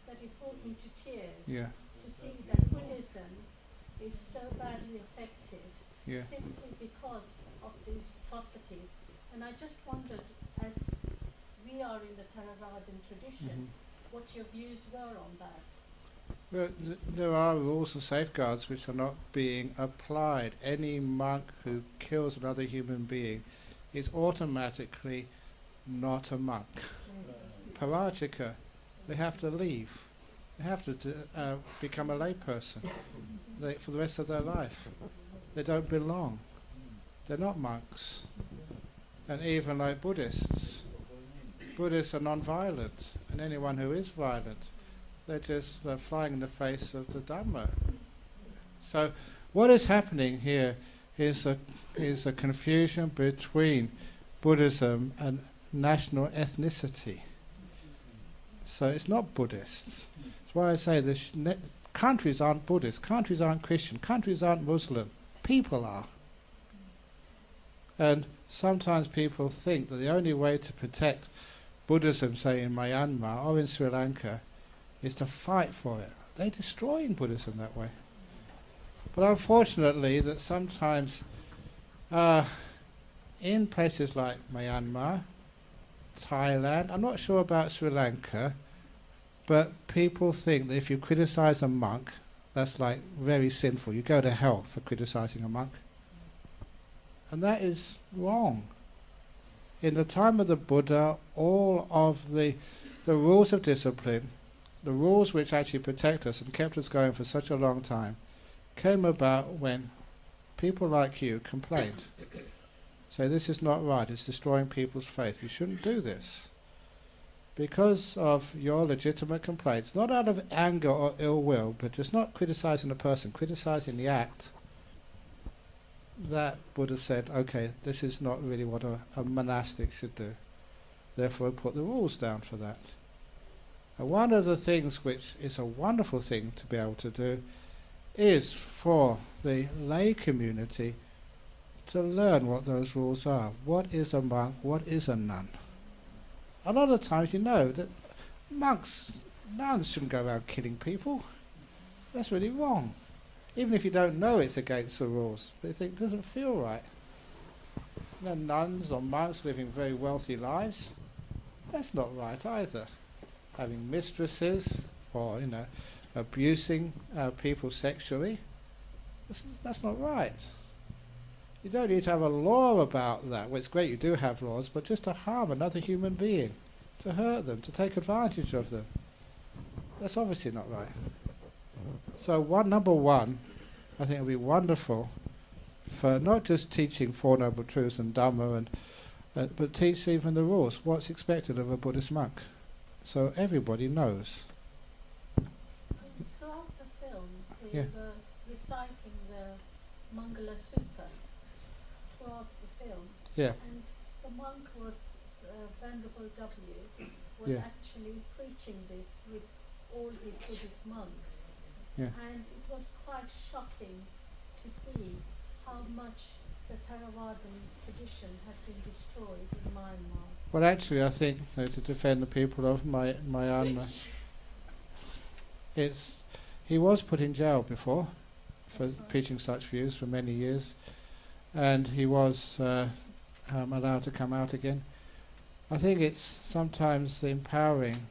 that it brought me to tears Yeah. to see that Buddhism is so badly affected Yeah. simply because of these atrocities. And I just wondered, as we are in the Theravadan tradition, what your views were on that. Well, there are rules and safeguards which are not being applied. Any monk who kills another human being is automatically not a monk. Parajika, they have to leave. They have to become a layperson for the rest of their life. They don't belong. They're not monks. And even like Buddhists are non-violent, and anyone who is violent, they're flying in the face of the Dhamma. So what is happening here is a confusion between Buddhism and national ethnicity. So it's not Buddhists. That's why I say countries aren't Buddhist, countries aren't Christian, countries aren't Muslim. People are. And sometimes people think that the only way to protect Buddhism, say in Myanmar or in Sri Lanka, is to fight for it. They're destroying Buddhism that way. But unfortunately, that sometimes in places like Myanmar, Thailand, I'm not sure about Sri Lanka, but people think that if you criticize a monk, that's like very sinful. You go to hell for criticizing a monk. And that is wrong. In the time of the Buddha, all of the rules of discipline, the rules which actually protect us and kept us going for such a long time, came about when people like you complained. Say, this is not right, it's destroying people's faith, you shouldn't do this. Because of your legitimate complaints, not out of anger or ill will, but just not criticizing the person, criticizing the act, that Buddha said, okay, this is not really what a monastic should do. Therefore put the rules down for that. And one of the things which is a wonderful thing to be able to do is for the lay community to learn what those rules are. What is a monk? What is a nun? A lot of times you know that nuns shouldn't go around killing people. That's really wrong. Even if you don't know it's against the rules, but you think it doesn't feel right. You know, nuns or monks living very wealthy lives, that's not right either. Having mistresses or, abusing people sexually, that's not right. You don't need to have a law about that. Well, it's great you do have laws, but just to harm another human being, to hurt them, to take advantage of them, that's obviously not right. So number one, I think it would be wonderful for not just teaching Four Noble Truths and Dhamma, but teach even the rules, what's expected of a Buddhist monk, so everybody knows. Throughout the film, Yeah. they were reciting the Mangala Sutta throughout the film, Yeah. and the monk was, Venerable W, was Yeah. actually preaching this with all his Buddhist monks. Yeah. And it was quite shocking to see how much the Theravadan tradition has been destroyed in Myanmar. Well, actually, I think, to defend the people of Myanmar, he was put in jail before for That's right. preaching such views for many years, and he was allowed to come out again. I think it's sometimes empowering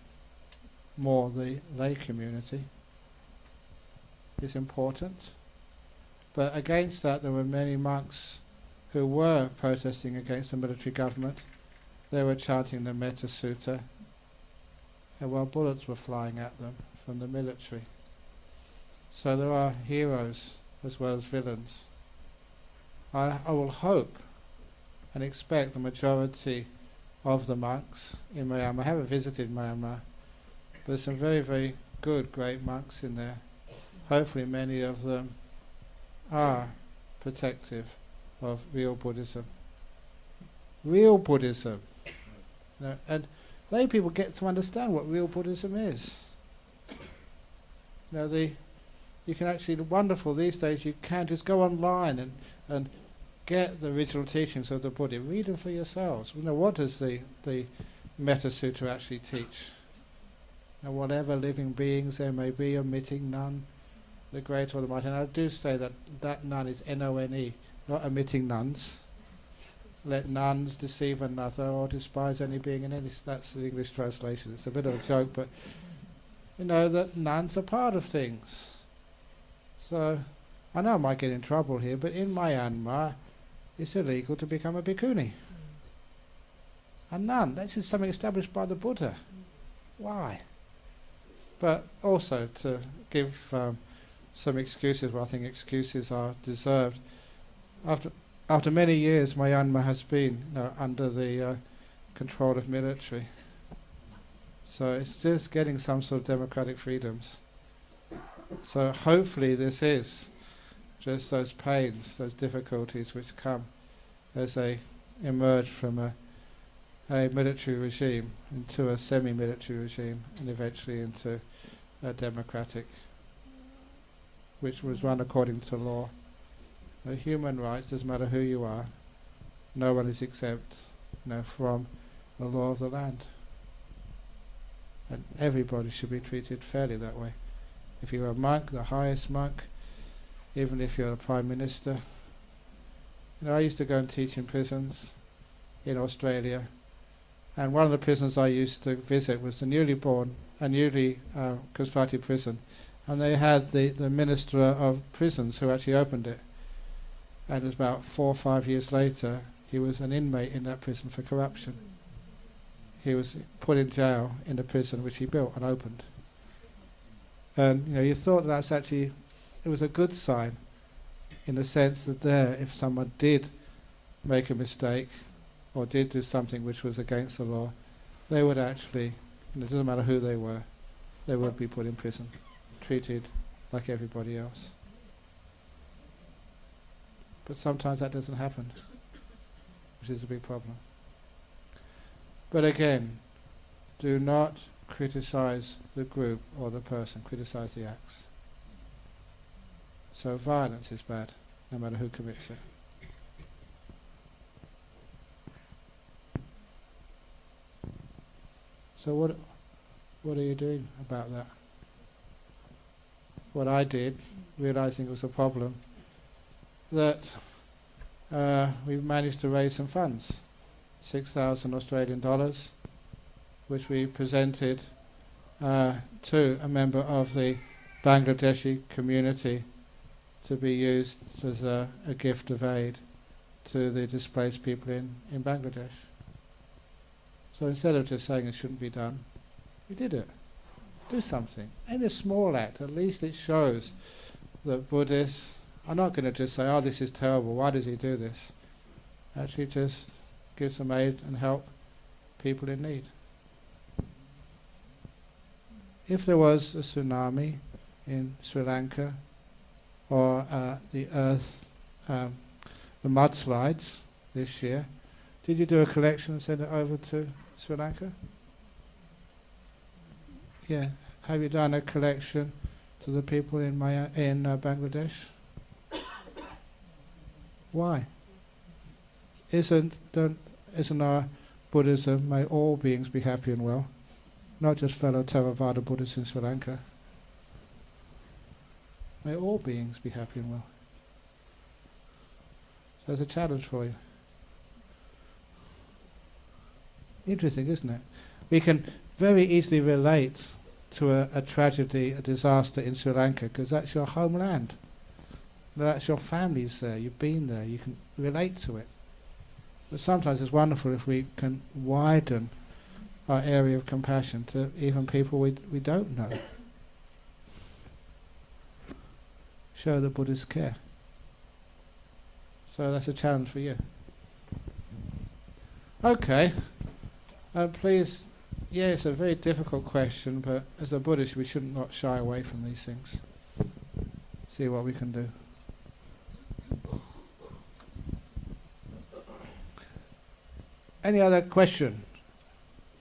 more the lay community is important. But against that, there were many monks who were protesting against the military government. They were chanting the Metta Sutta, and while bullets were flying at them from the military. So there are heroes as well as villains. I will hope and expect the majority of the monks in Myanmar. I haven't visited Myanmar, but there's some very, very good, great monks in there. Hopefully many of them are protective of real Buddhism. Real Buddhism. And lay people get to understand what real Buddhism is. You can actually, wonderful these days, you can just go online and get the original teachings of the Buddha. Read them for yourselves. What does the Metta Sutta actually teach? Whatever living beings there may be, omitting none, the great or the mighty. And I do say that none is N-O-N-E, not omitting nuns. Let nuns deceive another or despise any being in any... That's the English translation. It's a bit of a joke, but that nuns are part of things. So I know I might get in trouble here, but in Myanmar, it's illegal to become a bhikkhuni. A nun. This is something established by the Buddha. Why? But also to give some excuses, well, I think excuses are deserved. After many years, Myanmar has been under the control of military. So it's just getting some sort of democratic freedoms. So hopefully this is just those pains, those difficulties which come as they emerge from a military regime into a semi-military regime and eventually into a democratic, which was run according to law. The human rights, doesn't matter who you are, no one is exempt from the law of the land. And everybody should be treated fairly that way. If you're a monk, the highest monk, even if you're a prime minister. I used to go and teach in prisons in Australia, and one of the prisons I used to visit was a newly constructed prison, and they had the Minister of Prisons who actually opened it. And it was about 4 or 5 years later, he was an inmate in that prison for corruption. He was put in jail in the prison which he built and opened. And you thought that's actually, it was a good sign, in the sense that if someone did make a mistake or did do something which was against the law, they would actually, it doesn't matter who they were, they would be put in prison, treated like everybody else. But sometimes that doesn't happen, which is a big problem. But again, do not criticize the group or the person, criticize the acts. So violence is bad, no matter who commits it. So what are you doing about that? What I did, realizing it was a problem, that we've managed to raise some funds, 6,000 Australian dollars, which we presented to a member of the Bangladeshi community to be used as a gift of aid to the displaced people in Bangladesh. So instead of just saying it shouldn't be done, we did it. Do something. Any a small act, at least it shows that Buddhists are not going to just say, oh, this is terrible, why does he do this? Actually just give some aid and help people in need. If there was a tsunami in Sri Lanka, or the mudslides this year, did you do a collection and send it over to Sri Lanka? Yeah. Have you done a collection to the people in Bangladesh? Why? Isn't our Buddhism, may all beings be happy and well, not just fellow Theravada Buddhists in Sri Lanka? May all beings be happy and well. So there's a challenge for you. Interesting, isn't it? We can very easily relate to a tragedy, a disaster in Sri Lanka, because that's your homeland. That's your family's there, you've been there, you can relate to it. But sometimes it's wonderful if we can widen our area of compassion to even people we don't know. Show the Buddha's care. So that's a challenge for you. Okay. Please, yeah, it's a very difficult question, but as a Buddhist we should not shy away from these things. See what we can do. Any other question?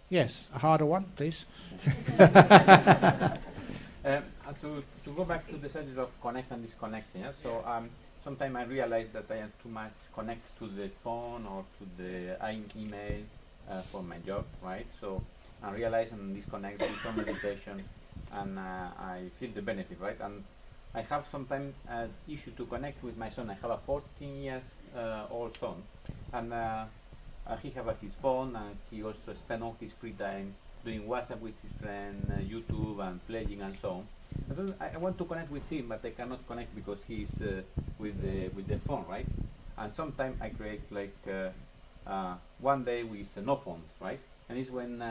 Yes, a harder one, please. To go back to the subject of connect and disconnecting, yeah? So sometimes I realize that I am too much connected to the phone or to the email for my job, right? So I realize and disconnect with some meditation, and I feel the benefit, right? And I have sometimes issue to connect with my son. I have a 14 years old son, and he have his phone, and he also spend all his free time doing WhatsApp with his friend, YouTube, and playing and so on. I want to connect with him, but I cannot connect because he's with the phone, right? And sometimes I create like one day with no phones, right? And it's when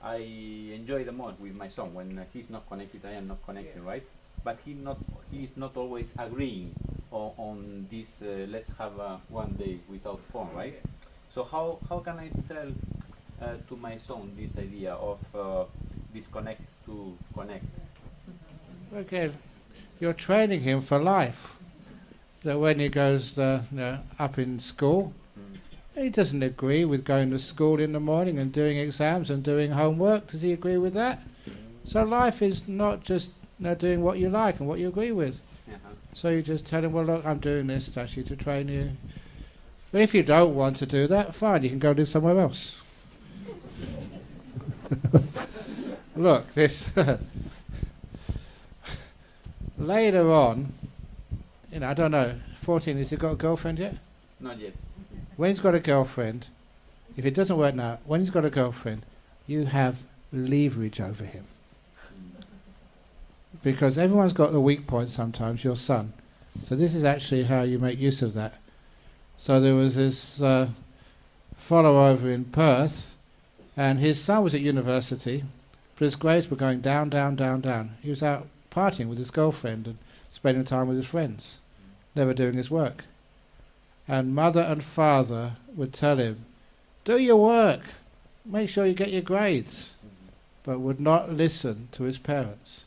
I enjoy the most with my son. When he's not connected, I am not connected, right? But he's not always agreeing on this. Let's have one day without phone, right? So how can I sell to my son this idea of disconnect to connect? Okay, you're training him for life. That when he goes up in school, he doesn't agree with going to school in the morning and doing exams and doing homework. Does he agree with that? So life is not just doing what you like and what you agree with. So you just tell him, well, look, I'm doing this actually to train you. But if you don't want to do that, fine, you can go live somewhere else. Look, this later on, I don't know, 14, has he got a girlfriend yet? Not yet. When he's got a girlfriend, if it doesn't work now, when he's got a girlfriend, you have leverage over him. Because everyone's got a weak point sometimes, your son. So this is actually how you make use of that. So there was this follow over in Perth, and his son was at university, but his grades were going down, down, down, down. He was out partying with his girlfriend and spending time with his friends, never doing his work. And mother and father would tell him, do your work, make sure you get your grades, but would not listen to his parents.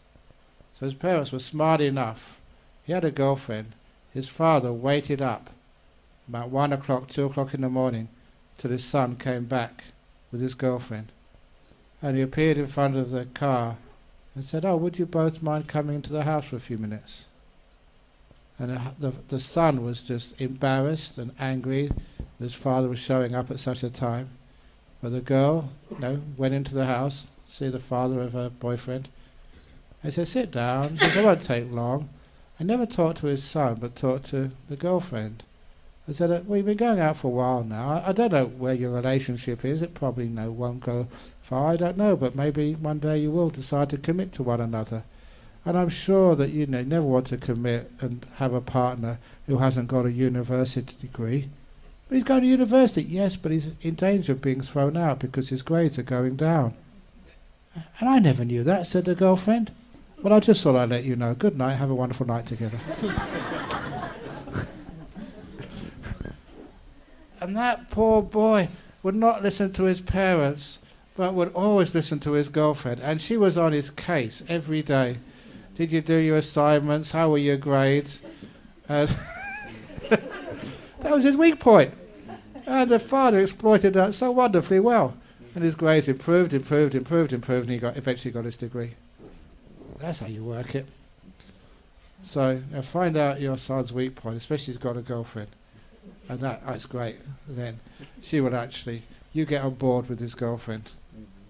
So his parents were smart enough. He had a girlfriend. His father waited up about 1 o'clock, 2 o'clock in the morning till his son came back with his girlfriend. And he appeared in front of the car and said, oh, would you both mind coming into the house for a few minutes? And the son was just embarrassed and angry that his father was showing up at such a time. But the girl, went into the house, see the father of her boyfriend. He said, sit down, it won't take long. I never talked to his son, but talked to the girlfriend. I said, we've been going out for a while now. I don't know where your relationship is. It probably won't go far. I don't know, but maybe one day you will decide to commit to one another. And I'm sure that you never want to commit and have a partner who hasn't got a university degree. But he's going to university. Yes, but he's in danger of being thrown out because his grades are going down. And I never knew that, said the girlfriend. Well, I just thought I'd let you know. Good night, have a wonderful night together. And that poor boy would not listen to his parents, but would always listen to his girlfriend. And she was on his case every day. Did you do your assignments? How were your grades? And that was his weak point. And the father exploited that so wonderfully well. And his grades improved, and he eventually got his degree. That's how you work it. So find out your son's weak point, especially if he's got a girlfriend. And that's great. Then she will actually, you get on board with his girlfriend,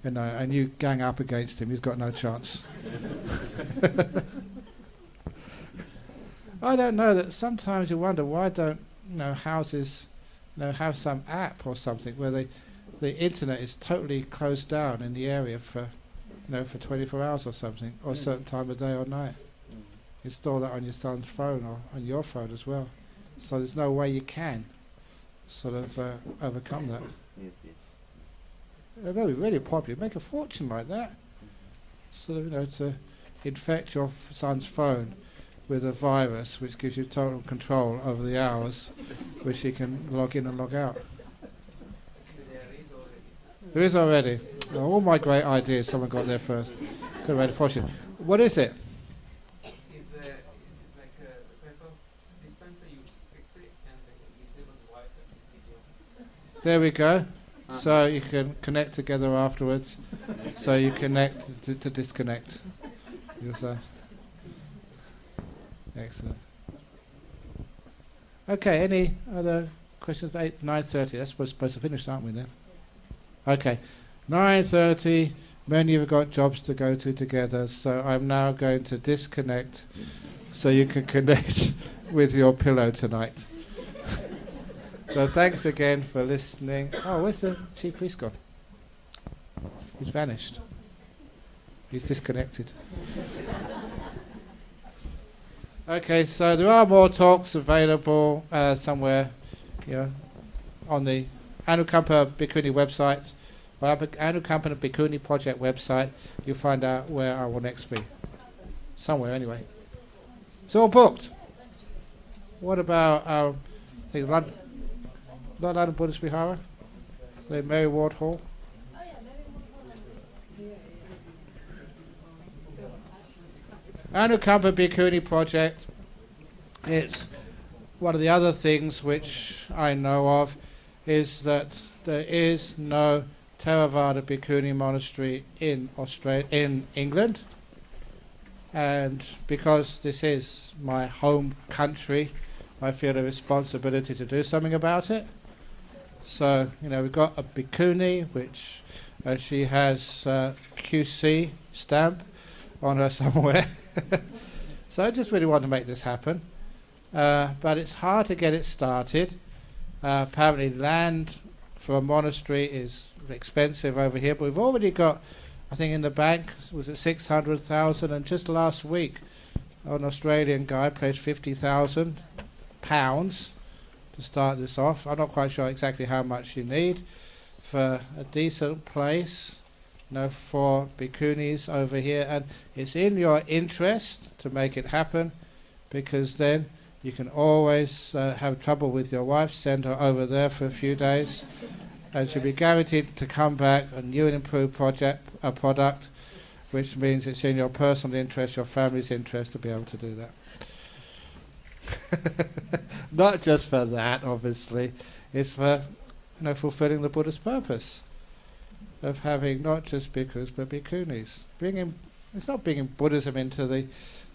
and you gang up against him. He's got no chance. I don't know, that sometimes you wonder why don't houses have some app or something where the internet is totally closed down in the area for 24 hours or something, or a certain time of day or night. Install that on your son's phone or on your phone as well. So there's no way you can sort of overcome that. Yes, yes. That would be really popular. Make a fortune like that. Sort of, to infect your son's phone with a virus which gives you total control over the hours which he can log in and log out. There is already. All my great ideas, someone got there first. Could have made a fortune. What is it? It's like a paper dispenser. You fix it and it disables the Wi-Fi. There we go. So you can connect together afterwards. So you connect to disconnect. Excellent. Okay, any other questions? 9:30. That's supposed to finish, aren't we then? Okay, 9:30. Many of you have got jobs to go to together, so I'm now going to disconnect so you can connect with your pillow tonight. So thanks again for listening. Oh, where's the chief priest gone? He's vanished. He's disconnected. Okay, so there are more talks available somewhere, on the Anukampa Bhikkhuni website, or Anukampa Bhikkhuni project website. You'll find out where I will next be. Somewhere, anyway. It's all booked. What about our thing, London? Not London Buddhist Vihara? The Mary Ward Hall? Anukampa Bhikkhuni project. It's one of the other things which I know of is that there is no Theravada Bhikkhuni monastery in England, and because this is my home country, I feel a responsibility to do something about it. So, we've got a Bhikkhuni, which she has QC stamp on her somewhere. So I just really want to make this happen. But it's hard to get it started. Apparently land for a monastery is expensive over here, but we've already got, I think in the bank, was it 600,000, and just last week an Australian guy pledged £50,000 to start this off. I'm not quite sure exactly how much you need for a decent place, for bhikkhunis over here, and it's in your interest to make it happen, because then you can always have trouble with your wife, send her over there for a few days, and she'll be guaranteed to come back a new and improved product, which means it's in your personal interest, your family's interest to be able to do that. Not just for that, obviously. It's for fulfilling the Buddha's purpose of having not just bhikkhus but bhikkhunis. It's not bringing Buddhism into the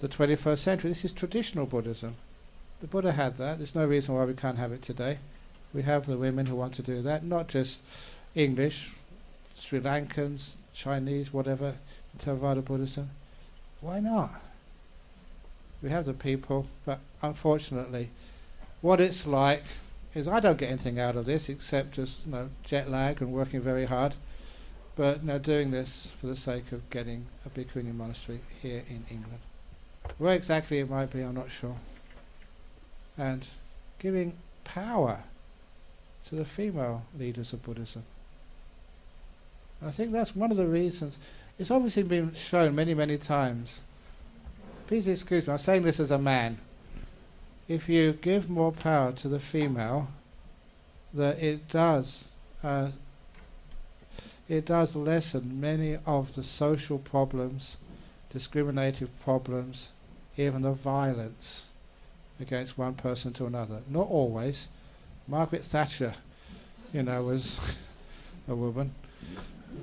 21st century. This is traditional Buddhism. The Buddha had that. There's no reason why we can't have it today. We have the women who want to do that, not just English, Sri Lankans, Chinese, whatever, Theravada Buddhism. Why not? We have the people, but unfortunately, what it's like is I don't get anything out of this except just jet lag and working very hard. But doing this for the sake of getting a Bhikkhuni monastery here in England. Where exactly it might be, I'm not sure. And giving power to the female leaders of Buddhism. And I think that's one of the reasons. It's obviously been shown many, many times. Please excuse me, I'm saying this as a man. If you give more power to the female, that it does lessen many of the social problems, discriminative problems, even the violence against one person to another. Not always. Margaret Thatcher, was a woman.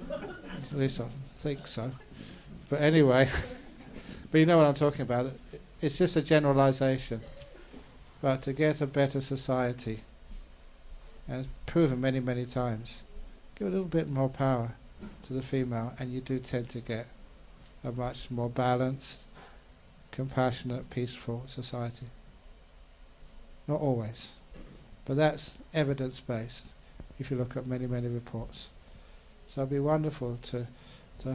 At least I think so. But anyway, but you know what I'm talking about. It's just a generalization. But to get a better society, and it's proven many, many times, give a little bit more power to the female, and you do tend to get a much more balanced, compassionate, peaceful society. Not always, but that's evidence-based if you look at many, many reports. So it'd be wonderful to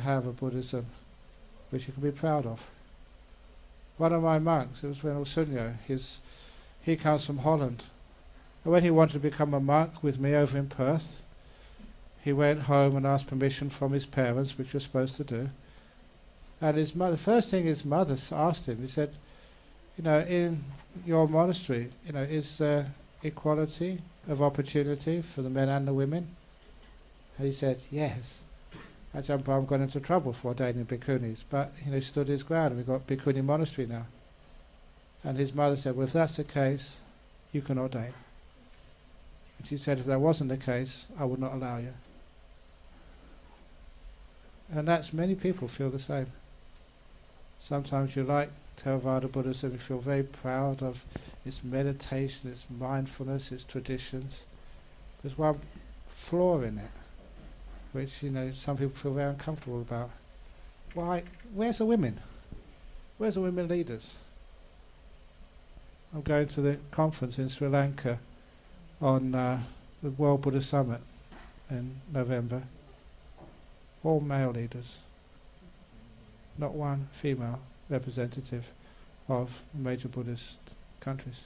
have a Buddhism which you can be proud of. One of my monks, it was Venerable Sunyo, he comes from Holland. And when he wanted to become a monk with me over in Perth, he went home and asked permission from his parents, which you're supposed to do. And his mother, the first thing his mother asked him, he said, in your monastery, is there equality of opportunity for the men and the women? And he said, yes. Ajahn Brahm got into trouble for ordaining bhikkhunis, but he stood his ground, and we've got bhikkhuni monastery now. And his mother said, well, if that's the case, you can ordain. And she said, if that wasn't the case, I would not allow you. And that's, many people feel the same. Sometimes you like Theravada Buddhism, you feel very proud of its meditation, its mindfulness, its traditions. There's one flaw in it, which some people feel very uncomfortable about. Why? Where's the women? Where's the women leaders? I'm going to the conference in Sri Lanka on the World Buddhist Summit in November. All male leaders. Not one female representative of major Buddhist countries.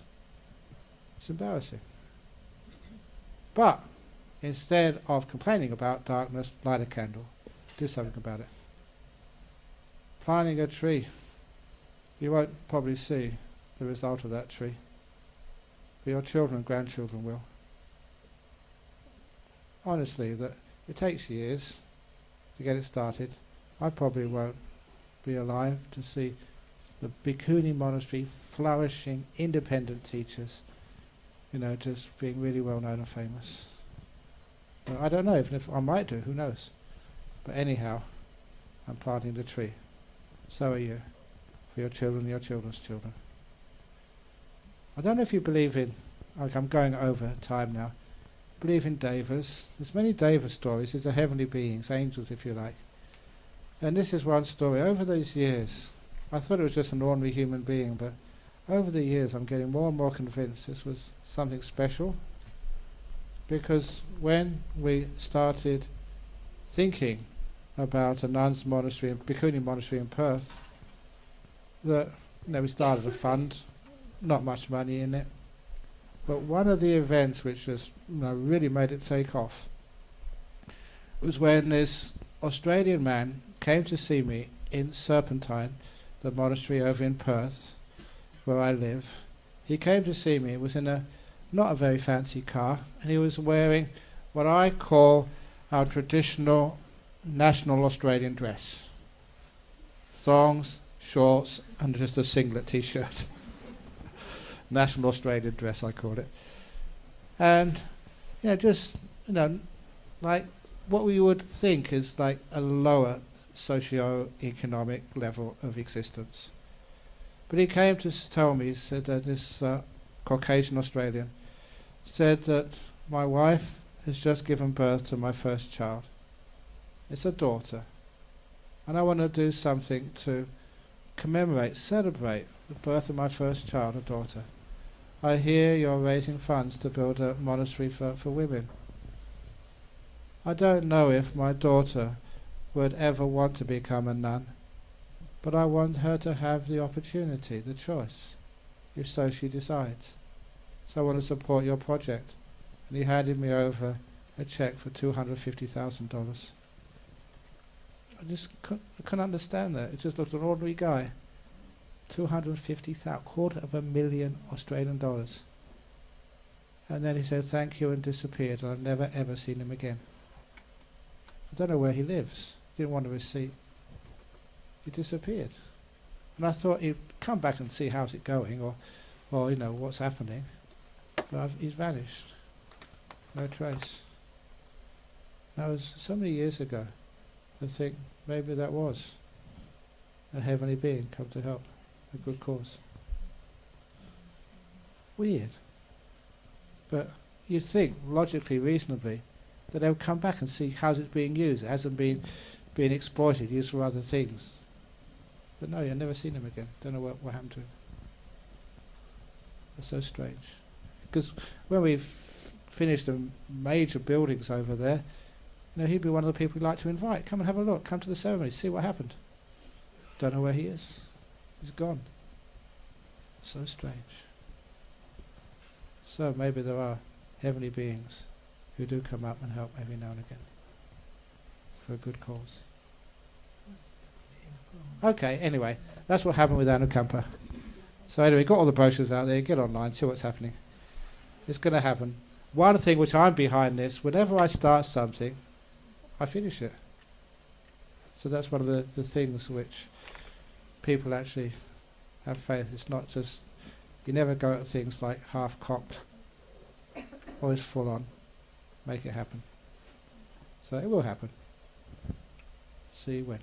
It's embarrassing. But instead of complaining about darkness, light a candle. Do something about it. Planting a tree. You won't probably see the result of that tree, but your children and grandchildren will. Honestly, that it takes years to get it started. I probably won't be alive to see the bhikkhuni monastery flourishing, independent teachers, just being really well known and famous. But I don't know, even if I might do, who knows? But anyhow, I'm planting the tree. So are you, for your children and your children's children. I don't know if you believe in, I'm going over time now, believe in devas. There's many deva stories. These are heavenly beings, angels if you like. And this is one story. Over those years, I thought it was just an ordinary human being, but over the years I'm getting more and more convinced this was something special. Because when we started thinking about a nun's monastery, a bhikkhuni monastery in Perth, that we started a fund, not much money in it. But one of the events which just really made it take off was when this Australian man came to see me in Serpentine, the monastery over in Perth, where I live. He came to see me, was in not a very fancy car, and he was wearing what I call our traditional national Australian dress. Thongs, shorts, and just a singlet t-shirt. National Australian dress, I call it. And, like what we would think is like a lower socio-economic level of existence. But he came to tell me, he said that this Caucasian Australian said that my wife has just given birth to my first child. It's a daughter. And I want to do something to commemorate, celebrate the birth of my first child, a daughter. I hear you're raising funds to build a monastery for women. I don't know if my daughter would ever want to become a nun, but I want her to have the opportunity, the choice, if so she decides. So I want to support your project and he handed me over a cheque for $250,000. I couldn't understand that. It just looked an ordinary guy. 250,000, $250,000 Australian dollars. And then he said thank you and disappeared, and I've never ever seen him again. I don't know where he lives. Didn't want a receipt. He disappeared. And I thought he'd come back and see how's it going, or you know, what's happening. But he's vanished. No trace. That was so many years ago. I think maybe that was a heavenly being come to help a good cause. Weird. But you think, logically, reasonably, that they'll come back and see how's it being used. It hasn't been exploited, used for other things. But no, you've never seen him again. Don't know what happened to him. It's so strange. Because when we've finished the major buildings over there, you know, he'd be one of the people we'd like to invite. Come and have a look. Come to the ceremony. See what happened. Don't know where he is. He's gone. So strange. So maybe there are heavenly beings who do come up and help every now and again for a good cause. Okay, anyway, that's what happened with Anukampa. So anyway, got all the brochures out there. Get online, see what's happening. It's going to happen. One thing which I'm behind this, whenever I start something, I finish it. So that's one of the things which people actually have faith. It's not just, you never go at things like half-cocked, always full on. Make it happen. So it will happen. See when.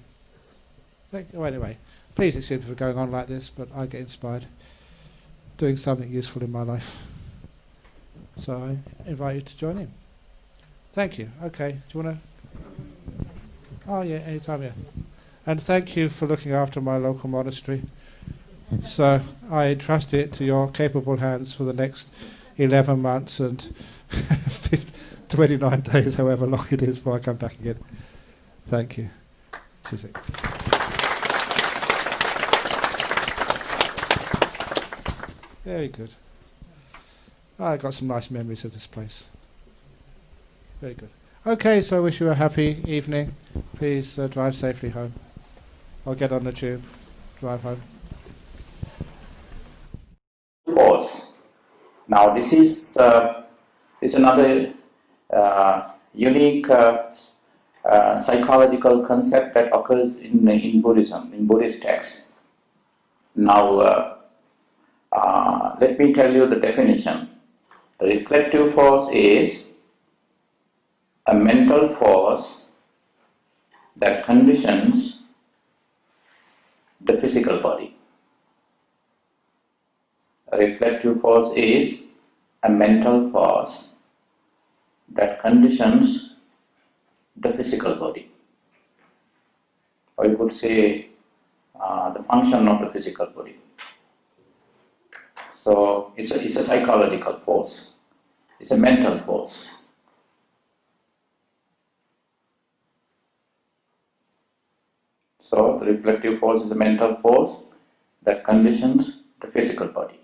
Thank you. Well, anyway, please excuse me for going on like this, but I get inspired doing something useful in my life. So I invite you to join in. Thank you. Okay, do you want to? Oh yeah, anytime, yeah. And thank you for looking after my local monastery. So I entrust it to your capable hands for the next 11 months and 29 days, however long it is, before I come back again. Thank you. Cheers. Very good. I got some nice memories of this place. Very good. Okay, so I wish you a happy evening. Please drive safely home. I'll get on the tube, drive home. Force. Now this is another unique psychological concept that occurs in Buddhism, in Buddhist texts. Now let me tell you the definition. The reflective force is a mental force that conditions the physical body. A reflective force is a mental force that conditions the physical body. Or you could say the function of the physical body. So it's a psychological force. It's a mental force. So the reflective force is a mental force that conditions the physical body.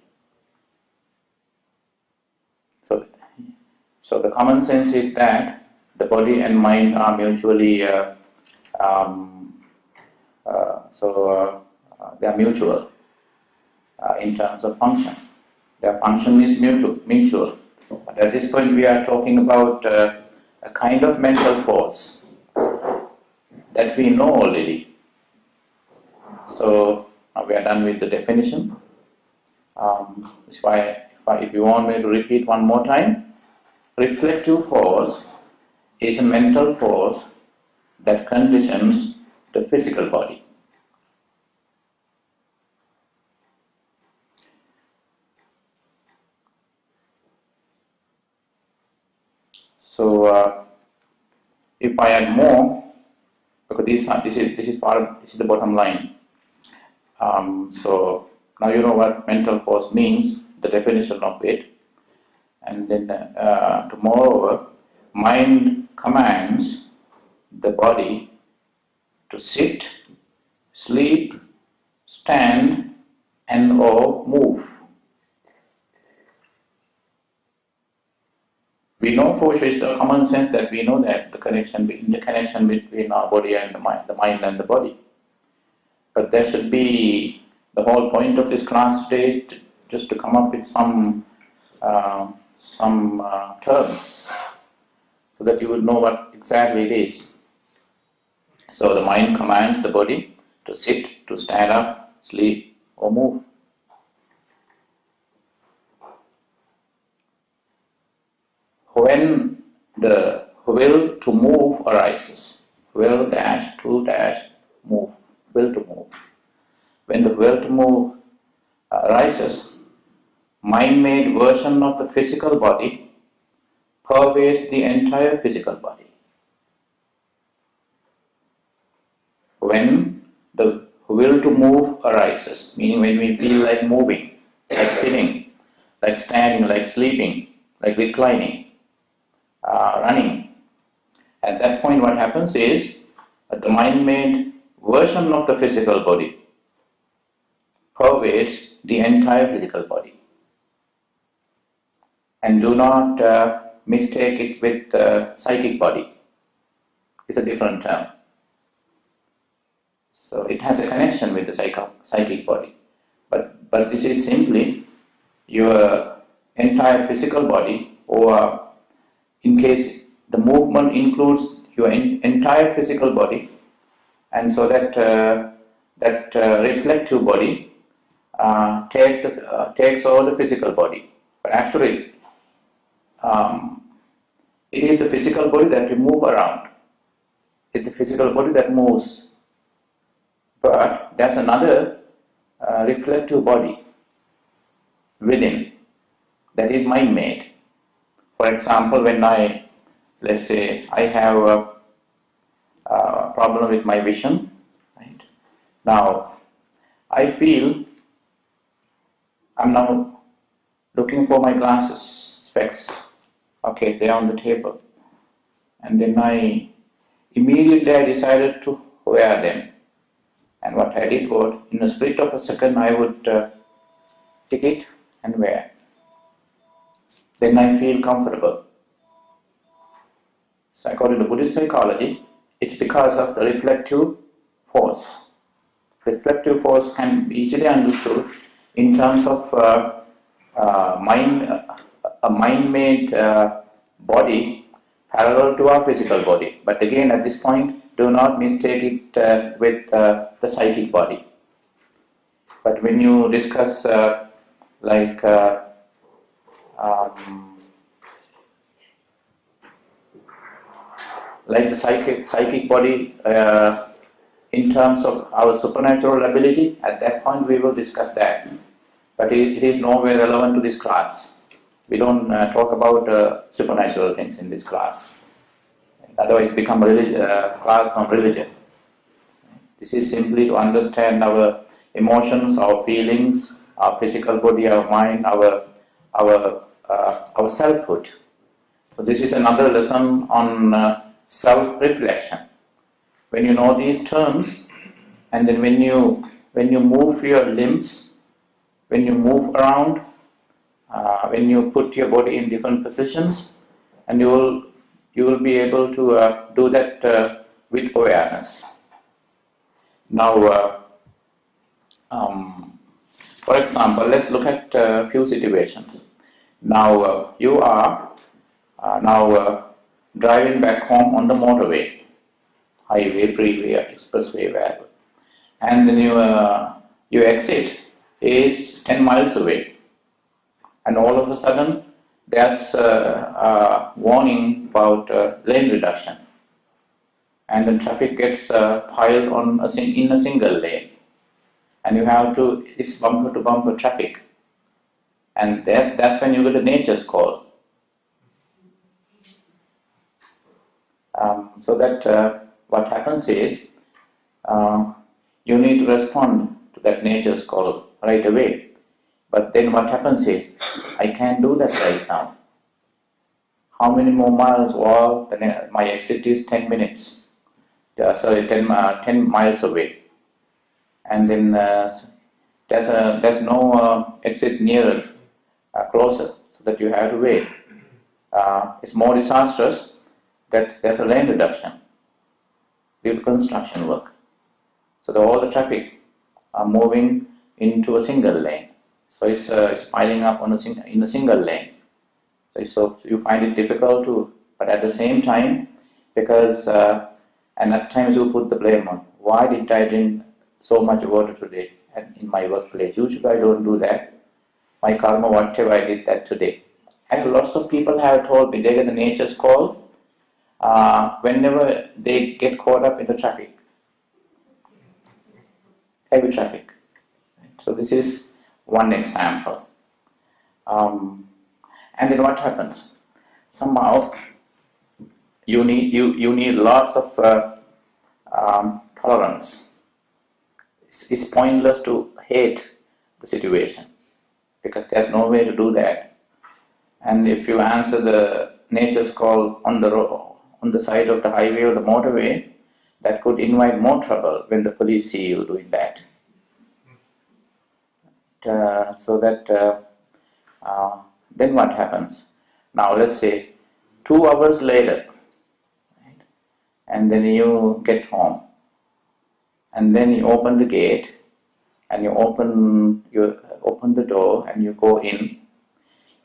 So the common sense is that the body and mind are mutually they are mutual in terms of function. Their function is mutual. But at this point we are talking about a kind of mental force that we know already. So now we are done with the definition. If you want me to repeat one more time, reflective force is a mental force that conditions the physical body. So if I add more, because this is the bottom line. So now you know what mental force means, the definition of it, and then moreover, mind commands the body to sit, sleep, stand, and or move We know for sure, it's a common sense that we know that the connection between our body and the mind and the body. But there should be, the whole point of this class today is just to come up with some terms so that you would know what exactly it is. So the mind commands the body to sit, to stand up, sleep, or move. When the will to move arises, will dash to dash move, will to move. When the will to move arises, mind-made version of the physical body pervades the entire physical body. When the will to move arises, meaning when we feel like moving, like sitting, like standing, like sleeping, like reclining, running, at that point what happens is that the mind-made version of the physical body pervades the entire physical body. And do not mistake it with the psychic body. It's a different term. So it has a connection with the psychic body. But this is simply your entire physical body, or in case the movement includes your entire physical body, and so that reflective body takes over the physical body. But actually, it is the physical body that we move around. It's the physical body that moves. But there's another reflective body within that is mind-made. For example, when let's say I have a problem with my vision, right? Now, I feel I'm now looking for my glasses, specs. Okay, they're on the table. And then immediately I decided to wear them. And what I did was, in a split of a second, I would take it and wear. Then I feel comfortable. So according to Buddhist psychology, it's because of the reflective force. Reflective force can be easily understood in terms of a mind-made body parallel to our physical body. But again, at this point, do not mistake it with the psychic body. But when you discuss like the psychic body in terms of our supernatural ability, at that point we will discuss that. But it is nowhere relevant to this class. We don't talk about supernatural things in this class. Otherwise it becomes a class on religion. This is simply to understand our emotions, our feelings, our physical body, our mind, our selfhood. So this is another lesson on self-reflection. When you know these terms, and then when you move your limbs, when you move around, when you put your body in different positions, and you will be able to do that with awareness. Now, for example, let's look at a few situations. Now, you are driving back home on the motorway, highway, freeway, expressway, wherever, and then your exit is 10 miles away, and all of a sudden there's a warning about lane reduction, and the traffic gets piled on in a single lane, and you have to, it's bumper to bumper traffic, and that's when you get a nature's call. So that what happens is you need to respond to that nature's call right away. But then what happens is, I can't do that right now. How many more miles? Well, my exit is 10 minutes. 10 miles away. And then there's no exit nearer, closer, so that you have to wait. it's more disastrous that there's a lane reduction due to construction work. So all the traffic are moving into a single lane. So it's piling up in a single lane. So you find it difficult to, but at the same time, because, and at times you put the blame on, why did I drink so much water today in my workplace? Usually I don't do that. My karma, whatever I did that today. And lots of people have told me, they get the nature's call whenever they get caught up in the traffic, heavy traffic. So this is one example. And then what happens? Somehow you need lots of tolerance. It's pointless to hate the situation because there's no way to do that. And if you answer the nature's call on the side of the highway or the motorway, that could invite more trouble when the police see you doing that. Then what happens? Now let's say 2 hours later, right? And then you get home, and then you open the gate, and you open the door, and you go in.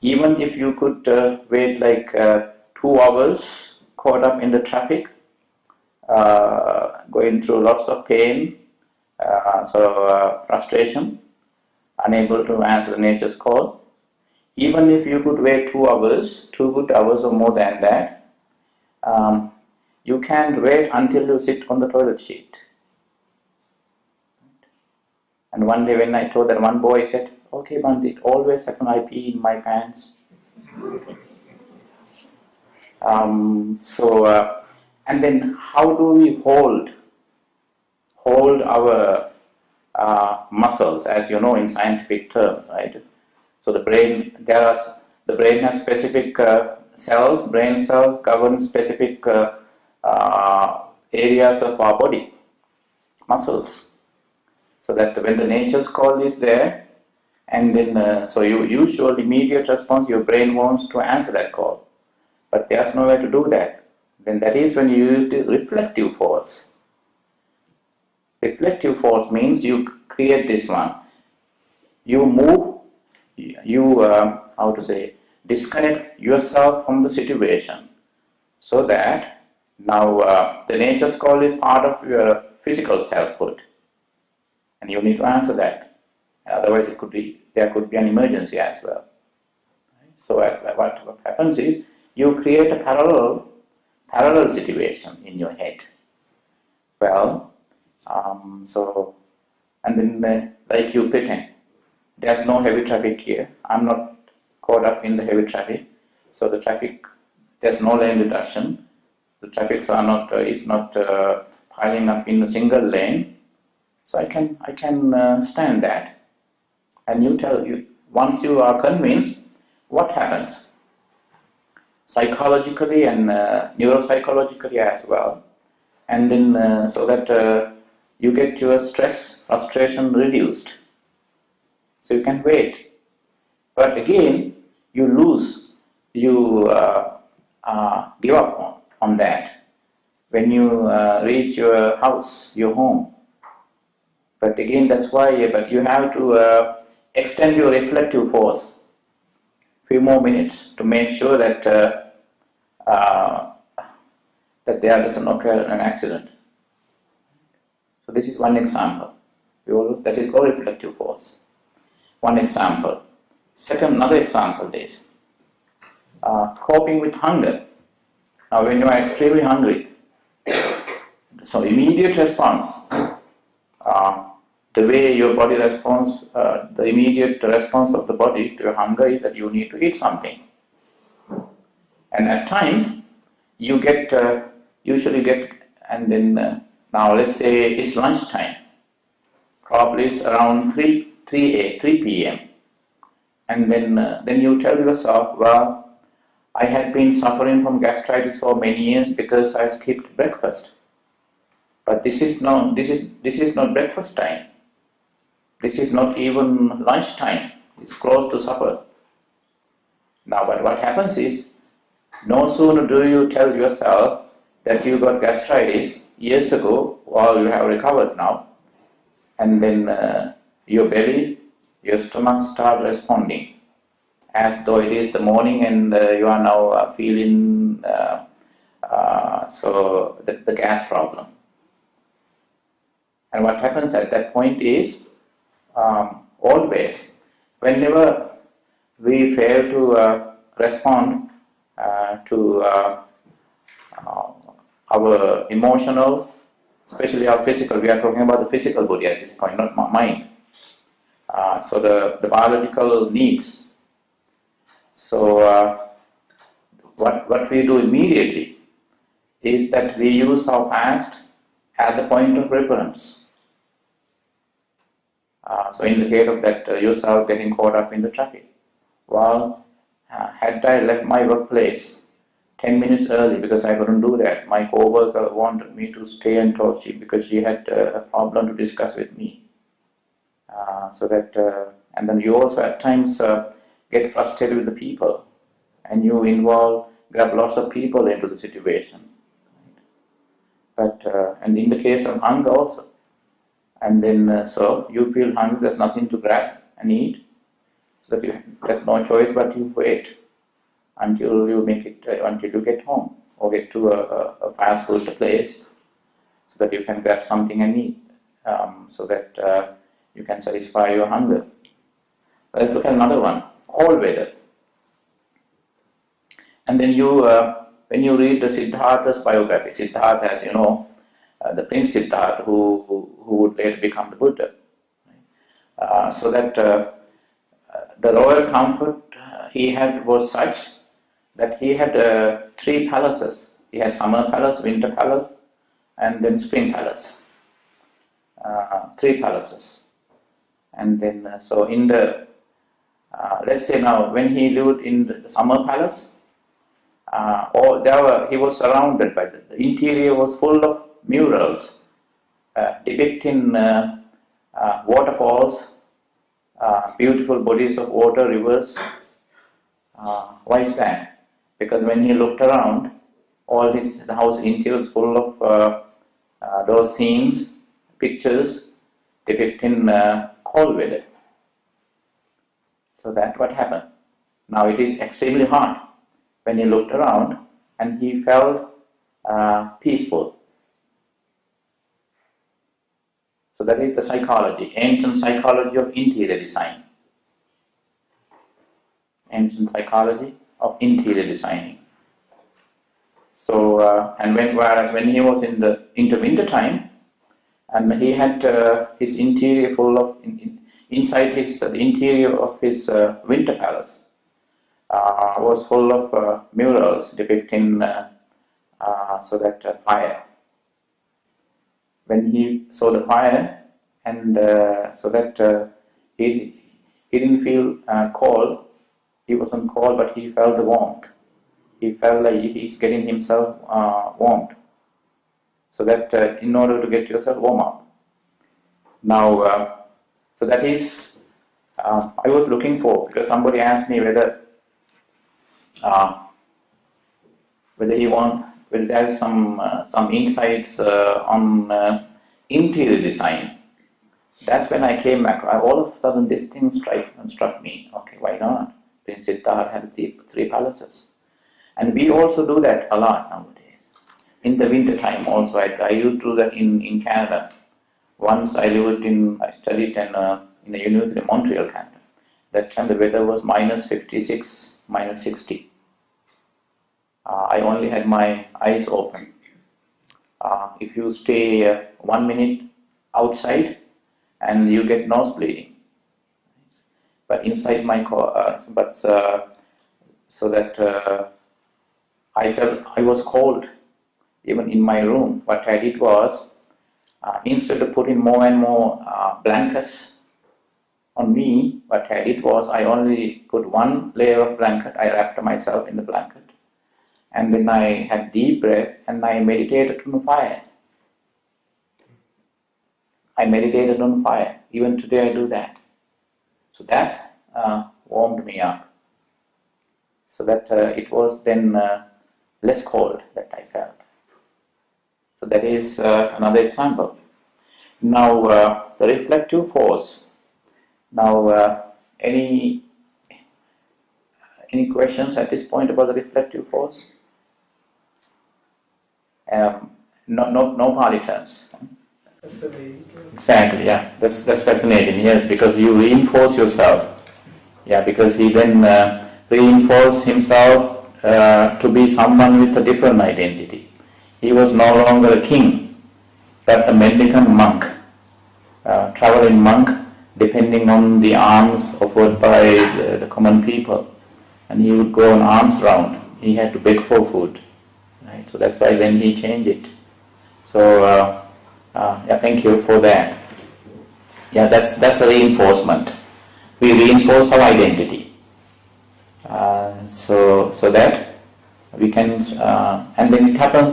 Even if you could wait like 2 hours, caught up in the traffic, going through lots of pain, frustration, unable to answer the nature's call. Even if you could wait 2 hours, 2 good hours or more than that, you can't wait until you sit on the toilet seat. And one day when I told that, one boy said, "Okay, Bandi, it always happens I pee in my pants." And then how do we hold our muscles, as you know in scientific terms, right? So the brain has specific cells. Brain cells govern specific areas of our body, muscles. So that when the nature's call is there, and then so you usually immediate response, your brain wants to answer that call, but there's no way to do that. Then that is when you use the reflective force. Reflective force means you create this one. You move. Disconnect yourself from the situation, so that now the nature's call is part of your physical selfhood, and you need to answer that. Otherwise, there could be an emergency as well. So what happens is you create a parallel situation in your head. Well, and then like you pretend. There's no heavy traffic here. I'm not caught up in the heavy traffic. So the traffic, there's no lane reduction. The traffic is not piling up in a single lane. So I can stand that. And once you are convinced, what happens? Psychologically and neuropsychologically as well. And then so that you get your stress, frustration reduced. So you can wait, but again you give up on that when you reach your house, your home. But again, that's why. But you have to extend your reflective force few more minutes to make sure that that there doesn't occur an accident. So this is one example. That is called reflective force. One example. Another example is coping with hunger. Now, when you are extremely hungry, so immediate response, the way your body responds, the immediate response of the body to your hunger is that you need to eat something. And at times, you usually get, and then now let's say it's lunchtime. Probably it's around 3 p.m. And then you tell yourself, well, I had been suffering from gastritis for many years because I skipped breakfast. But this is not breakfast time. This is not even lunch time. It's close to supper. Now, but what happens is No sooner do you tell yourself that you got gastritis years ago, or you have recovered now, and then your belly, your stomach start responding as though it is the morning and you are now feeling the gas problem. And what happens at that point is, always, whenever we fail to respond to our emotional, especially our physical, we are talking about the physical body at this point, not mind. So the biological needs. So what we do immediately is that we use our fast at the point of reference. So in the case of that yourself getting caught up in the traffic, well, had I left my workplace 10 minutes early, because I couldn't do that, my co-worker wanted me to stay and talk to you because she had a problem to discuss with me. And then you also at times get frustrated with the people, and you grab lots of people into the situation. But and in the case of hunger also, and then so you feel hungry, there's nothing to grab and eat, so that there's no choice but you wait until you make it until you get home or get to a fast food place, so that you can grab something and eat, so that you can satisfy your hunger. Let's look at another one: cold weather. And then you, when you read the Siddhartha's biography, Siddhartha, as you know, the Prince Siddhartha, who would later become the Buddha. So that the royal comfort he had was such that he had 3 palaces. He has summer palace, winter palace, and then spring palace. 3 palaces. And then, so in the, let's say now, when he lived in the summer palace, he was surrounded by the interior was full of murals depicting waterfalls, beautiful bodies of water, rivers. Why is that? Because when he looked around, the house interior was full of those scenes, pictures depicting cold weather. So that's what happened. Now it is extremely hot. When he looked around, and he felt peaceful. So that is the psychology, ancient psychology of interior design. Ancient psychology of interior designing. So, whereas when he was into winter time, and he had his interior full of inside the interior of his winter palace. Was full of murals depicting fire. When he saw the fire, and he didn't feel cold. He wasn't cold, but he felt the warmth. He felt like he's getting himself warmed. So that in order to get yourself warm up. Now, so that is I was looking for, because somebody asked me whether there is some insights on interior design. That's when I came back. All of a sudden, this thing struck me. Okay, why not? Prince Siddhartha had 3 palaces, and we also do that a lot nowadays. In the winter time, also, I used to do that in Canada. Once I studied in a university in Montreal, Canada. That time the weather was minus 56, minus 60. I only had my eyes open. If you stay 1 minute outside, and you get nose bleeding. But inside my car, so that I felt I was cold, even in my room. What I did was, instead of putting more and more blankets on me, what I did was I only put 1 layer of blanket. I wrapped myself in the blanket, and then I had deep breath, and I meditated on fire. I meditated on fire. Even today I do that. So that warmed me up. so that it was then less cold that I felt. So that is another example. Now the reflective force. Now any questions at this point about the reflective force? No Pali terms. Exactly, yeah. That's fascinating, yes, because you reinforce yourself. Yeah, because he then reinforced himself to be someone with a different identity. He was no longer a king, but a mendicant monk, traveling monk, depending on the alms offered by the common people. And he would go on alms round. He had to beg for food. Right? So that's why then he changed it. So yeah, thank you for that. Yeah, that's a reinforcement. We reinforce our identity. So that we can, and then it happens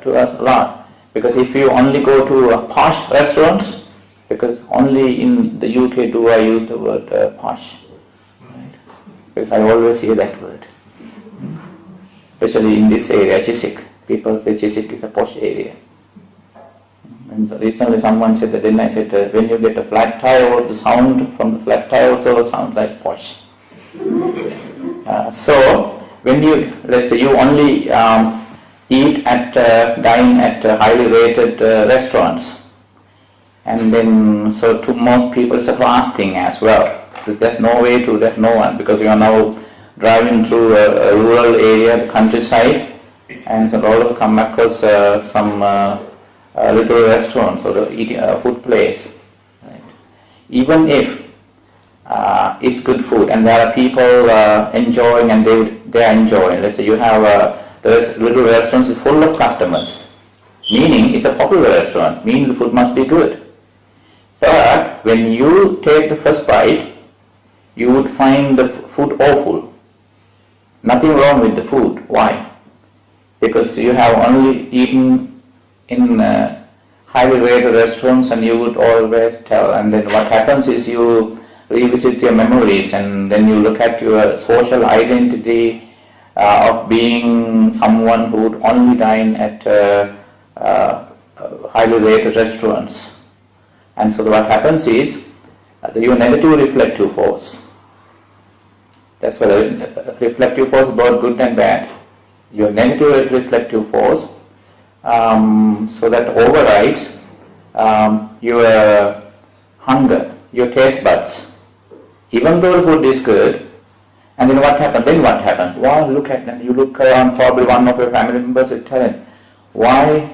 to us a lot. Because if you only go to posh restaurants, because only in the UK do I use the word posh, right? Because I always hear that word, especially in this area, Chiswick. People say Chiswick is a posh area. And recently someone said that, then I said, when you get a flat tire, the sound from the flat tire also sounds like posh. So when you, let's say you only eat at, dine at highly rated restaurants, and then so to most people it's a class thing as well. So there's no way to, there's no one, because you are now driving through a rural area, the countryside, and so all of come across some little restaurants or the eating food place. Right? Even if it's good food and there are people enjoying and they are enjoying. Let's say you have the little restaurants is full of customers, meaning it's a popular restaurant, meaning the food must be good. But when you take the first bite, you would find the food awful. Nothing wrong with the food. Why? Because you have only eaten in highly rated restaurants and you would always tell, and then what happens is you revisit your memories and then you look at your social identity of being someone who would only dine at highly rated restaurants. And so what happens is your negative reflective force. That's what reflective force is both good and bad. Your negative reflective force, so that overrides your hunger, your taste buds. Even though the food is good, and then what happened? Then what happened? Wow, look at them. You look around, probably one of your family members will tell him, why?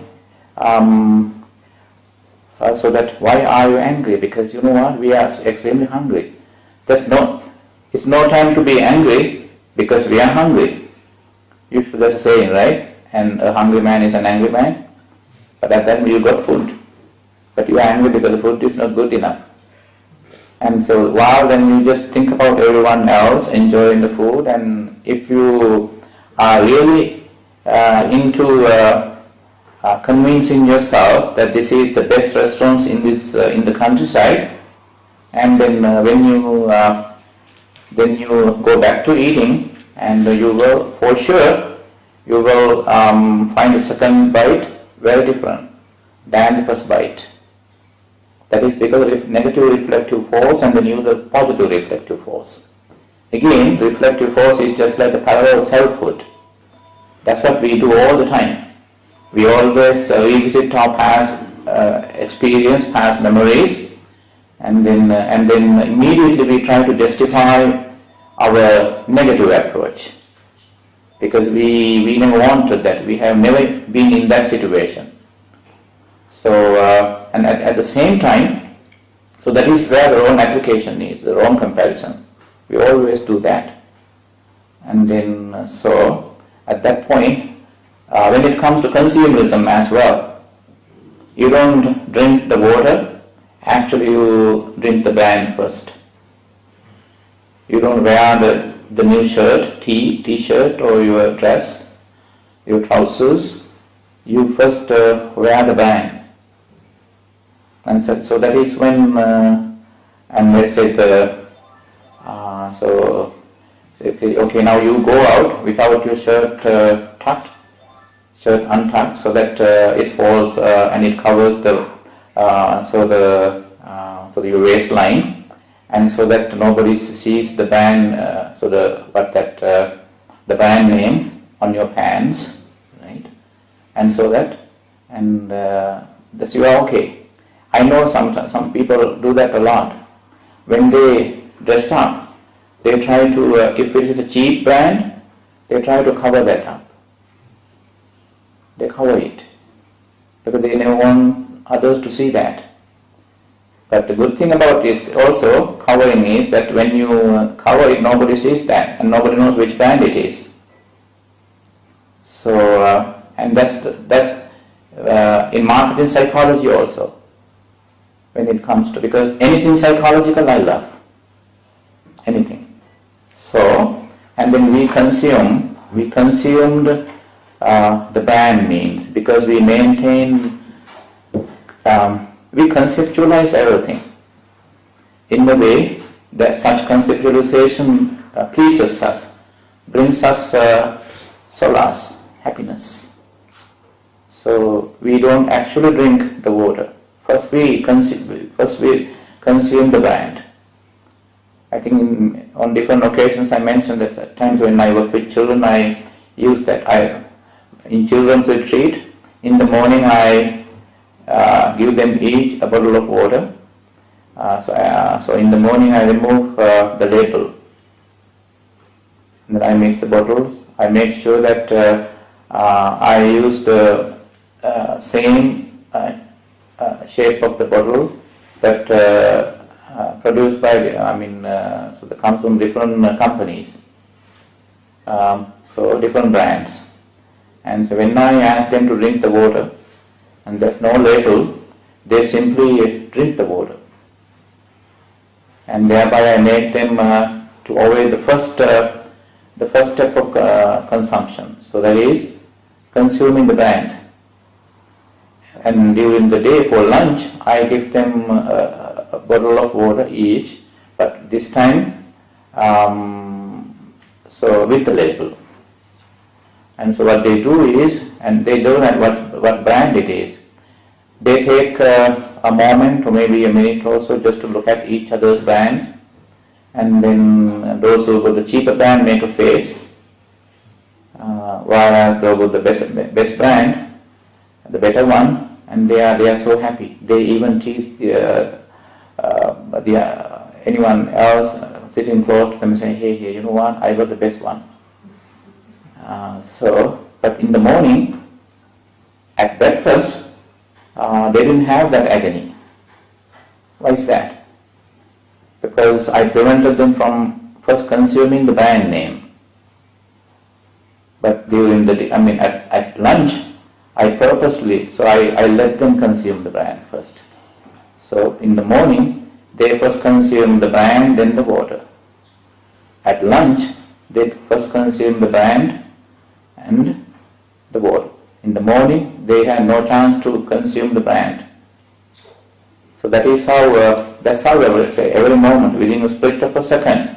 So that why are you angry? Because you know what? We are extremely hungry. It's no time to be angry because we are hungry. There's a saying, right? And a hungry man is an angry man. But at that time you got food. But you are angry because the food is not good enough. And so while then you just think about everyone else enjoying the food, and if you are really into convincing yourself that this is the best restaurants in this in the countryside, and then when you go back to eating, and you will for sure you will find the second bite very different than the first bite. That is because of negative reflective force and then the positive reflective force. Again, reflective force is just like a parallel selfhood. That's what we do all the time. We always revisit our past experience, past memories, and then immediately we try to justify our negative approach. Because we never wanted that. We have never been in that situation. So, and at the same time, so that is where the wrong application is, the wrong comparison. We always do that. And then, so, at that point, when it comes to consumerism as well, you don't drink the water, actually you drink the brand first. You don't wear the new shirt, t-shirt or your dress, your trousers, you first wear the brand. And so that is when, and let's say so So okay, now you go out without your shirt tucked, shirt untucked, so that it falls and it covers the your waistline, and so that nobody sees the band, the band name on your pants, right? And so that, and that's you are okay. I know some people do that a lot. When they dress up, they try to, if it is a cheap brand, they try to cover that up. They cover it because they never want others to see that. But the good thing about this also covering is that when you cover it, nobody sees that and nobody knows which brand it is. So, and that's in marketing psychology also. When it comes to, because anything psychological I love, anything. So, and then we consumed the brand names because we maintain, we conceptualize everything in the way that such conceptualization pleases us, brings us solace, happiness. So we don't actually drink the water. First we consume the brand. I think on different occasions I mentioned that at times when I work with children, I use that. In children's retreat, in the morning I give them each a bottle of water. So in the morning I remove the label. And then I mix the bottles. I make sure that I use the same shape of the bottle that produced by, so that comes from different companies, so different brands. And so when I ask them to drink the water, and there's no label, they simply drink the water. And thereby I make them to avoid the first step of consumption. So that is consuming the brand. And during the day for lunch, I give them a bottle of water each, but this time, so with the label. And so what they do is, and they don't know what brand it is, they take a moment or maybe a minute or so just to look at each other's brands, and then those who got the cheaper brand make a face, whereas those with the best brand, the better one, and they are so happy. They even tease anyone else sitting close to them and say, hey, you know what, I got the best one. But in the morning, at breakfast, they didn't have that agony. Why is that? Because I prevented them from first consuming the brand name. But during the day, at lunch, I purposely, so I let them consume the brand first. So in the morning, they first consume the brand, then the water. At lunch, they first consume the brand and the water. In the morning, they have no chance to consume the brand. So that is how, that's how every moment, within a split of a second.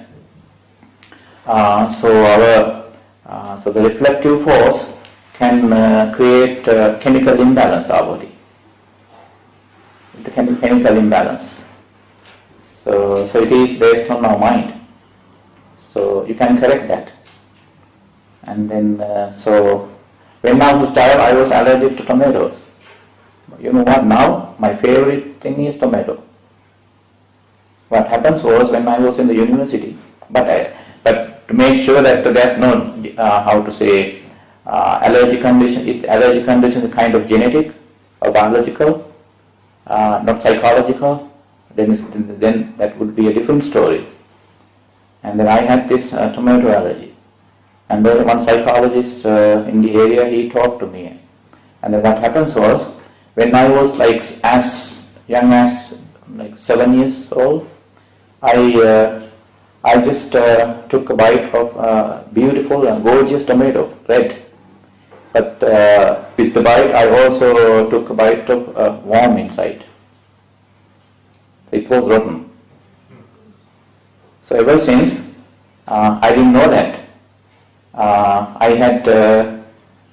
So the reflective force can create chemical imbalance in our body. The chemical imbalance. So it is based on our mind. So you can correct that. And then, so when I was child, I was allergic to tomatoes. You know what, now my favorite thing is tomato. What happens was when I was in the university, but to make sure that there's no, allergy condition, is allergy condition a kind of genetic or biological, not psychological, then that would be a different story. And then I had this tomato allergy. And then one psychologist in the area, he talked to me. And then what happens was, when I was as young as 7 years old, I just took a bite of beautiful and gorgeous tomato, red. But with the bite, I also took a bite of worm inside. It was rotten. So ever since, I didn't know that. I had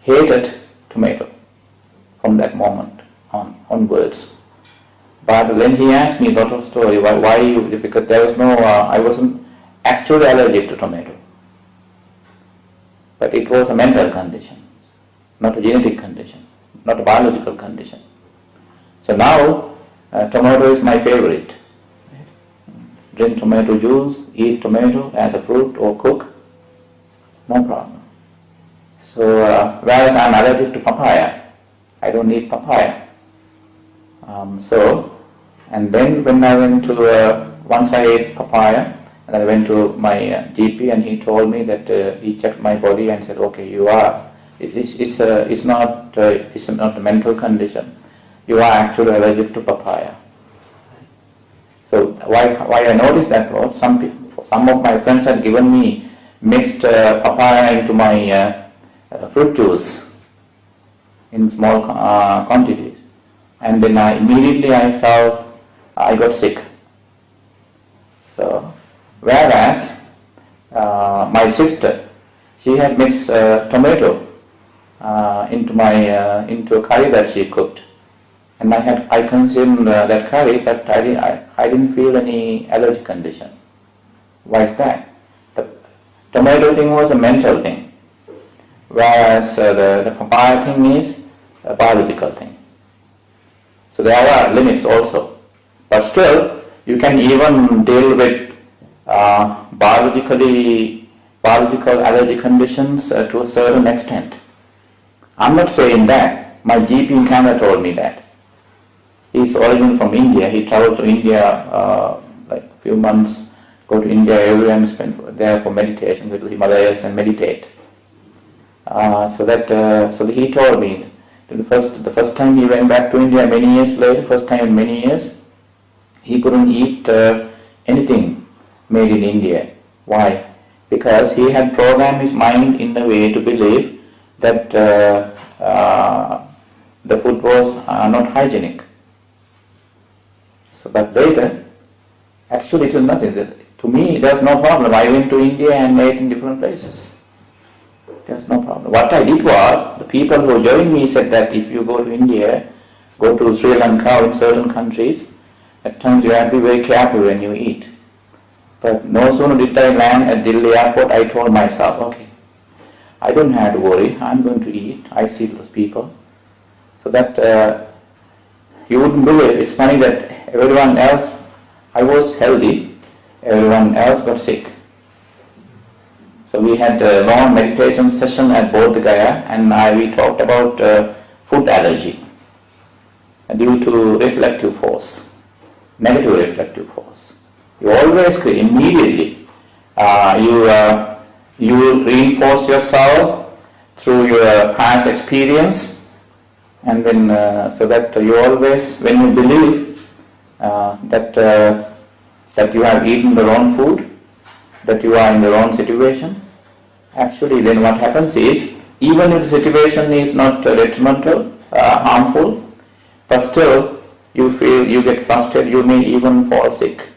hated tomato from that moment onwards. But when he asked me a lot of story, why you, because there was no, I wasn't actually allergic to tomato. But it was a mental condition, not a genetic condition, not a biological condition. So now, tomato is my favorite. Drink tomato juice, eat tomato as a fruit or cook, no problem. So, whereas I'm allergic to papaya, I don't eat papaya. And then when I went to, once I ate papaya, and I went to my GP and he told me that he checked my body and said, okay, you are, it's not a mental condition. You are actually allergic to papaya. So why I noticed that was some of my friends had given me mixed papaya into my fruit juice in small quantities, and then immediately I felt I got sick. So whereas my sister, she had mixed tomato into a curry that she cooked. And I consumed that curry, but I didn't feel any allergy condition. Why is that? The tomato thing was a mental thing, whereas the papaya thing is a biological thing. So there are limits also. But still, you can even deal with biological allergy conditions to a certain extent. I'm not saying that. My GP in Canada told me that. He's originally from India. He traveled to India like a few months, go to India every and spend there for meditation, go to the Himalayas and meditate. So he told me the first time he went back to India many years later, first time in many years, he couldn't eat anything made in India. Why? Because he had programmed his mind in a way to believe that the food was not hygienic. So, but later, actually it was nothing. To me, there's no problem. I went to India and ate in different places. There's no problem. What I did was, the people who joined me said that if you go to India, go to Sri Lanka or in certain countries, at times you have to be very careful when you eat. But no sooner did I land at Delhi airport, I told myself, okay, I don't have to worry, I'm going to eat. I see those people. So that you wouldn't do it. It's funny that everyone else, I was healthy, everyone else got sick. So we had a long meditation session at Bodh Gaya, and we talked about food allergy due to reflective force, negative reflective force. You always immediately you reinforce yourself through your past experience, and then so that you always, when you believe that you have eaten the wrong food, that you are in the wrong situation, actually then what happens is, even if the situation is not detrimental, harmful, but still you feel, you get frustrated, you may even fall sick.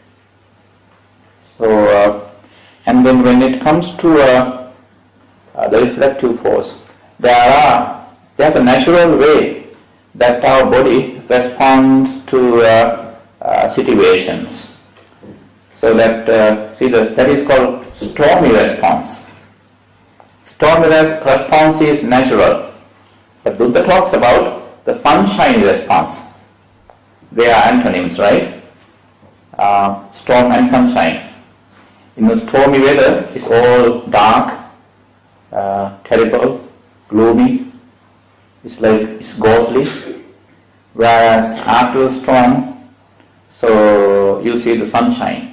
So, and then when it comes to the reflective force, there's a natural way that our body responds to situations. So that that is called stormy response. Stormy response is natural, but Buddha talks about the sunshiny response. They are antonyms, right? Storm and sunshine. In the stormy weather, it's all dark, terrible, gloomy. It's ghostly. Whereas after the storm, so you see the sunshine.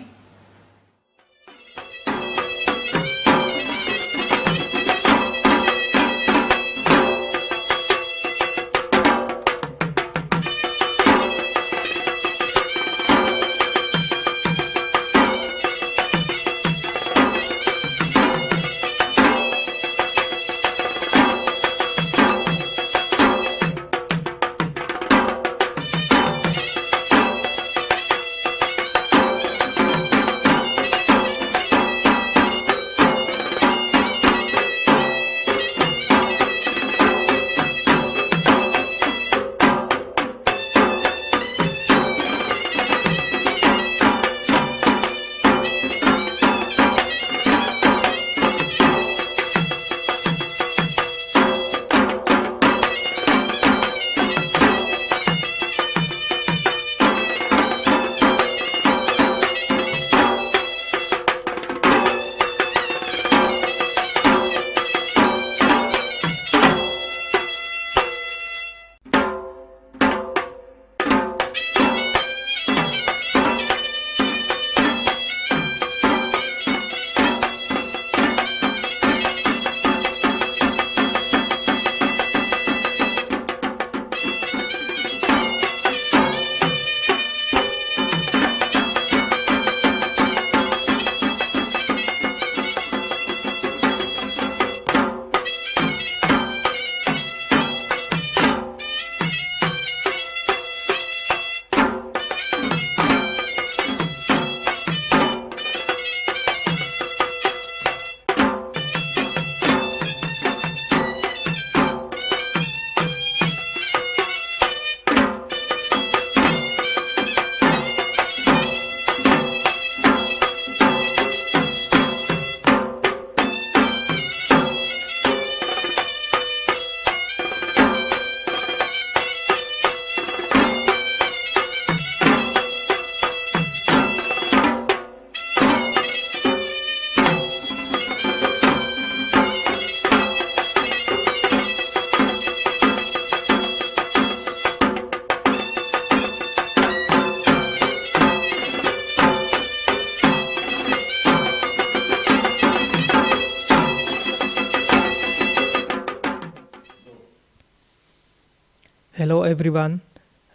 Hello everyone.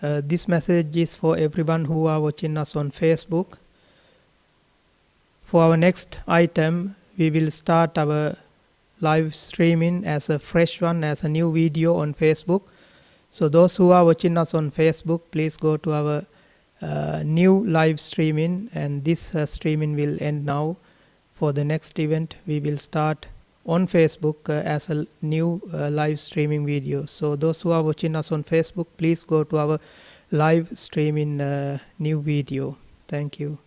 This message is for everyone who are watching us on Facebook. For our next item, we will start our live streaming as a fresh one, as a new video on Facebook. So those who are watching us on Facebook, please go to our new live streaming, and this streaming will end now. For the next event, we will start on Facebook as a new live streaming video. So those who are watching us on Facebook, please go to our live streaming new video. Thank you.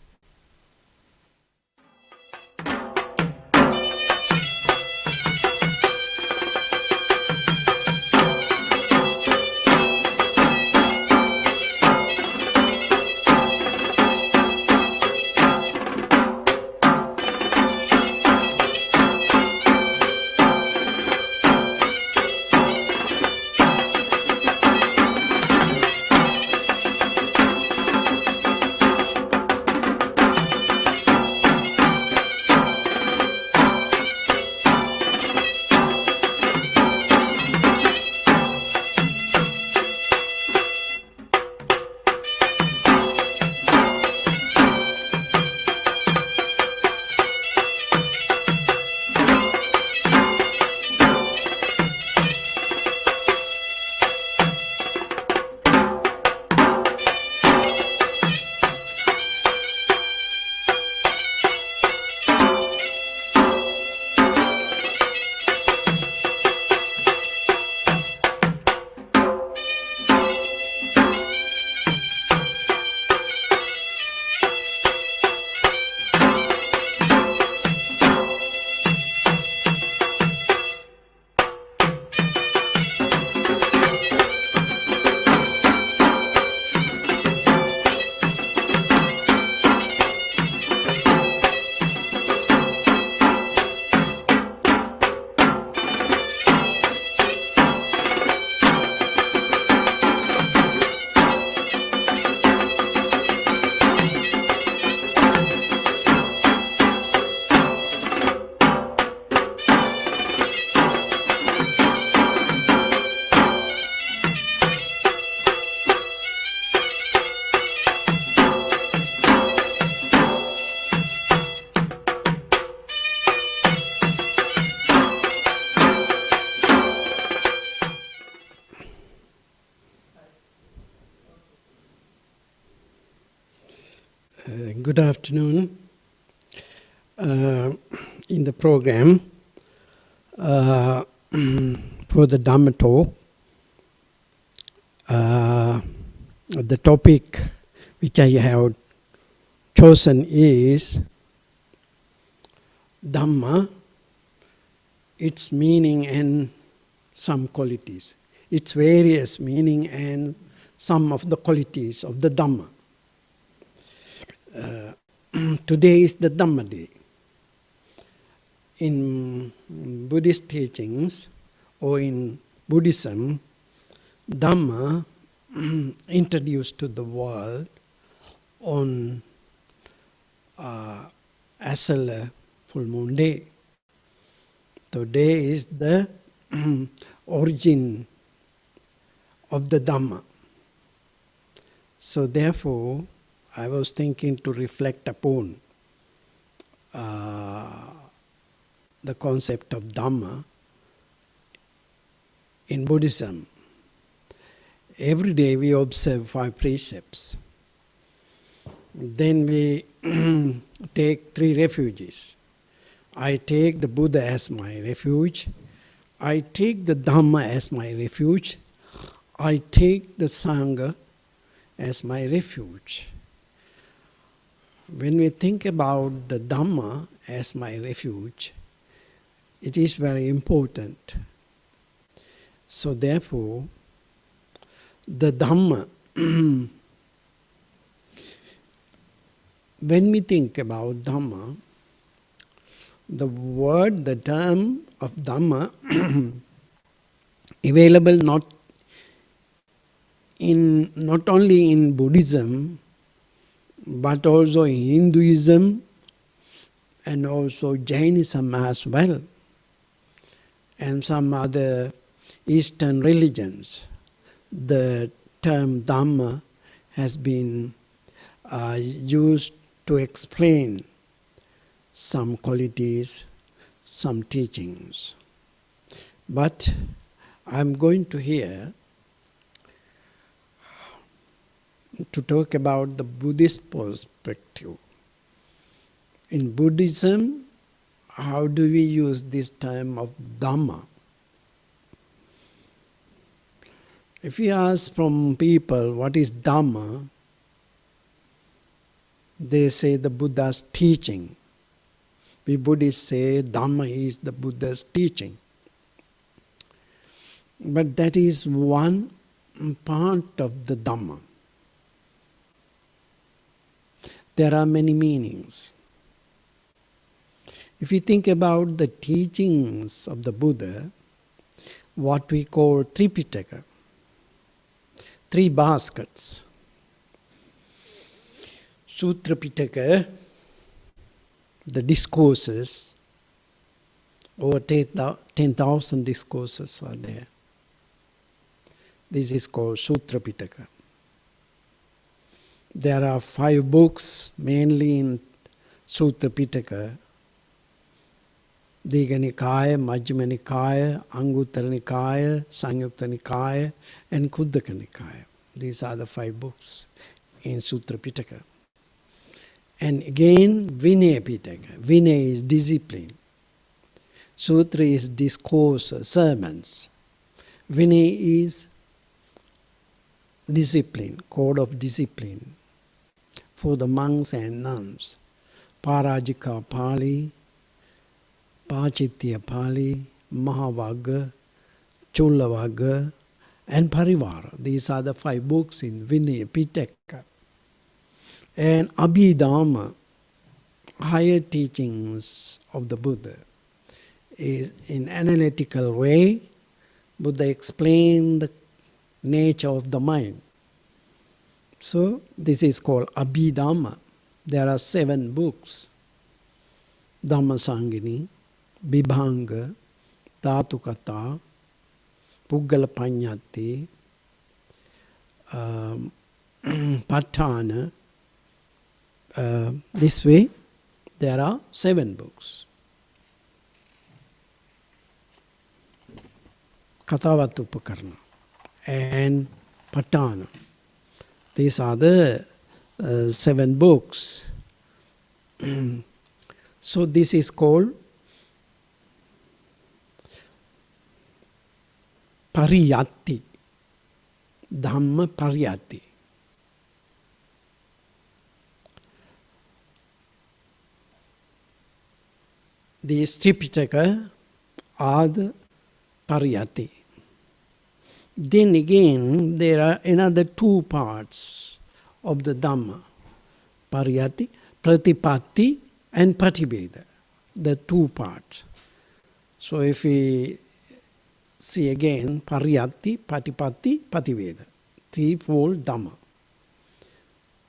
Good afternoon. In the program for the Dhamma talk, the topic which I have chosen is Dhamma, its meaning and some qualities, its various meaning and some of the qualities of the Dhamma. Today is the Dhamma day. In Buddhist teachings or in Buddhism, Dhamma introduced to the world on ESALA full moon day. Today is the origin of the Dhamma. So therefore, I was thinking to reflect upon the concept of Dhamma in Buddhism. Every day we observe 5 precepts. Then we take 3 refuges. I take the Buddha as my refuge. I take the Dhamma as my refuge. I take the Sangha as my refuge. When we think about the Dhamma as my refuge, it is very important. So therefore, the Dhamma, when we think about Dhamma, the word, the term of Dhamma available not only in Buddhism, but also in Hinduism and also Jainism as well, and some other Eastern religions. the term Dhamma has been used to explain some qualities, some teachings. But I'm going to here to talk about the Buddhist perspective. In Buddhism, how do we use this term of Dhamma? If we ask from people what is Dhamma, they say the Buddha's teaching. We Buddhists say Dhamma is the Buddha's teaching. But that is one part of the Dhamma. There are many meanings. If you think about the teachings of the Buddha, what we call Tripitaka, 3 baskets. Sutra Pitaka, the discourses, over 10,000 discourses are there. This is called Sutra Pitaka. There are 5 books, mainly in Sutra Pitaka: Digha Nikaya, Majjhima Nikaya, Anguttara Nikaya, Samyutta Nikaya, and Khuddaka Nikaya. These are the 5 books in Sutra Pitaka. And again, Vinaya Pitaka. Vinaya is discipline. Sutra is discourse, sermons. Vinaya is discipline, code of discipline for the monks and nuns. Parajika Pali, Pachitya Pali, Mahavagga, Chulavagga, and Parivara. These are the 5 books in Vinaya Pitaka. And Abhidhamma, higher teachings of the Buddha, is in analytical way. Buddha explained the nature of the mind. So this is called Abhidhamma. There are 7 books: Dhammasangini, Vibhanga, Dhatukata, Puggala Panyati, Patthana. This way, there are 7 books. Katavatupakarna and Patthana. These are the 7 books. So this is called Pariyatti, Dhamma Pariyatti. These Tripitaka are the Pariyatti. Then again, there are another 2 parts of the Dhamma. Pariyatti, Pratipatti and Patibheda. The 2 parts. So if we see again, Pariyatti, Patipatti, Patibheda. 3-fold Dhamma.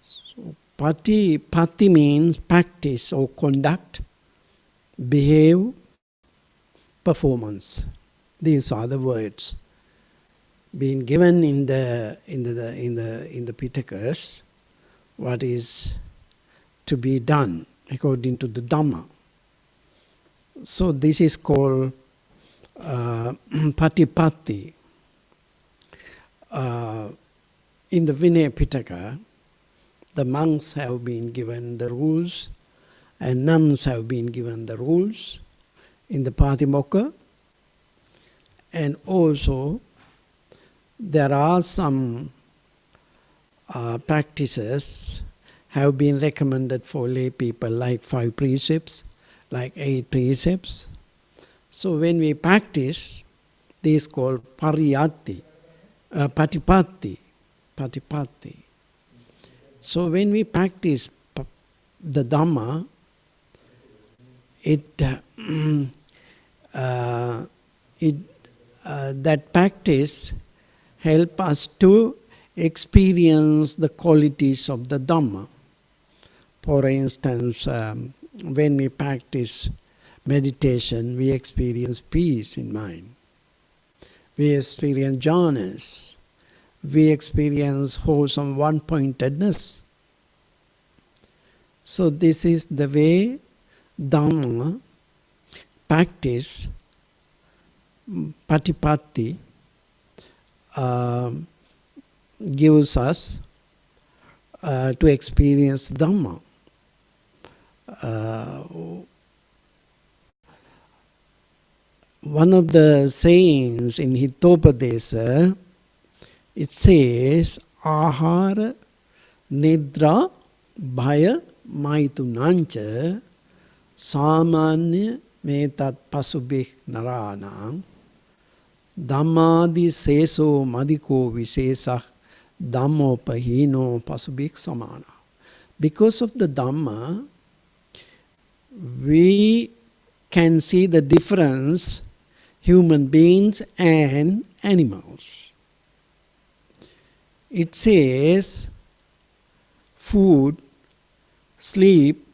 So Patti means practice or conduct, behave, performance. These are the words being given in the Pitakas, what is to be done according to the Dhamma. So this is called Patipatti. In the Vinaya Pitaka, the monks have been given the rules and nuns have been given the rules in the Patimokkha. And also there are some practices have been recommended for lay people, like 5 precepts, like 8 precepts. So when we practice, this is called Patipatti. So when we practice the Dhamma, that practice help us to experience the qualities of the Dhamma. For instance, when we practice meditation, we experience peace in mind. We experience jhanas. we experience wholesome one-pointedness. So this is the way Dhamma practice, patipatti, gives us to experience Dhamma. One of the sayings in Hitopadesa, it says, Ahara, Nidra, Bhaya, Maitunancha, Samanya, Metat Pasubik Narana, Dhammadi Seso Madiko Visesa, Dhammo Pahino Pasubik Samana. Because of the Dhamma, we can see the difference human beings and animals. It says food, sleep,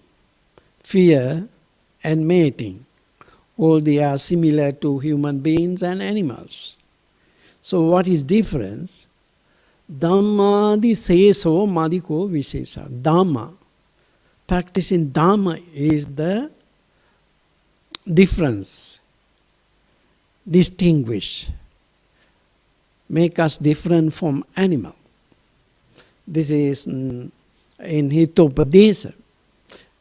fear and mating. All they are similar to human beings and animals. So what is difference? Dhammadi seso madiko visesa. Dhamma. Practicing Dhamma is the difference. Distinguish. Make us different from animal. This is in Hitopadesa.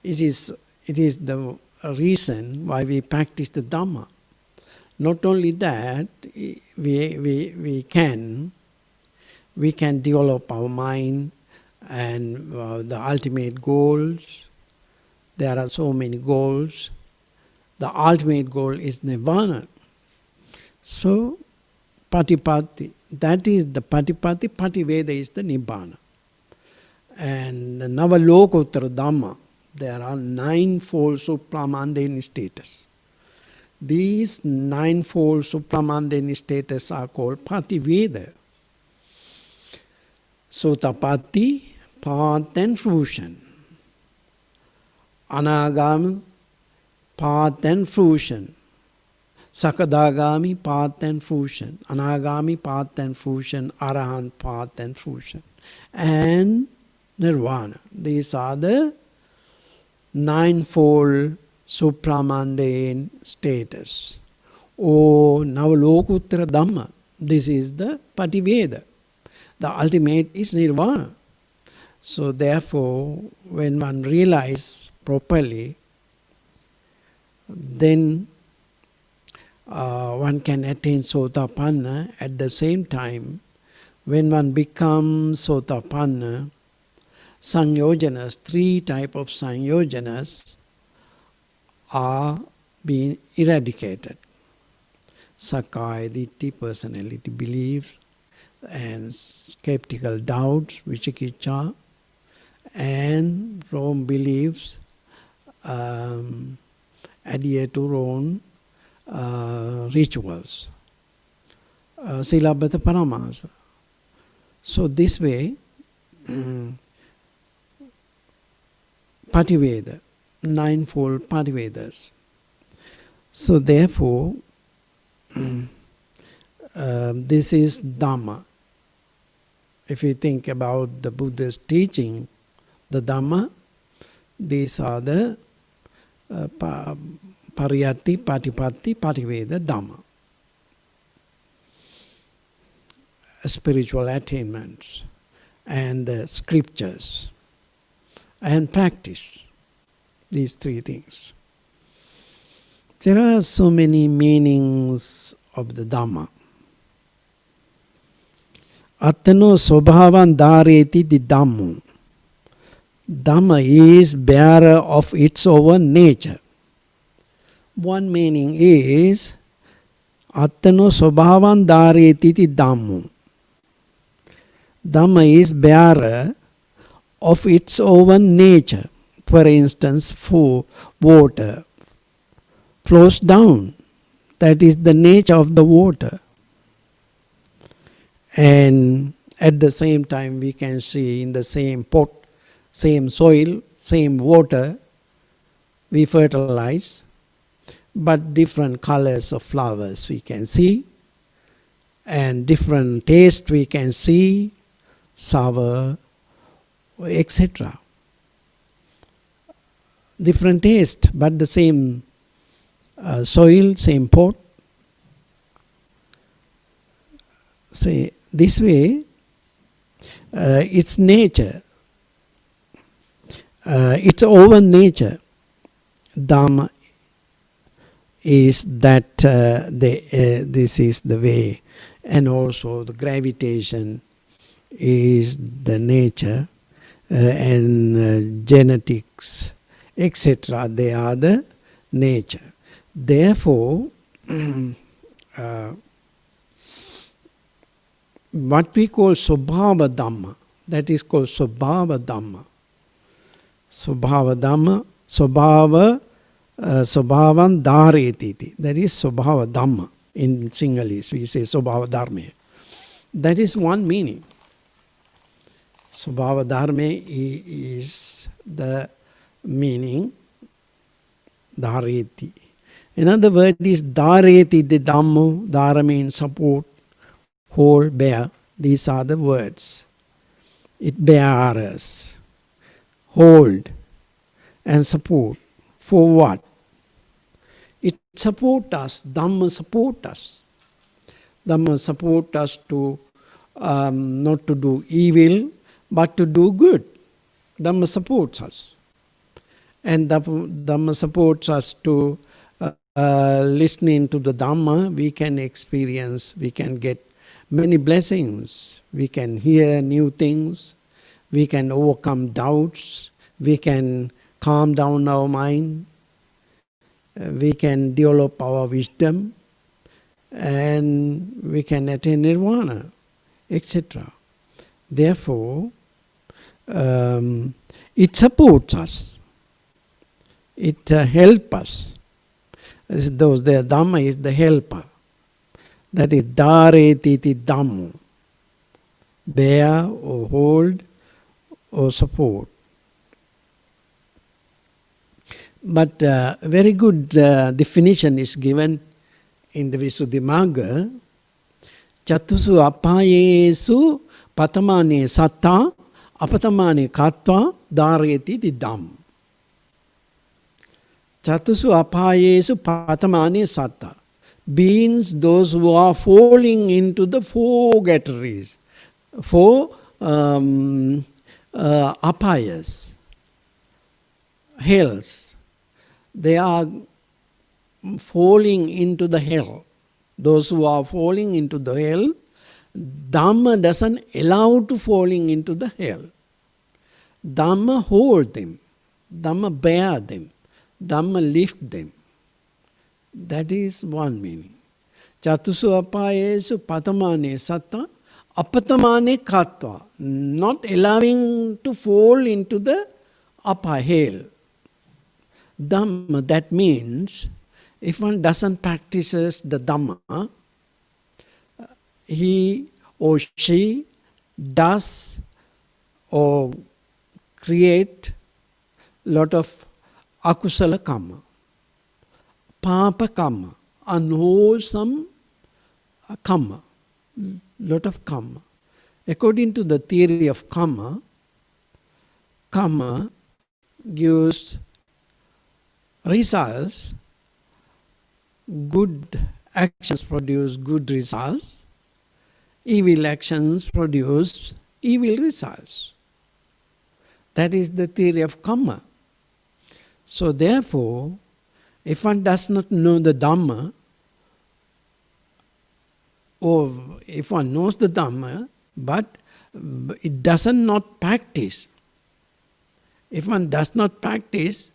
It is the reason why we practice the Dhamma. Not only that, we can develop our mind and the ultimate goals. There are so many goals. The ultimate goal is Nirvana. So, Patipatti, that is the Patipatti, Pativeda is the Nibbana. And the Navalokottara Dhamma, there are ninefold supramundane status. These ninefold supramundane status are called Pativeda. Sotapatti, path and fruition. Anagami, path and fruition. Sakadagami, path and fruition. Anagami, path and fruition. Arahant, path and fruition. And Nirvana. These are the ninefold supramundane status. O Navalokuttara Dhamma. This is the Pativeda. The ultimate is Nirvana. So therefore, when one realizes properly, then one can attain Sotapanna. At the same time, when one becomes Sotapanna, Sangyojanas, 3 types of Sangyojanas are being eradicated. Sakkaya Ditthi, personality beliefs, and skeptical doubts, Vicikicca, and wrong beliefs adhere to wrong rituals. Silabhata Paramasa. So this way, Pativeda, ninefold Pativedas. So therefore, this is Dhamma. If you think about the Buddha's teaching, the Dhamma, these are the Pariyatti, Patipatti, Pativeda, Dhamma. Spiritual attainments and the scriptures and practice. These 3 things. There are so many meanings of the Dhamma. Attano Sobhavan Dhareti di Dhammo. Dhamma is bearer of its own nature. One meaning is Attano Sobhavan Dhareti di Dhammo. Dhamma is bearer of its own nature. For instance, water flows down. That is the nature of the water. And at the same time we can see in the same pot, same soil, same water, we fertilize, but different colors of flowers we can see. and different taste we can see, sour, etc. Different taste, but the same soil, same pot. Say this way, it's nature. It's over nature. Dhamma is that this is the way, and also the gravitation is the nature, and genetics, etc. They are the nature. Therefore, what we call Swabhava Dhamma, that is called Swabhava Dhamma. Swabhava Dhamma, Swabhavan Dhareti. That is Swabhava Dhamma. In Sinhalese we say Swabhava Dharme. That is one meaning. Swabhava Dharme is the meaning, Dhareti. Another word is Dhareti, the Dhammo. Dhara means support, hold, bear. These are the words. It bears, hold, and support. For what? It support us. Dhamma support us. Dhamma support us to not to do evil, but to do good. Dhamma supports us. And Dhamma supports us to listening to the Dhamma. We can experience, we can get many blessings. We can hear new things. We can overcome doubts. We can calm down our mind. We can develop our wisdom. And we can attain nirvana, etc. Therefore, it supports us. It helps us. The Dhamma is the helper. That is Dhareti Dhammo. Bear or hold or support. But very good definition is given in the Visuddhimagga. Chatusu apayesu patamane satta apatamane katva dhareti dham. Chatusu apayesu patamane satta. Beings, those who are falling into the four categories, four apayas, hells. They are falling into the hell. Those who are falling into the hell, Dhamma doesn't allow to falling into the hell. Dhamma hold them. Dhamma bear them. Dhamma lift them. That is one meaning. Chatusu apayesu patamane satta apatamane katva. Not allowing to fall into the upper hell. Dhamma, that means if one doesn't practice the Dhamma, he or she does or create lot of akusala karma, papa karma, unwholesome karma, lot of karma. According to the theory of karma, karma gives results. Good actions produce good results. Evil actions produce evil results. That is the theory of karma. So therefore, if one does not know the Dhamma, or if one knows the Dhamma, but it doesn't not practice. If one does not practice,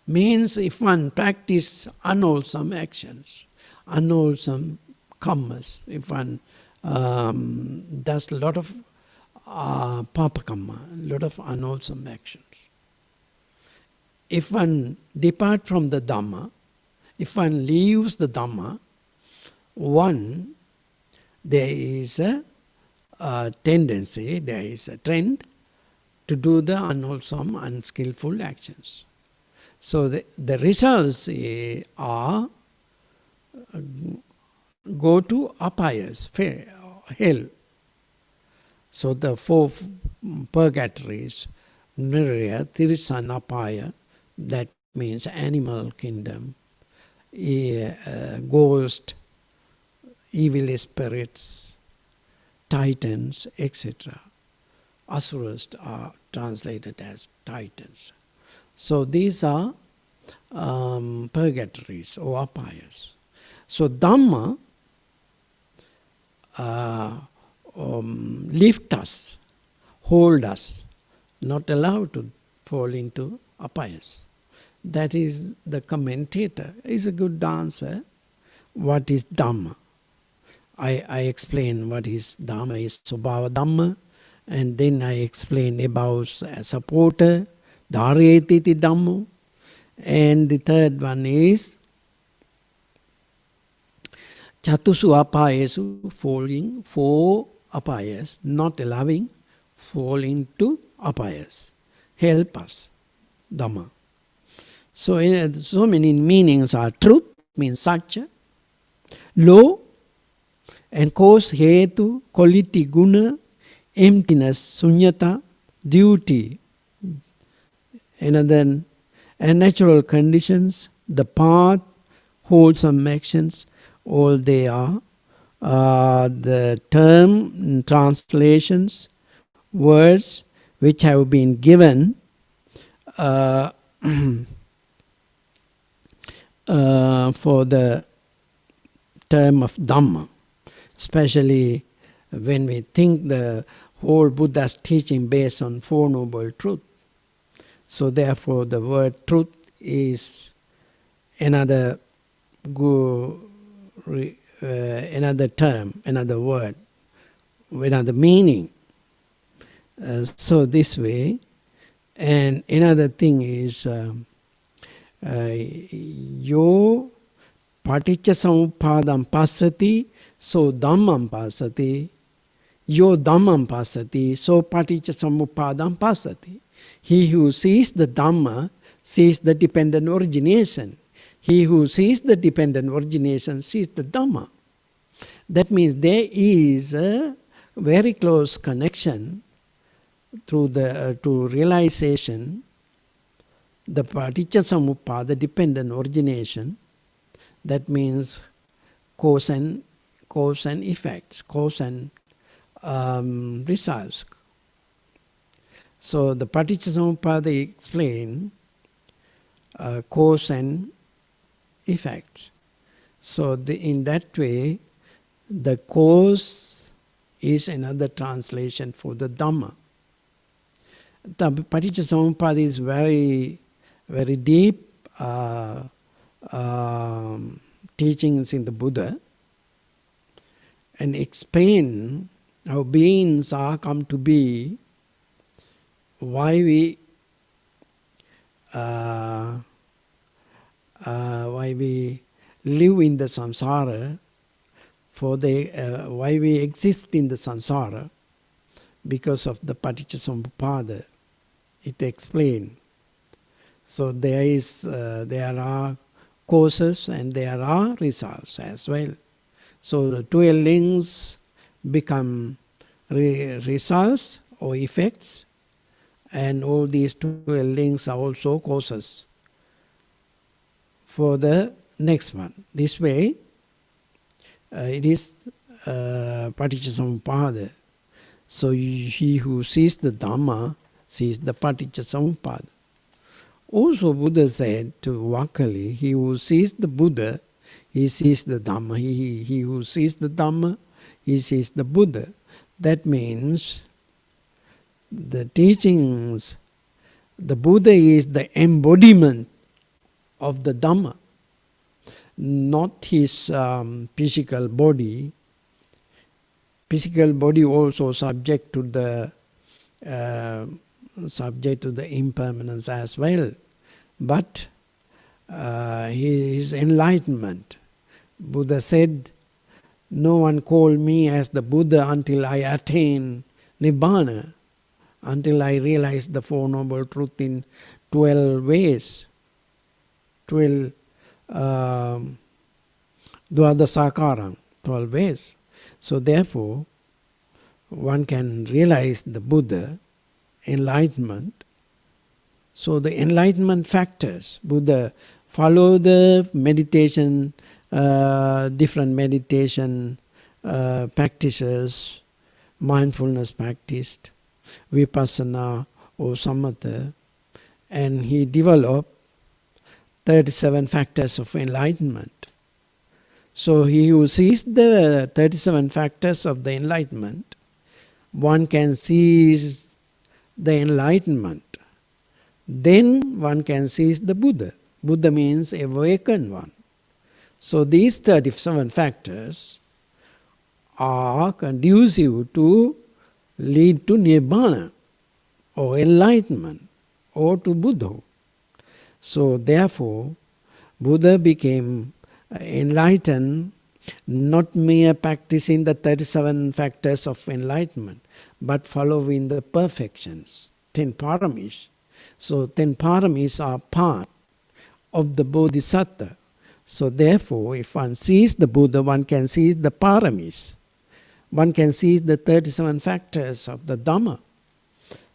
means if one practice unwholesome actions, unwholesome karmas, if one does a lot of papa karma, a lot of unwholesome actions. If one depart from the Dhamma, if one leaves the Dhamma, there is a tendency, there is a trend to do the unwholesome, unskillful actions. So the results are go to apayas, hell. So the 4 purgatories, Nirya, Tirisana, Apaya, that means animal kingdom, ghost, evil spirits, titans, etc. Asuras are translated as titans. So these are purgatories or apayas. So Dhamma lift us, hold us, not allowed to fall into apayas. That is the commentator. Is a good answer. What is Dhamma? I explain what is Dhamma is Subhava Dhamma, and then I explain about supporter, Dharayatiti Dhammo, and the third one is Chatusu Apayesu, falling 4 apayas, not allowing falling to apayas. Help us, Dhamma. So, so many meanings are truth, means satya, law, and cause, hetu, quality, guna, emptiness, sunyata, duty, and natural conditions, the path, wholesome actions, all they are. The term, translations, words which have been given for the term of Dhamma, especially when we think the whole Buddha's teaching based on 4 Noble Truths. So therefore the word truth is another another term, another word, another meaning. So this way, and another thing is yo paticca samuppadam passati, so dhammam passati, yo dhammam passati, so paticca samuppadam passati. He who sees the Dhamma sees the dependent origination. He who sees the dependent origination sees the Dhamma. That means there is a very close connection through the to realization, the paticca samuppada, dependent origination. That means cause and effects, cause and results. So the paticca samuppada explain cause and effects. So in that way, the cause is another translation for the Dhamma. The paticca samuppada is very, very deep teachings in the Buddha, and explain how beings are come to be, why we live in the samsara, why we exist in the samsara, because of the paticca samuppada. It explains. So there are causes and there are results as well. So the 12 links become results or effects, and all these 12 links are also causes for the next one. This way, it is paticca samuppada. So he who sees the Dhamma sees the paticca samuppada. Also Buddha said to Vakali, he who sees the Buddha, he sees the Dhamma. He who sees the Dhamma, he sees the Buddha. That means the teachings, the Buddha is the embodiment of the Dhamma, not his physical body. Physical body also subject to the impermanence as well, but his enlightenment. Buddha said, no one called me as the Buddha until I attain Nibbana, until I realize the Four Noble Truths in 12 ways, 12 Dvadasakaram, 12 ways. So therefore, one can realize the Buddha, enlightenment. So the enlightenment factors, Buddha follow the meditation, different meditation practices, mindfulness practiced, vipassana or samatha, and he developed 37 factors of enlightenment. So he who sees the 37 factors of the enlightenment, one can seize the enlightenment. Then one can seize the Buddha. Buddha means awakened one. So these 37 factors are conducive to lead to nirvana or enlightenment or to Buddha. So therefore, Buddha became enlightened, not mere practicing the 37 factors of enlightenment, but following the perfections, 10 paramis. So 10 paramis are part of the Bodhisattva. So therefore, if one sees the Buddha, one can see the paramis. One can see the 37 factors of the Dhamma.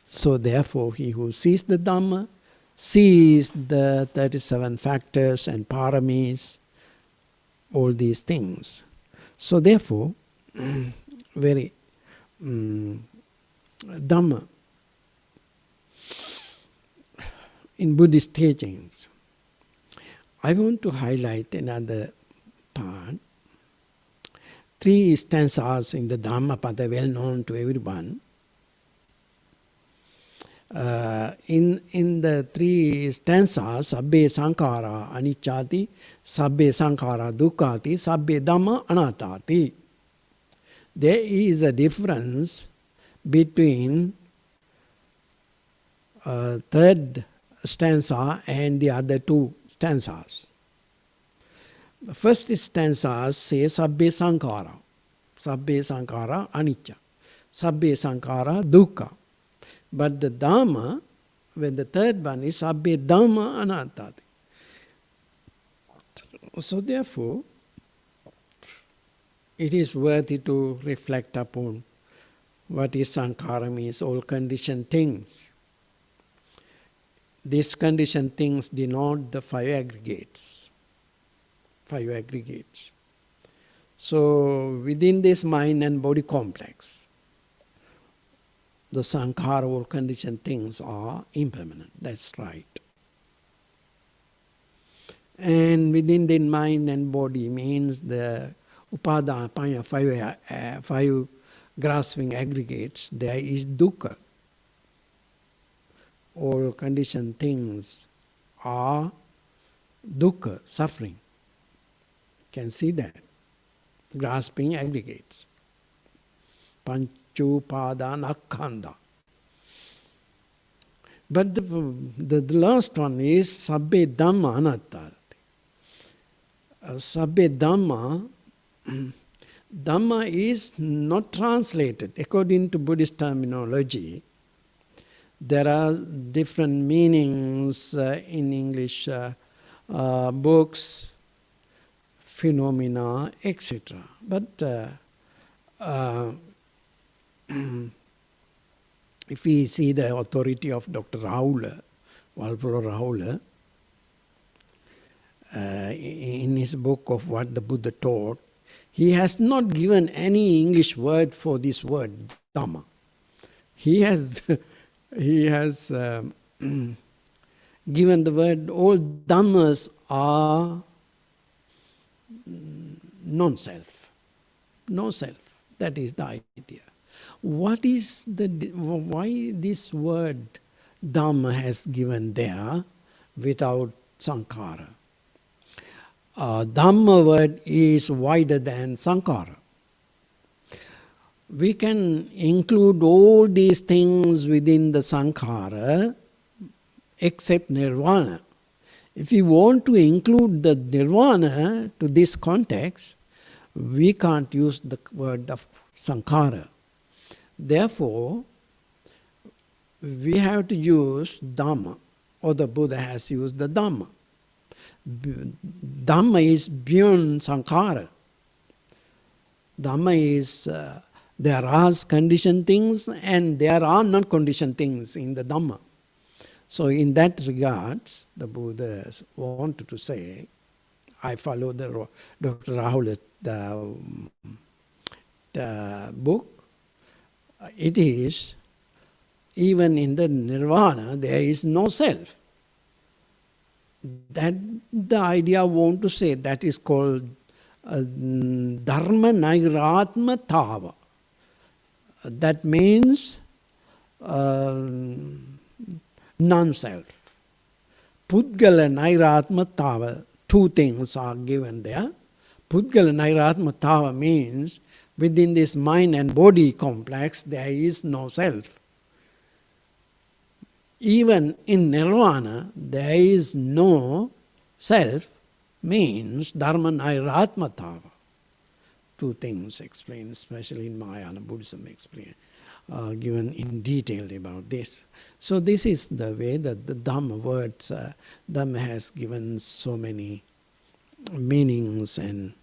So therefore, he who sees the Dhamma, sees the 37 factors and paramis, all these things. So therefore, very Dhamma, in Buddhist teachings, I want to highlight another part. 3 stanzas in the Dhammapada, well known to everyone. In the 3 stanzas, sabbe sankhara anicchati, sabbe sankhara dukkhati, sabbe dhamma anattati. There is a difference between third stanza and the other 2 stanzas. The first stanza says sabbe sankhara anicca, sabbe sankhara dukkha. But the Dhamma, when the third one is sabbe dhamma anattati. So therefore, it is worthy to reflect upon what is sankhara means, all conditioned things. These conditioned things denote the 5 aggregates. 5 aggregates. So within this mind and body complex, the sankhara or conditioned things are impermanent. That's right. And within the mind and body means the upadana, 5 grasping aggregates, there is dukkha. All conditioned things are dukkha, suffering. Can see that. Grasping aggregates. Panchupadana khanda. But the last one is sabbe dhamma anatta. Sabbe dhamma, dhamma is not translated. According to Buddhist terminology, there are different meanings in English books, phenomena, etc. But if we see the authority of Dr. Rahula, Walpolo Rahula, in his book of What the Buddha Taught, he has not given any English word for this word, Dhamma. He has given the word, all Dhammas are non-self. No self. That is the idea. What is why this word Dhamma has given there without sankhara? Dhamma word is wider than sankhara. We can include all these things within the sankhara except nirvana. If we want to include the nirvana to this context, we can't use the word of sankhara. Therefore, we have to use Dhamma, or the Buddha has used the Dhamma. Dhamma is beyond sankhara. Dhamma is, there are conditioned things and there are non-conditioned things in the Dhamma. So in that regards, the Buddha wanted to say, I follow the Dr. Rahul, the book. It is, even in the nirvana, there is no self. That the idea I want to say, that is called Dharma Nairatma Tava. That means non-self. Pudgala Nairatma Tava, two things are given there. Pudgala Nairatma Tava means within this mind and body complex there is no self. Even in nirvana there is no self, means Dharma Nairatma Tava. Two things explained, especially in Mahayana Buddhism, given in detail about this. So this is the way that the Dhamma words, Dhamma has given so many meanings and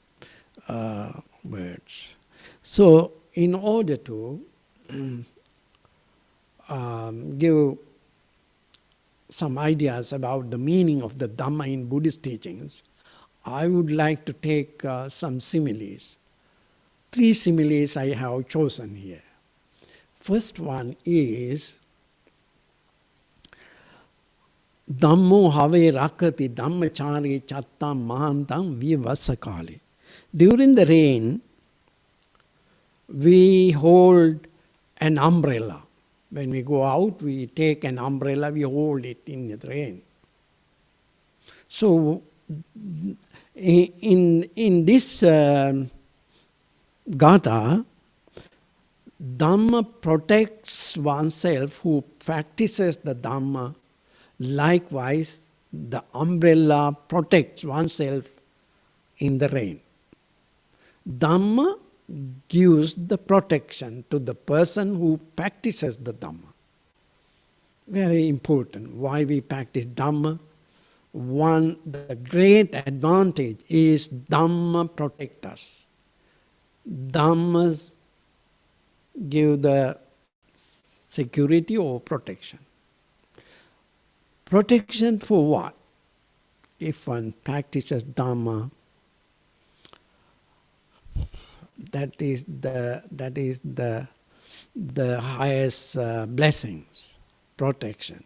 words. So in order to give some ideas about the meaning of the Dhamma in Buddhist teachings, I would like to take some similes. 3 similes I have chosen here. First one is Dhammo have rakati dhammachari chattam mahantam vivasakali. During the rain, we hold an umbrella. When we go out, we take an umbrella, we hold it in the rain. So, in this Gatha, Dhamma protects oneself who practices the Dhamma. Likewise, the umbrella protects oneself in the rain. Dhamma gives the protection to the person who practices the Dhamma. Very important. Why we practice Dhamma? One, the great advantage is Dhamma protect us. Dhammas give the security or protection. Protection for what? If one practices Dhamma, that is the highest blessings. Protection.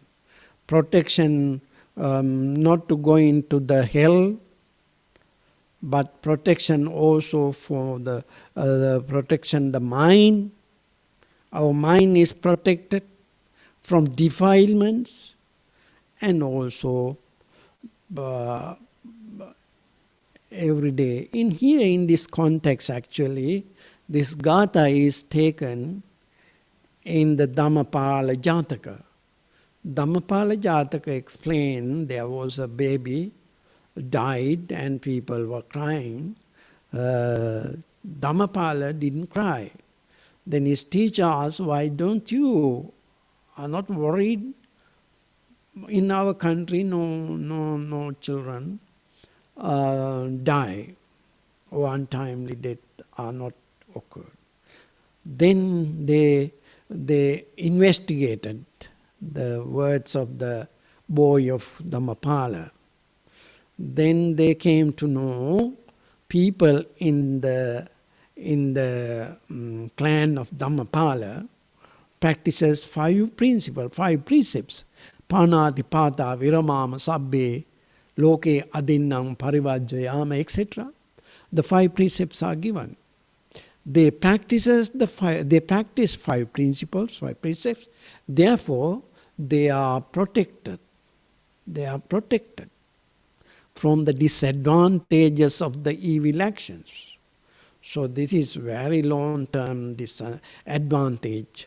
Protection not to go into the hell, but protection also for the protection the mind. Our mind is protected from defilements, and also every day. In this context actually, this Gatha is taken in the Dhammapala Jataka. Dhammapala Jataka explained there was a baby died and people were crying. Dhammapala didn't cry. Then his teacher asked, why don't you are not worried? In our country, no children die. Untimely death are not occurred. Then they investigated the words of the boy of Dhammapala. Then they came to know people in the clan of Dhammapala practices 5 principles, 5 precepts. Panati pata viramama sabbe loke adinnam parivajayama, etc. The 5 precepts are given. They practice 5 principles, 5 precepts. Therefore, they are protected. They are protected from the disadvantages of the evil actions. So this is very long-term advantage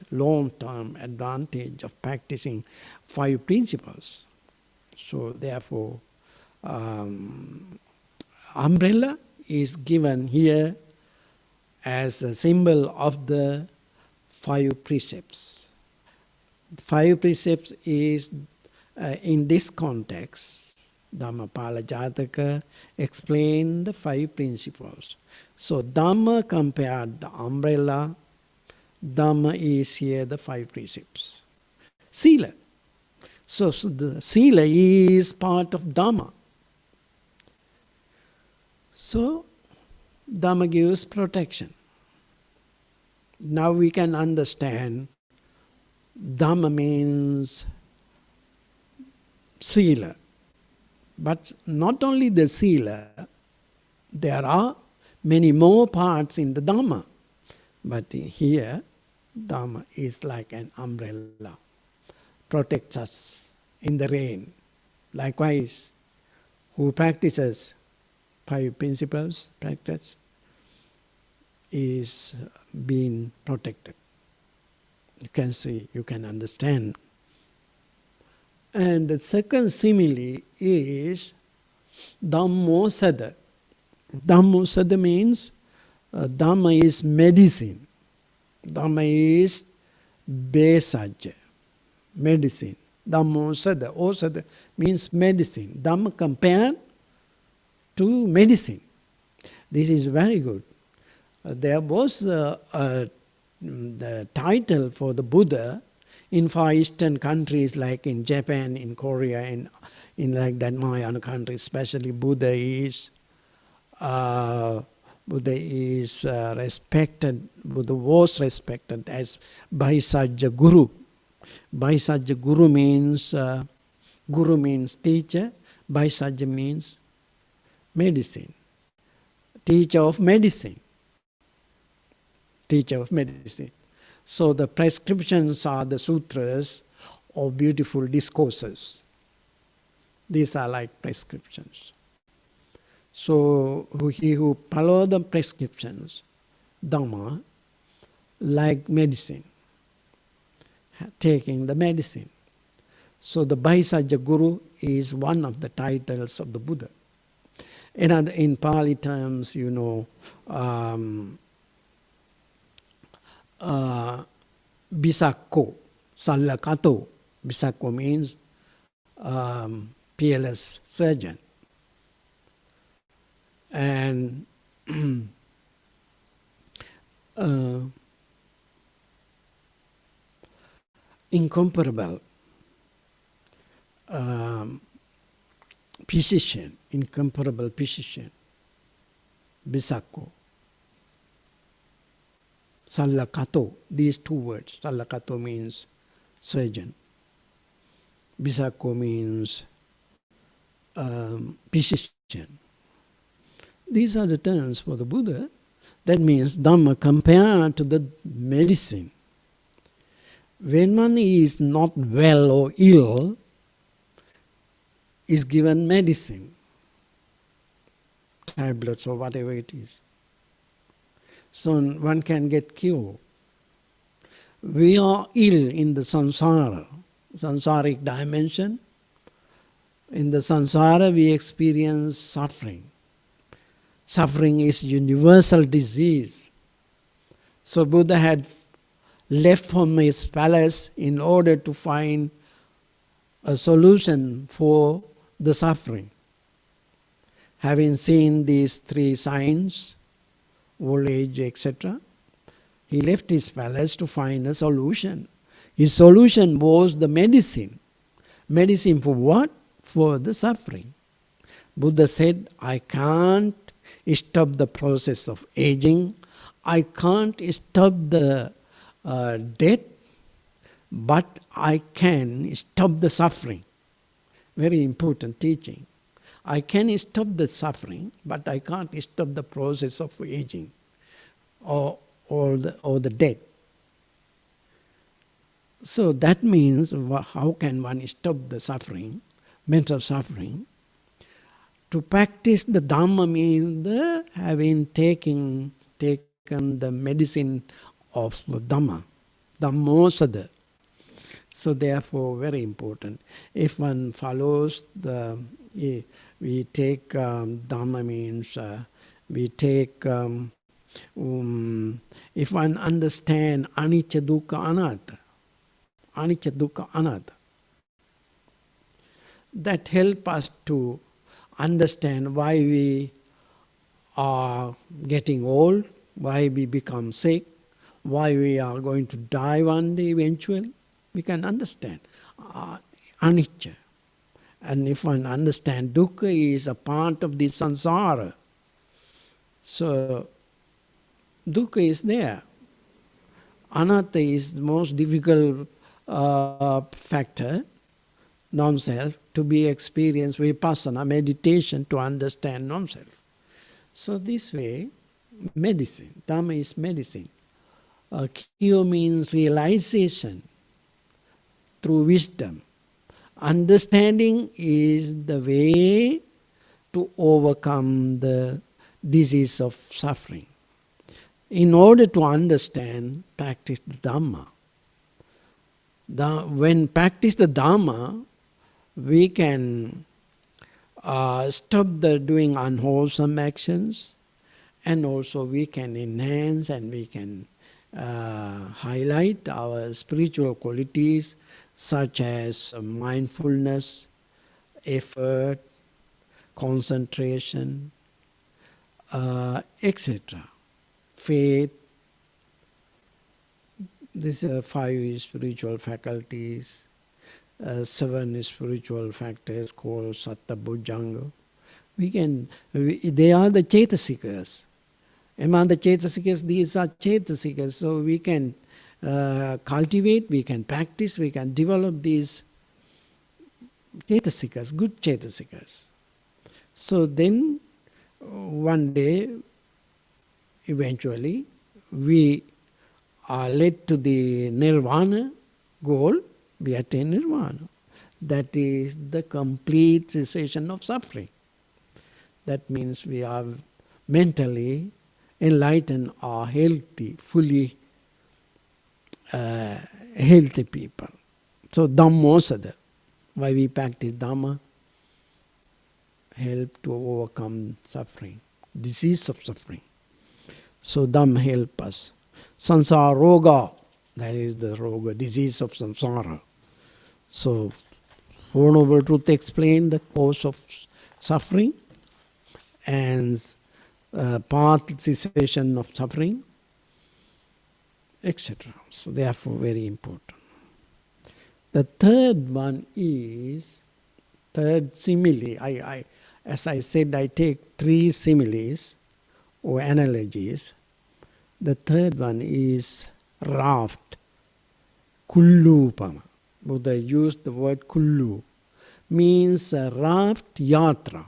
of practicing 5 principles. So therefore, umbrella is given here as a symbol of the 5 precepts. 5 precepts is, in this context, Dhammapala Jataka explained the 5 principles. So Dhamma compared the umbrella, Dhamma is here the 5 precepts. Sila. So the Sila is part of Dhamma. So Dhamma gives protection. Now we can understand Dhamma means Sila. But not only the Sila, there are many more parts in the Dhamma. But here, Dhamma is like an umbrella, protects us in the rain. Likewise, who practices 5 principles, practice, is being protected. You can see, you can understand. And the second simile is Dhammo Sada. Dhammo Sada means Dhamma is medicine. Dhamma is Besaja, medicine. Dhammo Sada. Osada means medicine. Dhamma compared to medicine. This is very good. There was the title for the Buddha in Far Eastern countries like in Japan, in Korea, in like that Mahayana countries, especially Buddha is respected, Buddha was respected as Bhaisajja Guru. Bhaisajja Guru means teacher, Bhaisajja means medicine, teacher of medicine. Teacher of medicine. So the prescriptions are the sutras or beautiful discourses. These are like prescriptions. So he who follow the prescriptions, Dhamma, like medicine, taking the medicine. So the Bhaisajja Guru is one of the titles of the Buddha. In Pali terms, you know, Bisakko, Sallakato. Bisakko means peerless surgeon. And incomparable physician, incomparable physician, Bisakko. Sallakato, these 2 words. Sallakato means surgeon. Bisakko means physician. These are the terms for the Buddha. That means Dhamma compared to the medicine. When one is not well or ill, is given medicine, tablets or whatever it is. So one can get cured. We are ill in the samsara, samsaric dimension. In the samsara we experience suffering. Suffering is universal disease. So Buddha had left from his palace in order to find a solution for the suffering. Having seen these 3 signs, old age, etc., he left his palace to find a solution. His solution was the medicine. Medicine for what? For the suffering. Buddha said, I can't stop the process of aging. I can't stop the death, but I can stop the suffering. Very important teaching. I can stop the suffering, but I can't stop the process of aging or the death. So that means, how can one stop the suffering, mental suffering? To practice the Dhamma means the having taken the medicine of Dhamma, Dhammo Sada. So therefore, very important. If one follows we take Dhamma means we take, if one understand Anicca Dukkha Anatta, Anicca Dukkha Anatta, that help us to understand why we are getting old, why we become sick, why we are going to die one day eventually. We can understand anicca. And if one understands dukkha is a part of the samsara, so dukkha is there. Anatta is the most difficult factor, non-self, to be experienced vipassana, meditation, to understand non-self. So this way, medicine, Dhamma is medicine. Cure means realization through wisdom. Understanding is the way to overcome the disease of suffering. In order to understand, practice the Dhamma. When practice the Dhamma, we can stop the doing unwholesome actions, and also we can enhance and we can highlight our spiritual qualities such as mindfulness, effort, concentration, etc. Faith. These are 5 spiritual faculties, 7 spiritual factors called Satta Bhujanga. They are the Chetasikas. Among the Chetasikas, these are Chetasikas. So we can cultivate, we can practice, we can develop these Chetasikas, good Chetasikas. So then one day, eventually, we are led to the nirvana goal, we attain nirvana. That is the complete cessation of suffering. That means we are mentally enlightened or healthy, fully healthy people. So Dhammosada, why we practice Dhamma, help to overcome suffering, disease of suffering. So Dhamma help us. Sansara roga, that is the roga, disease of samsara. So Four Noble Truth explain the cause of suffering and path cessation of suffering, etc. So therefore very important. The third one is, third simile. As I said, I take 3 similes or analogies. The third one is raft, kullupama. Buddha used the word kullu, means raft yatra.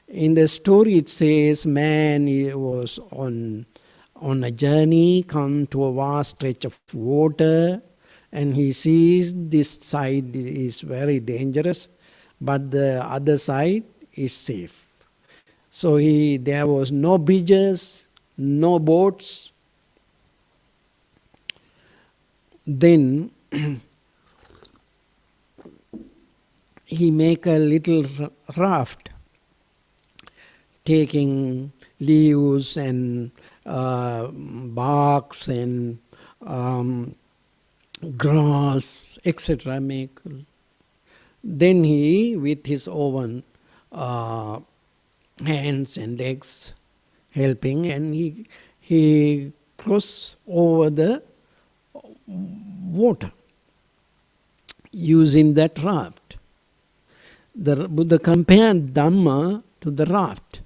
In the story it says man was on a journey, come to a vast stretch of water, and he sees this side is very dangerous, but the other side is safe. So there was no bridges, no boats. Then he make a little raft, taking leaves and barks and grass, etc. Then he, with his own hands and legs, helping, and he cross over the water using that raft. The Buddha compared Dhamma to the raft.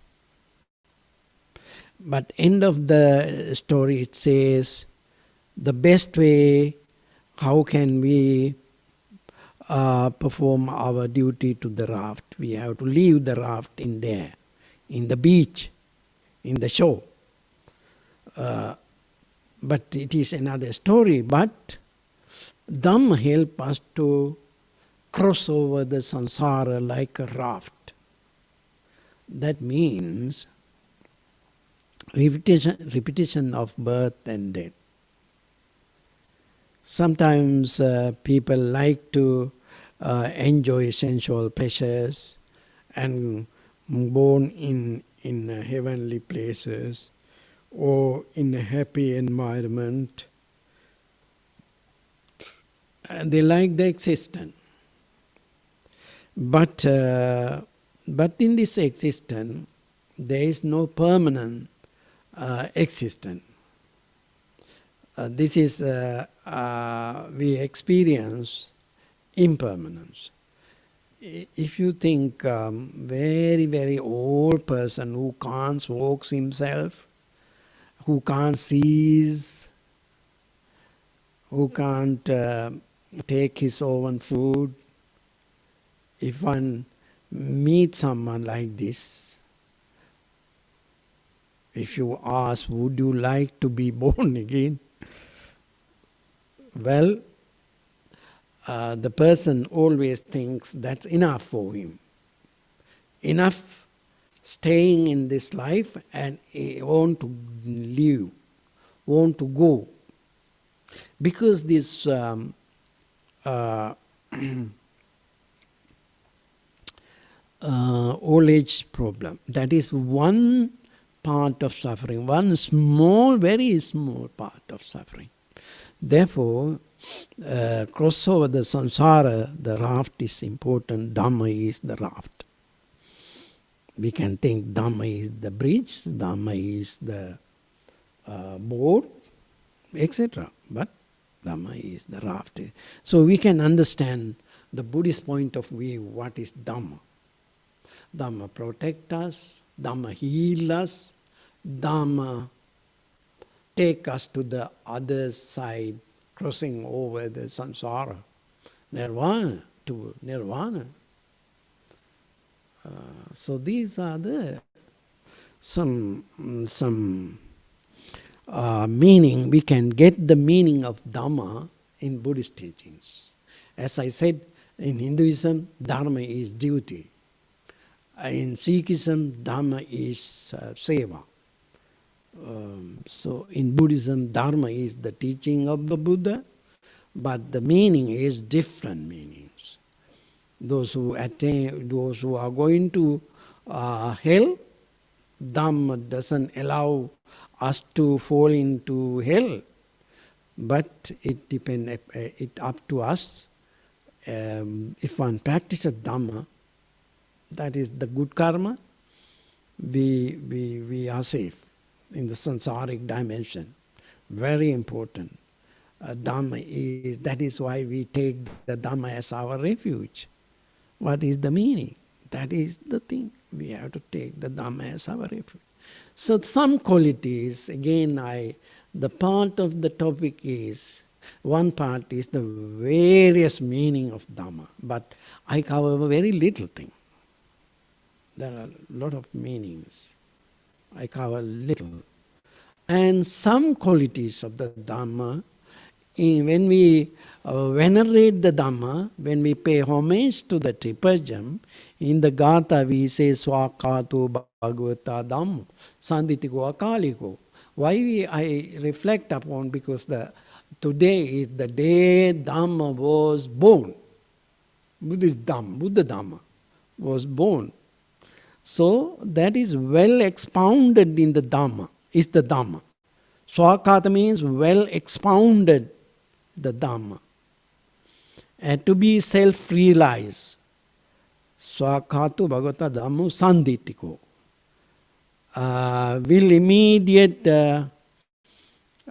But end of the story it says, the best way, how can we perform our duty to the raft? We have to leave the raft in there, in the beach, in the shore. But it is another story. But Dhamma help us to cross over the samsara like a raft. That means repetition of birth and death. Sometimes people like to enjoy sensual pleasures and born in heavenly places or in a happy environment. And they like the existence. But in this existence, there is no permanent existence. This is, we experience impermanence. If you think very, very old person who can't walk himself, who can't seize, who can't take his own food, if one meets someone like this, if you ask, would you like to be born again? Well, the person always thinks that's enough for him. Enough staying in this life, and he want to live, want to go. Because this old age problem, that is one part of suffering, one small, very small part of suffering. Therefore, cross over the samsara, the raft is important, Dhamma is the raft. We can think Dhamma is the bridge, Dhamma is the boat, etc. But Dhamma is the raft. So we can understand the Buddhist point of view, what is Dhamma. Dhamma protect us, Dhamma heal us, Dhamma take us to the other side, crossing over the samsara, nirvana, to nirvana. So these are the some meaning. We can get the meaning of Dhamma in Buddhist teachings. As I said, in Hinduism, Dharma is duty. In Sikhism, Dhamma is seva. So in Buddhism, Dharma is the teaching of the Buddha, but the meaning is different meanings. Those who attain, those who are going to hell, Dhamma doesn't allow us to fall into hell, but it depends. It up to us. If one practices Dhamma, that is the good karma, we are safe in the samsaric dimension. Very important. Dhamma is, that is why we take the Dhamma as our refuge. What is the meaning? That is the thing. We have to take the Dhamma as our refuge. So some qualities, again, the part of the topic is, one part is the various meaning of Dhamma, but I cover very little thing. There are a lot of meanings. I cover little. And some qualities of the Dhamma, when we venerate the Dhamma, when we pay homage to the triple gem, in the Gatha we say Swakato Bhagavata Dhammo, Sanditiko Akaliko. Why I reflect upon, because today is the day Dhamma was born. Buddhist Dhamma, Buddha Dhamma was born. So that is well expounded in the Dhamma, is the Dhamma. Swakata means well expounded the Dhamma. And to be self-realized. Swakatu Bhagavata Dhammo Sanditiko. Will immediate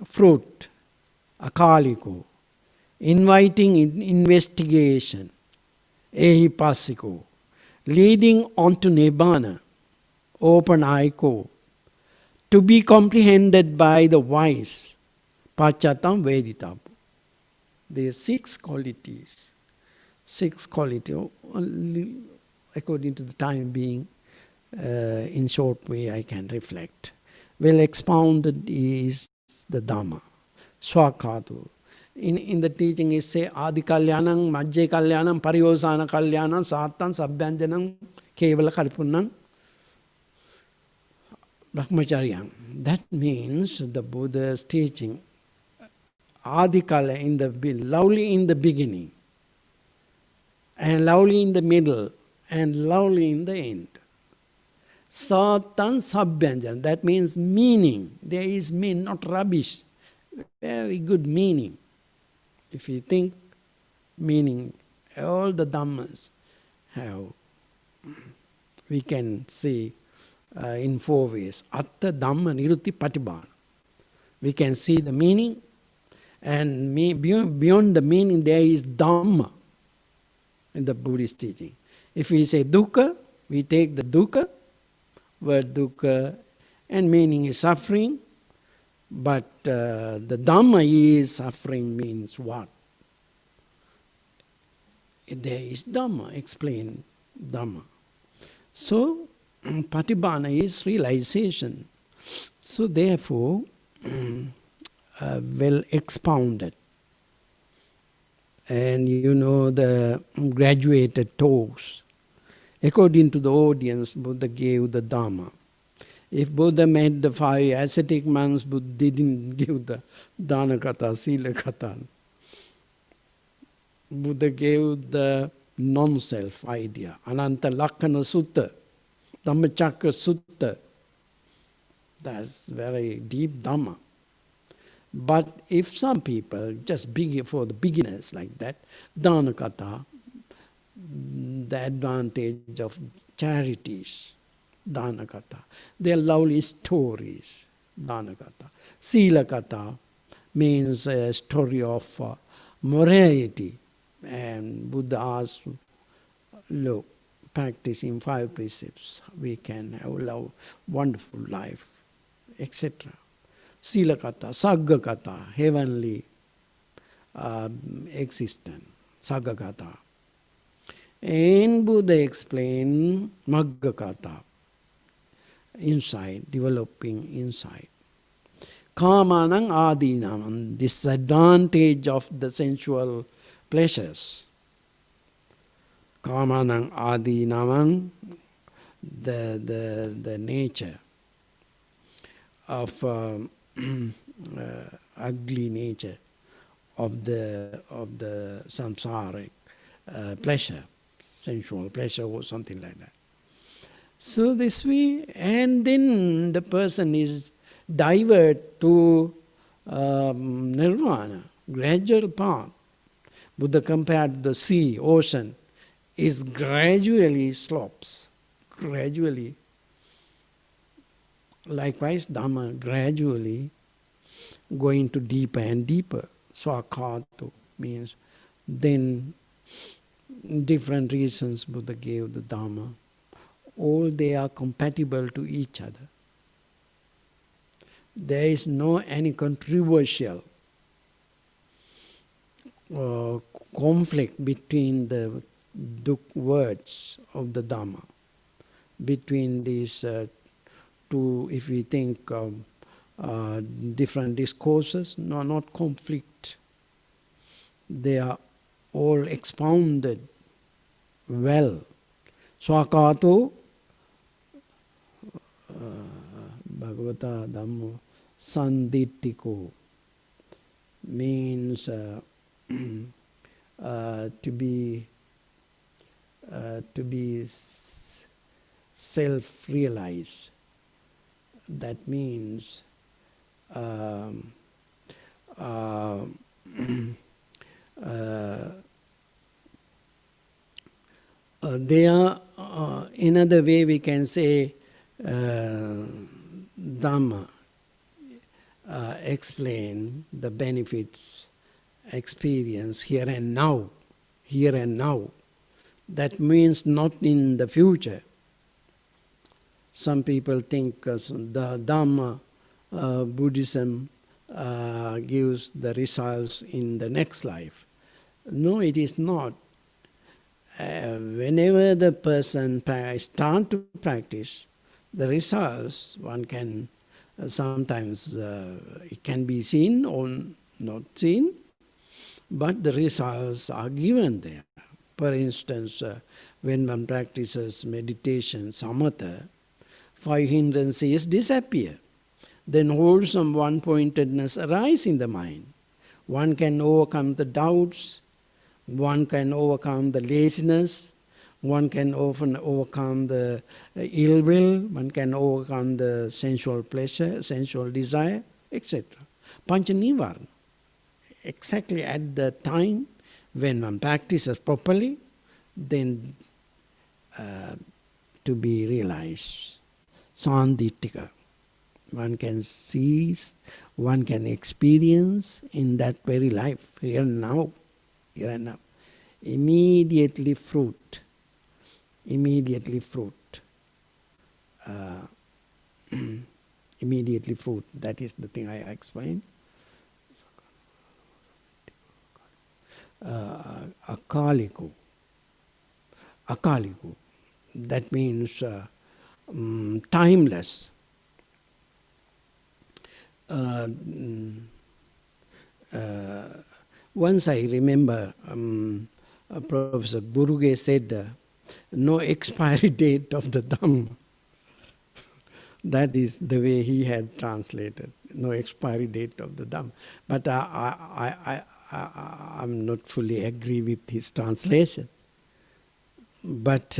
fruit, akaliko. Inviting investigation, ehipasiko. Leading on to Nibbana, open aiko, to be comprehended by the wise, pachatam veditapu. There are 6 qualities. 6 qualities, according to the time being, in short way I can reflect. Well expounded is the Dhamma, Swakatu. In the teaching is say Adi Kalyanam, Majje Kalyanam, Pariyosana Kalyanam, Satan, Sabhyanjanam, Kevala Karipunnam, Brahmacharyam. That means the Buddha's teaching, Adi Kala, lovely in the beginning, and lovely in the middle, and lovely in the end. Satan Sabhyanjanam, that means meaning. There is meaning, not rubbish. Very good meaning. If you think meaning, all the Dhammas have, we can see in 4 ways. Atta, Dhamma, Nirutti, Patibhana. We can see the meaning, and beyond the meaning there is Dhamma in the Buddhist teaching. If we say dukkha, we take the dukkha, word dukkha, and meaning is suffering, but the Dhamma is suffering means what? There is Dhamma, explain Dhamma. So, Patibhana is realization. So therefore, well expounded. And you know the graduated talks. According to the audience, Buddha gave the Dhamma. If Buddha made the 5 ascetic months, Buddha didn't give the Dana Katha, Sila Katha. Buddha gave the non-self idea. Ananta Lakkana Sutta, Dhammachakra Sutta. That's very deep Dhamma. But if some people just for the beginners like that, Dana Katha, the advantage of charities, Dana Katha. They are lovely stories, Dana Katha. Sila Katha means a story of morality. And Buddha asked, look, practicing 5 precepts, we can have a wonderful life, etc. Sila Katha, Sagga Katha, heavenly existence, Sagga Katha. And Buddha explained Magga Katha, insight, developing insight. Kamanang adinam, disadvantage of the sensual pleasures. Kamanang adinam, the nature of ugly nature of the samsaric pleasure, sensual pleasure or something like that. So this way, and then the person is divert to nirvana, gradual path. Buddha compared the sea, ocean, is gradually slopes, gradually. Likewise, Dhamma gradually going to deeper and deeper. Swakatu means then different reasons Buddha gave the Dhamma. All they are compatible to each other. There is no any controversial conflict between the words of the Dhamma. Between these two, if we think of different discourses, no, not conflict. They are all expounded well. Swakato Bhagavata Dhammo Sandittiko means to be self-realized. That means they are, in other way we can say, Dhamma explain the benefits, experience here and now, here and now. That means not in the future. Some people think the Dhamma, Buddhism gives the results in the next life. No, it is not. Whenever the person start to practice, the results one can sometimes it can be seen or not seen, but the results are given there. For instance, when one practices meditation, samatha, 5 hindrances disappear. Then wholesome one-pointedness arises in the mind. One can overcome the doubts, one can overcome the laziness, one can often overcome the ill will, one can overcome the sensual pleasure, sensual desire, etc. Pancha Nivarana. Exactly at the time when one practices properly, then to be realized. Sandittika. One can see, one can experience in that very life, here and now. Here and now. Immediately fruit. Immediately fruit. Immediately fruit. That is the thing I explained. Akaliku. Akaliku. That means timeless. Once I remember Professor Guruge said, no expiry date of the Dhamma. That is the way he had translated, no expiry date of the Dhamma. But I'm not fully agree with his translation. But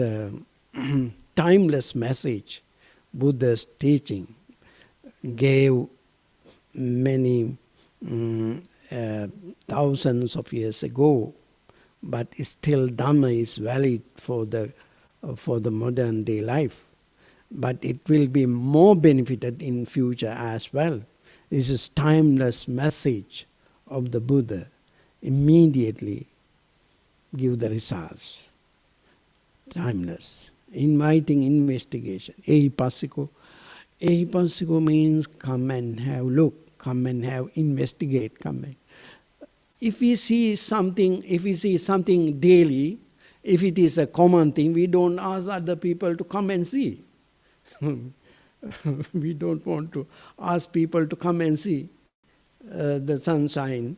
timeless message, Buddha's teaching gave many thousands of years ago, but still Dhamma is valid for the modern day life. But it will be more benefited in future as well. This is timeless message of the Buddha. Immediately give the results. Timeless. Inviting investigation. Ehipasiko. Ehipasiko means come and have look, come and have investigate, come and. If we see something daily, if it is a common thing, we don't ask other people to come and see. We don't want to ask people to come and see the sunshine,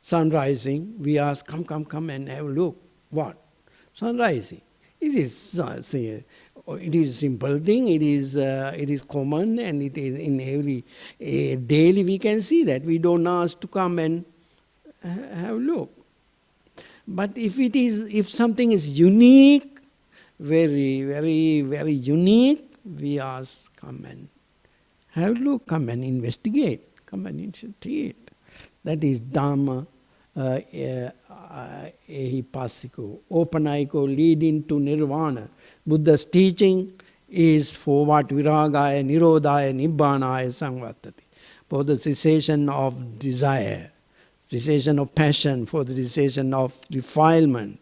sun rising. We ask, come and have a look. What? Sun rising. It is a simple thing. It is common, and it is in every daily we can see that. We don't ask to come and have a look. But if something is unique, very, very, very unique, we ask, come and have a look, come and investigate, come and investigate. That is Dhamma ehipasiko, opanayiko, leading to nirvana. Buddha's teaching is for what viragaya, nirodhaya, nibbānaya samvatati. For the cessation of desire, cessation of passion, for the cessation of defilement,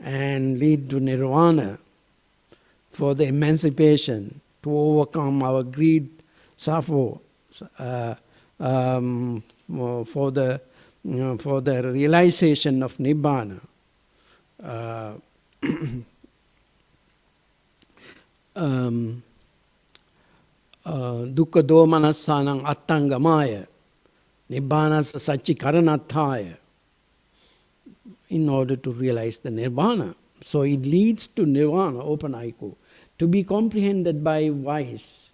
and lead to nirvana, for the emancipation, to overcome our greed, suffer, for the realization of nibbana. Dukkha domanassanam attangamaya, nibbanas satchikaranatthaya, in order to realize the nirvana. So it leads to nirvana, opanayiko, to be comprehended by wise.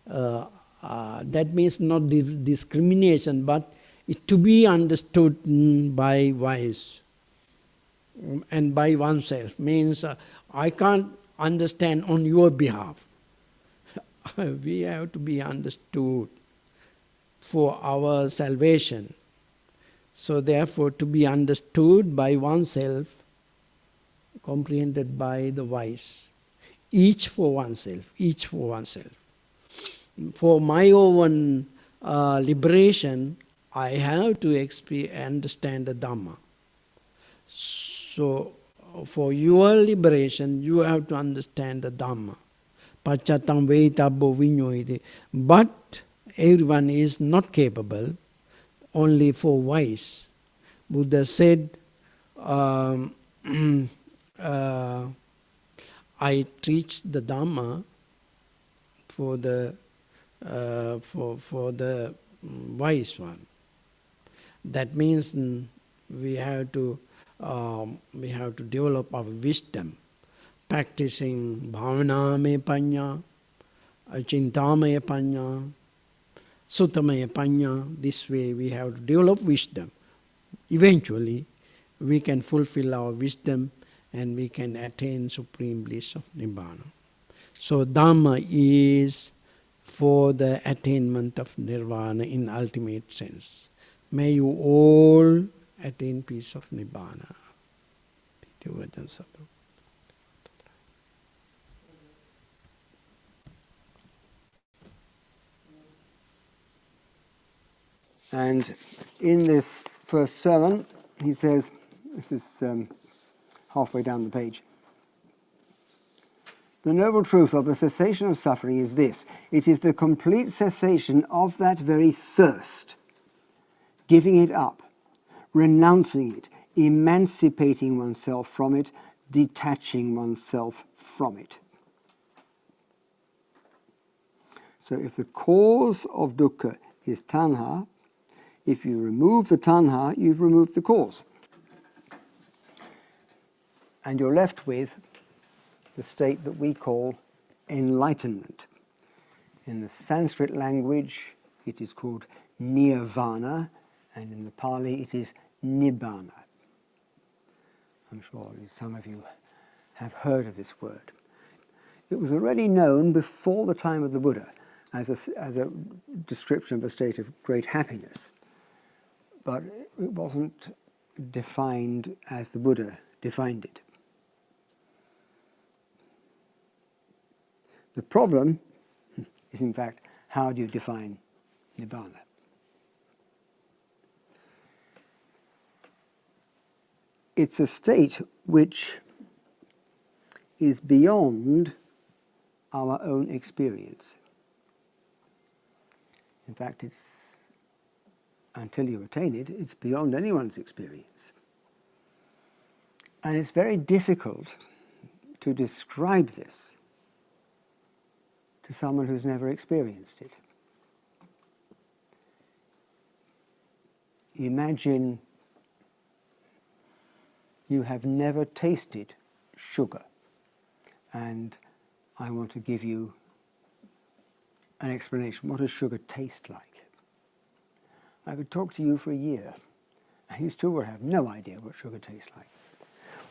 That means not discrimination, but it to be understood by wise and by oneself. Means I can't understand on your behalf. We have to be understood for our salvation. So therefore, to be understood by oneself, comprehended by the wise. Each for oneself, each for oneself. For my own liberation, I have to understand the Dhamma. So, for your liberation, you have to understand the Dhamma. Pacchattam veitabbo viññoyite. But everyone is not capable, only for wise. Buddha said, I teach the Dhamma for the wise one. That means we have to develop our wisdom, practicing bhavanamaya panya, achintamaya panya, suttamaya panya. This way we have to develop wisdom. Eventually, we can fulfill our wisdom and we can attain supreme bliss of Nibbana. So Dhamma is for the attainment of Nirvana in ultimate sense. May you all attain peace of Nibbana. And in this first sermon, he says, this is halfway down the page, the noble truth of the cessation of suffering is this: it is the complete cessation of that very thirst, giving it up, renouncing it, emancipating oneself from it, detaching oneself from it. So if the cause of dukkha is tanha, if you remove the tanha, you've removed the cause. And you're left with the state that we call enlightenment. In the Sanskrit language, it is called nirvana, and in the Pali, it is nibbana. I'm sure some of you have heard of this word. It was already known before the time of the Buddha as a description of a state of great happiness, but it wasn't defined as the Buddha defined it. The problem is, in fact, how do you define nibbana? It's a state which is beyond our own experience. In fact, it's, until you attain it, it's beyond anyone's experience. And it's very difficult to describe this to someone who's never experienced it. Imagine you have never tasted sugar, and I want to give you an explanation. What does sugar taste like? I could talk to you for a year, and you still would have no idea what sugar tastes like.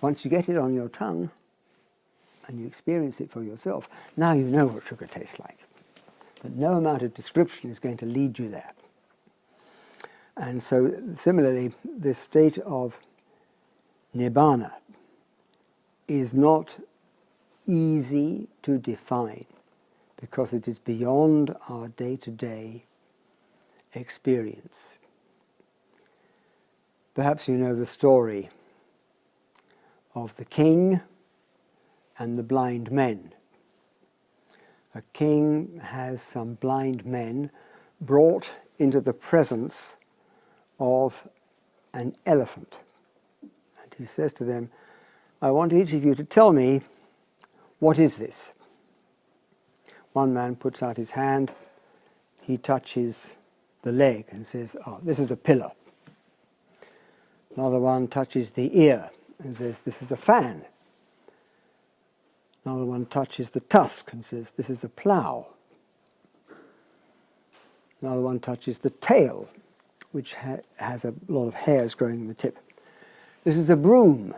Once you get it on your tongue, and you experience it for yourself, now you know what sugar tastes like. But no amount of description is going to lead you there. And so, similarly, this state of nibbana is not easy to define because it is beyond our day-to-day experience. Perhaps you know the story of the king and the blind men. A king has some blind men brought into the presence of an elephant. And he says to them, I want each of you to tell me, what is this? One man puts out his hand, he touches the leg and says, oh, this is a pillar. Another one touches the ear and says, this is a fan. Another one touches the tusk and says, this is a plough. Another one touches the tail, which has a lot of hairs growing in the tip. This is a broom.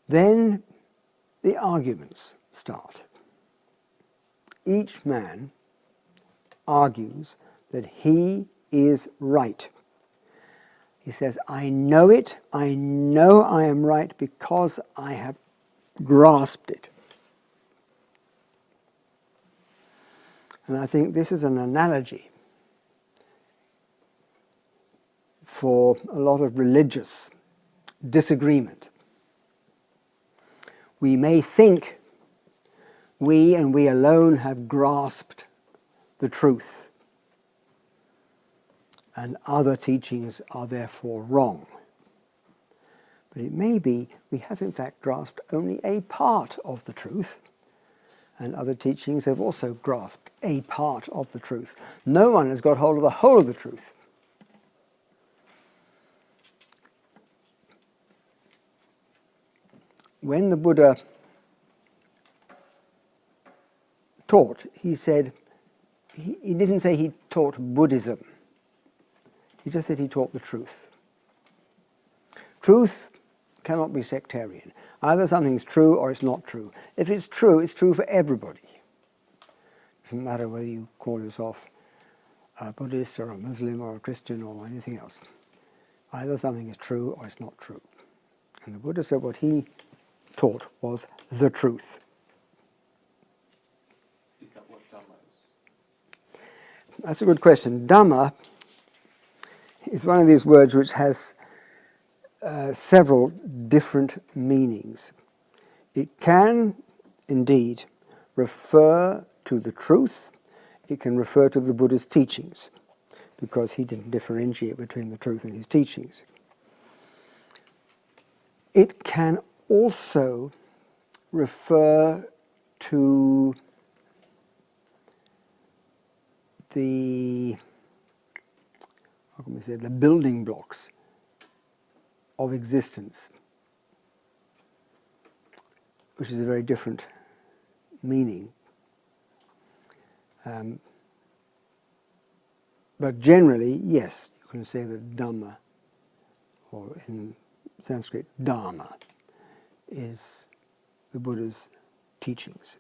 Then the arguments start. Each man argues that he is right. He says, I know it, I know I am right because I have grasped it. And I think this is an analogy for a lot of religious disagreement. We may think we and we alone have grasped the truth, and other teachings are therefore wrong. But it may be we have in fact grasped only a part of the truth, and other teachings have also grasped a part of the truth. No one has got hold of the whole of the truth. When the Buddha taught, he said, he didn't say he taught Buddhism. He just said he taught the truth. Truth cannot be sectarian. Either something's true or it's not true. If it's true for everybody. It doesn't matter whether you call yourself a Buddhist or a Muslim or a Christian or anything else. Either something is true or it's not true. And the Buddha said what he taught was the truth. Is that what Dhamma That's a good question. Dhamma is one of these words which has several different meanings. It can indeed refer to the truth. It can refer to the Buddha's teachings, because he didn't differentiate between the truth and his teachings. It can also refer to the, how can we say, the building blocks of existence, which is a very different meaning. But generally, yes, you can say that Dhamma, or in Sanskrit, Dharma, is the Buddha's teachings.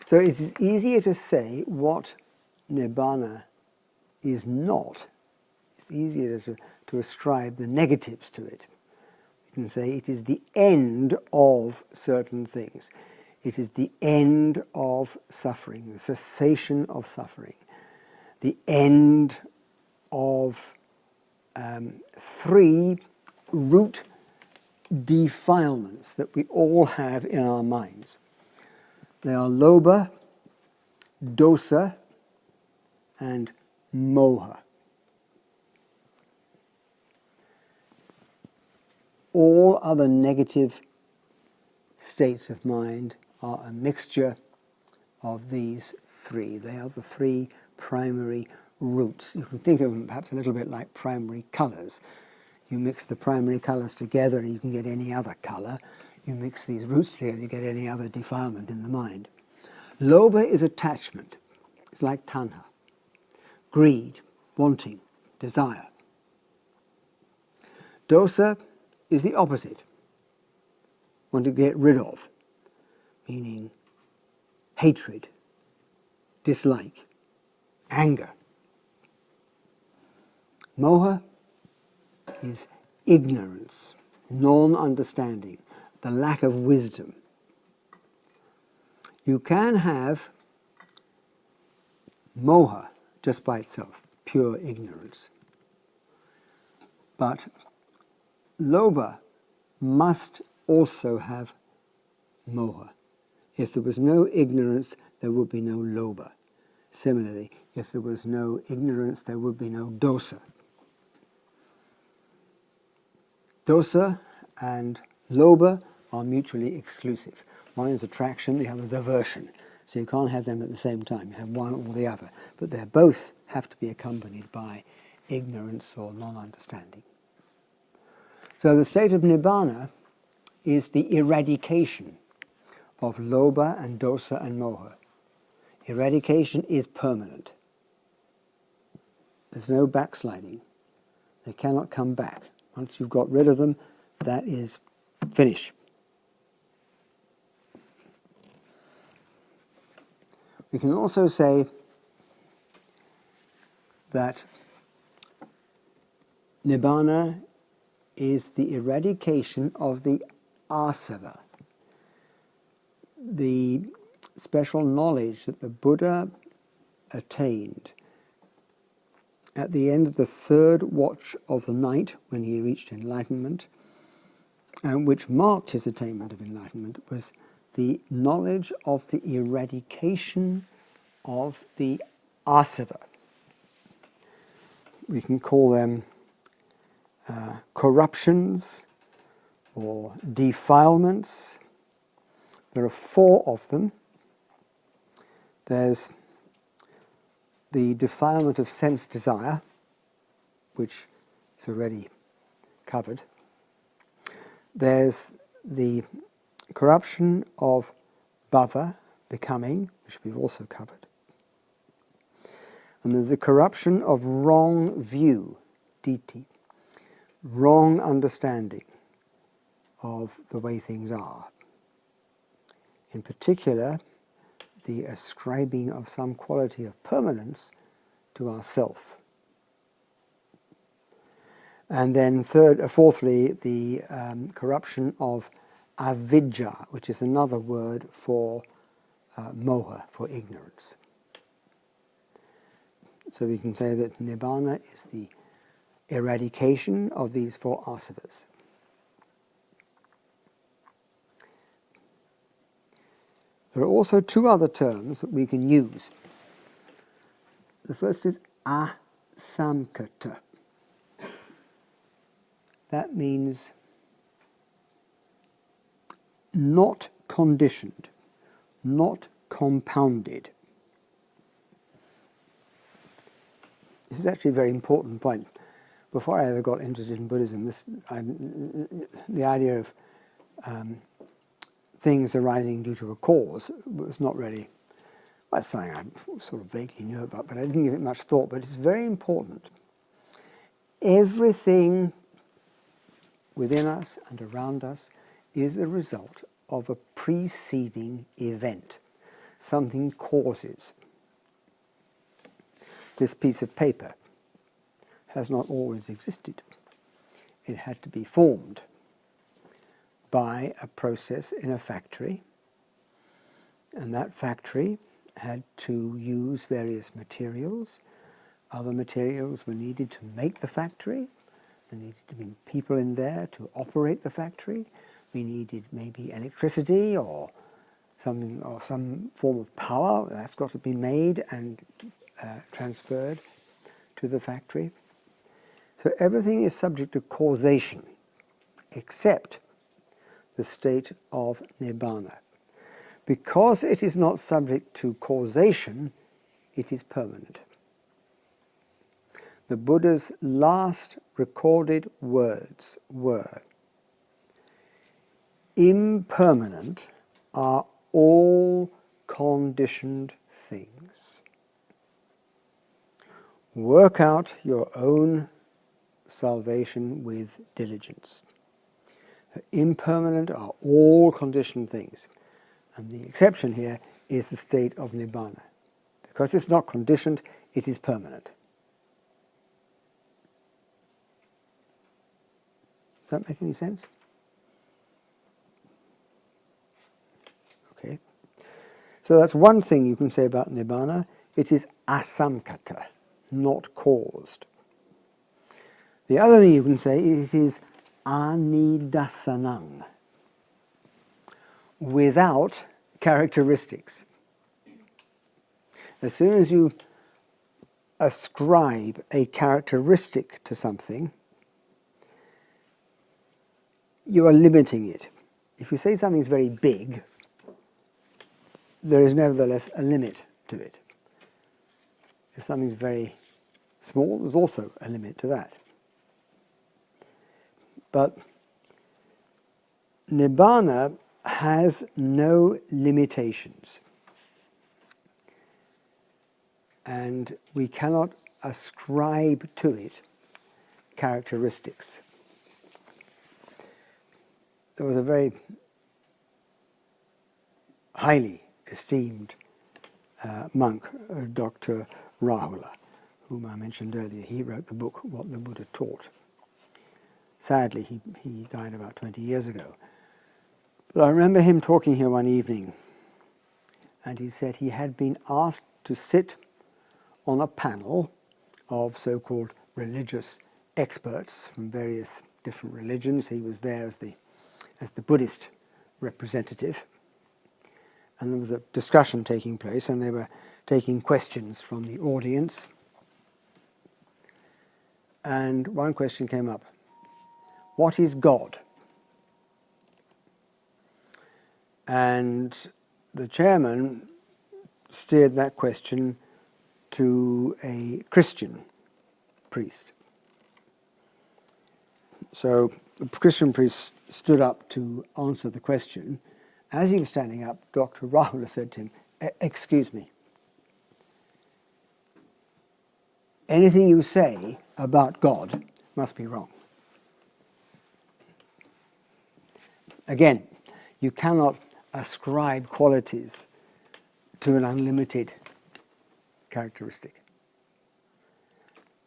So it is easier to say what Nibbana is not. It's easier to ascribe the negatives to it. You can say it is the end of certain things. It is the end of suffering, the cessation of suffering, the end of three root defilements that we all have in our minds. They are lobha, dosa, and moha. All other negative states of mind are a mixture of these three. They are the three primary roots. You can think of them perhaps a little bit like primary colours. You mix the primary colours together and you can get any other colour. You mix these roots together, you get any other defilement in the mind. Lobha is attachment. It's like tanha. Greed, wanting, desire. Dosa is the opposite. Want to get rid of, meaning hatred, dislike, anger. Moha is ignorance, non-understanding, the lack of wisdom. You can have moha just by itself, pure ignorance. But lobha must also have moha. If there was no ignorance, there would be no lobha. Similarly, if there was no ignorance, there would be no dosa. Dosa and lobha are mutually exclusive. One is attraction, the other is aversion. So you can't have them at the same time. You have one or the other. But they both have to be accompanied by ignorance or non-understanding. So the state of Nibbana is the eradication of lobha and dosa and moha. Eradication is permanent. There's no backsliding. They cannot come back. Once you've got rid of them, that is finish. We can also say that Nibbana is the eradication of the asava, the special knowledge that the Buddha attained at the end of the third watch of the night when he reached enlightenment, and which marked his attainment of enlightenment, was the knowledge of the eradication of the asava. We can call them corruptions or defilements. There are 4 of them. There's the defilement of sense desire, which is already covered. There's the corruption of bhava, becoming, which we've also covered. And there's the corruption of wrong view, ditthi, wrong understanding of the way things are. In particular, the ascribing of some quality of permanence to ourself. And then fourthly, the corruption of avidya, which is another word for moha, for ignorance. So we can say that nibbana is the eradication of these 4 asavas. There are also 2 other terms that we can use. The first is asamkata. That means not conditioned, not compounded. This is actually a very important point. Before I ever got interested in Buddhism, the idea of things arising due to a cause was not really, well, it's something I sort of vaguely knew about, but I didn't give it much thought. But it's very important. Everything within us and around us is a result of a preceding event. Something causes. This piece of paper has not always existed. It had to be formed by a process in a factory, and that factory had to use various materials. Other materials were needed to make the factory. There needed to be people in there to operate the factory. We needed maybe electricity or something, or some form of power. That's got to be made and transferred to the factory. So everything is subject to causation, except the state of nibbana. Because it is not subject to causation, it is permanent. The Buddha's last recorded words were, "Impermanent are all conditioned things. Work out your own salvation with diligence." Impermanent are all conditioned things. And the exception here is the state of nibbana. Because it's not conditioned, it is permanent. Does that make any sense? Okay. So that's one thing you can say about nibbana. It is asamkata, not caused. The other thing you can say is it is anidasanang, without characteristics. As soon as you ascribe a characteristic to something, you are limiting it. If you say something is very big, there is nevertheless a limit to it. If something is very small, there's also a limit to that. But nibbana has no limitations. And we cannot ascribe to it characteristics. There was a very highly esteemed monk, Dr. Rahula, whom I mentioned earlier. He wrote the book, What the Buddha Taught. Sadly, he died about 20 years ago. But I remember him talking here one evening, and he said he had been asked to sit on a panel of so-called religious experts from various different religions. He was there as the Buddhist representative. And there was a discussion taking place, and they were taking questions from the audience. And one question came up. What is God? And the chairman steered that question to a Christian priest. So the Christian priest stood up to answer the question. As he was standing up, Dr. Rahula said to him, "Excuse me. Anything you say about God must be wrong." Again, you cannot ascribe qualities to an unlimited characteristic.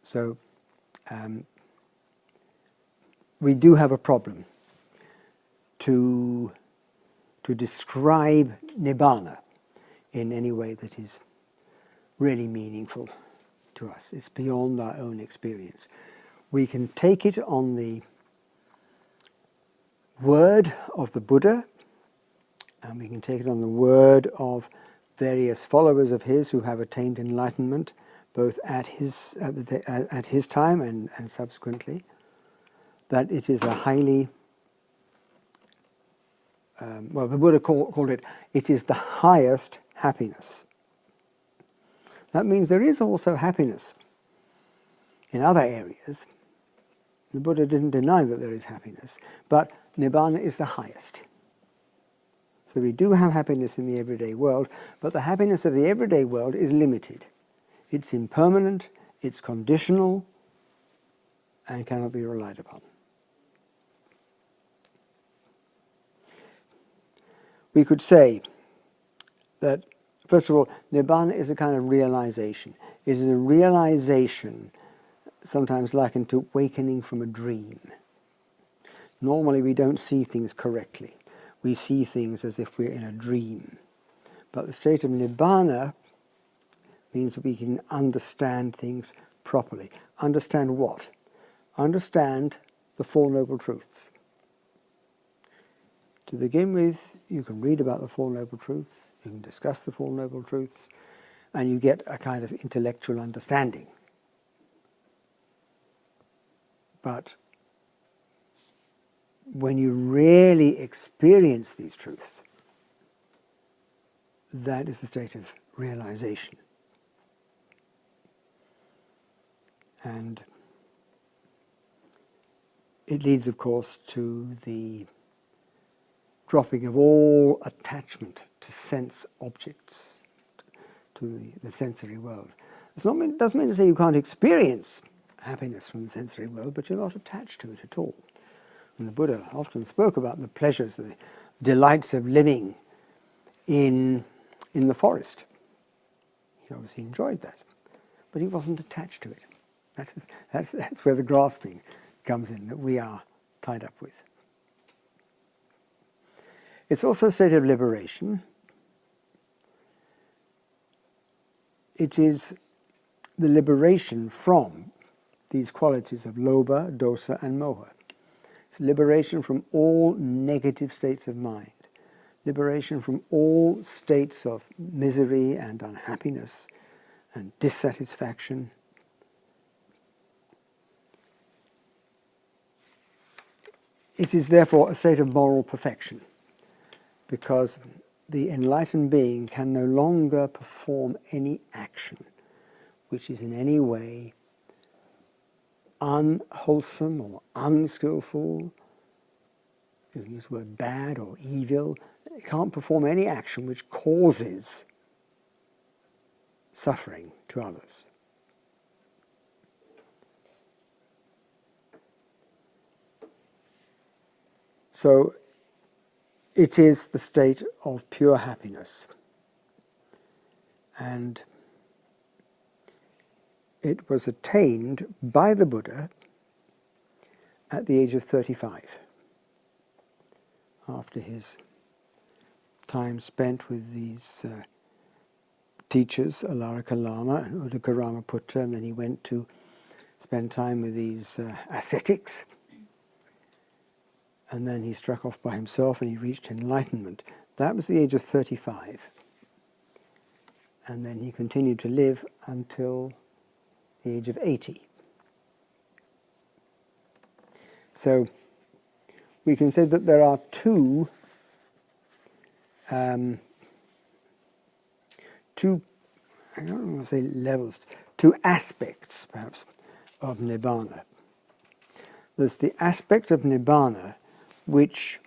So we do have a problem to to describe Nibbana in any way that is really meaningful to us. It's beyond our own experience. We can take it on the word of the Buddha, and we can take it on the word of various followers of his who have attained enlightenment, both at his time and subsequently, that it is a highly, the Buddha called it, it is the highest happiness. That means there is also happiness in other areas. The Buddha didn't deny that there is happiness, but Nibbana is the highest. So we do have happiness in the everyday world, but the happiness of the everyday world is limited. It's impermanent, it's conditional, and cannot be relied upon. We could say that, first of all, Nibbana is a kind of realization. It is a realization sometimes likened to awakening from a dream. Normally we don't see things correctly. We see things as if we're in a dream. But the state of Nibbana means that we can understand things properly. Understand what? Understand the Four Noble Truths. To begin with, you can read about the Four Noble Truths, you can discuss the Four Noble Truths, and you get a kind of intellectual understanding. But when you really experience these truths, that is a state of realization. And it leads, of course, to the dropping of all attachment to sense objects, to the sensory world. It doesn't mean to say you can't experience happiness from the sensory world, but you're not attached to it at all. And the Buddha often spoke about the pleasures, the delights of living in the forest. He obviously enjoyed that, but he wasn't attached to it. That's where the grasping comes in, that we are tied up with. It's also a state of liberation. It is the liberation from these qualities of lobha, dosa, and moha. It's liberation from all negative states of mind, liberation from all states of misery and unhappiness and dissatisfaction. It is therefore a state of moral perfection, because the enlightened being can no longer perform any action which is in any way unwholesome or unskillful. You can use the word bad or evil. It can't perform any action which causes suffering to others. So it is the state of pure happiness. And it was attained by the Buddha at the age of 35, after his time spent with these teachers, Alarika Lama and Uddaka Ramaputta, and then he went to spend time with these ascetics, and then he struck off by himself and he reached enlightenment. That was the age of 35. And then he continued to live until the age of 80. So we can say that there are two I don't want to say levels, two aspects perhaps of Nibbana. There's the aspect of Nibbana which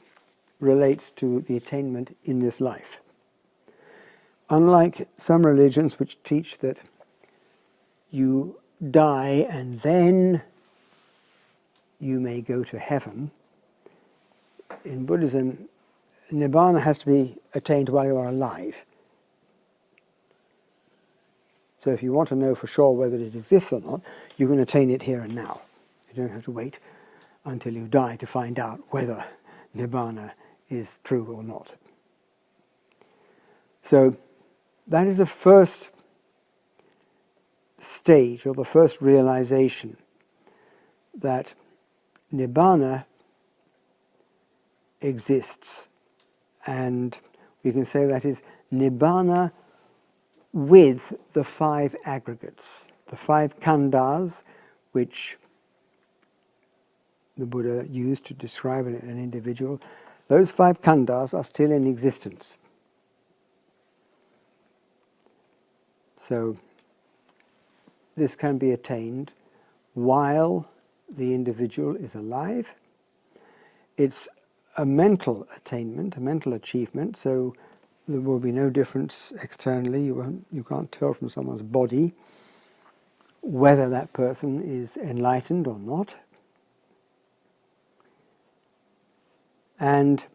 relates to the attainment in this life. Unlike some religions which teach that you die and then you may go to heaven, in Buddhism, Nibbana has to be attained while you are alive. So if you want to know for sure whether it exists or not, you can attain it here and now. You don't have to wait until you die to find out whether Nibbana is true or not. So that is the first stage, or the first realization, that Nibbana exists. And we can say that is Nibbana with the 5 aggregates, the 5 khandhas, which the Buddha used to describe an individual. Those 5 khandhas are still in existence. So this can be attained while the individual is alive. It's a mental attainment, a mental achievement, so there will be no difference externally. You can't tell from someone's body whether that person is enlightened or not. And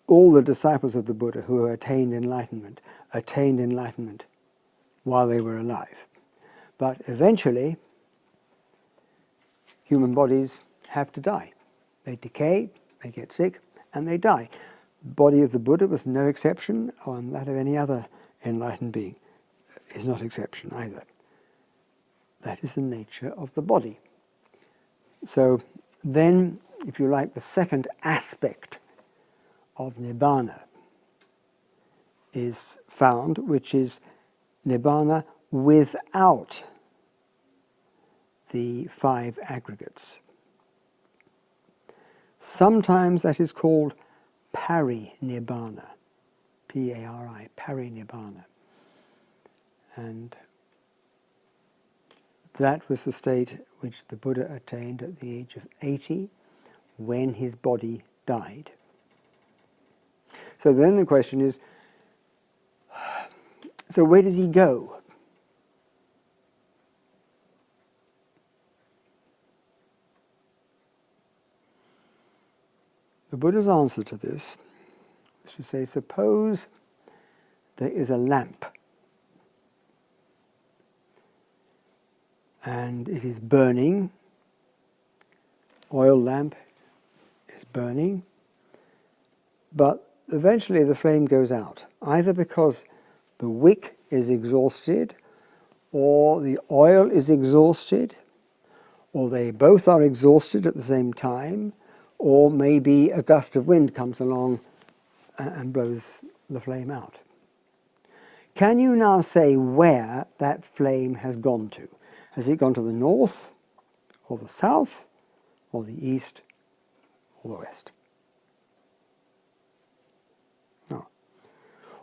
all the disciples of the Buddha who attained enlightenment while they were alive. But eventually, human bodies have to die. They decay, they get sick, and they die. The body of the Buddha was no exception, and that of any other enlightened being is not exception either. That is the nature of the body. So then, if you like, the second aspect of Nibbana is found, which is Nibbana without the 5 aggregates. Sometimes that is called Parinibbana, P-A-R-I, Parinibbana. And that was the state which the Buddha attained at the age of 80 when his body died. So then the question is, so where does he go? The Buddha's answer to this is to say, suppose there is a lamp and it is burning, oil lamp is burning, but eventually the flame goes out, either because the wick is exhausted, or the oil is exhausted, or they both are exhausted at the same time, or maybe a gust of wind comes along and blows the flame out. Can you now say where that flame has gone to? Has it gone to the north, or the south, or the east, or the west? No.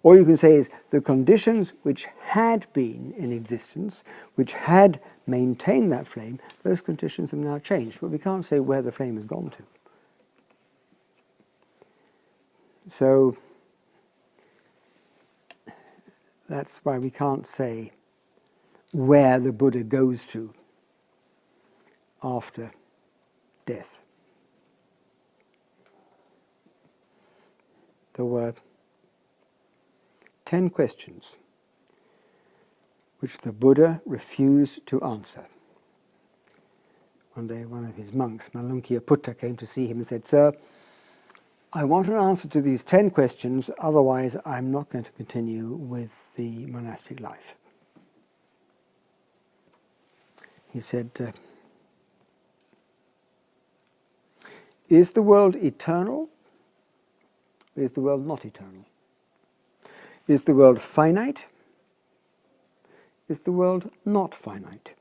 All you can say is the conditions which had been in existence, which had maintained that flame, those conditions have now changed, but we can't say where the flame has gone to. So that's why we can't say where the Buddha goes to after death. There were 10 questions which the Buddha refused to answer. One day one of his monks, Malunkyaputta, came to see him and said, "Sir, I want an answer to these 10 questions, otherwise I'm not going to continue with the monastic life." He said, is the world eternal? Is the world not eternal? Is the world finite? Is the world not finite?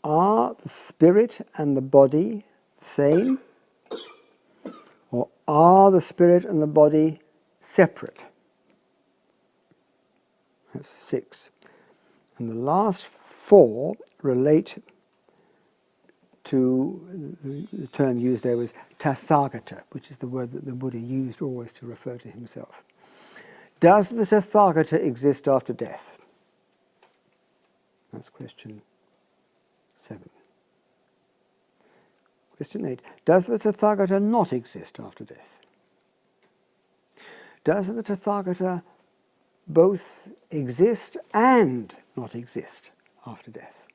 Are the spirit and the body the same? Or are the spirit and the body separate? That's 6. And the last 4 relate to the term used there was Tathagata, which is the word that the Buddha used always to refer to himself. Does the Tathagata exist after death? That's question 7. Question 8. Does the Tathagata not exist after death? Does the Tathagata both exist and not exist after death?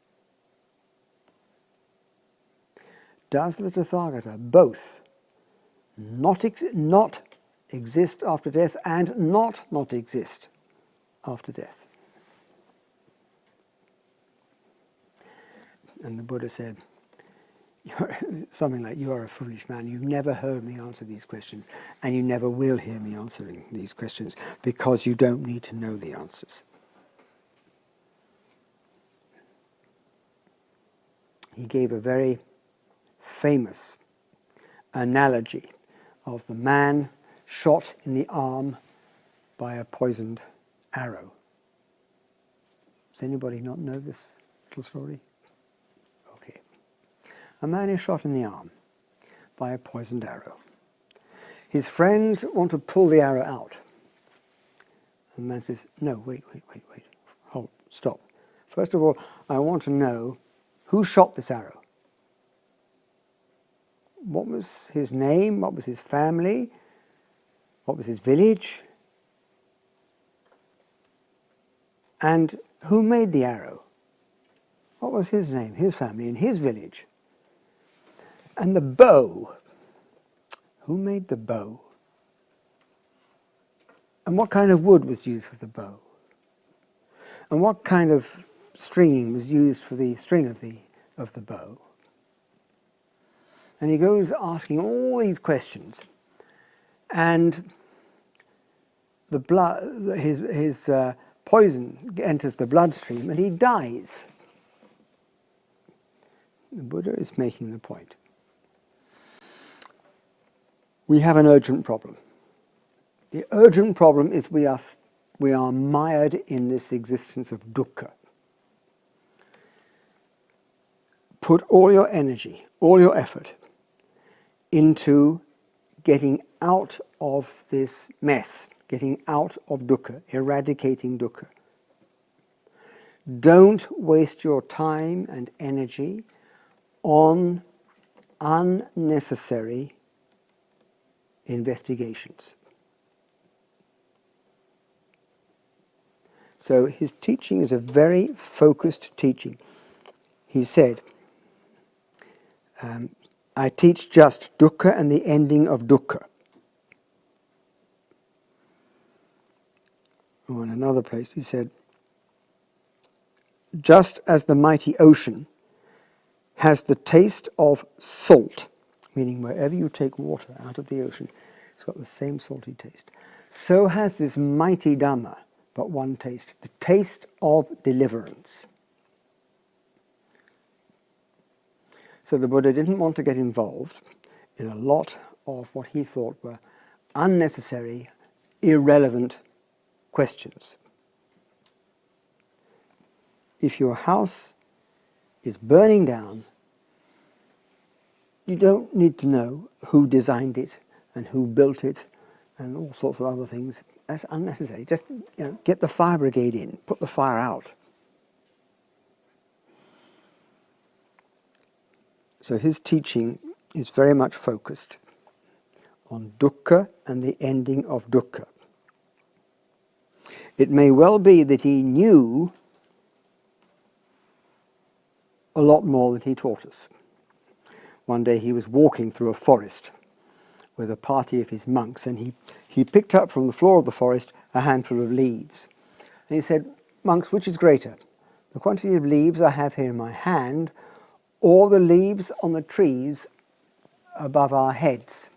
does the Tathagata both not exist after death and not exist after death? And the Buddha said, something like, "You are a foolish man. You've never heard me answer these questions, and you never will hear me answering these questions because you don't need to know the answers." He gave a very famous analogy of the man shot in the arm by a poisoned arrow. Does anybody not know this little story? Okay. A man is shot in the arm by a poisoned arrow. His friends want to pull the arrow out. And the man says, "No, wait. Hold, stop. First of all, I want to know who shot this arrow. What was his name? What was his family? What was his village? And who made the arrow? What was his name, his family, and his village? And the bow. Who made the bow? And what kind of wood was used for the bow? And what kind of stringing was used for the string of the bow?" And he goes asking all these questions, and the blood, his poison enters the bloodstream, and he dies. The Buddha is making the point. We have an urgent problem. The urgent problem is we are mired in this existence of dukkha. Put all your energy, all your effort into getting out of this mess, getting out of dukkha, eradicating dukkha. Don't waste your time and energy on unnecessary investigations. So his teaching is a very focused teaching. He said, "I teach just dukkha and the ending of dukkha." Or in another place he said, "Just as the mighty ocean has the taste of salt," meaning wherever you take water out of the ocean, it's got the same salty taste, "so has this mighty Dhamma but one taste, the taste of deliverance." So the Buddha didn't want to get involved in a lot of what he thought were unnecessary, irrelevant questions. If your house is burning down, you don't need to know who designed it and who built it and all sorts of other things. That's unnecessary. Just get the fire brigade in, put the fire out. So his teaching is very much focused on dukkha and the ending of dukkha. It may well be that he knew a lot more than he taught us. One day he was walking through a forest with a party of his monks, and he picked up from the floor of the forest a handful of leaves. And he said, "Monks, which is greater, the quantity of leaves I have here in my hand, or the leaves on the trees above our heads?"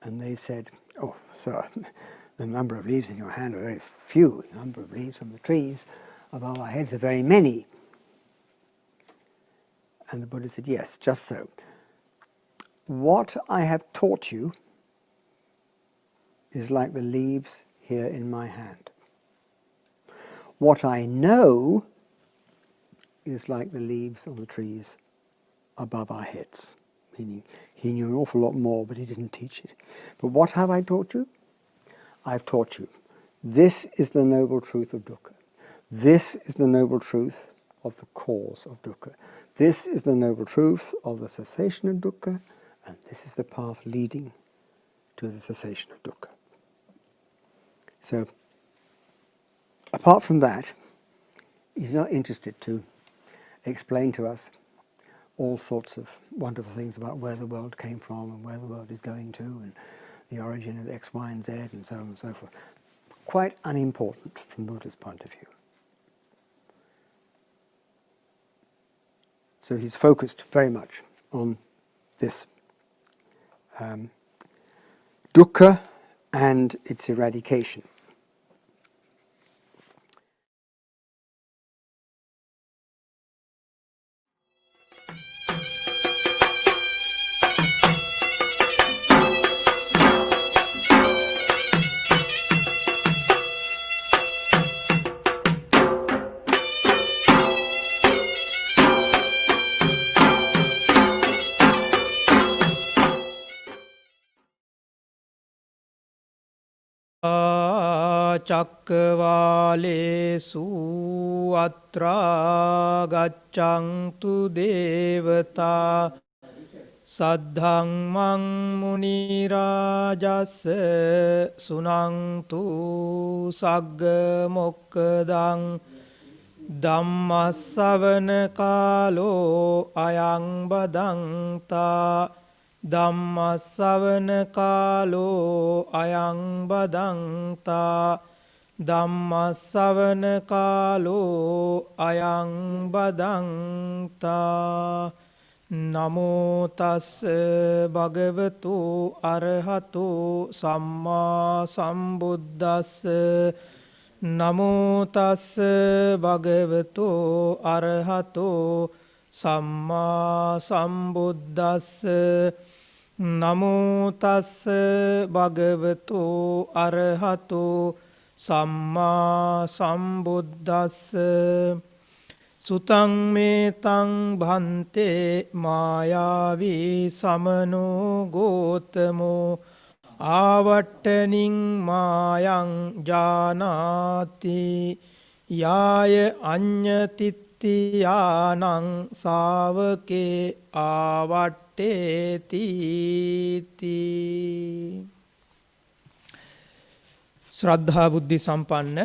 And they said, "Oh, sir, the number of leaves in your hand are very few. The number of leaves on the trees above our heads are very many." And the Buddha said, "Yes, just so. What I have taught you is like the leaves here in my hand. What I know is like the leaves on the trees above our heads." Meaning, he knew an awful lot more, but he didn't teach it. But what have I taught you? I've taught you. This is the noble truth of dukkha. This is the noble truth of the cause of dukkha. This is the noble truth of the cessation of dukkha, and this is the path leading to the cessation of dukkha. So, apart from that, he's not interested to explain to us all sorts of wonderful things about where the world came from and where the world is going to and the origin of X, Y, and Z and so on and so forth. Quite unimportant from Buddha's point of view. So he's focused very much on this dukkha and its eradication. චක්කවාලේසු අත්‍රා ගච්ඡන්තු දේවතා සද්ධම්මං මුනි රාජස්ස සුනන්තු සග්ග මොක්ඛදං ධම්මස්සවන කාලෝ අයං බදන්තා ධම්මස්සවන කාලෝ අයං බදන්තා ධම්මස්සවන කාලෝ අයං බදන්තා නමෝ තස්ස භගවතු අරහතෝ සම්මා සම්බුද්දස්ස නමෝ තස්ස භගවතු අරහතෝ සම්මා සම්බුද්දස්ස නමෝ තස්ස භගවතු අරහතෝ සම්මා සම්බුද්දස්ස සුතං මේතං භන්තේ මායාවී සමනෝ ගෝතමෝ ආවට්ටනින් මායං ජානාති යාය අඤ්ඤතිත්‍යානං සාවකේ ආවට්ටේති ශ්‍රද්ධා බුද්ධි සම්පන්න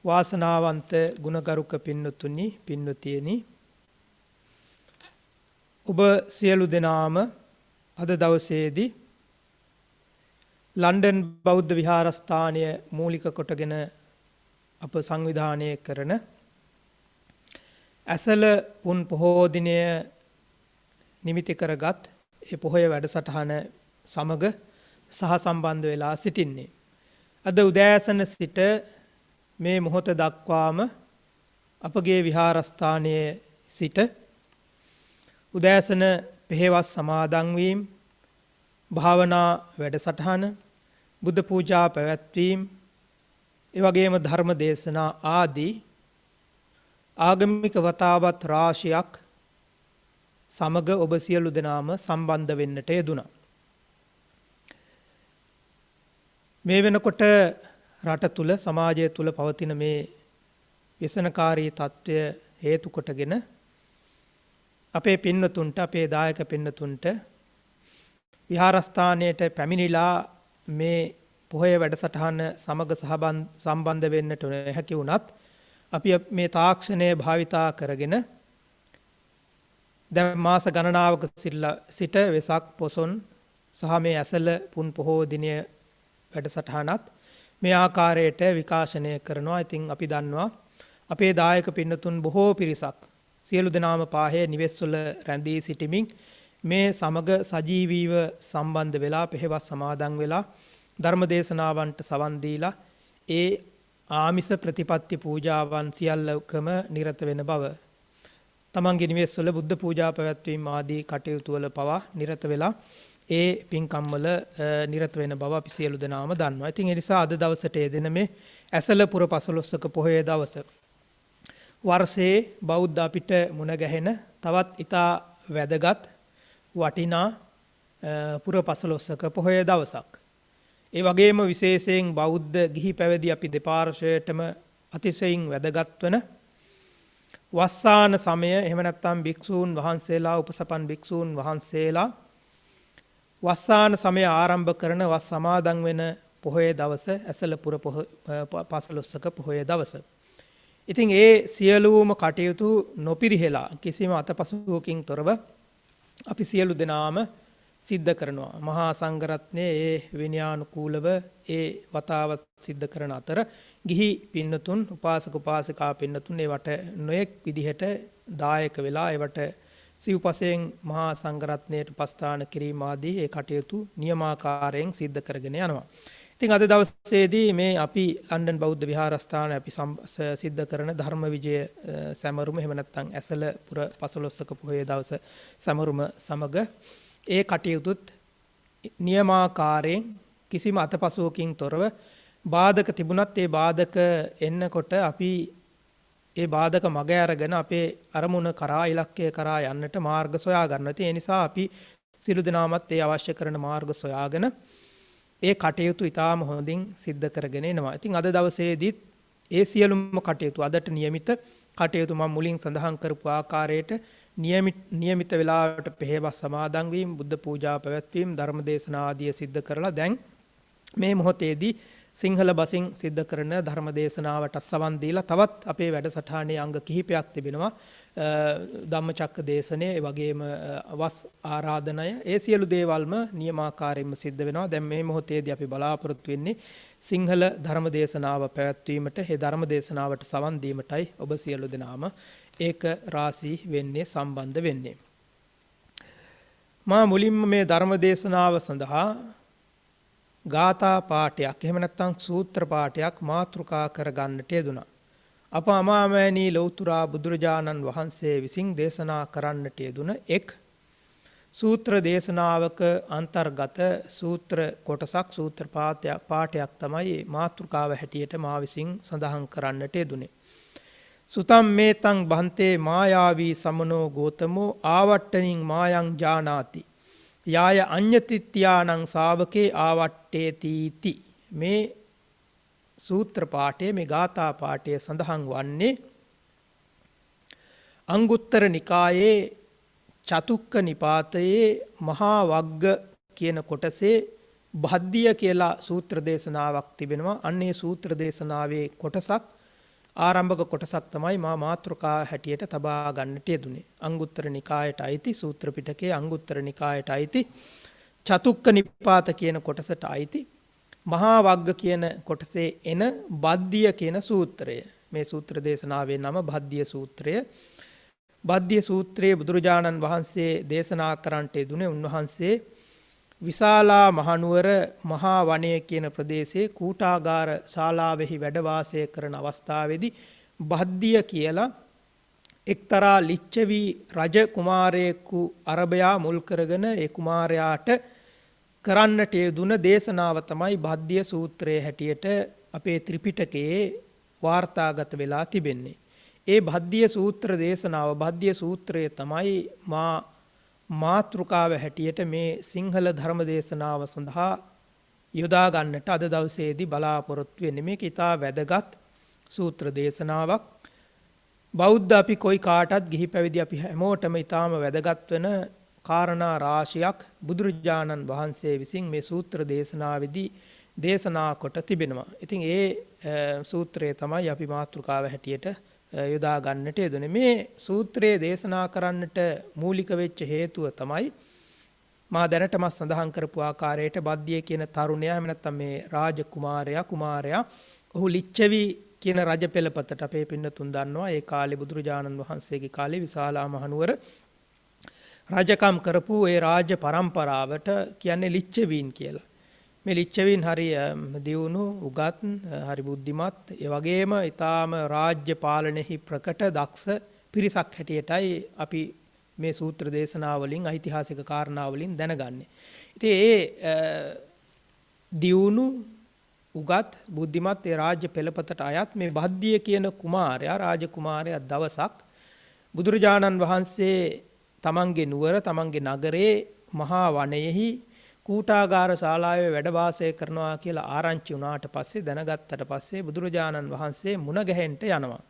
වාසනාවන්ත ගුණගරුක පින්නතුනි පින්නතියනි ඔබ සියලු දෙනාම අද දවසේදී ලන්ඩන් බෞද්ධ විහාරස්ථානය මූලික කොටගෙන අප සංවිධානය කරන ඇසළ පුන් පොහෝ දිනය නිමිති කරගත් ඒ පොහොය වැඩසටහන සමග සහ සම්බන්ධ වෙලා සිටින්නේ. අද උදෑසන සිට මේ මොහොත දක්වාම අපගේ විහාරස්ථානයේ සිට උදෑසන පෙහෙවස් සමාදන් වීම, භාවනා වැඩසටහන, බුද්ධ පූජා පැවැත්වීම, ඒ වගේම ධර්ම දේශනා ආදී ආගමික වතාවත් රාශියක් සමග ඔබ සියලු දෙනාම සම්බන්ධ වෙන්නට යෙදුණා. මේ වෙනකොට රට තුල සමාජය තුල පවතින මේ ව්‍යසනකාරී තත්ත්වය හේතු කොටගෙන අපේ පින්නතුන්ට අපේ දායක පින්නතුන්ට විහාරස්ථානයට පැමිණිලා මේ පොහොය වැඩසටහන සමග සම්බන්ධ වෙන්නට හැකි වුණත් අපි මේ තාක්ෂණය භාවිතා කරගෙන දැන් මාස ගණනාවක සිට වෙසක් පොසොන් සහ මේ ඇසළ පුන් පොහෝ දිනය වැඩසටහනත් මේ ආකාරයට විකාශනය කරනවා. ඉතින් අපි දන්නවා අපේ දායක පින්නතුන් බොහෝ පිරිසක් සියලු දෙනාම පාහේ නිවෙස්වල රැඳී සිටිමින් මේ සමග සජීවීව සම්බන්ධ වෙලා පෙහෙවස් සමාදන් වෙලා ධර්ම දේශනාවන්ට සවන් දීලා ඒ ආමිස ප්‍රතිපත්ති පූජාවන් සියල්ලකම නිරත වෙන බව, තමන්ගේ නිවෙස්වල බුද්ධ පූජා පැවැත්වීම ආදී කටයුතු වල පවා නිරත වෙලා ඒ පින්කම් වල නිරත වෙන බව අපි සියලු දෙනාම දන්නවා. ඉතින් ඒ නිසා අද දවසට යෙදෙන මේ ඇසළ පුර 15ක පොහොය දවස වර්ෂයේ බෞද්ධ අපිට මුණ ගැහෙන තවත් ඉතා වැදගත් වටිනා පුර 15ක පොහොය දවසක්. ඒ වගේම විශේෂයෙන් බෞද්ධ ගිහි පැවිදි අපි දෙපාර්ශ්වයටම අතිශයින් වැදගත් වන වස්සාන සමය, එහෙම නැත්නම් භික්ෂූන් වහන්සේලා, උපසපන් භික්ෂූන් වහන්සේලා වස්සාන සමය ආරම්භ කරන වස් සමාදන් වෙන පොහොය දවස ඇසළ පුර 15ක පොහොය දවස. ඉතින් ඒ සියලුම කටයුතු නොපිරිහෙලා කිසිම අතපසුවකින් තොරව අපි සියලු දෙනාම සිද්ධ කරනවා. මහා සංඝරත්නයේ ඒ විනයානුකූලව ඒ වතාවත් සිද්ධ කරන අතර ගිහි පින්නතුන් උපාසක උපාසිකා පින්නතුන් ඒවට නොයෙක් විදිහට දායක වෙලා ඒවට සිව්පසයෙන් මහා සංඝරත්නයට පස්ථාන කිරීම ආදී ඒ කටයුතු නියමාකාරයෙන් සිද්ධ කරගෙන යනවා. ඉතින් අද දවසේදී මේ අපි ලන්ඩන් බෞද්ධ විහාරස්ථානයේ අපි සිද්ධ කරන ධර්ම විජය සැමරුම එහෙම නැත්නම් ඇසල පුර 15ක පොහොය දවස සැමරුම සමග ඒ කටයුතුත් නියමාකාරයෙන් කිසිම අතපසුවකින් තොරව බාධක තිබුණත් ඒ බාධක එන්නකොට අපි ඒ බාධක මග අරගෙන අපේ අරමුණ කරා ඉලක්කය කරා යන්නට මාර්ග සොයා ගන්නවා. ඒ නිසා අපි සිළු දෙනාමත් ඒ අවශ්‍ය කරන මාර්ග සොයාගෙන ඒ කටයුතු ඉතාම හොඳින් සිද්ධ කරගෙන එනවා. ඉතින් අද දවසේදීත් ඒ සියලුම කටයුතු අදට નિયમિત කටයුතු මම මුලින් සඳහන් කරපු ආකාරයට નિયમિત වේලාවට පෙරවස් සමාදන් වීම, බුද්ධ පූජා පැවැත්වීම, ධර්ම දේශනා ආදිය සිද්ධ කරලා දැන් මේ මොහොතේදී සිංහල බසින් සිද්ධ කරන ධර්ම දේශනාවට සවන් දීලා තවත් අපේ වැඩසටහනේ අංග කිහිපයක් තිබෙනවා. ධම්මචක්ක දේශනය, ඒ වගේම වස් ආරාධනය, ඒ සියලු දේවල්ම නියමාකාරයෙන්ම සිද්ධ වෙනවා. දැන් මේ මොහොතේදී අපි බලාපොරොත්තු වෙන්නේ සිංහල ධර්ම දේශනාව පැවැත්වීමට, ඒ ධර්ම දේශනාවට සවන් දීමටයි ඔබ සියලු දෙනාම ඒක රාසී වෙන්නේ, සම්බන්ධ වෙන්නේ. මා මුලින්ම මේ ධර්ම දේශනාව සඳහා ගාථා පාඨයක් එහෙම නැත්නම් සූත්‍ර පාඨයක් මාතෘකා කරගන්නට යෙදුණා. අප අමාමෑණී ලෞතුරා බුදුරජාණන් වහන්සේ විසින් දේශනා කරන්නට යෙදුන එක් සූත්‍ර දේශනාවක අන්තර්ගත සූත්‍ර කොටසක්, සූත්‍ර පාඨයක් තමයි මාතෘකාව හැටියට මා විසින් සඳහන් කරන්නට යෙදුනේ. සුතම් මේතං බන්තේ මායාවී සමනෝ ගෝතමෝ ආවට්ටනින් මායං ජානාති යාය අඤ්ඤතිත්‍යානං ශාවකේ ආවට්ටේතිති. මේ සූත්‍ර පාඨයේ, මේ ගාථා පාඨයේ සඳහන් වන්නේ අංගුත්තර නිකායේ චතුක්ක නිපාතයේ මහා වග්ග කියන කොටසේ බද්ධිය කියලා සූත්‍ර දේශනාවක් තිබෙනවා. අන්නේ සූත්‍ර දේශනාවේ කොටසක්, ආරම්භක කොටසක් තමයි මා මාතෘකා හැටියට තබා ගන්නට යෙදුනේ. අංගුත්තර නිකායට අයිති, සූත්‍ර පිටකයේ අංගුත්තර නිකායට අයිති චතුක්ක නිපාත කියන කොටසට අයිති මහා වග්ග කියන කොටසේ එන බද්ධිය කියන සූත්‍රය. මේ සූත්‍ර දේශනාවේ නම බද්ධිය සූත්‍රය. බද්ධිය සූත්‍රයේ බුදුරජාණන් වහන්සේ දේශනා කරන්නට යෙදුනේ උන්වහන්සේ විශාලා මහනුවර මහා වනය කියන ප්‍රදේශයේ කූටාගාර ශාලාවෙහි වැඩ වාසය කරන අවස්ථාවේදී බද්ධිය කියලා එක්තරා ලිච්ඡවි රජ කුමාරයෙකු අරබයා මුල් කරගෙන ඒ කුමාරයාට කරන්නට යෙදුන දේශනාව තමයි බද්ධිය සූත්‍රයේ හැටියට අපේ ත්‍රිපිටකයේ වාර්තාගත වෙලා තිබෙන්නේ. ඒ බද්ධිය සූත්‍ර දේශනාව, බද්ධිය සූත්‍රය තමයි මාතෘකාව හැටියට මේ සිංහල ධර්ම දේශනාව සඳහා යොදා ගන්නට අද දවසේදී බලාපොරොත්තු වෙන්නේ. මේක ඉතා වැදගත් සූත්‍ර දේශනාවක්. බෞද්ධ අපි කොයි කාටත්, ගිහි පැවිදි අපි හැමෝටම ඉතාම වැදගත් වෙන කාරණා රාශියක් බුදුරජාණන් වහන්සේ විසින් මේ සූත්‍ර දේශනාවේදී දේශනා කොට තිබෙනවා. ඉතින් ඒ සූත්‍රය තමයි අපි මාතෘකාව හැටියට යොදා ගන්නට යෙදුනේ. මේ සූත්‍රයේ දේශනා කරන්නට මූලික වෙච්ච හේතුව තමයි මා දැනටම සඳහන් කරපු ආකාරයට බද්ධිය කියන තරුණයා, එහෙම නැත්නම් මේ කුමාරයා ඔහු ලිච්ඡවි කියන රජ පෙළපතට, අපේ පින්නතුන් දන්නවා ඒ කාලේ බුදුරජාණන් වහන්සේගේ කාලේ විශාලා මහනුවර රජකම් කරපු ඒ රාජ්‍ය පරම්පරාවට කියන්නේ ලිච්ඡවීන් කියලා. මේ ලිච්ඡවීන් හරි දියුණු, උගත්, හරි බුද්ධිමත්, ඒ වගේම ඊටාම රාජ්‍ය පාලනයෙහි ප්‍රකට දක්ෂ පිරිසක් හැටියටයි අපි මේ සූත්‍ර දේශනාවලින්, ඓතිහාසික කාරණාවලින් දැනගන්නේ. ඉතින් ඒ දියුණු, උගත්, බුද්ධිමත් ඒ රාජ්‍ය පෙළපතට අයත් මේ බද්ධිය කියන කුමාරයා, රාජකුමාරයා දවසක් බුදුරජාණන් වහන්සේ තමන්ගේ නුවර, තමන්ගේ නගරේ මහා වනයේහි කූටාගාර ශාලාවේ වැඩ වාසය කරනවා කියලා ආරංචි වුණාට පස්සේ, දැනගත්තට පස්සේ බුදුරජාණන් වහන්සේ මුණ ගැහෙන්න යනවා.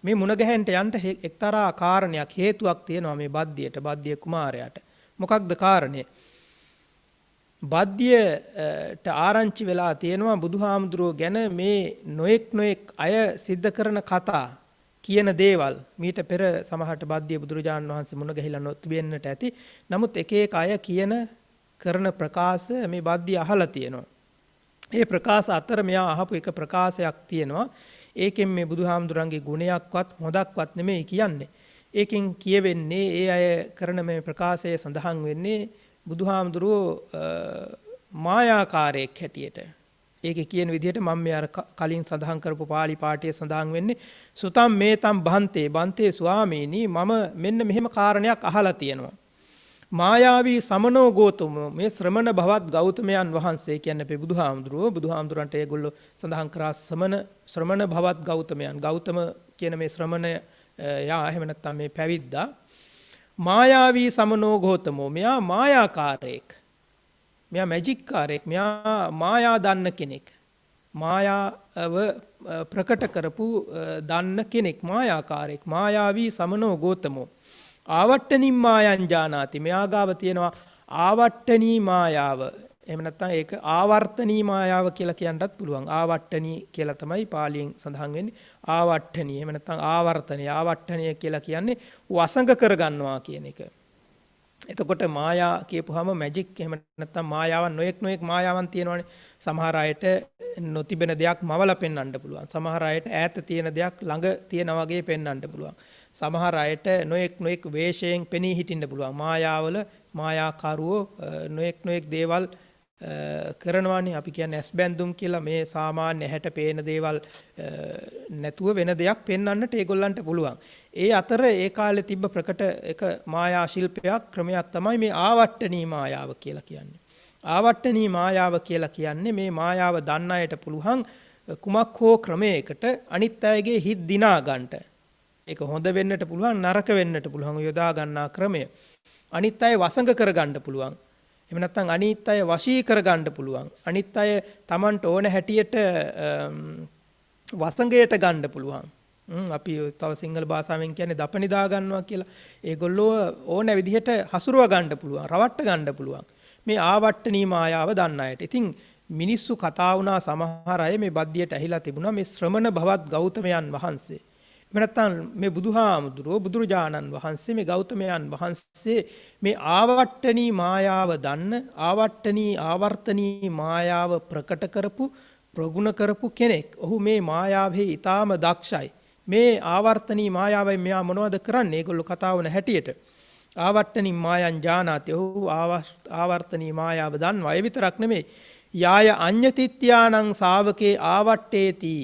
මේ මුණ ගැහෙන්න යන්න එක්තරා කාරණයක්, හේතුවක් තියෙනවා මේ බද්ධියට, බද්ධිය කුමාරයාට. මොකක්ද කාරණය? බද්ධියට ආරංචි වෙලා තියෙනවා බුදුහාමුදුරුවෝ ගැන මේ නොඑක් අය සිද්ධ කරන කතා කියන දේවල් මීට පෙර සමහරට බද්ධිය බුදුරජාණන් වහන්සේ මුණ ගැහිලා නොතිබෙන්නට ඇති. නමුත් එක එක අය කියන කරන ප්‍රකාශ මේ බද්ධිය අහලා තියෙනවා. ඒ ප්‍රකාශ අතර මෙයා අහපු එක ප්‍රකාශයක් තියෙනවා. ඒකෙන් මේ බුදුහාමුදුරන්ගේ ගුණයක්වත් හොදක්වත් නෙමෙයි කියන්නේ. ඒකෙන් කියවෙන්නේ ඒ අය කරන මේ ප්‍රකාශය සඳහන් වෙන්නේ බුදුහාමුදුරුවෝ මායාකාරයෙක් හැටියට. ඒකේ කියන විදිහට මම මේ අර කලින් සඳහන් කරපු පාළි පාඨයේ සඳහන් වෙන්නේ සුතම් මේතම් බන්තේ ස්වාමීනි මම මෙන්න මෙහෙම කාරණයක් අහලා තියෙනවා. මායාවී සමනෝ ගෝතමෝ මේ ශ්‍රමණ භවත් ගෞතමයන් වහන්සේ කියන්නේ අපේ බුදුහාමුදුරන්ට ඒගොල්ලෝ සඳහන් කරා ශ්‍රමණ භවත් ගෞතමයන් ගෞතම කියන මේ ශ්‍රමණය යා එහෙම නැත්නම් මේ පැවිද්දා මායාවී සමනෝ ගෝතමෝ මෙයා මායාකාරයෙක්. මෙයා මැජික් කාරයෙක්. මෙයා මායා දන්න කෙනෙක්. මායාව ප්‍රකට කරපු දන්න කෙනෙක් මායාකාරයෙක්. මායාවී සමනෝ ගෝතමෝ ආවට්ටනී මායං ජානාති. මෙයා ගාව තියෙනවා ආවට්ටනී මායාව. එහෙම නැත්නම් ඒක ආවර්තනී මායාව කියලා කියන්නත් පුළුවන්. ආවට්ටනී කියලා තමයි පාලියෙන් සඳහන් වෙන්නේ. ආවට්ටනී. එහෙම නැත්නම් ආවර්තනී. ආවට්ටනීය කියලා කියන්නේ වසඟ කරගන්නවා කියන එක. එතකොට මායා කියපුවාම මැජික් එහෙම නැත්නම් මායාවන් නොඑක් මායාවන් තියෙනවානේ. සමහර අයට නොතිබෙන දෙයක් මවලා පෙන්වන්න පුළුවන්. සමහර අයට ඈත තියෙන දෙයක් ළඟ තියෙනා වගේ පෙන්වන්න පුළුවන්. සමහර අයට නොඑක් වේශයෙන් පෙනී හිටින්න පුළුවන්. මායාවල මායාකරුවෝ නොඑක් දේවල් කරනවානේ. අපි කියන්නේ ඇස් බැඳුම් කියලා. මේ සාමාන්‍ය ඇහැට පේන දේවල් නැතුව වෙන දෙයක් පෙන්වන්නට ඒගොල්ලන්ට පුළුවන්. ඒ අතර ඒ කාලේ තිබ්බ ප්‍රකට එක මායා ශිල්පයක් ක්‍රමයක් තමයි මේ ආවට්ටනී මායාව කියලා කියන්නේ. ආවට්ටනී මායාව කියලා කියන්නේ මේ මායාව දන්න අයට පුළුවන් කුමක් හෝ ක්‍රමයකට අනිත් අයගේ හිත් දිනා ගන්නට. ඒක හොඳ වෙන්නට පුළුවන් නරක වෙන්නට පුළුවන් යොදා ගන්නා ක්‍රමය. අනිත් අය වසඟ කර ගන්න පුළුවන්. එහෙම නැත්නම් අනිත් අය වශී කර ගන්න පුළුවන්. අනිත් අය Tamanට ඕන හැටියට වසඟයට ගන්න පුළුවන්. අපි තව සිංහල භාෂාවෙන් කියන්නේ දපනිදා ගන්නවා කියලා. ඒගොල්ලෝ ඕන විදිහට හසුරුව ගන්න පුළුවන්, රවට්ට ගන්න පුළුවන්. මේ ආවට්ටනී මායාව දන්න අයට. ඉතින් මිනිස්සු කතා වුණා සමහර අය මේ බද්ධියට ඇහිලා තිබුණා මේ ශ්‍රමණ භවත් ගෞතමයන් වහන්සේ. එහෙම නැත්නම් මේ බුදුහාමුදුරුවෝ බුදුරජාණන් වහන්සේ මේ ගෞතමයන් වහන්සේ මේ ආවට්ටනී මායාව දන්න ආවර්තනී මායාව ප්‍රකට කරපු ප්‍රගුණ කරපු කෙනෙක්. ඔහු මේ මායාවේ ඊටාම දක්ෂයි. මේ ආවර්තනී මායාවෙන් මෙයා මොනවද කරන්නේ? ඒගොල්ලෝ කතා වුණ හැටියට ආවට්ටනී මායං ජානාති. ඔහු ආවර්තනී මායාව දන්නවා. ඒ විතරක් නෙමෙයි. යාය අඤ්ඤතිත්‍යානං ශාවකේ ආවට්ටේති.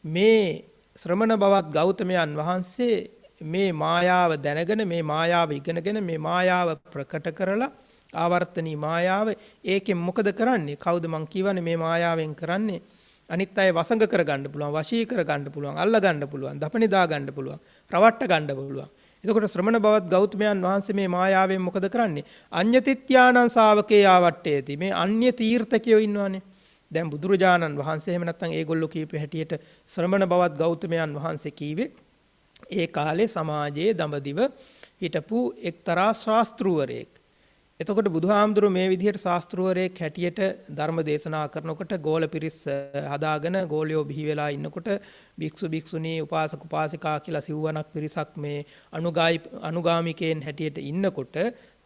මේ ශ්‍රමණ බවත් ගෞතමයන් වහන්සේ මේ මායාව දැනගෙන මේ මායාව ඉගෙනගෙන මේ මායාව ප්‍රකට කරලා ආවර්තනී මායාව ඒකෙන් මොකද කරන්නේ? කවුද මං කියවනේ මේ මායාවෙන් කරන්නේ? අනිත් අය වසඟ කරගන්න පුළුවන්, වශී කරගන්න පුළුවන්, අල්ල ගන්න පුළුවන්, දපනිදා ගන්න පුළුවන්, රවට්ට ගන්න පුළුවන්. එතකොට ශ්‍රමණ බවත් ගෞතමයන් වහන්සේ මේ මායාවෙන් මොකද කරන්නේ? අඤ්ඤතිත්‍යානං ශාවකේ ආවට්ටේති. මේ අන්‍ය තීර්ථකයෝ ඉන්නවානේ. දැන් බුදුරජාණන් වහන්සේ එහෙම නැත්නම් ඒගොල්ලෝ කියපු හැටියට ශ්‍රමණ බවත් ගෞතමයන් වහන්සේ කීවේ ඒ කාලේ සමාජයේ දඹදිව හිටපු එක්තරා ශාස්ත්‍රූවරයෙක්. එතකොට බුදුහාමුදුරුවෝ මේ විදිහට ශාස්ත්‍රූවරයෙක් හැටියට ධර්ම දේශනා කරනකොට ගෝල පිරිස් හදාගෙන ගෝලියෝ බිහි වෙලා ඉන්නකොට භික්ෂු භික්ෂුණී උපාසක උපාසිකා කියලා සිව්වනක් පිරිසක් මේ අනුගාමිකයන් හැටියට ඉන්නකොට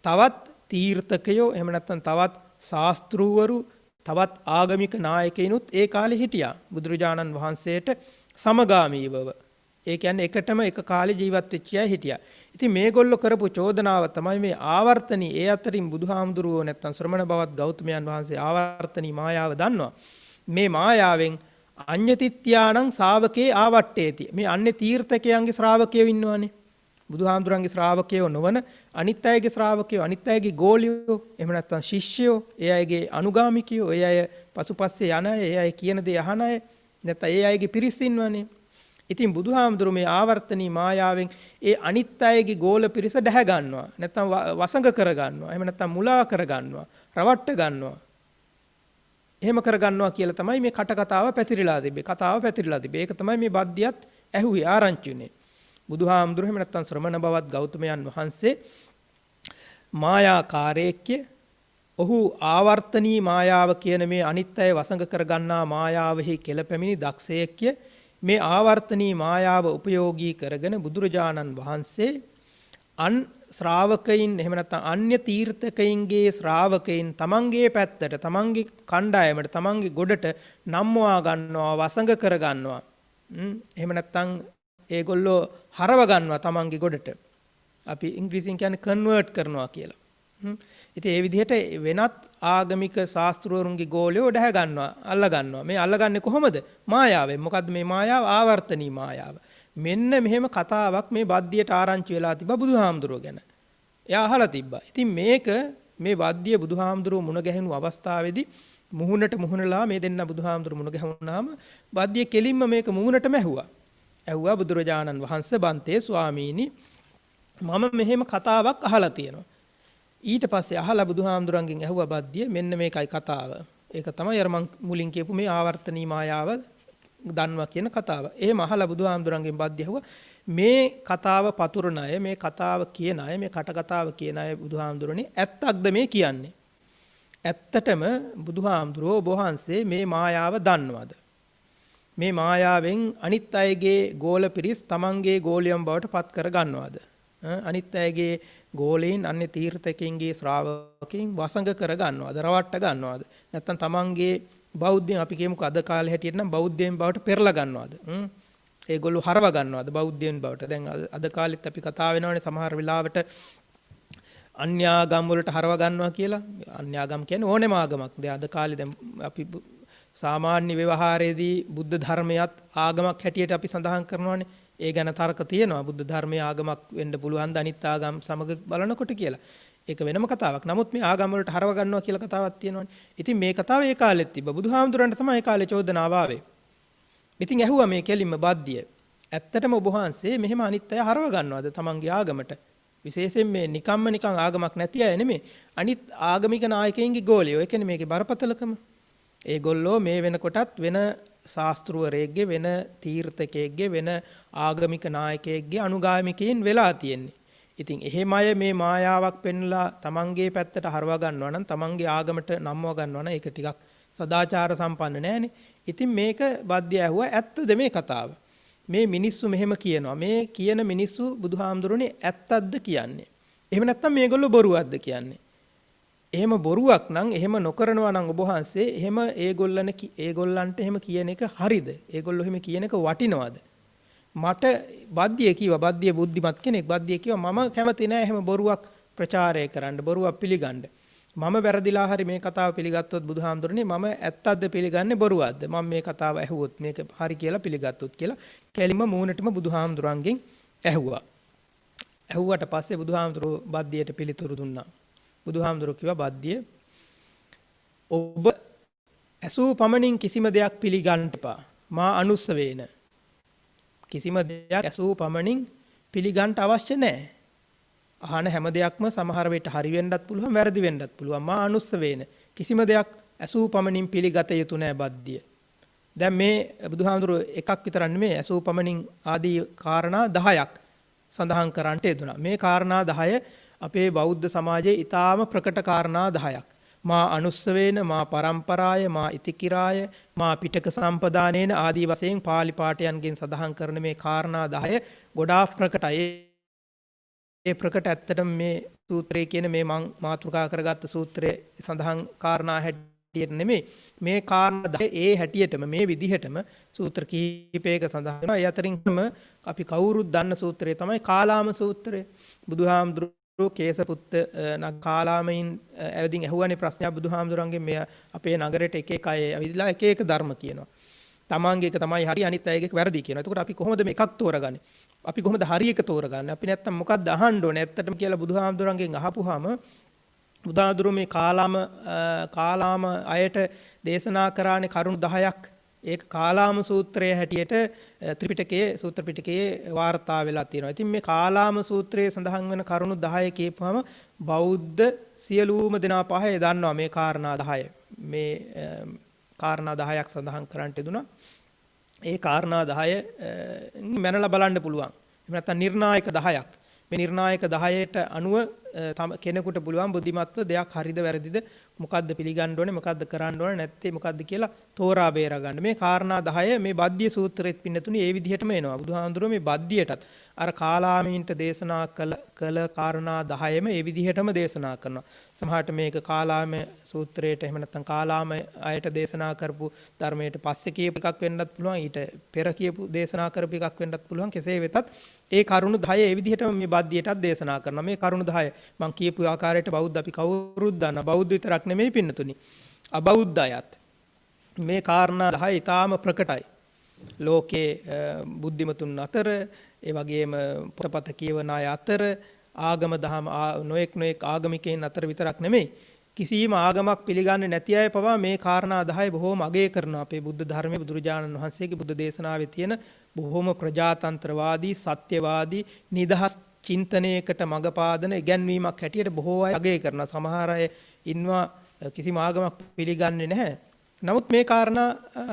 තවත් තීර්ථකයෝ එහෙම නැත්නම් තවත් ශාස්ත්‍රූවරු තවත් ආගමික නායකයිනුත් ඒ කාලේ හිටියා බුදුරජාණන් වහන්සේට සමගාමීවව. ඒ කියන්නේ එකටම එක කාලේ ජීවත් වෙච්ච අය හිටියා. ඉතින් මේගොල්ලෝ කරපු චෝදනාව තමයි මේ ආවර්තනී. ඒ අතරින් බුදුහාමුදුරුවෝ නැත්තම් ශ්‍රමණ බවත් ගෞතමයන් වහන්සේ ආවර්තනී මායාව දන්නවා. මේ මායාවෙන් අඤ්ඤතිත්‍යානං ශාවකේ ආවට්ටේති. මේ අන්‍ය තීර්ථකයන්ගේ ශ්‍රාවකයෝ ඉන්නවානේ. බුදුහාමුදුරන්ගේ ශ්‍රාවකයෝ නොවන අනිත් අයගේ ශ්‍රාවකයෝ, අනිත් අයගේ ගෝලියෝ, එහෙම නැත්නම් ශිෂ්‍යයෝ, ඒ අයගේ අනුගාමිකයෝ, ඒ අය පසුපස්සේ යන අය, ඒ අය කියන දේ අහන අය, නැත්නම් ඒ අයගේ පිරිස ඉන්නවනේ. ඉතින් බුදුහාමුදුරුවෝ මේ ආවර්තනී මායාවෙන් ඒ අනිත් අයගේ ගෝල පිරිස දැහැ ගන්නවා. නැත්නම් වසඟ කර ගන්නවා. එහෙම නැත්නම් මුලා කර ගන්නවා. රවට්ට ගන්නවා. එහෙම කර ගන්නවා කියලා තමයි මේ කතාව පැතිරිලා තිබේ. ඒක තමයි මේ බද්ධියත් ඇහුවේ ආරංචි උනේ. බුදුහාමුදුරුවෝ එහෙම නැත්නම් ශ්‍රමණ බවත් ගෞතමයන් වහන්සේ මායාකාරයෙක්ය ඔහු ආවර්තනී මායාව කියන මේ අනිත්‍යය වසඟ කරගන්නා මායාවෙහි කෙලපැමිණි දක්ෂයෙක්ය. මේ ආවර්තනී මායාව උපයෝගී කරගෙන බුදුරජාණන් වහන්සේ අන් ශ්‍රාවකයින් එහෙම නැත්නම් අන්‍ය තීර්ථකයින්ගේ ශ්‍රාවකයින් තමන්ගේ පැත්තට තමන්ගේ කණ්ඩායමට තමන්ගේ ගොඩට නම්වා ගන්නවා වසඟ කර ගන්නවා. එහෙම නැත්නම් ඒගොල්ලෝ හරව ගන්නවා තමන්ගේ ගොඩට. අපි ඉංග්‍රීසියෙන් කියන්නේ කන්වර්ට් කරනවා කියලා. ඉතින් ඒ විදිහට වෙනත් ආගමික ශාස්ත්‍රවරුන්ගේ ගෝලයෝ දැහ ගන්නවා අල්ල ගන්නවා. මේ අල්ලගන්නේ කොහොමද? මායාවෙන්. මොකද්ද මේ මායාව? ආවර්තනී මායාව. මෙන්න මෙහෙම කතාවක් මේ බද්දියට ආරංචි වෙලා තිබ්බා බුදුහාමුදුරුවෝ ගැන. එයා අහලා තිබ්බා. ඉතින් මේක මේ බද්දිය බුදුහාමුදුරුවෝ මුණ ගැහෙනු අවස්ථාවේදී මුහුණට මුහුණලා මේ දෙන්න බුදුහාමුදුරුවෝ මුණ ගැහුණාම බද්දිය කෙලින්ම මේක මුහුණටම ඇහුවා. ඇහුවා බුදුරජාණන් වහන්සේ බන්තේ ස්වාමීනි මම මෙහෙම කතාවක් අහලා තියෙනවා. ඊට පස්සේ අහලා බුදුහාමුදුරන්ගෙන් ඇහුවා බද්දිය මෙන්න මේකයි කතාව. ඒක තමයි අර මං මුලින් කියපු මේ ආවර්තනී මායාව දන්වා කියන කතාව. එහෙම අහලා බුදුහාමුදුරන්ගෙන් බද්දිය ඇහුවා මේ කතාව පතුරන අය මේ කතාව කියන අය මේ කටකතාව කියන අය බුදුහාමුදුරනේ ඇත්තක්ද මේ කියන්නේ? ඇත්තටම බුදුහාමුදුරෝ ඔබ වහන්සේ මේ මායාව දන්නවද? මේ මායාවෙන් අනිත් අයගේ ගෝල පිරිස් තමන්ගේ ගෝලියම් බවට පත් කර ගන්නවද? අනිත් අයගේ ගෝලීන් අන්‍ය තීර්ථකයන්ගේ ශ්‍රාවකයන් වසඟ කර ගන්නවද? රවට්ට ගන්නවද? නැත්නම් තමන්ගේ බෞද්ධයන් අපි කියමුකෝ අද කාලේ හැටියට නම් බෞද්ධයන් බවට පෙරලා ගන්නවද? ඒගොල්ලෝ හරව ගන්නවද බෞද්ධයන් බවට? දැන් අද කාලෙත් අපි කතා වෙනවනේ සමහර වෙලාවට අන්‍යාගම් වලට හරව ගන්නවා කියලා. අන්‍යාගම් කියන්නේ ඕනෙම ආගමක්. දැන් අද කාලේ දැන් අපි සාමාන්‍ය ව්‍යවහාරයේදී බුද්ධ ධර්මයත් ආගමක් හැටියට අපි සඳහන් කරනවානේ. ඒ ගැන තර්ක තියෙනවා. බුද්ධ ධර්මයේ ආගමක් වෙන්න පුළුවන් ද අනිත් ආගම් සමග බලනකොට කියලා. ඒක වෙනම කතාවක්. නමුත් මේ ආගම් වලට හරව ගන්නවා කියලා කතාවක් තියෙනවානේ. ඉතින් මේ කතාව ඒ කාලෙත් තිබ්බා. බුදුහාමුදුරන්ට තමයි ඒ කාලේ චෝදනාව ආවේ. ඉතින් ඇහුවා මේ කෙලින්ම බද්දිය. ඇත්තටම ඔබ වහන්සේ මෙහෙම අනිත් අය හරව ගන්නවද තමන්ගේ ආගමට? විශේෂයෙන් මේ නිකම්ම නිකන් ආගමක් නැති අය නෙමෙයි. අනිත් ආගමික නායකයින්ගේ ගෝලියෝ. ඒ කියන්නේ මේකේ බරපතලකම. ඒගොල්ලෝ මේ වෙනකොටත් වෙන ශාස්ත්‍රවරයෙක්ගේ වෙන තීර්ථකයෙක්ගේ වෙන ආගමික නායකයෙක්ගේ අනුගාමිකයින් වෙලා තියෙන්නේ. ඉතින් එහෙම අය මේ මායාවක් පෙන්ලා තමන්ගේ පැත්තට හරවා ගන්නවා නම් තමන්ගේ ආගමට නම්ව ගන්නවා නම් ඒක ටිකක් සදාචාර සම්පන්න නෑනේ. ඉතින් මේක බද්දිය ඇහුවා ඇත්තද මේ කතාව? මේ මිනිස්සු මෙහෙම කියනවා. මේ කියන මිනිස්සු බුදුහාමුදුරනේ ඇත්තක්ද කියන්නේ? එහෙම නැත්නම් මේගොල්ලෝ බොරුවක්ද කියන්නේ? එහෙම බොරුවක් නම් එහෙම නොකරනවා නම් ඔබ වහන්සේ එහෙම ඒගොල්ලන්ට එහෙම කියන එක හරිද? ඒගොල්ලෝ එහෙම කියන එක වටිනවද? මට බද්දිය කිව්වා බද්දිය බුද්ධිමත් කෙනෙක් බද්දිය කිව්වා මම කැමති නෑ එහෙම බොරුවක් ප්‍රචාරය කරන්න බොරුවක් පිළිගන්න. මම වැරදිලා හරි මේ කතාව පිළිගත්තොත් බුදුහාමුදුරනේ මම ඇත්තක්ද පිළිගන්නේ බොරුවක්ද? මම මේ කතාව ඇහුවොත් මේක හරි කියලා පිළිගත්තොත් කියලා කැලිම මූණටම බුදුහාමුදුරන්ගෙන් ඇහුවා. ඇහුවට පස්සේ බුදුහාමුදුරෝ බද්දියට පිළිතුරු දුන්නා. බුදුහාමුදුරුවෝ කිව්වා බද්දිය ඔබ ඇසූ පමණින් කිසිම දෙයක් පිළිගන්න එපා. මා අනුස්ස වේන. කිසිම දෙයක් ඇසූ පමණින් පිළිගන්න අවශ්‍ය නැහැ. අහන හැම දෙයක්ම සමහර වෙලට හරි වෙන්නත් පුළුවන් වැරදි වෙන්නත් පුළුවන්. මා අනුස්ස වේන. කිසිම දෙයක් ඇසූ පමණින් පිළිගත යුතු නැහැ බද්දිය. දැන් මේ බුදුහාමුදුරුවෝ එකක් විතර නෙමෙයි ඇසූ පමණින් ආදී කාරණා 10ක් සඳහන් කරන්නට යෙදුණා. මේ කාරණා 10 අපේ බෞද්ධ සමාජයේ ඊටාම ප්‍රකට කාරණා 10ක්. මා අනුස්සවේන මා පරම්පරාය මා ඉතිකිරාය මා පිටක සම්පදානේන ආදී වශයෙන් පාලි පාඨයන්ගෙන් සඳහන් කරන මේ කාරණා 10 ගොඩාක් ප්‍රකටයි. ඒ ප්‍රකට ඇත්තටම මේ සූත්‍රයේ කියන මේ මං මාතෘකා කරගත්ත සූත්‍රයේ සඳහන් කාරණා හැටියට නෙමෙයි. මේ කාරණා 10 ඒ හැටියටම මේ විදිහටම සූත්‍ර කීපයක සඳහන් වෙනවා. ඒ අතරින්ම අපි කවුරුත් දන්න සූත්‍රය තමයි කාලාම සූත්‍රය. බුදුහාමුදුරුවෝ කේසපුත්ත කාලාමයින් ඇවිදින් ඇහුවානේ ප්‍රශ්නයක් බුදුහාමුදුරන්ගෙන් මේ අපේ නගරයට එක එක අය ඇවිදලා එක එක ධර්ම කියනවා. තමන්ගේ එක තමයි හරි අනිත් අයගේ වැරදි කියනවා. එතකොට අපි කොහොමද මේ එකක් තෝරගන්නේ? අපි කොහොමද හරි එක තෝරගන්නේ? අපි නැත්තම් මොකක්ද අහන්න ඕනේ? ඇත්තටම කියලා බුදුහාමුදුරන්ගෙන් අහපුවාම බුදුහාමුදුරුවෝ මේ කාලාම අයට දේශනා කරානේ කරුණු 10ක්. ඒක කාලාම සූත්‍රයේ හැටියට ත්‍රිපිටකයේ සූත්‍ර පිටකයේ වාර්තා වෙලා තියෙනවා. ඉතින් මේ කාලාම සූත්‍රයේ සඳහන් වෙන කරුණු 10 කියපුවම බෞද්ධ සියලුම දෙනා පහේ දන්නවා මේ කාරණා 10. මේ කාරණා 10ක් සඳහන් කරන්නට දුනා. ඒ කාරණා 10 මැනලා බලන්න පුළුවන්. එහෙම නැත්නම් නිර්ණායක 10ක්. මේ නිර්ණායක 10ට අනුව කෙනෙකුට පුළුවන් බුද්ධිමත්ව දෙයක් හරිද වැරදිද මොකද්ද පිළිගන්න ඕනේ මොකද්ද කරන්න ඕනේ නැත්තේ මොකද්ද කියලා තෝරා බේරා ගන්න. මේ කාරණා 10 මේ බද්ධිය සූත්‍රෙත් පින්නතුනි ඒ විදිහටම එනවා. බුදුහාඳුරෝ මේ බද්ධියටත් අර කාලාමීන්ට දේශනා කළ කාරණා 10ම ඒ විදිහටම දේශනා කරනවා. සමහරට මේක කාලාම සූත්‍රයට එහෙම නැත්නම් කාලාම අයට දේශනා කරපු ධර්මයට පස්සේ කියපු එකක් වෙන්නත් පුළුවන්. ඊට පෙර කියපු දේශනා කරපු එකක් වෙන්නත් පුළුවන්. කෙසේ වෙතත් ඒ කරුණු 10 ඒ විදිහටම මේ බද්ධියටත් දේශනා කරනවා. මේ කරුණු 10 මම කියපු ආකාරයට බෞද්ධ අපි කවුරුත් දන්නා. බෞද්ධ විතරක් නෙමෙයි පින්නතුනි. අබෞද්ධ අයත් මේ කාරණා 10 ඊටාම ප්‍රකටයි. ලෝකේ බුද්ධිමතුන් අතර ඒ වගේම පොතපත කියවන අය අතර ආගම දහම නොඑක් ආගමිකයන් අතර විතරක් නෙමෙයි කිසියම් ආගමක් පිළිගන්නේ නැති අය පවා මේ කාරණා 10 බොහෝම අගය කරනවා. අපේ බුද්ධ ධර්මයේ බුදුරජාණන් වහන්සේගේ බුද්ධ දේශනාවේ තියෙන බොහෝම ප්‍රජාතන්ත්‍රවාදී සත්‍යවාදී නිදහස් චින්තනයකට මඟ පාදන ඉගැන්වීමක් හැටියට බොහෝ අය අගය කරනවා. සමහර අය ඉන්නවා කිසිම ආගමක් පිළිගන්නේ නැහැ. නමුත් මේ කාරණා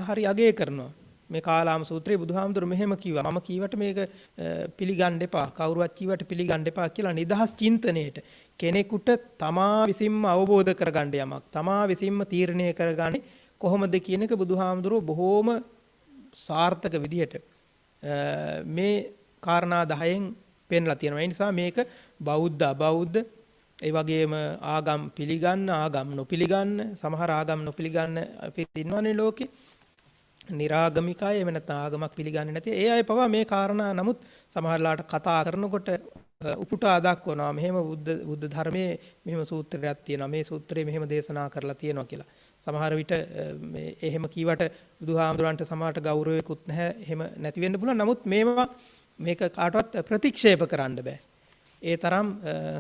හරි අගය කරනවා. මේ කාලාම සූත්‍රයේ බුදුහාමුදුරු මෙහෙම කිව්වා. මම කීවට මේක පිළිගන්න එපා. කවුරුවත් කීවට පිළිගන්න එපා කියලා නිදහස් චින්තනයේට කෙනෙකුට තමා විසින්ම අවබෝධ කරගන්න යමක් තමා විසින්ම තීරණය කරගන්නේ කොහොමද කියන එක බුදුහාමුදුරු බොහෝම සාර්ථක විදිහට මේ කාරණා 10න් පෙන්ලා තියෙනවා. ඒ නිසා මේක බෞද්ධ අබෞද්ධ ඒ වගේම ආගම් පිළිගන්න ආගම් නොපිළිගන්න සමහර ආගම් නොපිළිගන්න අපි ඉන්නවනේ ලෝකේ. නිරාගමිකය එහෙම නැත්නම් ආගමක් පිළිගන්නේ නැති ඒ අය පවා මේ කාරණා නමුත් සමහරලාට කතා කරනකොට උපුටා දක්වනවා මෙහෙම බුද්ධ ධර්මයේ මෙහෙම සූත්‍රයක් තියෙනවා මේ සූත්‍රයේ මෙහෙම දේශනා කරලා තියෙනවා කියලා. සමහර විට මේ එහෙම කීවට බුදුහාමුදුරන්ට සමහරට ගෞරවයකුත් නැහැ එහෙම නැති වෙන්න පුළුවන්. නමුත් මේක කාටවත් ප්‍රතික්ෂේප කරන්න බෑ. ඒ තරම්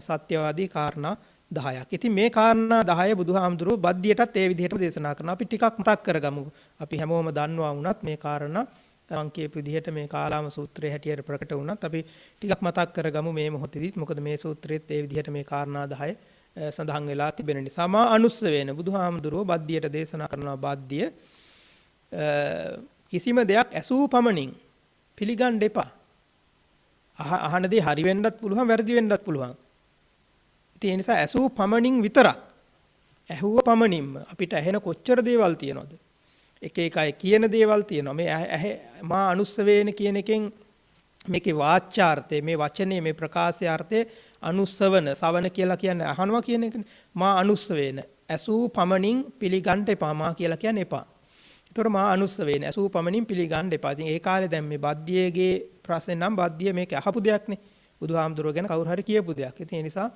සත්‍යවාදී කාරණා 10ක්. ඉතින් මේ කාරණා 10 බුදුහාමුදුරුවෝ බද්ධියටත් ඒ විදිහටම දේශනා කරනවා. අපි ටිකක් මතක් කරගමු. අපි හැමෝම දන්නවා වුණත් මේ කාරණා තමන් කියපු විදිහට මේ කාලාම සූත්‍රයේ හැටියට ප්‍රකට වුණත් අපි ටිකක් මතක් කරගමු මේ මොහොතේදීත්. මොකද මේ සූත්‍රයේත් ඒ විදිහට මේ කාරණා 10 සඳහන් වෙලා තිබෙන නිසා. මා අනුස්ස වේන බුදුහාමුදුරුවෝ බද්ධියට දේශනා කරනවා බද්ධිය කිසිම දෙයක් ඇසූ පමණින් පිළිගන්න එපා. අහන දේ හරි වෙන්නත් පුළුවන් වැරදි වෙන්නත් පුළුවන්. ඒ නිසා ඇසූ පමණින් විතරක් ඇහුව පමණින්ම අපිට ඇහෙන කොච්චර දේවල් තියෙනවද? එක එක අය කියන දේවල් තියෙනවා. මේ මා අනුස්ස වේන කියන එකෙන් මේකේ වාචාර්ථය මේ වචනේ මේ ප්‍රකාශයාර්ථය අනුස්සවන සවන කියලා කියන්නේ අහනවා කියන එකනේ. මා අනුස්ස වේන ඇසූ පමණින් පිළිගන්න එපා මා කියලා කියන්නේ එපා. ඒතකොට මා අනුස්ස වේන ඇසූ පමණින් පිළිගන්න එපා. ඉතින් ඒ කාලේ දැන් මේ බද්ධියේගේ ප්‍රශ්නේ නම් බද්ධිය මේක අහපු දෙයක් නේ. බුදුහාමුදුරුවෝ ගැන කවුරු හරි කියපු දෙයක්. ඉතින් ඒ නිසා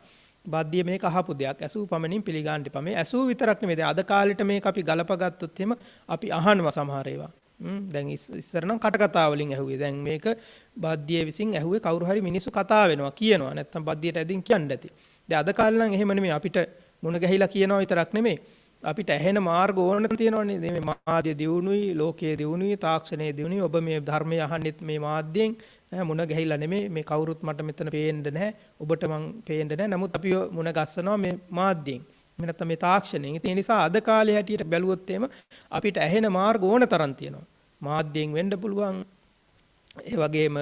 බද්ධිය මේක අහපු දෙයක්. ඇසූ පමණින් පිළිගන්න එපා. මේ ඇසූ විතරක් නෙමෙයි. දැන් අද කාලෙට මේක අපි ගලපගත්තොත් එහෙම අපි අහනවා සමහර ඒවා. දැන් ඉස්සර නම් කටකතා වලින් ඇහුවේ. දැන් මේක බද්ධිය විසින් ඇහුවේ කවුරු හරි මිනිස්සු කතා වෙනවා කියනවා. නැත්තම් බද්ධියට ඇදින් කියන්න ඇති. දැන් අද කාලේ නම් එහෙම නෙමෙයි. අපිට මුණ ගැහිලා කියනවා විතරක් නෙමෙයි. අපිට ඇහෙන මාර්ග ඕන තියෙනවනේ. මේ මාධ්‍ය දියුණුයි, ලෝකයේ දියුණුයි, තාක්ෂණයේ දියුණුයි. ඔබ මේ ධර්මය අහන්නෙත් මේ මාධ්‍යයෙන් මුණ ගැහිලා නෙමෙයි. මේ කවුරුත් මට මෙතන පේන්න නැහැ. ඔබට මං පේන්න නැහැ. නමුත් අපි මුණ ගස්සනවා මේ මාධ්‍යයෙන්. මේ නැත්නම් මේ තාක්ෂණයෙන්. ඒ නිසා අද කාලේ හැටියට බැලුවොත් එහෙම අපිට ඇහෙන මාර්ග ඕන තරම් තියෙනවා. මාධ්‍යයෙන් වෙන්න පුළුවන්. ඒ වගේම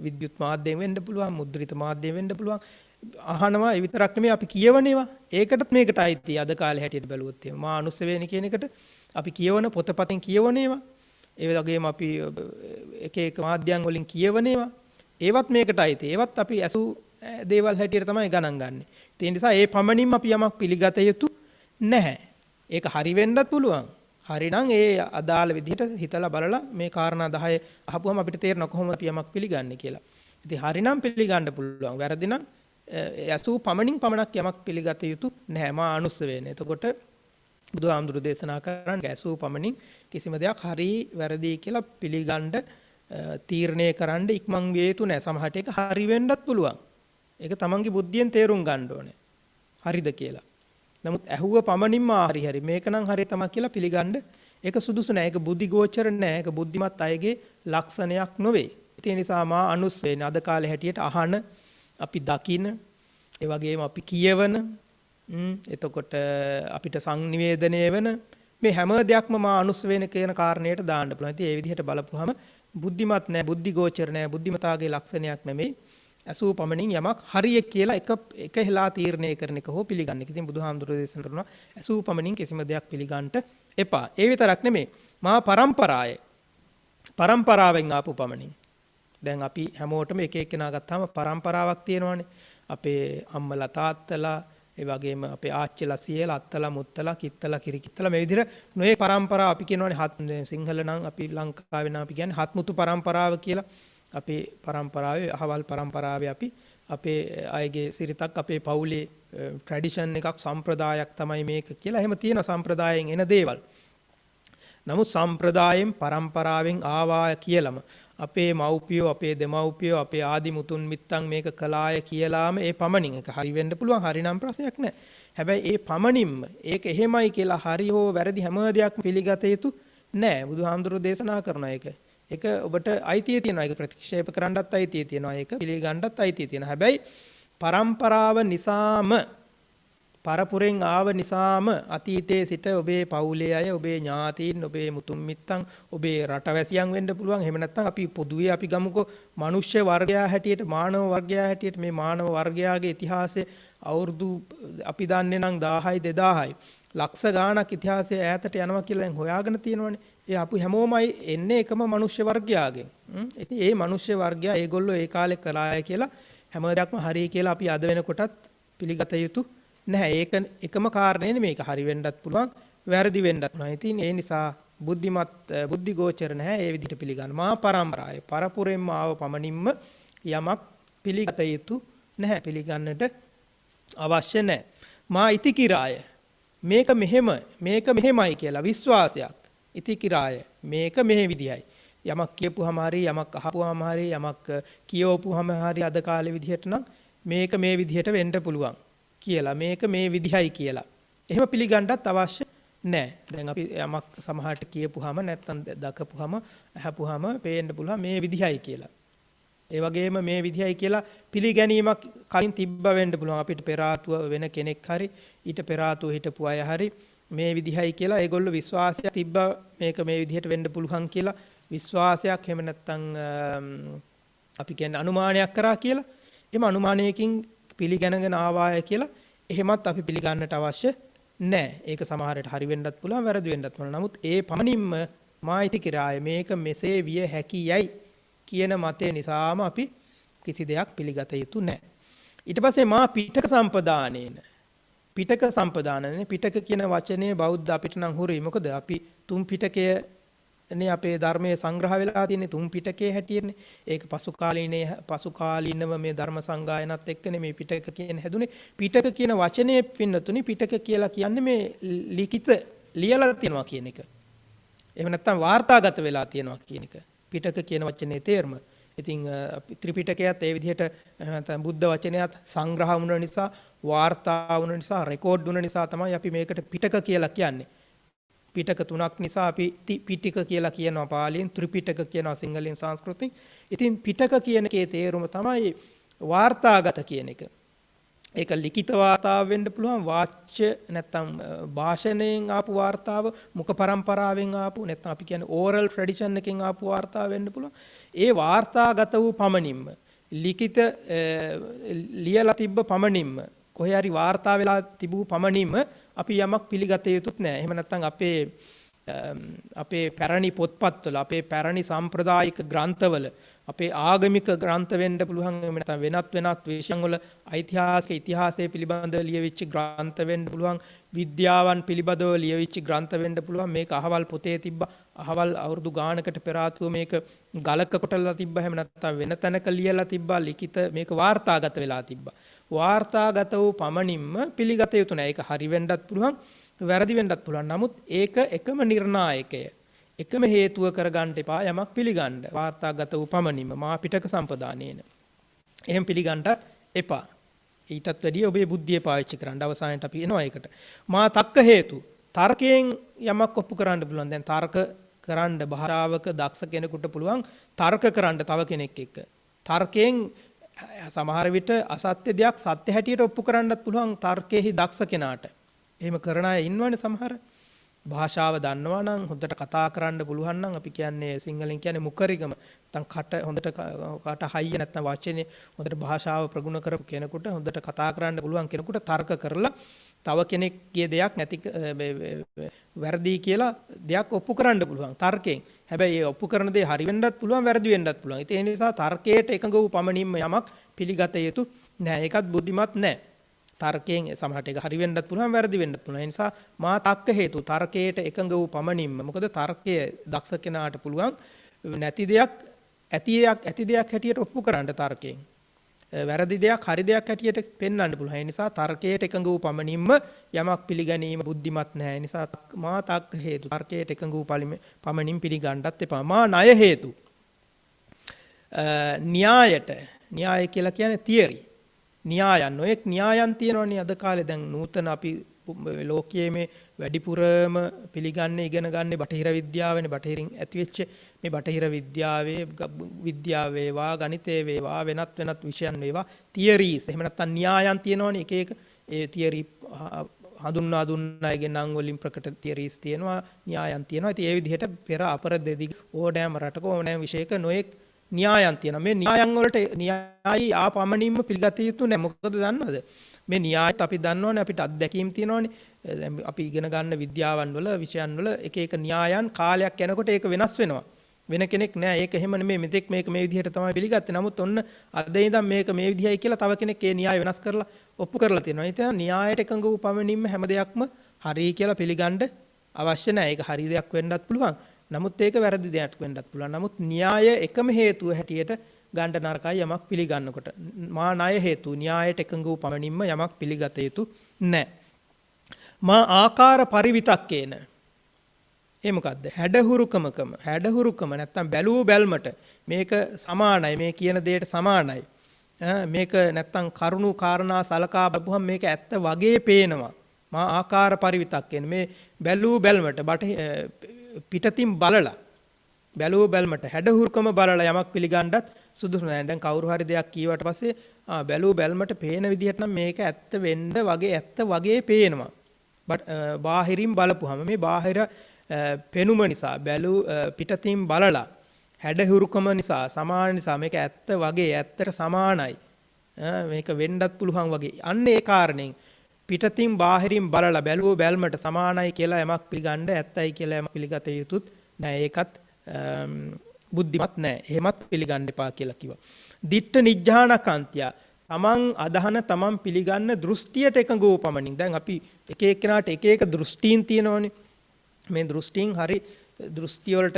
විද්‍යුත් මාධ්‍යයෙන් වෙන්න පුළුවන්. මුද්‍රිත මාධ්‍යයෙන් වෙන්න පුළුවන්. අහනවා ඒ විතරක් නෙමෙයි අපි කියවනේවා. ඒකටත් මේකට අයිති අද කාලේ හැටියට බැලුවොත් එහෙම. මා අනුස්ස වේනි කියන එකට අපි කියවන පොතපතෙන් කියවනේවා. ඒ වගේම අපි එක එක මාධ්‍යයන් වලින් කියවනේවා. ඒවත් මේකට අයිති. ඒවත් අපි ඇසූ දේවල් හැටියට තමයි ගණන් ගන්නෙ. ඒ නිසා ඒ පමණින්ම අපි යමක් පිළිගත යුතු නැහැ. ඒක හරි වෙන්නත් පුළුවන්. හරිනම් ඒ අදාළ විදිහට හිතලා බලලා මේ කාරණා 10 අහපුවම අපිට තේරෙනවා කොහොමද අපි යමක් පිළිගන්නේ කියලා. ඉතින් හරිනම් පිළිගන්න පුළුවන්. වැරදි නම් ඇසූ පමණින් පමණක් යමක් පිළිගත යුතු නැහැ. මා අනුස්ස වේන. එතකොට බුදුහාමුදුරු දේශනා කරන්නේ ඇසූ පමණින් කිසිම දෙයක් හරි වැරදි කියලා පිළිගන්න තීරණය කරන්න ඉක්මන් විය යුතු නැහැ. සමහරට ඒක හරි වෙන්නත් පුළුවන්. ඒක තමන්ගේ බුද්ධියෙන් තේරුම් ගන්න ඕනේ. හරිද කියලා. නමුත් ඇහුව පමණින්ම හරි මේක නම් හරි තමයි කියලා පිළිගන්න ඒක සුදුසු නැහැ. ඒක බුද්ධි ගෝචර නැහැ. ඒක බුද්ධිමත් අයගේ ලක්ෂණයක් නොවේ. ඒ නිසා මා අනුස්ස වේන අද කාලේ හැටියට අහන අපි දකින ඒ වගේම අපි කියවන එතකොට අපිට සංනිවේදනය වෙන මේ හැම දෙයක්ම මා අනුස්ස වේන කියන කාරණයට දාන්න පුළුවන්. ඉතින් ඒ විදිහට බලපුවාම බුද්ධිමත් නැහැ, බුද්ධි ගෝචර නැහැ, බුද්ධිමතාගේ ලක්ෂණයක් නෙමෙයි. ඇසූ පමණින් යමක් හරිය කියලා එක හෙලා තීරණය කරන එක හෝ පිළිගන්න එක. ඉතින් බුදුහාමුදුරුවෝ දේශනා කරනවා ඇසූ පමණින් කිසිම දෙයක් පිළිගන්න එපා. ඒ විතරක් නෙමෙයි. මා පරම්පරාවෙන් ආපු පමණින්. දැන් අපි හැමෝටම එක එක්කෙනා ගත්තාම පරම්පරාවක් තියෙනවානේ. අපේ අම්මලා තාත්තලා, ඒ වගේම අපේ ආච්චිලා සීයලා, අත්තලා මුත්තලා, කිත්තලා කිරිකිත්තලා මේ විදිහට නොයේ පරම්පරාව අපි කියනවානේ. සිංහල නම් අපි ලංකාවේ නම් අපි කියන්නේ හත්මුතු පරම්පරාව කියලා. අපේ පරම්පරාවේ අහවල් පරම්පරාවේ අපි අපේ අයගේ සිරිතක් අපේ පවුලේ ට්‍රැඩිෂන් එකක් සම්ප්‍රදායක් තමයි මේක කියලා. එහෙම තියෙන සම්ප්‍රදායෙන් එන දේවල්. නමුත් සම්ප්‍රදායෙන් පරම්පරාවෙන් ආවා කියලාම අපේ මව්පියෝ, අපේ දෙමව්පියෝ, අපේ ආදි මුතුන් මිත්තන් මේක කළාය කියලාම ඒ පමණින් එක හරි වෙන්න පුළුවන්. හරි නම් ප්‍රශ්නයක් නැහැ. හැබැයි ඒ පමණින්ම ඒක එහෙමයි කියලා හරි හෝ වැරදි හැම දෙයක්ම පිළිගත යුතු නැහැ. බුදුහාමුදුරුවෝ දේශනා කරන එක. ඒක ඔබට අයිතිය තියෙනවා. ඒක ප්‍රතික්ෂේප කරන්නත් අයිතිය තියෙනවා. ඒක පිළිගන්නත් අයිතිය තියෙනවා. හැබැයි පරම්පරාව නිසාම, පරපුරෙන් ආව නිසාම අතීතයේ සිට ඔබේ පවුලේ අය, ඔබේ ඥාතීන්, ඔබේ මුතුන් මිත්තන්, ඔබේ රටවැසියන් වෙන්න පුළුවන්. එහෙම නැත්නම් අපි පොදුවේ අපි ගමුකෝ මනුෂ්‍ය වර්ගයා හැටියට, මානව වර්ගයා හැටියට මේ මානව වර්ගයාගේ ඉතිහාසය අවුරුදු අපි දන්නේ නම් 1000යි 2000යි ලක්ෂ ගාණක් ඉතිහාසය ඈතට යනවා කියලා දැන් හොයාගෙන තියෙනවනේ. ඒ අපි හැමෝමයි එන්නේ එකම මනුෂ්‍ය වර්ගයාගෙන්. ඉතින් ඒ මනුෂ්‍ය වර්ගයා ඒගොල්ලෝ ඒ කාලේ කළාය කියලා හැම දෙයක්ම හරි කියලා අපි අද වෙනකොටත් පිළිගත යුතු නැහැ. ඒක එකම කාරණේ නෙමෙයි. මේක හරි වෙන්නත් පුළුවන්, වැරදි වෙන්නත් පුළුවන්. ඉතින් ඒ නිසා බුද්ධි ගෝචර නැහැ ඒ විදිහට පිළිගන්න. මා පරම්පරාවේ පරපුරෙන්ම ආව පමණින්ම යමක් පිළිගත යුතු නැහැ. පිළිගන්නට අවශ්‍ය නැහැ. මා ඉතිකිරාය මේක මෙහෙමයි කියලා විශ්වාසයක්. ඉතිකිරාය මේක මෙහෙ විදිහයි. යමක් කියපුවාම හරි, යමක් අහපුවාම හරි, යමක් කියවපුවාම හරි අද කාලේ විදිහට නම් මේක මේ විදිහට වෙන්න පුළුවන් කියලා, මේක මේ විදිහයි කියලා. එහෙම පිළිගන්නත් අවශ්‍ය නැහැ. දැන් අපි යමක් සමහරට කියපුවාම නැත්තම් දකපුවාම අහපුවාම පේන්න පුළුවන් මේ විදිහයි කියලා. ඒ වගේම මේ විදිහයි කියලා පිළිගැනීමක් කලින් තිබ්බ වෙන්න පුළුවන්. අපිට පෙර ආතුව වෙන කෙනෙක් හරි, ඊට පෙර ආතුව හිටපු අය හරි මේ විදිහයි කියලා ඒගොල්ලෝ විශ්වාසයක් තිබ්බ මේක මේ විදිහට වෙන්න පුළුවන් කියලා විශ්වාසයක්. එහෙම නැත්තම් අපි කියන්නේ අනුමානයක් කරා කියලා. එහෙම අනුමානයකින් පිළිගැනගෙන ආවාය කියලා එහෙමත් අපි පිළිගන්නට අවශ්‍ය නැහැ. ඒක සමහරට හරි වෙන්නත් පුළුවන්, වැරදි වෙන්නත් පුළුවන්. නමුත් ඒ පමණින්ම මායිති කිරාය මේක මෙසේ විය හැකියයි කියන මතය නිසාම අපි කිසි දෙයක් පිළිගත යුතු නැහැ. ඊට පස්සේ මා පිටක සම්පදානේන. පිටක සම්පදානනේ පිටක කියන වචනේ බෞද්ධ අපිට නම් හුරුයි. මොකද අපි තුන් පිටකයනේ අපේ ධර්මයේ සංග්‍රහ වෙලා තියෙන්නේ තුන් පිටකයේ හැටියෙන්නේ. ඒක පසු කාලීනව මේ ධර්ම සංගායනත් එක්කනේ මේ පිටක කියන හැදුනේ. පිටක කියන වචනේ පින්නතුනි පිටක කියලා කියන්නේ මේ ලිඛිත ලියලා තියෙනවා කියන එක. එහෙම නැත්නම් වාර්තාගත වෙලා තියෙනවා කියන එක. පිටක කියන වචනේ තේරුම. ඉතින් ත්‍රිපිටකයත් ඒ විදිහට නැත්නම් බුද්ධ වචනයත් සංග්‍රහ වුණ නිසා, වාර්තා වුණ නිසා, රෙකෝඩ් වුණ නිසා තමයි අපි මේකට පිටක කියලා කියන්නේ. පිටක තුනක් නිසා අපි පිටික කියලා කියනවා පාලියෙන්, ත්‍රිපිටක කියනවා සිංහලෙන්, සංස්කෘතෙන්. ඉතින් පිටක කියන එකේ තේරුම තමයි වාර්තාගත කියන එක. ඒක ලිඛිත වාර්තාව වෙන්න පුළුවන්, වාච්‍ය නැත්නම් භාෂණයෙන් ආපු වාර්තාව, මුඛ පරම්පරාවෙන් ආපු නැත්නම් අපි කියන්නේ ඕරල් ට්‍රැඩිෂන් එකෙන් ආපු වාර්තාව වෙන්න පුළුවන්. ඒ වාර්තාගත වූ පමණින්ම, ලිඛිත ලියලා තිබ්බ පමණින්ම, කොහේ හරි වාර්තා වෙලා තිබූ පමණින්ම අපි යමක් පිළිගත යුතුත් නැහැ. එහෙම නැත්නම් අපේ පැරණි පොත්පත්වල, අපේ පැරණි සම්ප්‍රදායික ග්‍රන්ථවල, අපේ ආගමික ග්‍රන්ථ වෙන්න පුළුවන්. එහෙම නැත්නම් වෙනත් විෂයන් වල ඉතිහාසය පිළිබඳව ලියවිච්ච ග්‍රන්ථ වෙන්න පුළුවන්. විද්‍යාවන් පිළිබඳව ලියවිච්ච ග්‍රන්ථ වෙන්න පුළුවන්. මේක අහවල් පොතේ තිබ්බා, අහවල් අවුරුදු ගානකට පෙර ආතුව මේක ගලක කොටලා තිබ්බා. එහෙම නැත්නම් වෙන තැනක ලියලා තිබ්බා, ලිඛිත මේක වාර්තාගත වෙලා තිබ්බා. වාර්තාගත වූ පමණින්ම පිළිගත යුතු නැහැ. ඒක හරි වෙන්නත් පුළුවන්, වැරදි වෙන්නත් පුළුවන්. නමුත් ඒක එකම නිර්ණායකය, එකම හේතුව කරගන්න එපා යමක් පිළිගන්න. වාර්තාගත වූ පමණින්ම මා පිටක සම්පදානේන. එහෙම පිළිගන්නත් එපා. ඊටත් වැඩිය ඔබේ බුද්ධිය පාවිච්චි කරන්න. අවසානයේට අපි එනවා ඒකට. මා තක්ක හේතු. තර්කයෙන් යමක් ඔප්පු කරන්න පුළුවන්. දැන් තර්ක කරන්න භාෂාවක දක්ෂ කෙනෙකුට පුළුවන් තර්ක කරන්න තව කෙනෙක් එක්ක. තර්කයෙන් සමහර විට අසත්‍ය දෙයක් සත්‍ය හැටියට ඔප්පු කරන්නත් පුළුවන් තර්කයේහි දක්ෂ කෙනාට. එහෙම කරන අය ඉන්නවනේ සමහර. භාෂාව දන්නවා නම් හොඳට කතා කරන්න පුළුවන් නම් අපි කියන්නේ සිංහලෙන් කියන්නේ මුකරිගම. නැත්නම් කට හොඳට කට හයිය නැත්නම් වචනේ හොඳට භාෂාව ප්‍රගුණ කරපු කෙනෙකුට හොඳට කතා කරන්න පුළුවන් කෙනෙකුට තර්ක කරලා තව කෙනෙක්ගේ දෙයක් නැති වැරදි කියලා දෙයක් ඔප්පු කරන්න පුළුවන් තර්කයෙන්. හැබැයි ඒ ඔප්පු කරන දේ හරි වෙන්නත් පුළුවන් වැරදි වෙන්නත් පුළුවන්. ඒ නිසා තර්කයට එකඟ වූ පමණින්ම යමක් පිළිගත යුතු නැහැ. ඒකත් බුද්ධිමත් නැහැ. තර්කයෙන් සමහරට ඒක හරි වෙන්නත් පුළුවන් වැරදි වෙන්නත් පුළුවන්. ඒ නිසා මා තක්ක හේතු තර්කයට එකඟ වූ පමණින්ම. මොකද තර්කයේ දක්ෂ කෙනාට පුළුවන් නැති දෙයක් ඇති දෙයක් හැටියට ඔප්පු කරන්න තර්කයෙන්. වැරදි දෙයක් හරි දෙයක් හැටියට පෙන්වන්න පුළුවන්. ඒ නිසා තර්කයට එකඟ වූ පමණින්ම යමක් පිළිගැනීම බුද්ධිමත් නැහැ. ඒ නිසා මා තක්ක හේතු තර්කයට එකඟ වූ පමණින් පිළිගන්නත් එපා. මා ණය හේතු න්‍යාය කියලා කියන්නේ තියරි. න්‍යායන් ඔය න්‍යායන් තියෙනවනේ අද කාලේ දැන් නූතන අපි ලෝකයේ මේ වැඩිපුරම පිළිගන්නේ ඉගෙන ගන්න බටහිර විද්‍යාවනේ. බටහිරින් ඇතිවෙච්ච මේ බටහිර විද්‍යාව වේවා ගණිතය වේවා වෙනත් විෂයන් වේවා තියරීස් එහෙම නැත්නම් න්‍යායන් තියෙනවනේ එක එක ඒ තියරි හඳුන්වා දුන්නයිගේ නම් වලින් ප්‍රකට තියරීස් තියෙනවා න්‍යායන් තියෙනවා. ඉතින් ඒ විදිහට පෙර අපර දෙදි ඕනෑම රටක ඕනෑම විෂයක නොඑක් න්‍යායන් තියෙනවා. මේ න්‍යායන් වලට න්‍යායයි ආපමණින්ම පිළිගත යුතු නැහැ. මොකද දන්නවද? මේ න්‍යායත් අපි දන්නවනේ අපිට අත්දැකීම් තියෙනවනේ. අපි ඉගෙන ගන්න විද්‍යාවන් වල විෂයන් වල එක එක න්‍යායන් කාලයක් යනකොට ඒක වෙනස් වෙනවා. වෙන කෙනෙක් නෑ ඒක එහෙම නෙමෙයි මෙතෙක් මේක මේ විදිහට තමයි පිළිගත්තේ. නමුත් ඔන්න අද ඉඳන් මේක මේ විදිහයි කියලා තව කෙනෙක් ඒ න්‍යාය වෙනස් කරලා ඔප්පු කරලා තියෙනවා. ඒ නිසා න්‍යායට එකඟ වූ පමණින්ම හැම දෙයක්ම හරි කියලා පිළිගන්න අවශ්‍ය නෑ. ඒක හරි දෙයක් වෙන්නත් පුළුවන්. නමුත් ඒක වැරදි දෙයක් වෙන්නත් පුළුවන්. නමුත් න්‍යාය එකම හේතුව හැටියට ගන්න නරකයි යමක් පිළිගන්නකොට. මා ණය හේතු න්‍යායට එකඟ වූ පමණින්ම යමක් පිළිගත යුතු නැහැ. මා ආකාර පරිවිතක්කේන. ඒ මොකද්ද? හැඩහුරුකම නැත්තම් බැලූ බැල්මට මේක සමානයි මේ කියන දෙයට සමානයි. මේක නැත්තම් කරුණු කාරණා සලකා බලපුවම මේක ඇත්ත වගේ පේනවා. මා ආකාර පරිවිතක්කේන මේ බැලූ බැල්මට පිටතින් බලලා බැලුව බැලමට හැඩහුරුකම බලලා යමක් පිළිගන්නත් සුදුසු නැහැ. දැන් කවුරු හරි දෙයක් කියවට පස්සේ බැලුව බැලමට පේන විදිහට නම් මේක ඇත්ත වෙන්න වගේ ඇත්ත වගේ පේනවා. බාහිරින් බලපුවම මේ බාහිර පෙනුම නිසා පිටතින් බලලා හැඩහුරුකම නිසා සමාන නිසා මේක ඇත්ත වගේ ඇත්තට සමානයි. මේක වෙන්නත් පුළුවන් වගේ. අන්න ඒ කාරණෙන් පිටතින් බාහිරින් බලලා බැලුව බැලමට සමානයි කියලා යමක් පිළිගන්න ඇත්තයි කියලා යමක් පිළිගත යුතුත් නෑ. ඒකත් බුද්ධිමත් නෑ. එහෙමත් පිළිගන්න එපා කියලා කිව්වා. දිට්ඨ නිජ්ජානකාන්තිය තමන් අදහන තමන් පිළිගන්න දෘෂ්ටියට එකඟ වූ පමණින්. දැන් අපි එක එක්කෙනාට එක එක දෘෂ්ටීන් තියෙනවනේ. මේ දෘෂ්ටීන් හරි දෘෂ්ටි වලට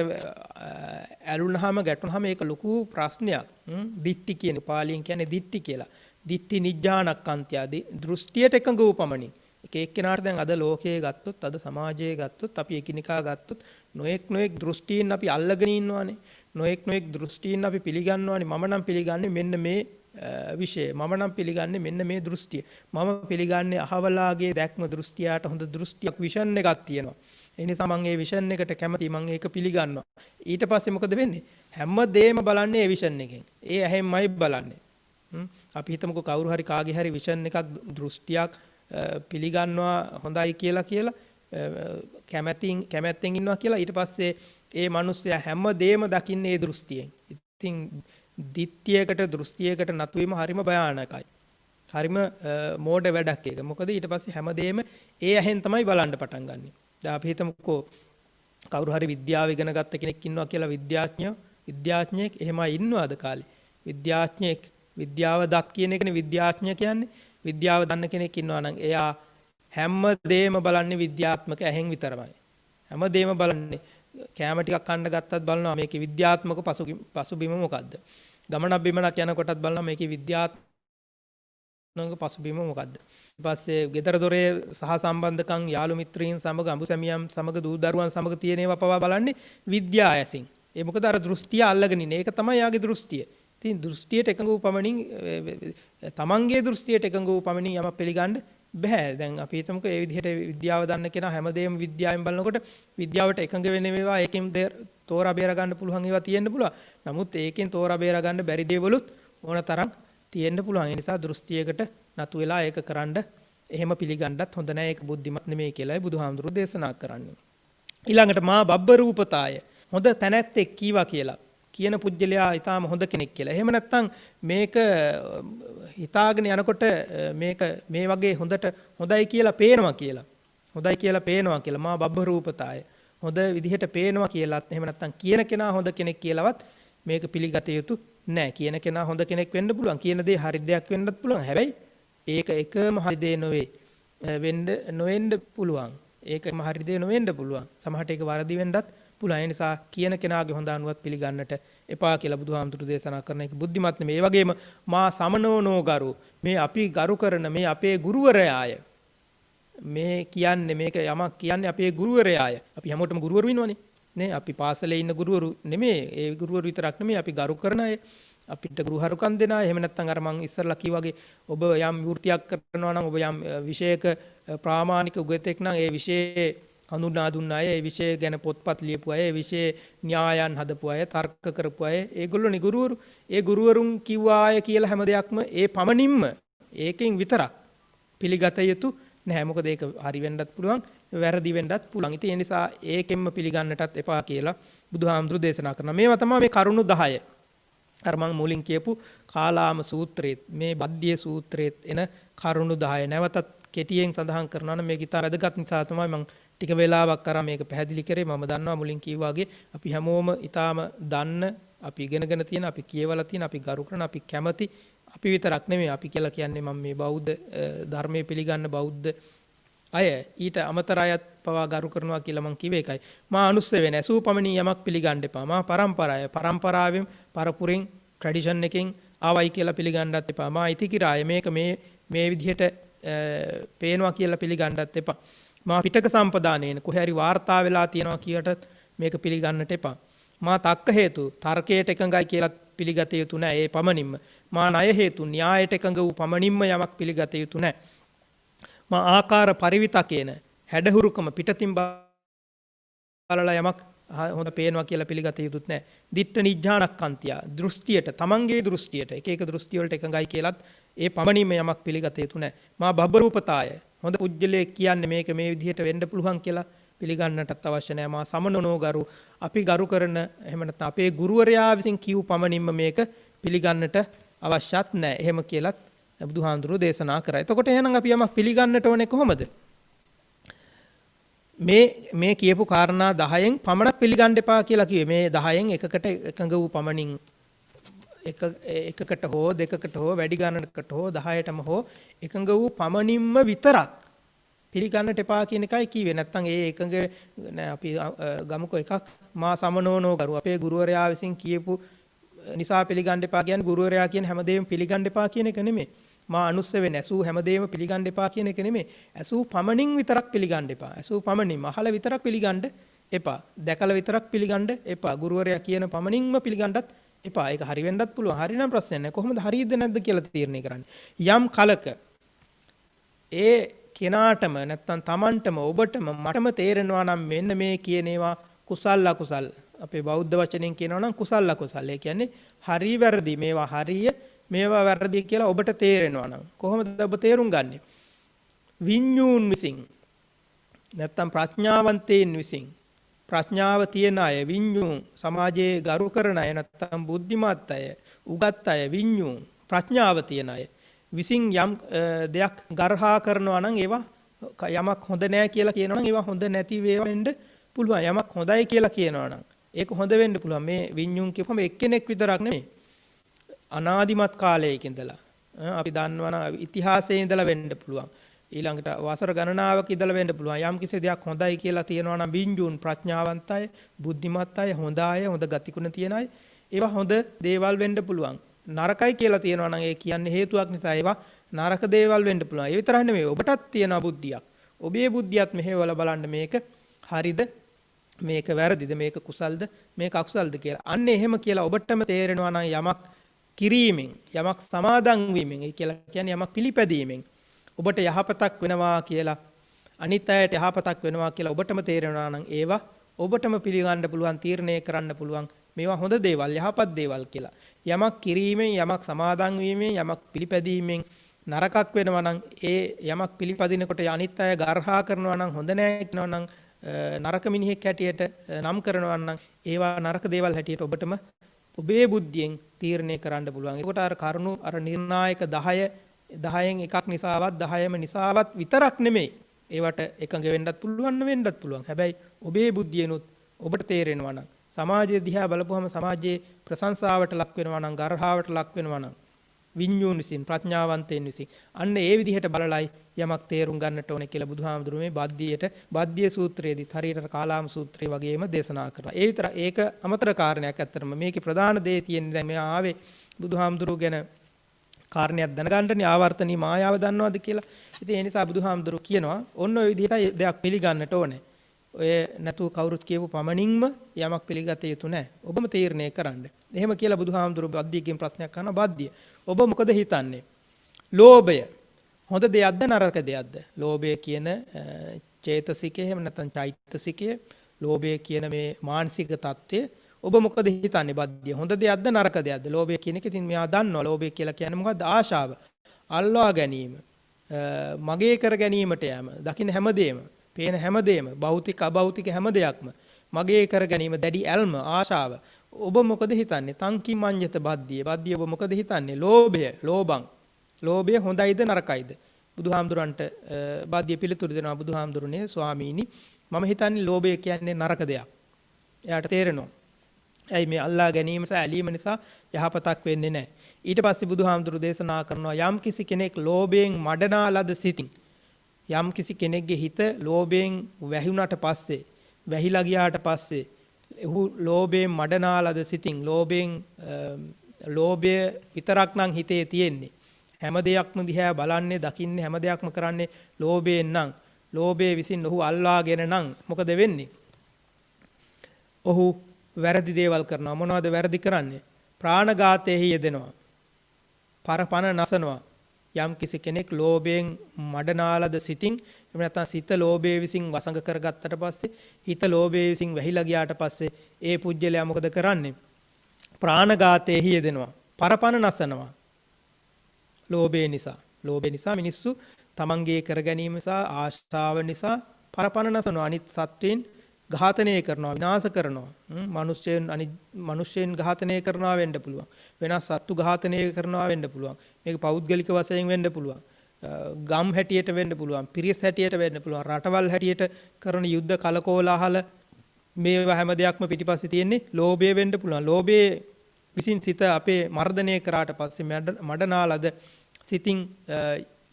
ඇලුනහම ගැටුනහම ඒක ලොකු ප්‍රශ්නයක්. දිට්ඨි කියන පාලියෙන් කියන්නේ දිට්ඨි කියලා. දිට්ඨි නිජ්ජානකාන්තිය දෘෂ්ටියට එකඟ වූ පමණින්. එක එක්කෙනාට දැන් අද ලෝකයේ ගත්තොත් අද සමාජයේ ගත්තොත් අපි එකිනෙකා ගත්තොත් නොඑක් දෘෂ්ටීන් අපි අල්ලගෙන ඉන්නවානේ. නොඑක් දෘෂ්ටීන් අපි පිළිගන්නවානේ. මම නම් පිළිගන්නේ මෙන්න මේ විෂය. මම නම් පිළිගන්නේ මෙන්න මේ දෘෂ්ටිය. මම පිළිගන්නේ අහවලාගේ දැක්ම දෘෂ්ටියට හොඳ දෘෂ්ටියක් විෂන් එකක් තියෙනවා. ඒ නිසා මම ඒ විෂන් එකට කැමතියි. මම ඒක පිළිගන්නවා. ඊට පස්සේ මොකද වෙන්නේ? හැම දෙයක්ම බලන්නේ ඒ විෂන් එකෙන්. ඒ ඇහෙන්මයි බලන්නේ. අපි හිතමුකෝ කවුරු හරි කාගේ හරි විෂන් එකක් දෘෂ්ටියක් පිළිගන්නවා හොඳයි කියලා කැමැත්තෙන් ඉන්නවා කියලා ඊට පස්සේ ඒ මිනිස්සයා හැම දෙයක්ම දකින්නේ ඒ දෘෂ්ටියෙන්. ඉතින් දිට්ඨියකට දෘෂ්ටියකට නතු වීම හරිම භයානකයි. හරිම මෝඩ වැඩක් ඒක. මොකද ඊට පස්සේ හැම දෙයක්ම ඒ ඇහෙන් තමයි බලන්න පටන් ගන්නෙ. දැන් අපි හිතමුකෝ කවුරු හරි විද්‍යාව ඉගෙන ගත්ත කෙනෙක් ඉන්නවා කියලා විද්‍යාඥයෙක් එහෙමයි ඉන්නවාද කාලේ? විද්‍යාඥයෙක් විද්‍යාව දත් කියන එකනේ විද්‍යාඥය කියන්නේ. විද්‍යාව දන්න කෙනෙක් ඉන්නවා නම් එයා හැම දෙයක්ම බලන්නේ විද්‍යාත්මක ඇහෙන් විතරමයි. හැම දෙයක්ම බලන්නේ කැම ටිකක් කන්න ගත්තත් බලනවා මේකේ විද්‍යාත්මක පසුබිම මොකද්ද? ගමනක් බිමනක් යනකොටත් බලනවා මේකේ විද්‍යාත්මක පසුබිම මොකද්ද? ඊට පස්සේ ගෙදර දොරේ සහ සම්බන්ධකම් යාළු මිත්‍රීන් සමග අඹු සැමියන් සමග දූ දරුවන් සමග තියෙන ඒවා පවා බලන්නේ විද්‍යාව ඇසින්. ඒ මොකද අර දෘෂ්ටිය අල්ලගෙන ඉන්නේ. ඒක තමයි යාගේ දෘෂ්ටිය. ඉතින් දෘෂ්ටියට එකඟ වූ පමණින් තමන්ගේ දෘෂ්ටියට එකඟ වූ පමණින් යමක් පිළිගන්න බෑ. දැන් අපි හිතමුකෝ ඒ විදිහට විද්‍යාව දන්න කෙනා හැමදේම විද්‍යාවෙන් බලනකොට විද්‍යාවට එකඟ වෙන්නේ මේවා ඒකෙන් තෝරා බේර ගන්න පුළුවන් ඒවා තියෙන්න පුළුවන්. නමුත් ඒකෙන් තෝරා බේර ගන්න බැරි දේවලුත් ඕන තරම් තියෙන්න පුළුවන්. ඒ නිසා දෘෂ්ටියකට නතු වෙලා ඒක කරන්න එහෙම පිළිගන්නත් හොඳ නෑ. ඒක බුද්ධිමත් නෙමෙයි කියලායි බුදුහාමුදුරුවෝ දේශනා කරන්නේ. ඊළඟට මා බබ්බ රූපතාය හොඳ තැනැත්තෙක් කීවා කියලා. කියන පුජ්‍යලයා ඊටාම හොඳ කෙනෙක් කියලා. එහෙම නැත්නම් මේක හිතාගෙන යනකොට මේක මේ වගේ හොඳට හොඳයි කියලා පේනවා කියලා. හොඳයි කියලා පේනවා කියලා මා බබ්බ රූපතාය. හොඳ විදිහට පේනවා කියලාත් එහෙම නැත්නම් කියන කෙනා හොඳ කෙනෙක් කියලාවත් මේක පිළිගත යුතු නැහැ. කියන කෙනා හොඳ කෙනෙක් වෙන්න පුළුවන්. කියන දේ හරි දෙයක් වෙන්නත් පුළුවන්. හැබැයි ඒක එකම හරි දේ නොවේ. නොවෙන්න පුළුවන්. ඒකම හරි දේ නොවෙන්න පුළුවන්. සමහරට ඒක වරදි වෙන්නත් පුළුවන්. ඒ නිසා කියන කෙනාගේ හොඳ අනුවත් පිළිගන්නට එපා කියලා බුදුහාමුදුරු දේශනා කරන එක බුද්ධිමත් නෙමෙයි. ඒ වගේම මා සමනෝනෝ ගරු මේ අපි ගරු කරන මේ අපේ ගුරුවරයාය. මේ කියන්නේ මේක යමක් කියන්නේ අපේ ගුරුවරයාය. අපි හැමෝටම ගුරුවරු ඉන්නවනේ. නේ අපි පාසලේ ඉන්න ගුරුවරු නෙමෙයි. ඒ ගුරුවරු විතරක් නෙමෙයි අපි ගරු කරන අය. අපිට ගුරුහරුකම් දෙන අය. එහෙම නැත්නම් අර මං ඉස්සරලා කිව්වා වගේ ඔබ යම් වෘත්තියක් කරනවා නම් ඔබ යම් විෂයක ප්‍රාමාණික උගතෙක් නම් ඒ විෂයේ හඳුනා දුන්න අය, ඒ විෂය ගැන පොත්පත් ලියපු අය, ඒ විෂය න්‍යායන් හදපු අය, තර්ක කරපු අය, ඒගොල්ලෝනේ ගුරුවරු. ඒ ගුරුවරුන් කිව්වා අය කියලා හැම දෙයක්ම ඒ පමණින්ම ඒකෙන් විතරක් පිළිගත යුතු නැහැ. මොකද ඒක හරි වෙන්නත් පුළුවන්, වැරදි වෙන්නත් පුළුවන්. ඉතින් ඒ නිසා ඒකෙන්ම පිළිගන්නටත් එපා කියලා බුදුහාමුදුරු දේශනා කරනවා. මේවා තමයි මේ කරුණු 10. අර මම මුලින් කියපු කාලාම සූත්‍රයේත් මේ බද්ධිය සූත්‍රයේත් එන කරුණු 10. නැවතත් කෙටියෙන් සඳහන් කරනවා නම් මේක ඉතා වැදගත් නිසා තමයි මම ටික වෙලාවක් කරා මේක පැහැදිලි කරේ. මම දන්නවා මුලින් කිව්වා වගේ අපි හැමෝම ඊටාම දන්න, අපි ඉගෙනගෙන තියෙන, අපි කියවලා තියෙන, අපි ගරු කරන, අපි කැමති, අපි විතරක් නෙමෙයි අපි කියලා කියන්නේ මම මේ බෞද්ධ ධර්මයේ පිළිගන්න බෞද්ධ අය ඊට අමතර අයත් පවා ගරු කරනවා කියලා මම කිව්වේ ඒකයි. මා අනුස්සය වෙන ඇසූ පමණින් යමක් පිළිගන්න එපා. මා පරම්පරාවෙන් පරපුරෙන් ට්‍රැඩිෂන් එකෙන් ආවයි කියලා පිළිගන්නත් එපා. මා ඉතිකිරාය මේක මේ විදිහට පේනවා කියලා පිළිගන්නත් එපා. මා පිටක සම්පදානේන කොහේ හරි වාර්තා වෙලා තියෙනවා කියටත් මේක පිළිගන්නට එපා. මා තක්ක හේතු තර්කයට එකඟයි කියලා පිළිගත යුතු නැහැ. ඒ පමණින්ම මා ණය හේතු න්‍යායට එකඟ වූ පමණින්ම යමක් පිළිගත යුතු නැහැ. මා ආකාර පරිවිතකේන හැඩහුරුකම පිටතින් බලලා යමක් හොඳ පේනවා කියලා පිළිගත යුතුත් නැහැ. දිට්ඨ නිඥානක්ඛන්තිය දෘෂ්ටියට තමන්ගේ දෘෂ්ටියට එක එක දෘෂ්ටි වලට එකඟයි කියලත් ඒ පමණින්ම යමක් පිළිගත යුතු නැහැ. මා බබ්බරූපතාය හොඳ පුජ්‍යලේ කියන්නේ මේක මේ විදිහට වෙන්න පුළුවන් කියලා පිළිගන්නටත් අවශ්‍ය නැහැ. මා සමනනෝ ගරු අපි ගරු කරන එහෙම නැත්නම් අපේ ගුරුවරයා විසින් කියූ පමණින්ම මේක පිළිගන්නට අවශ්‍යත් නැහැ. එහෙම කියලත් බුදුහාඳුරෝ දේශනා කරා. එතකොට එහෙනම් අපි යමක් පිළිගන්නට ඕනේ කොහොමද? මේ කියපු කාරණා 10න් පමණක් පිළිගන්න එපා කියලා කිව්වේ. මේ 10න් එකකට එකඟ වූ පමණින් එකකට හෝ දෙකකට හෝ වැඩි ගණනකට හෝ 10ටම හෝ එකඟ වූ පමණින්ම විතරක් පිළිගන්නට එපා කියන එකයි කිව්වේ. නැත්තම් ඒ එකඟ නෑ අපි ගමුකෝ එකක් මා සමනෝනෝ ගරු අපේ ගුරුවරයා විසින් කියපු නිසා පිළිගන්න එපා කියන්නේ ගුරුවරයා කියන හැමදේම පිළිගන්න එපා කියන එක නෙමෙයි. මා අනුස්සය වෙන ඇසූ හැමදේම පිළිගන්න එපා කියන එක නෙමෙයි. ඇසූ පමණින් විතරක් පිළිගන්න එපා. ඇසූ පමණින් අහලා විතරක් පිළිගන්න එපා. දැකලා විතරක් පිළිගන්න එපා. ගුරුවරයා කියන පමණින්ම පිළිගන්නත් එපා. ඒක හරි වෙන්නත් පුළුවන්. හරි නම් ප්‍රශ්නයක් නැහැ. කොහොමද හරියද නැද්ද කියලා තීරණය කරන්නේ. යම් කලක ඒ කෙනාටම නැත්තම් Tamanටම ඔබටම මටම තේරෙනවා නම් මෙන්න මේ කියන ඒවා කුසල් අකුසල් අපේ බෞද්ධ වචනෙන් කියනවා නම් කුසල් අකුසල්. ඒ කියන්නේ හරි වැරදි මේවා හරිය මේවා වැරදි කියලා ඔබට තේරෙනවා නම් කොහොමද ඔබ තේරුම් ගන්නේ? විඤ්ඤූන් විසින් නැත්තම් ප්‍රඥාවන්තයින් විසින් ප්‍රඥාව තියන අය විඤ්ඤූන් සමාජයේ ගරු කරන අය නැත්තම් බුද්ධිමත් අය උගත් අය විඤ්ඤූන් ප්‍රඥාව තියන අය විසින් යම් දෙයක් ගර්හා කරනවා නම් ඒවා යමක් හොඳ නැහැ කියලා කියනවා නම් ඒවා හොඳ නැති වේවා වෙන්න පුළුවන්. යමක් හොඳයි කියලා කියනවා නම් ඒක හොඳ වෙන්න පුළුවන්. මේ විඤ්ඤූන් කියපුවම එක්කෙනෙක් විතරක් නෙමෙයි. අනාදිමත් කාලයක ඉඳලා අපි දන්නවා ඉතිහාසයේ ඉඳලා වෙන්න පුළුවන්. ඊළඟට වසර ගණනාවක ඉඳලා වෙන්න පුළුවන්. යම් කිසි දෙයක් හොඳයි කියලා තියෙනවා නම් විඤ්ඤූන් ප්‍රඥාවන්ත අය, බුද්ධිමත් අය, හොඳ අය, හොඳ ගතිගුණ තියෙන අය ඒවා හොඳ දේවල් වෙන්න පුළුවන්. නරකයි කියලා තියෙනවා නම් ඒ කියන්නේ හේතුවක් නිසා ඒවා නරක දේවල් වෙන්න පුළුවන්. ඒ විතරක් නෙමෙයි ඔබටත් තියෙන බුද්ධියක්. ඔබේ බුද්ධියත් මෙහෙවලා බලන්න මේක හරිද? මේක වැරදිද? මේක කුසල්ද? මේක අකුසල්ද කියලා. අන්න එහෙම කියලා ඔබටම තේරෙනවා නම් යමක් කිරීමෙන් යමක් සමාදන් වීමෙන් ඒ කියලා කියන්නේ යමක් පිළිපැදීමෙන් ඔබට යහපතක් වෙනවා කියලා අනිත් අයට යහපතක් වෙනවා කියලා ඔබටම තේරෙනවා නම් ඒවා ඔබටම පිළිගන්න පුළුවන් තීරණය කරන්න පුළුවන් මේවා හොඳ දේවල් යහපත් දේවල් කියලා. යමක් කිරීමෙන් යමක් සමාදන් වීමෙන් යමක් පිළිපැදීමෙන් නරකක් වෙනවා නම් ඒ යමක් පිළිපදිනකොට අනිත් අය ගර්හා කරනවා නම් හොඳ නැහැ කියනවා නම් නරක මිනිහෙක් හැටියට නම් කරනවා නම් ඒවා නරක දේවල් හැටියට ඔබටම ඔබේ බුද්ධියෙන් තීරණය කරන්න පුළුවන්. ඒකට අර කරුණු අර නිර්ණායක 10න් එකක් නිසාවත් 10ම නිසාවත් විතරක් නෙමෙයි. ඒවට එකඟ වෙන්නත් පුළුවන්. හැබැයි ඔබේ බුද්ධියනොත් ඔබට තේරෙනවා නම් සමාජයේ දිහා බලපුවම සමාජයේ ප්‍රශංසාවට ලක් වෙනවා නම් ගර්හාවට ලක් වෙනවා නම් විඤ්ඤුන් විසින් ප්‍රඥාවන්තයන් විසින් අන්න ඒ විදිහට බලලයි යමක් තේරුම් ගන්නට ඕනේ කියලා බුදුහාමුදුරුවෝ මේ බද්ධිය සූත්‍රයේදී හරියට කාලාම සූත්‍රය වගේම දේශනා කරා. ඒ විතර ඒක අමතර කාරණයක්. ඇත්තටම මේකේ ප්‍රධාන දේ තියෙන්නේ දැන් මේ ආවේ බුදුහාමුදුරුවෝ ගැන කාරණයක් දැනගන්නනේ ආවර්තනීය මායාව දන්නවද කියලා. ඉතින් ඒ නිසා බුදුහාමුදුරුවෝ කියනවා ඔන්න ඔය විදිහට දෙයක් පිළිගන්නට ඕනේ. ඔය නැතුව කවුරුත් කියපු පමණින්ම යමක් පිළිගත යුතු නැහැ. ඔබම තීරණය කරන්න. එහෙම කියලා බුදුහාමුදුරුවෝ බද්ධියකින් ප්‍රශ්නයක් අහනවා. බද්ධිය. ඔබ මොකද හිතන්නේ? ලෝභය හොඳ දෙයක්ද නරක දෙයක්ද? ලෝභය කියන චේතසිකය එහෙම නැත්නම් චෛතසිකය, ලෝභය කියන මේ මානසික தත්ත්වය ඔබ මොකද හිතන්නේ බද්ධිය? හොඳ දෙයක්ද නරක දෙයක්ද? ලෝභය කියන එක ඉතින් මෙයා දන්නවා. ලෝභය කියලා කියන්නේ මොකද්ද? ආශාව. අල්ලා ගැනීම. මගේ කර ගැනීමට යෑම. දකින්න හැමදේම, පේන හැමදේම, භෞතික අභෞතික හැම දෙයක්ම මගේ කර ගැනීම, දැඩි ඇල්ම, ආශාව. ඔබ මොකද හිතන්නේ? තංකි මඤ්ඤත බද්ධිය. බද්ධිය ඔබ මොකද හිතන්නේ? ලෝභය, ලෝභං. ලෝභය හොඳයිද නරකයිද? බුදුහාමුදුරන්ට බද්ධිය පිළිතුරු දෙනවා. බුදුහාමුදුරනේ ස්වාමීනි මම හිතන්නේ ලෝභය කියන්නේ නරක දෙයක්. එයාට තේරෙනවා. ඇයි මේ අල්ලා ගැනීම සහ ඇලීම නිසා යහපතක් වෙන්නේ නැහැ. ඊට පස්සේ බුදුහාමුදුරු දේශනා කරනවා යම් කිසි කෙනෙක් ලෝභයෙන් මඩනා ලද සිතින්, යම් කිසි කෙනෙක්ගේ හිත ලෝභයෙන් වැහුණාට පස්සේ, වැහිලා ගියාට පස්සේ එහු ලෝභයෙන් මඩනා ලද සිතින්, ලෝභය විතරක් නම් හිතේ තියෙන්නේ, හැම දෙයක්ම දිහා බලන්නේ, දකින්නේ, හැම දෙයක්ම කරන්නේ ලෝභයෙන් නම්, ලෝභයේ විසින් ඔහු අල්ලාගෙන නම් මොකද වෙන්නේ? ඔහු වැරදි දේවල් කරනවා. මොනවද වැරදි කරන්නේ? ප්‍රාණඝාතයේ යෙදෙනවා. පරපණ නසනවා. යම් කිසි කෙනෙක් ලෝභයෙන් මඩනාලද සිතින්, එහෙම නැත්නම් සිත ලෝභයේ විසින් වසඟ කරගත්තට පස්සේ, හිත ලෝභයේ විසින් වැහිලා ගියාට පස්සේ ඒ පුජ්‍යලයා මොකද කරන්නේ? ප්‍රාණඝාතයේ යෙදෙනවා. පරපණ නසනවා. ලෝභය නිසා මිනිස්සු තමන්ගේ කර ගැනීම නිසා, ආශාව නිසා පරපණ නසනවා. අනිත් සත්වයන් ඝාතනය කරනවා, විනාශ කරනවා. මිනිස්සෙන් ඝාතනය කරනවා වෙන්න පුළුවන්. වෙනස් සත්තු ඝාතනය කරනවා වෙන්න පුළුවන්. මේක පෞද්ගලික වශයෙන් වෙන්න පුළුවන්. ගම් හැටියට වෙන්න පුළුවන්. පිරිස් හැටියට වෙන්න පුළුවන්. රටවල් හැටියට කරන යුද්ධ කලකෝලාහල මේවා හැම දෙයක්ම පිටිපස්සේ තියෙන්නේ ලෝභය වෙන්න පුළුවන්. ලෝභයේ විසින් සිත අපේ මර්ධනය කරාට පස්සේ මඩනාලද සිතින්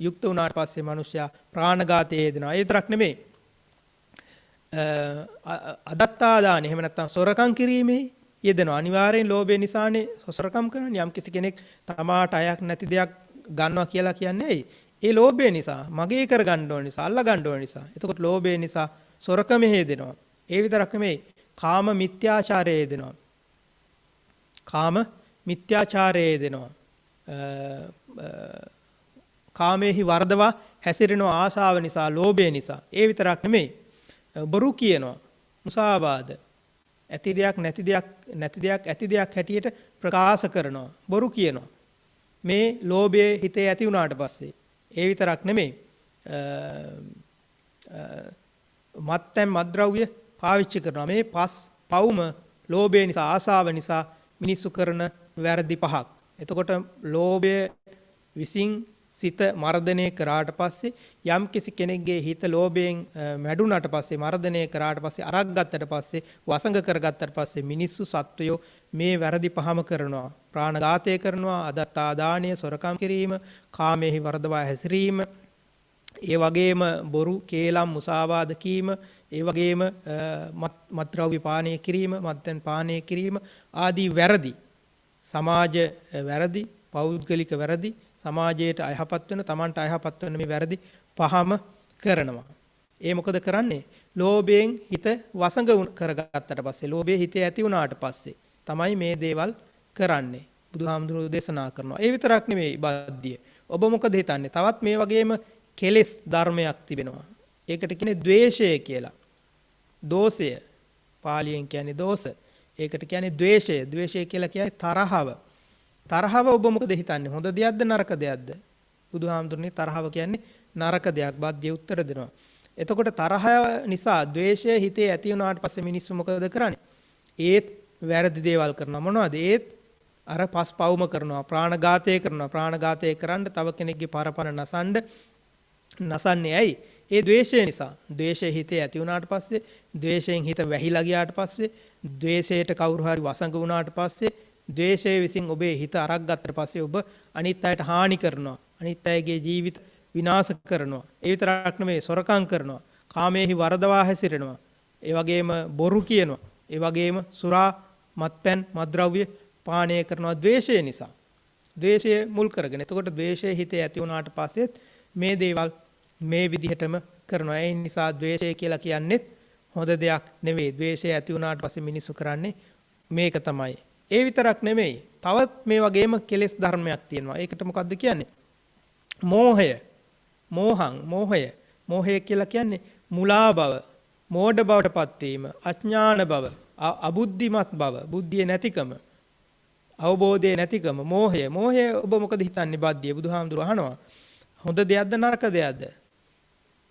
යුක්ත වුණාට පස්සේ මිනිසයා ප්‍රාණඝාතයේ යෙදෙනවා. ඒ විතරක් නෙමෙයි. අදත්තාදාන එහෙම නැත්නම් සොරකම් කිරීමේ යෙදෙනවා. අනිවාර්යෙන් ලෝභය නිසානේ සොරකම් කරන්නේ. යම් කිසි කෙනෙක් තමාට අයක් නැති දෙයක් ගන්නවා කියලා කියන්නේ ඇයි? ඒ ලෝභය නිසා, මගේ කර ගන්න ඕන නිසා, අල්ලා ගන්න ඕන නිසා. එතකොට ලෝභය නිසා සොරකමේ යෙදෙනවා. ඒ විතරක් නෙමෙයි, කාම මිත්‍යාචාරයේ යෙදෙනවා. කාම මිත්‍යාචාරයේ යෙදෙනවා. කාමේහි වර්ධවා හැසිරෙනවා ආශාව නිසා, ලෝභය නිසා. ඒ විතරක් නෙමෙයි, බොරු කියනවා, මුසාවාද, ඇති දෙයක් ඇති දෙයක් හැටියට ප්‍රකාශ කරනවා, බොරු කියනවා. මේ ලෝභයේ හිතේ ඇති වුණාට පස්සේ ඒ විතරක් නෙමෙයි, මත්පැන් මත්ද්‍රව්‍ය පාවිච්චි කරනවා. මේ පවුම ලෝභය නිසා, ආශාව නිසා මිනිස්සු කරන වැරදි පහක්. එතකොට ලෝභය විසින් සිත මර්ධනය කරාට පස්සේ, යම් කිසි කෙනෙක්ගේ හිත ලෝභයෙන් මැඩුණාට පස්සේ, මර්ධනය කරාට පස්සේ, අරක් ගත්තට පස්සේ, වසඟ කරගත්තට පස්සේ මිනිස්සු සත්වයෝ මේ වැරදි පහම කරනවා. ප්‍රාණඝාතය කරනවා, අදත්තාදානය, සොරකම් කිරීම, කාමයේහි වර්ධවා හැසිරීම, ඒ වගේම බොරු, කේලම්, මුසාවාද කීම, ඒ වගේම මත්ද්‍රව්‍ය පානය කිරීම, මත්පැන් පානය කිරීම ආදී වැරදි, සමාජ වැරදි, පෞද්ගලික වැරදි, සමාජයට අයහපත් වෙන, තමන්ට අයහපත් වෙන මේ වැරදි පහම කරනවා. ඒ මොකද කරන්නේ? ලෝභයෙන් හිත වසඟ කරගත්තට පස්සේ, ලෝභයේ හිතේ ඇති වුණාට පස්සේ තමයි මේ දේවල් කරන්නේ. බුදුහාමුදුරුවෝ දේශනා කරනවා. ඒ විතරක් නෙමෙයි බද්ධිය. ඔබ මොකද හිතන්නේ? තවත් මේ වගේම කෙලෙස් ධර්මයක් තිබෙනවා. ඒකට කියන්නේ ද්වේෂය කියලා. දෝෂය. පාලියෙන් කියන්නේ දෝෂ. ඒකට කියන්නේ ද්වේෂය. ද්වේෂය කියලා කියන්නේ තරහව. තරහව ඔබ මොකද හිතන්නේ? හොඳ දෙයක්ද නරක දෙයක්ද? බුදුහාමුදුරනේ තරහව කියන්නේ නරක දෙයක්. බද්ධිය උත්තර දෙනවා. එතකොට තරහ නිසා ද්වේෂය හිතේ ඇති වුණාට පස්සේ මිනිස්සු මොකද කරන්නේ? ඒත් වැරදි දේවල් කරනවා. මොනවද? ඒත් අර පස්පවුම කරනවා, ප්‍රාණඝාතය කරනවා. ප්‍රාණඝාතය කරන්න තව කෙනෙක්ගේ පරපණ නසන්නේ ඇයි? ඒ ද්වේෂය නිසා. ද්වේෂය හිතේ ඇති වුණාට පස්සේ, ද්වේෂයෙන් හිත වැහිලා ගියාට පස්සේ, ද්වේෂයට කවුරු හරි වසඟ වුණාට පස්සේ, ද්වේෂය විසින් ඔබේ හිත අරක් ගත්තට පස්සේ ඔබ අනිත් අයට හානි කරනවා. අනිත් අයගේ ජීවිත විනාශ කරනවා. ඒ විතරක් නෙමෙයි, සොරකම් කරනවා. කාමයේහි වරදවා හැසිරෙනවා. ඒ වගේම බොරු කියනවා. ඒ වගේම සුරා, මත්පැන්, මත්ද්‍රව්‍ය පානය කරනවා ද්වේෂය නිසා. ද්වේෂය මුල් කරගෙන. එතකොට ද්වේෂය හිතේ ඇති වුණාට පස්සෙත් මේ දේවල් මේ විදිහටම කරනවා. ඒ නිසා ද්වේෂය කියලා කියන්නේත් හොඳ දෙයක් නෙවෙයි. ද්වේෂය ඇති වුණාට පස්සේ මිනිස්සු කරන්නේ මේක තමයි. ඒ විතරක් නෙමෙයි. තවත් මේ වගේම කෙලෙස් ධර්මයක් තියෙනවා. ඒකට මොකද්ද කියන්නේ? මෝහය. මෝහය. මෝහය කියලා කියන්නේ මුලා බව, මෝඩ බවට පත්වීම, අඥාන බව, අබුද්ධිමත් බව, බුද්ධිය නැතිකම, අවබෝධය නැතිකම, මෝහය. මෝහය ඔබ මොකද හිතන්නේ? බද්ධිය. බුදුහාමුදුරුවෝ අහනවා, හොඳ දෙයක්ද නරක දෙයක්ද?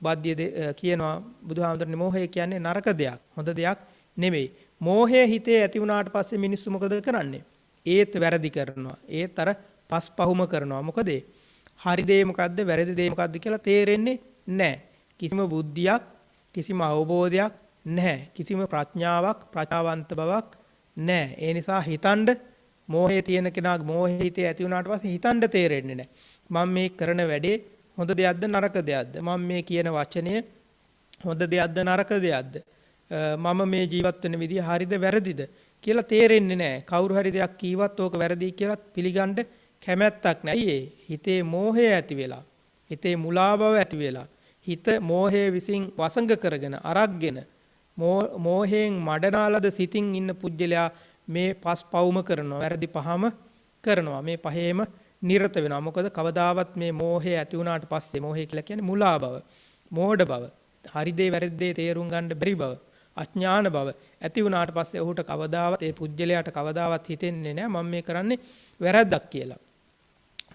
බද්ධිය කියනවා බුදුහාමුදුරනේ මෝහය කියන්නේ නරක දෙයක්, හොඳ දෙයක් නෙමෙයි. මෝහය හිතේ ඇති වුණාට පස්සේ මිනිස්සු මොකද කරන්නේ? ඒත් වැරදි කරනවා. ඒත් අර පස්පහුම කරනවා. මොකද හරි දේ මොකද්ද, වැරදි දේ මොකද්ද කියලා තේරෙන්නේ නැහැ. කිසිම බුද්ධියක්, කිසිම අවබෝධයක් නැහැ. කිසිම ප්‍රඥාවක්, ප්‍රඥාවන්ත බවක් නැහැ. ඒ නිසා හිතන්න, මෝහයේ තියෙන කෙනාගේ මෝහය හිතේ ඇති වුණාට පස්සේ හිතන්න තේරෙන්නේ නැහැ. මම මේ කරන වැඩේ හොඳ දෙයක්ද නරක දෙයක්ද? මම මේ කියන වචනය හොඳ දෙයක්ද නරක දෙයක්ද? මම මේ ජීවත් වෙන විදිය හරිද වැරදිද කියලා තේරෙන්නේ නැහැ. කවුරු හරි දෙයක් කීවත් ඕක වැරදි කියලා පිළිගන්න කැමැත්තක් නැහැ. හිතේ මෝහය ඇති වෙලා, හිතේ මුලා බව ඇති වෙලා, හිත මෝහයේ විසින් වසඟ කරගෙන අරක්ගෙන මෝහයෙන් මඩනාලද සිතින් ඉන්න පුජ්‍යලයා මේ පස්පවුම කරනවා, වැරදි පහම කරනවා. මේ පහේම නිරත වෙනවා. මොකද කවදාවත් මේ මෝහය ඇති වුණාට පස්සේ, මෝහය කියලා කියන්නේ මුලා බව, මෝඩ බව, හරි දේ වැරදි දේ තේරුම් ගන්න බැරි බව, අඥාන බව ඇති වුණාට පස්සේ ඔහුට කවදාවත්, ඒ පුජ්‍යලයාට කවදාවත් හිතෙන්නේ නැහැ මම මේ කරන්නේ වැරද්දක් කියලා.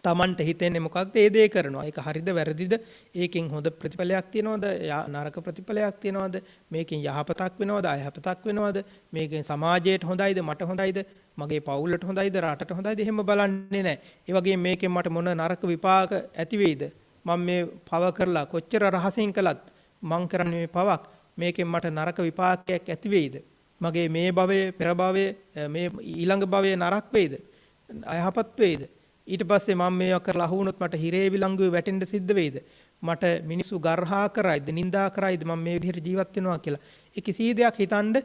Tamanට හිතෙන්නේ මොකක්ද? ඒ දේ කරනවා. ඒක හරිද වැරදිද? ඒකෙන් හොඳ ප්‍රතිඵලයක් තියනවද? නරක ප්‍රතිඵලයක් තියනවද? මේකෙන් යහපතක් වෙනවද? අයහපතක් වෙනවද? මේකෙන් සමාජයට හොඳයිද? මට හොඳයිද? මගේ පවුලට හොඳයිද? රටට හොඳයිද? එහෙම බලන්නේ නැහැ. ඒ වගේම මේකෙන් මට මොන නරක විපාක ඇති වෙයිද? මම මේ පව කරලා කොච්චර රහසින් කළත් මං කරන්නේ මේ පවක්, මේකෙන් මට නරක විපාකයක් ඇති වෙයිද? මගේ මේ භවයේ, පෙර භවයේ, මේ ඊළඟ භවයේ නරක වෙයිද? අයහපත් වෙයිද? ඊට පස්සේ මම මේවා කරලා අහුවුනොත් මට හිරේ විලංගුවේ වැටෙන්න සිද්ධ වෙයිද? මට මිනිස්සු ගර්හා කරයිද, නිඳා කරයිද මම මේ විදිහට ජීවත් වෙනවා කියලා? ඒ කිසි දෙයක් හිතන්න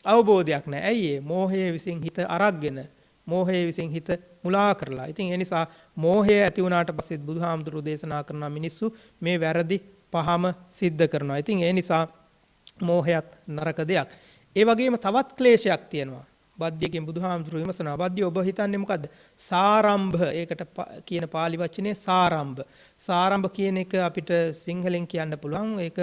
අවබෝධයක් නැහැ. ඇයි ඒ? මෝහයේ විසින් හිත අරක්ගෙන, මෝහයේ විසින් හිත මුලා කරලා. ඉතින් ඒ නිසා මෝහය ඇති වුණාට පස්සේ බුදුහාමුදුරුවෝ දේශනා කරන මිනිස්සු මේ වැරදි පහම සිද්ධ කරනවා. ඉතින් ඒ නිසා මෝහයත් නරක දෙයක්. ඒ වගේම තවත් ක්ලේශයක් තියෙනවා. බද්ධියකින් බුදුහාමුදුරුවෝ විමසනවා, බද්ධිය ඔබ හිතන්නේ මොකද්ද? සාරම්භ. ඒකට කියන පාලි වචනේ සාරම්භ. සාරම්භ කියන එක අපිට සිංහලෙන් කියන්න පුළුවන්. ඒක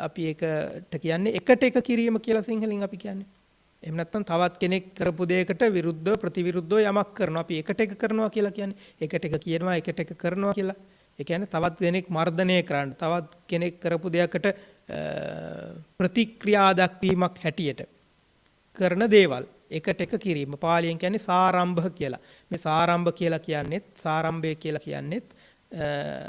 අපි ඒකට කියන්නේ එකට එක කිරීම කියලා සිංහලෙන් අපි කියන්නේ. එහෙම නැත්නම් තවත් කෙනෙක් කරපු දෙයකට විරුද්ධව, ප්‍රතිවිරුද්ධව යමක් කරනවා. අපි එකට එක කරනවා කියලා කියන්නේ. එකට එක කියනවා, එකට එක කරනවා කියලා. ඒ කියන්නේ තවත් කෙනෙක් මර්ධනය කරන්න, තවත් කෙනෙක් කරපු දෙයකට ප්‍රතික්‍රියා දක්වීමක් හැටියට කරන දේවල් එකට එක කිරීම. පාලියෙන් කියන්නේ සාරම්භ කියලා. මේ සාරම්භ කියලා කියන්නේත්, සාරම්භය කියලා කියන්නේත්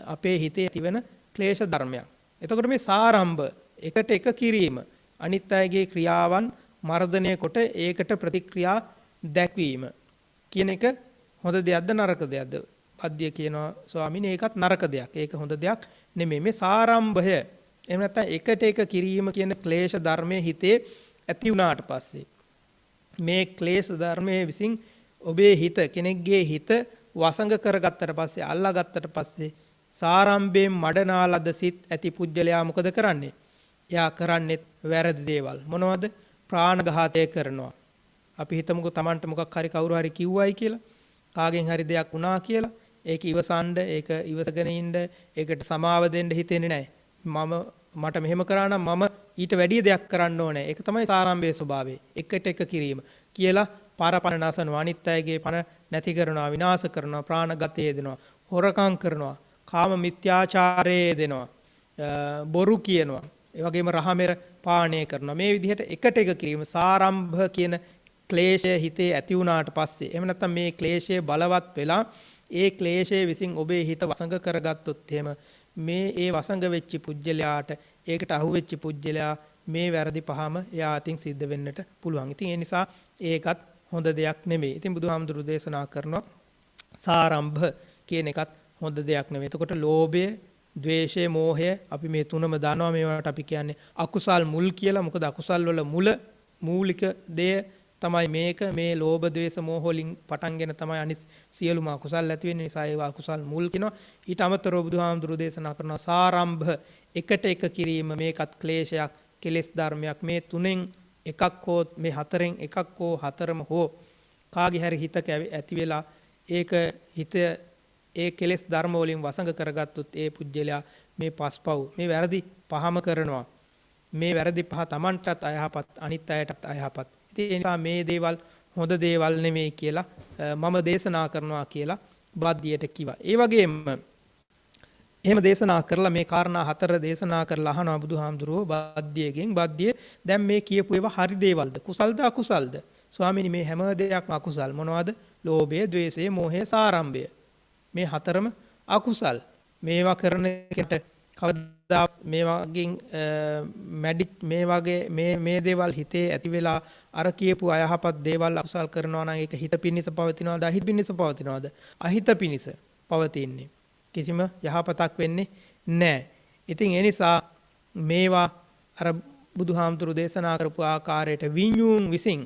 අපේ හිතේ තිබෙන ක්ලේශ ධර්මයක්. එතකොට මේ සාරම්භ, එකට එක කිරීම, අනිත් අයගේ ක්‍රියාවන් මර්ධනය කොට ඒකට ප්‍රතික්‍රියා දැක්වීම කියන එක හොඳ දෙයක්ද නරක දෙයක්ද? පද්‍ය කියනවා ස්වාමීනි ඒකත් නරක දෙයක්. ඒක හොඳ දෙයක් නෙමෙයි. මේ සාරම්භය, එහෙම නැත්නම් එකට එක කිරීම කියන ක්ලේශ ධර්මයේ හිතේ ඇති වුණාට පස්සේ, මේ ක්ලේශ ධර්මයේ විසින් ඔබේ හිත, කෙනෙක්ගේ හිත වසඟ කරගත්තට පස්සේ, අල්ලාගත්තට පස්සේ සාරම්භයෙන් මඩනාලද සිත් ඇති පුජ්‍යලයා මොකද කරන්නේ? එයා කරන්නේ වැරදි දේවල්. මොනවද? ප්‍රාණඝාතය කරනවා. අපි හිතමුකෝ Tamanට මොකක් හරි කවුරු හරි කිව්වයි කියලා, කාගෙන් හරි දෙයක් වුණා කියලා. ඒක ඉවසන්න, ඒක ඉවසගෙන ඉන්න, ඒකට සමාව දෙන්න හිතෙන්නේ නැහැ. මට මෙහෙම කරා නම් මම ඊට වැඩිය දෙයක් කරන්න ඕනේ. ඒක තමයි සාරම්භයේ ස්වභාවය. එකට එක කිරීම කියලා පාරපණ නාසනවා, අනිත් අයගේ පණ නැති කරනවා, විනාශ කරනවා, ප්‍රාණඝාතය දෙනවා, හොරකම් කරනවා, කාම මිත්‍යාචාරය දෙනවා. බොරු කියනවා. ඒ වගේම රහමෙර පානය කරනවා. මේ විදිහට එකට එක කිරීම සාරම්භ කියන ක්ලේශය හිතේ ඇති වුණාට පස්සේ එහෙම නැත්නම් මේ ක්ලේශය බලවත් වෙලා ඒ ක්ලේශය විසින් ඔබේ හිත වසඟ කරගත්තොත් එහෙම මේ ඒ වසඟ වෙච්ච පුජ්‍යලයාට ඒකට අහු වෙච්ච පුජ්‍යලයා මේ වැරදි පහම එයා අතින් සිද්ධ වෙන්නට පුළුවන්. ඉතින් ඒ නිසා ඒකත් හොඳ දෙයක් නෙමෙයි. ඉතින් බුදුහාමුදුරු දේශනා කරනවා සාරම්භ කියන එකත් හොඳ දෙයක් නෙමෙයි. එතකොට ලෝභය, ද්වේෂය, මෝහය අපි මේ තුනම දන්නවා. මේවට අපි කියන්නේ අකුසල් මුල් කියලා. මොකද අකුසල් වල මූලික දෙය තමයි මේක. මේ ලෝභ, ද්වේෂ, මෝහ වලින් පටන්ගෙන තමයි අනිත් සියලුම අකුසල් ඇති වෙන්නේ. නිසා ඒවා අකුසල් මුල් කියනවා. ඊට අමතරව බුදුහාමුදුරු දේශනා කරනවා සාරම්භ එකට එක කිරීම මේකත් ක්ලේශයක්, කෙලෙස් ධර්මයක්. මේ තුනෙන් එකක් හෝ මේ හතරෙන් එකක් හෝ හතරම හෝ කාගේ හරි හිතක ඇති වෙලා ඒක හිත ඒ කෙලෙස් ධර්ම වලින් වසඟ කරගත්තොත් ඒ පුජ්‍යලයා මේ පස්පව් මේ වැරදි පහම කරනවා. මේ වැරදි පහ Tamanටත් අයහපත්, අනිත් අයටත් අයහපත්. ඒ නිසා මේ දේවල් හොඳ දේවල් නෙමෙයි කියලා මම දේශනා කරනවා කියලා බාද්දියට කිව්වා. ඒ වගේම එහෙම දේශනා කරලා මේ කාරණා හතර දේශනා කරලා අහනවා බුදුහාමුදුරුවෝ බාද්දියගෙන්. බාද්දිය දැන් මේ කියපු ඒවා හරි දේවල්ද? කුසල්ද අකුසල්ද? ස්වාමීනි මේ හැම දෙයක්ම අකුසල්. මොනවද? ලෝභය, ද්වේෂය, මෝහය, සාරම්භය. මේ හතරම අකුසල්. මේවා කරන එකට කවදා මේ වගේ මේ දේවල් හිතේ ඇති වෙලා අර කියපු අයහපත් දේවල් අකුසල් කරනවා නම් ඒක හිත පිණිස පවතිනවද? අහිත පිණිස පවතිනවද? අහිත පිණිස පවතින්නේ. කිසිම යහපතක් වෙන්නේ නැහැ. ඉතින් ඒ නිසා මේවා අර බුදුහාමුදුරු දේශනා කරපු ආකාරයට විඤ්ඤුන් විසින්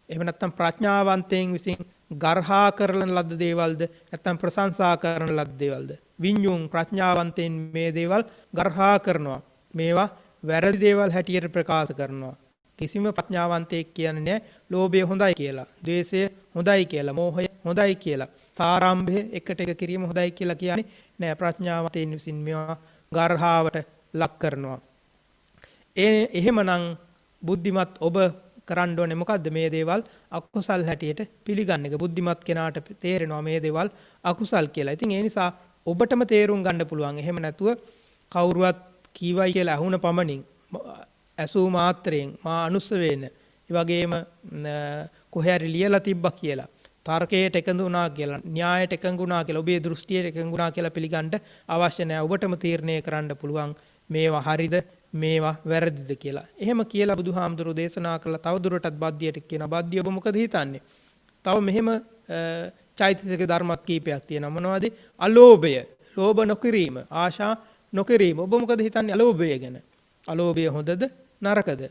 එහෙම නැත්නම් ප්‍රඥාවන්තයන් විසින් ගර්හා කරන ලද්ද දේවල්ද නැත්නම් ප්‍රශංසා කරන ලද්ද දේවල්ද? විඤ්ඤුන් ප්‍රඥාවන්තයන් මේ දේවල් ගර්හා කරනවා. මේවා වැරදි දේවල් හැටියට ප්‍රකාශ කරනවා. කිසිම ප්‍රඥාවන්තයෙක් කියන්නේ නැහැ ලෝභය හොඳයි කියලා, ද්වේෂය හොඳයි කියලා, මෝහය හොඳයි කියලා, සාරම්භය එකට එක කිරීම හොඳයි කියලා කියන්නේ නෑ. ප්‍රඥාවන්තයන් විසින් මේවා ගර්හාවට ලක් කරනවා. එහෙමනම් බුද්ධිමත් ඔබ කරන්න ඕනේ මොකද්ද? මේ දේවල් අකුසල් හැටියට පිළිගන්න එක. බුද්ධිමත් කෙනාට තේරෙනවා මේ දේවල් අකුසල් කියලා. ඉතින් ඒ නිසා ඔබටම තේරුම් ගන්න පුළුවන්. එහෙම නැතුව කවුරුවත් කීවයි කියලා අහුන පමණින් ඇසූ මාත්‍රයෙන් මා අනුස්ස වෙන. ඒ වගේම කොහේ හරි ලියලා තිබ්බා කියලා, තර්කයට එකඟුණා කියලා, න්‍යායට එකඟුණා කියලා, ඔබේ දෘෂ්ටියට එකඟුණා කියලා පිළිගන්න අවශ්‍ය නැහැ. ඔබටම තීරණය කරන්න පුළුවන් මේවා හරිද මේවා වැරදිද කියලා. එහෙම කියලා බුදුහාමුදුරෝ දේශනා කළා. තව දුරටත් බද්දියට කියනවා බද්දිය ඔබ මොකද හිතන්නේ? තව මෙහෙම චෛතසික ධර්මත් කීපයක් තියෙනවා. මොනවද? අලෝභය, ලෝභ නොකිරීම, ආශා නොකිරීම. ඔබ මොකද හිතන්නේ අලෝභය ගැන? අලෝභය හොඳද නරකද?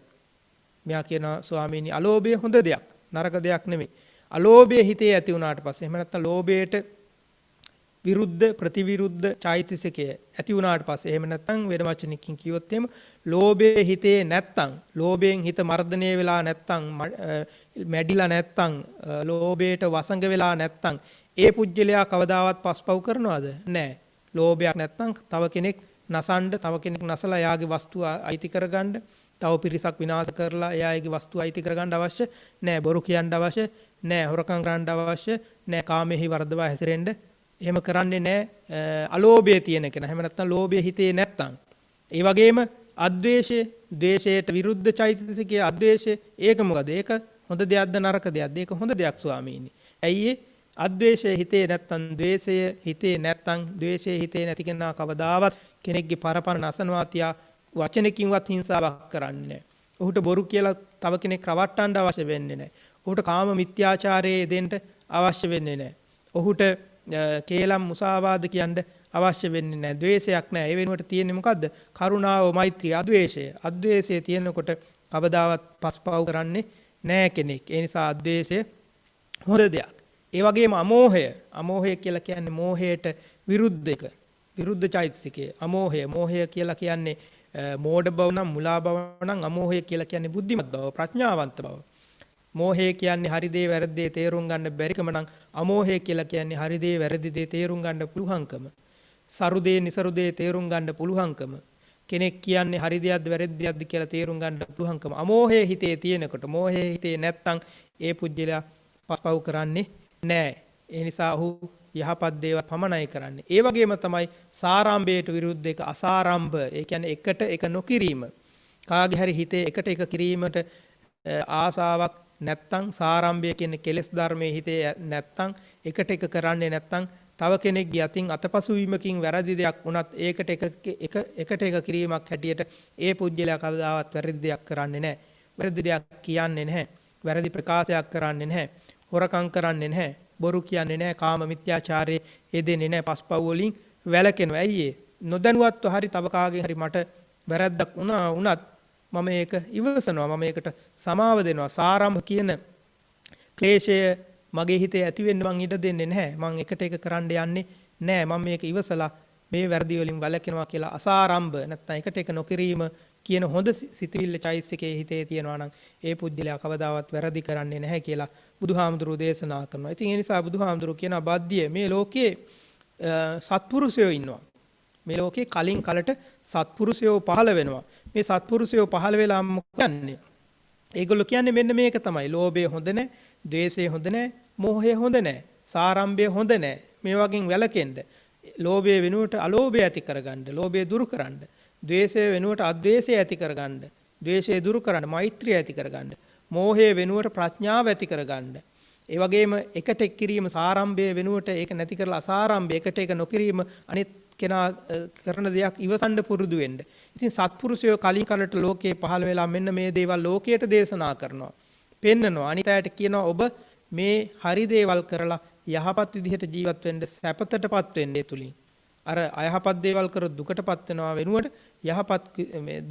මෙයා කියනවා ස්වාමීනි අලෝභය හොඳ දෙයක්, නරක දෙයක් නෙමෙයි. අලෝභය හිතේ ඇති වුණාට පස්සේ එහෙම නැත්නම් ලෝභයට විරුද්ධ ප්‍රතිවිරුද්ධ චෛතසිකය ඇති වුණාට පස්සේ එහෙම නැත්නම් වෙන වචනකින් කිව්වොත් එහෙම ලෝභයේ හිතේ නැත්නම්, ලෝභයෙන් හිත මර්ධනය වෙලා නැත්නම්, මැඩිලා නැත්නම්, ලෝභයට වසඟ වෙලා නැත්නම් ඒ පුජ්‍යලයා කවදාවත් පස්පව් කරනවද? නැහැ. ලෝභයක් නැත්නම් තව කෙනෙක් නසන්න, තව කෙනෙක් නසලා එයාගේ වස්තුව අයිති කරගන්න, තව පිරිසක් විනාශ කරලා එයාගේ වස්තුව අයිති කරගන්න අවශ්‍ය නැහැ. බොරු කියන්න අවශ්‍ය නැහැ. හොරකම් කරන්න අවශ්‍ය නැහැ. කාමෙහි වර්ධවා හැසිරෙන්න එහෙම කරන්නේ නැහැ අලෝභය තියෙන කෙනා. එහෙම නැත්නම් ලෝභය හිතේ නැත්නම්. ඒ වගේම අද්වේෂය, ද්වේෂයට විරුද්ධ චෛතසිකයේ අද්වේෂය, ඒක මොකද? ඒක හොඳ දෙයක්ද නරක දෙයක්ද? ඒක හොඳ දෙයක් ස්වාමීනි. ඇයි ඒ? අද්වේෂය හිතේ නැත්නම්, ද්වේෂය හිතේ නැත්නම්, ද්වේෂය හිතේ නැති කෙනා කවදාවත් කෙනෙක්ගේ පරපර නසනවා තියා වචනකින්වත් හිංසාවක් කරන්නේ නැහැ. ඔහුට බොරු කියලා තව කෙනෙක් රවට්ටන්න අවශ්‍ය වෙන්නේ නැහැ. ඔහුට කාම මිත්‍යාචාරයේ දෙන්න අවශ්‍ය වෙන්නේ නැහැ. ඔහුට කේලම් මුසාවාද කියන්න අවශ්‍ය වෙන්නේ නැහැ. ද්වේෂයක් නැහැ. ඒ වෙනුවට තියෙන්නේ මොකද්ද? කරුණාව, මෛත්‍රිය, අද්වේෂය. අද්වේෂය තියෙනකොට කවදාවත් පස්පව් කරන්නේ නැහැ කෙනෙක්. ඒ නිසා අද්වේෂය හොඳ දෙයක්. ඒ වගේම අමෝහය. අමෝහය කියලා කියන්නේ මෝහයට විරුද්ධ එක. විරුද්ධ චෛතසිකය. අමෝහය. මෝහය කියලා කියන්නේ මෝඩ බව නම්, මුලා බව නම්. අමෝහය කියලා කියන්නේ බුද්ධිමත් බව, ප්‍රඥාවන්ත බව. මෝහය කියන්නේ හරි දේ වැරදි දේ තේරුම් ගන්න බැරිකම නම්, අමෝහය කියලා කියන්නේ හරි දේ වැරදි දේ තේරුම් ගන්න පුළුවන්කම. සරු දේ නිසරු දේ තේරුම් ගන්න පුළුවන්කම. කෙනෙක් කියන්නේ හරි දෙයක්ද වැරදි දෙයක්ද කියලා තේරුම් ගන්න පුළුවන්කම. අමෝහය හිතේ තියෙනකොට, මෝහය හිතේ නැත්තම් ඒ පුජ්‍යලයා පස්පව් කරන්නේ නැහැ. ඒ නිසා ඔහු යහපත් දේවල් පමණයි කරන්නේ. ඒ වගේම තමයි සාරාම්භයට විරුද්ධ එක අසාරම්භ. ඒ කියන්නේ එකට එක නොකිරීම. කාගේ හරි හිතේ එකට එක කිරීමට ආසාවක් නැත්තම් සාරම්භය කියන්නේ කෙලෙස් ධර්මයේ හිතේ නැත්තම් එකට එක කරන්නේ නැත්තම් තව කෙනෙක්ගේ අතින් අතපසු වීමකින් වැරදි දෙයක් වුණත් ඒකට එකට එක කිරීමක් හැටියට ඒ පුජ්‍යලයා කවදාවත් වැරදි දෙයක් කරන්නේ නැහැ. වැරදි දෙයක් කියන්නේ නැහැ. වැරදි ප්‍රකාශයක් කරන්නේ නැහැ. හොරකම් කරන්නේ නැහැ. බොරු කියන්නේ නැහැ. කාම මිත්‍යාචාරයේ යෙදෙන්නේ නැහැ. පස්පව් වලින් වැළකෙනවා. ඇයි ඒ? නොදැනුවත්ව හරි තව කාගෙන් හරි මට වැරද්දක් වුණත් මම ඒක ඉවසනවා. මම ඒකට සමාව දෙනවා. සාරම්භ කියන ක්ලේශය මගේ හිතේ ඇති වෙන්න මං ඉඩ දෙන්නේ නැහැ. මං එකට එක කරන්න යන්නේ නැහැ. මම මේක ඉවසලා මේ වැරදි වලින් වැළකෙනවා කියලා අසාරම්භ නැත්නම් එකට එක නොකිරීම කියන හොඳ සිතිවිල්ල චෛතසිකයේ හිතේ තියෙනවා නම් ඒ පුජ්‍යලයා කවදාවත් වැරදි කරන්නේ නැහැ කියලා බුදුහාමුදුරුවෝ දේශනා කරනවා. ඉතින් ඒ නිසා බුදුහාමුදුරුවෝ කියන බද්ධිය මේ ලෝකයේ සත්පුරුෂයෝ ඉන්නවා. මේ ලෝකේ කලින් කලට සත්පුරුෂයෝ පහළ වෙනවා. මේ සත්පුරුෂයෝ පහළ වෙලා මොකද කියන්නේ? ඒගොල්ලෝ කියන්නේ මෙන්න මේක තමයි. ලෝභය හොඳ නැහැ, ද්වේෂය හොඳ නැහැ, මෝහය හොඳ නැහැ, සාරම්භය හොඳ නැහැ. මේ වගේ වැළකෙන්න. ලෝභය වෙනුවට අලෝභය ඇති කරගන්න, ලෝභය දුරු කරන්න. ද්වේෂය වෙනුවට අද්වේෂය ඇති කරගන්න, ද්වේෂය දුරු කරන්න, මෛත්‍රිය ඇති කරගන්න. මෝහය වෙනුවට ප්‍රඥාව ඇති කරගන්න. ඒ වගේම එකට එක් කිරීම සාරම්භය වෙනුවට ඒක නැති කරලා අසාරම්භය එකට එක නොකිරීම අනිත් කෙනා කරන දෙයක් ඉවසන්න පුරුදු වෙන්න. ඉතින් සත්පුරුෂයෝ කලින් කලට ලෝකේ පහළ වෙලා මෙන්න මේ දේවල් ලෝකයට දේශනා කරනවා. පෙන්නනවා. අනිත් අයට කියනවා ඔබ මේ හරි දේවල් කරලා යහපත් විදිහට ජීවත් වෙන්න සැපතටපත් වෙන්න ඒ තුලින්. අර අයහපත් දේවල් කර දුකටපත් වෙනවා වෙනුවට යහපත්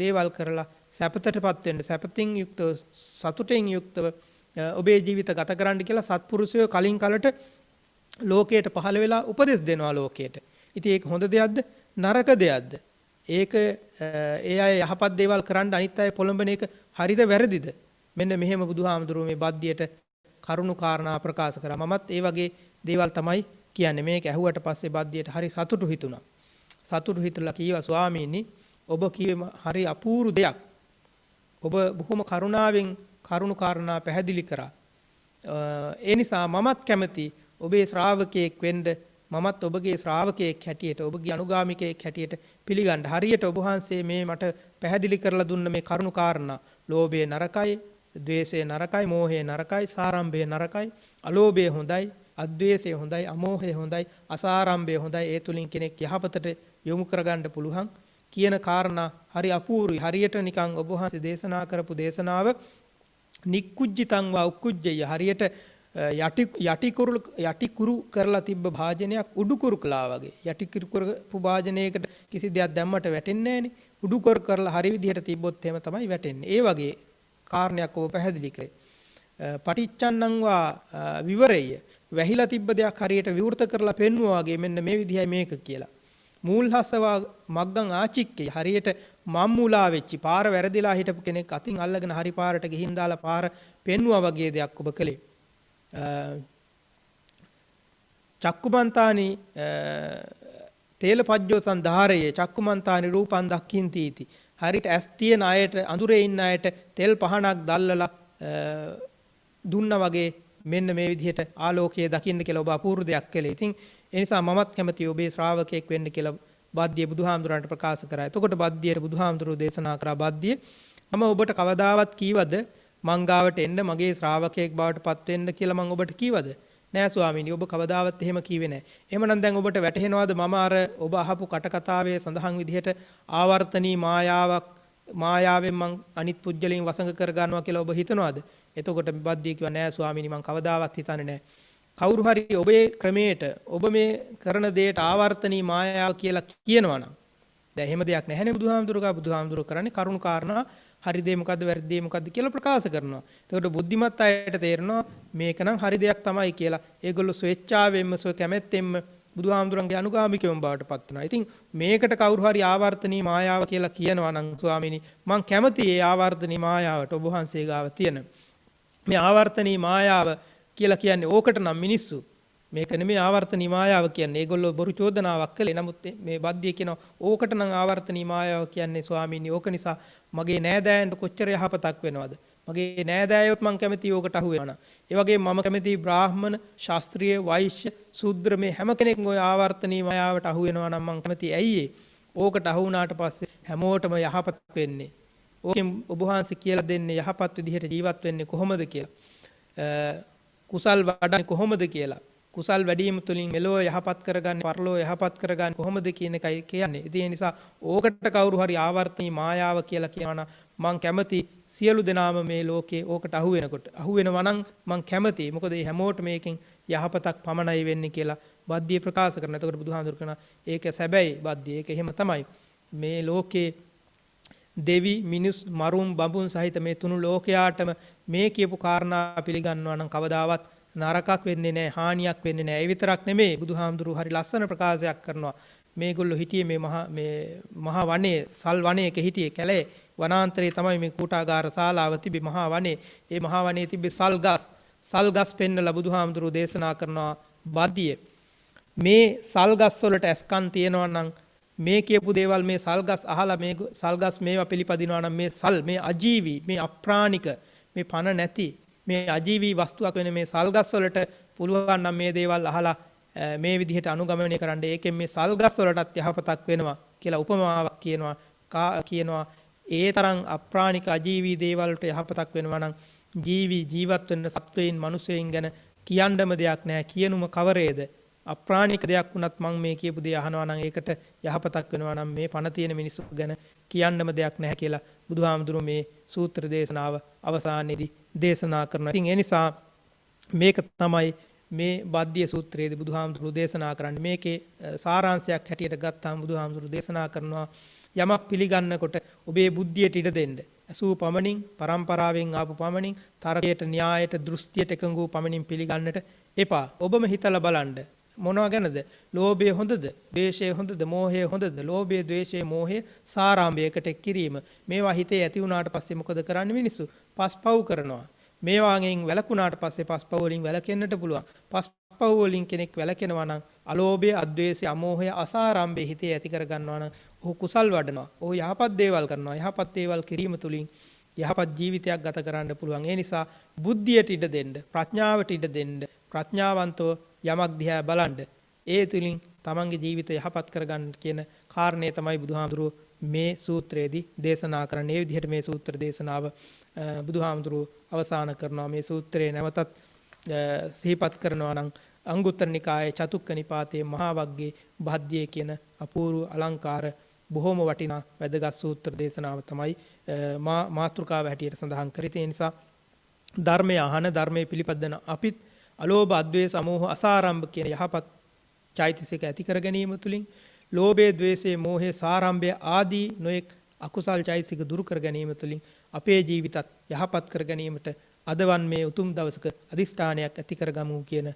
දේවල් කරලා සැපතටපත් වෙන්න සැපතින් යුක්තව සතුටෙන් යුක්තව ඔබේ ජීවිත ගත කරන්න කියලා සත්පුරුෂයෝ කලින් කලට ලෝකයට පහළ වෙලා උපදෙස් දෙනවා ලෝකයට. ඉතින් ඒක හොඳ දෙයක්ද නරක දෙයක්ද? ඒක ඒ අය යහපත් දේවල් කරන්න අනිත් අය පොළඹන එක හරිද වැරදිද? මෙන්න මෙහෙම බුදුහාමුදුරුවෝ මේ බද්ධියට කරුණු කාරණා ප්‍රකාශ කරා. මමත් ඒ වගේ දේවල් තමයි කියන්නේ. මේක ඇහුවට පස්සේ බද්ධියට හරි සතුටු හිතුණා. සතුටු හිතලා කීවා ස්වාමීනි ඔබ කිව්වේ හරි අපූර්ව දෙයක්. ඔබ බොහොම කරුණාවෙන් කරුණු කාරණා පැහැදිලි කරා. ඒ නිසා මමත් කැමති ඔබේ ශ්‍රාවකයෙක් වෙන්න. මමත් ඔබගේ ශ්‍රාවකයෙක් හැටියට ඔබගේ අනුගාමිකයෙක් හැටියට පිළිගන්න. හරියට ඔබ වහන්සේ මේ මට පැහැදිලි කරලා දුන්න මේ කරුණු කාරණා. ලෝභය නරකයි, ද්වේෂය නරකයි, මෝහය නරකයි, සාරම්භය නරකයි, අලෝභය හොඳයි, අද්වේෂය හොඳයි, අමෝහය හොඳයි, අසාරම්භය හොඳයි. ඒ තුලින් කෙනෙක් යහපතට යොමු කරගන්න පුළුවන් කියන කාරණා හරි අපූර්වයි. හරියට නිකන් ඔබ වහන්සේ දේශනා කරපු දේශනාව නික්කුජ්ජිතං වා උක්කුජ්ජය. හරියට යටි කුරු කරලා තිබ්බ භාජනයක් උඩු කුරු කළා වගේ. යටි කුරු කරපු භාජනයකට කිසි දෙයක් දැම්මට වැටෙන්නේ නැහනේ. උඩු කර කරලා හරි විදිහට තිබ්බොත් එහෙම තමයි වැටෙන්නේ. ඒ වගේ කාරණයක් ඔබ පැහැදිලි කරේ. පටිච්චන්නං වා විවරය. වැහිලා තිබ්බ දෙයක් හරියට විවෘත කරලා පෙන්වුවා වගේ මෙන්න මේ විදිහයි මේක කියලා. මූල්හස්සවා මග්ගං ආචික්කේ. හරියට මම්මුලා වෙච්චි පාර වැරදිලා හිටපු කෙනෙක් අතින් අල්ලගෙන හරි පාරට ගිහින් දාලා පාර පෙන්වුවා වගේ දෙයක් ඔබ කළේ. චක්කුමන්තානි තේලපජ්ජෝ සන්ධාරයේ චක්කුමන්තානි රූපං දක්ඛින්ති. හරියට ඇස් තියෙන අයට අඳුරේ ඉන්න අයට තෙල් පහනක් දැල්ලලා දුන්නා වගේ මෙන්න මේ විදිහට ආලෝකයේ දකින්න කියලා ඔබ අපූර්ව දෙයක් කළේ. ඉතින් ඒ නිසා මමත් කැමතියි ඔබේ ශ්‍රාවකයෙක් වෙන්න කියලා බද්ධිය බුදුහාමුදුරන්ට ප්‍රකාශ කරා. එතකොට බද්ධියට බුදුහාමුදුරුවෝ දේශනා කරා බද්ධිය මම ඔබට කවදාවත් කීවද මං ගාවට එන්න මගේ ශ්‍රාවකයෙක් බවට පත් වෙන්න කියලා මං ඔබට කීවද? නෑ ස්වාමීනි ඔබ කවදාවත් එහෙම කීවේ නෑ. එහෙමනම් දැන් ඔබට වැටහෙනවද මම අර ඔබ අහපු කටකතාවේ සඳහන් විදිහට ආවර්තනී මායාවෙන් මං අනිත් පුජ්‍යලෙන් වසඟ කර ගන්නවා කියලා ඔබ හිතනවද? එතකොට බද්ධිය කිව්වා නෑ ස්වාමීනි මං කවදාවත් හිතන්නේ නෑ. කවුරු හරි ඔබේ ක්‍රමයට ඔබ මේ කරන දෙයට ආවර්තනී මායාව කියලා කියනවා නම් දැන් එහෙම දෙයක් නැහැනේ බුදුහාමුදුරුවෝ කරන්නේ කරුණු කාරණා හරි දේ මොකද්ද වැරදි දේ මොකද්ද කියලා ප්‍රකාශ කරනවා. එතකොට බුද්ධිමත් අයට තේරෙනවා මේක නම් හරි දෙයක් තමයි කියලා. ඒගොල්ලෝ ස්වේච්ඡාවෙන්ම කැමැත්තෙන්ම බුදුහාමුදුරන්ගේ අනුගාමිකයන් බවට පත් වෙනවා. ඉතින් මේකට කවුරු හරි ආවර්තනී මායාව කියලා කියනවා නම් ස්වාමීනි මං කැමතියි ඒ ආවර්තනී මායාවට ඔබ වහන්සේ ගාව තියෙන. මේ ආවර්තනී මායාව කියලා කියන්නේ ඕකට නම් මිනිස්සු මේක නෙමෙයි ආවර්තනී මායාව කියන්නේ. ඒගොල්ලෝ බොරු චෝදනාවක් කළේ. නමුත් මේ බද්ධිය කියනවා ඕකට නම් ආවර්තනී මායාව කියන්නේ ස්වාමීනි ඕක නිසා මගේ නෑදෑයන්ට කොච්චර යහපතක් වෙනවද? මගේ නෑදෑයොත් මං කැමති ඕකට අහු වෙනවා. ඒ වගේ මම කැමති බ්‍රාහ්මණ, ශාස්ත්‍රීය, වෛශ්‍ය, ශූද්‍ර මේ හැම කෙනෙක්ම ওই ආවර්තනීය මායාවට අහු වෙනවා නම් මං කැමති. ඇයි ඒ? ඕකට අහු වුණාට පස්සේ හැමෝටම යහපත් වෙන්නේ. ඕකෙන් ඔබ වහන්සේ කියලා දෙන්නේ යහපත් විදිහට ජීවත් වෙන්නේ කොහොමද කියලා. කුසල් වඩන්නේ කොහොමද කියලා. කුසල් වැඩිම තුලින් මෙලෝ යහපත් කරගන්න, පරලෝ යහපත් කරගන්න කොහොමද කියන එකයි කියන්නේ. ඉතින් ඒ නිසා ඕකට කවුරු හරි ආවර්තනීය මායාව කියලා කියනවා නම් මං කැමති සියලු දෙනාම මේ ලෝකේ ඕකට අහු වෙනකොට. අහු වෙනවා නම් මං කැමතියි. මොකද මේ හැමෝටම මේකෙන් යහපතක් පමණයි වෙන්නේ කියලා බද්ධිය ප්‍රකාශ කරනවා. එතකොට බුදුහාමුදුරු කියනවා ඒක සැබෑයි බද්ධිය. ඒක එහෙම තමයි. මේ ලෝකේ දෙවි, මිනිස්, මරුන්, බඹුන් සහිත මේ තුනු ලෝකයාටම මේ කියපු කාරණා පිළිගන්නවා නම් කවදාවත් නරකක් වෙන්නේ නැහැ, හානියක් වෙන්නේ නැහැ. ඒ විතරක් නෙමෙයි බුදුහාමුදුරු හරි ලස්සන ප්‍රකාශයක් කරනවා. මේගොල්ලෝ හිටියේ මේ මහා වනයේ, සල් වනයේක හිටියේ කැලේ වනාන්තරයේ තමයි මේ කූටාගාර ශාලාව තිබි මහා වනයේ. ඒ මහා වනයේ තිබි සල් ගස් පෙන්නලා බුදුහාමුදුරු දේශනා කරනවා බද්ධිය. මේ සල් ගස් වලට ඇස්කන් තියෙනවා නම් මේ කියපු දේවල් මේ සල්ගස් අහලා මේ සල්ගස් මේවා පිළිපදිනවා නම් මේ අජීවී, මේ අප්‍රාණික, මේ පණ නැති, මේ අජීවී වස්තුවක් වෙන මේ සල්ගස් වලට පුළුවන් නම් මේ දේවල් අහලා මේ විදිහට අනුගමනය කරන්න. ඒකෙන් මේ සල්ගස් වලටත් යහපතක් වෙනවා කියලා උපමාවක් කියනවා. ඒ තරම් අප්‍රාණික අජීවී දේවල් වලට යහපතක් වෙනවා නම් ජීවත් වෙන සත්වයින්, මිනිසෙයින් ගැන කියන්නම දෙයක් නැහැ. කියනුම කවරේද? අප්‍රාණික දෙයක් වුණත් මම මේ කියපු දේ අහනවා නම් ඒකට යහපතක් වෙනවා නම් මේ පණ තියෙන මිනිස්සු ගැන කියන්නම දෙයක් නැහැ කියලා බුදුහාමුදුරුවෝ මේ සූත්‍ර දේශනාව අවසානයේදී දේශනා කරනවා. ඉතින් ඒ නිසා මේක තමයි මේ බද්ධිය සූත්‍රයේදී බුදුහාමුදුරුවෝ දේශනා කරන්නේ. මේකේ සාරාංශයක් හැටියට ගත්තාම බුදුහාමුදුරුවෝ දේශනා කරනවා යමක් පිළිගන්නකොට ඔබේ බුද්ධියට ඉඩ දෙන්න. අසූ පමණින්, පරම්පරාවෙන් ආපු පමණින්, තර්කයට, න්‍යායට, දෘෂ්ටියට එකඟ වූ පමණින් පිළිගන්නට එපා. ඔබම හිතලා බලන්න. මොනවා ගැනද? ලෝභය හොඳද? ද්වේෂය හොඳද? මෝහය හොඳද? ලෝභය, ද්වේෂය, මෝහය සාරාම්භයකට කිරීම. මේවා හිතේ ඇති වුණාට පස්සේ මොකද කරන්නේ මිනිස්සු? පස්පව් කරනවා. මේවාගෙන් වැළකුණාට පස්සේ පස්පව් වලින් වැළකෙන්නට පුළුවන්. පස්පව් වලින් කෙනෙක් වැළකෙනවා නම් අලෝභය, අද්වේෂය, අමෝහය, අසාරාම්භය හිතේ ඇති කර ගන්නවා නම් ඔහු කුසල් වඩනවා. ඔහු යහපත් දේවල් කරනවා. යහපත් දේවල් කිරීම තුලින් යහපත් ජීවිතයක් ගත කරන්න පුළුවන්. ඒ නිසා බුද්ධියට ඉඩ දෙන්න, ප්‍රඥාවට ඉඩ දෙන්න, ප්‍රඥාවන්තව යමක් දිහා බලන්න. ඒ තුලින් තමන්ගේ ජීවිතය යහපත් කරගන්න කියන කාරණේ තමයි බුදුහාමුදුරුවෝ මේ සූත්‍රයේදී දේශනා කරන්නේ. ඒ විදිහට මේ සූත්‍ර දේශනාව බුදුහාමුදුරුවෝ අවසන් කරනවා. මේ සූත්‍රයේ නැවතත් සිහිපත් කරනවා නම් අංගුත්තර නිකායේ චතුක්ක නිපාතයේ මහා වග්ගයේ බද්ධිය කියන අපූර්ව අලංකාර බොහොම වටිනා වැදගත් සූත්‍ර දේශනාව තමයි මාතෘකාව හැටියට සඳහන් කරේ. ඒ නිසා ධර්මය අහන, ධර්මයේ පිළිපදන අපිත් අලෝභ, අද්වේෂ, අමෝහ, අසාරම්භ කියන යහපත් චෛතසික ඇති කර ගැනීම තුළින් ලෝභය, ද්වේෂය, මෝහය, සාරම්භය ආදී නොයෙක් අකුසල් චෛතසික දුරු කර ගැනීම තුළින් අපේ ජීවිතත් යහපත් කර ගැනීමට අදවන් මේ උතුම් දවසක අදිෂ්ඨානයක් ඇති කරගමු කියන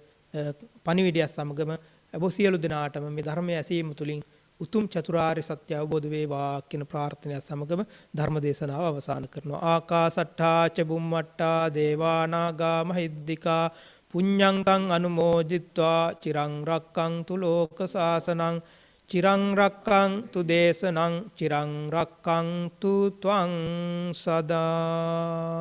පණිවිඩය සමගම ඔබ සියලු දෙනාටම මේ ධර්මය ඇසීම තුළින් උතුම් චතුරාර්ය සත්‍ය අවබෝධ වේවා කියන ප්‍රාර්ථනාව සමගම ධර්ම දේශනාව අවසන් කරනවා. ආකාසට්ඨා ච බුම්මට්ඨා දේවා නාග මහිද්దికා පුඤ්ඤං තං අනුමෝදිත්වා චිරං රක්ඛන්තු ලෝක සාසනං චිරං රක්ඛන්තු දේශනං චිරං රක්ඛන්තු ත්වං සදා.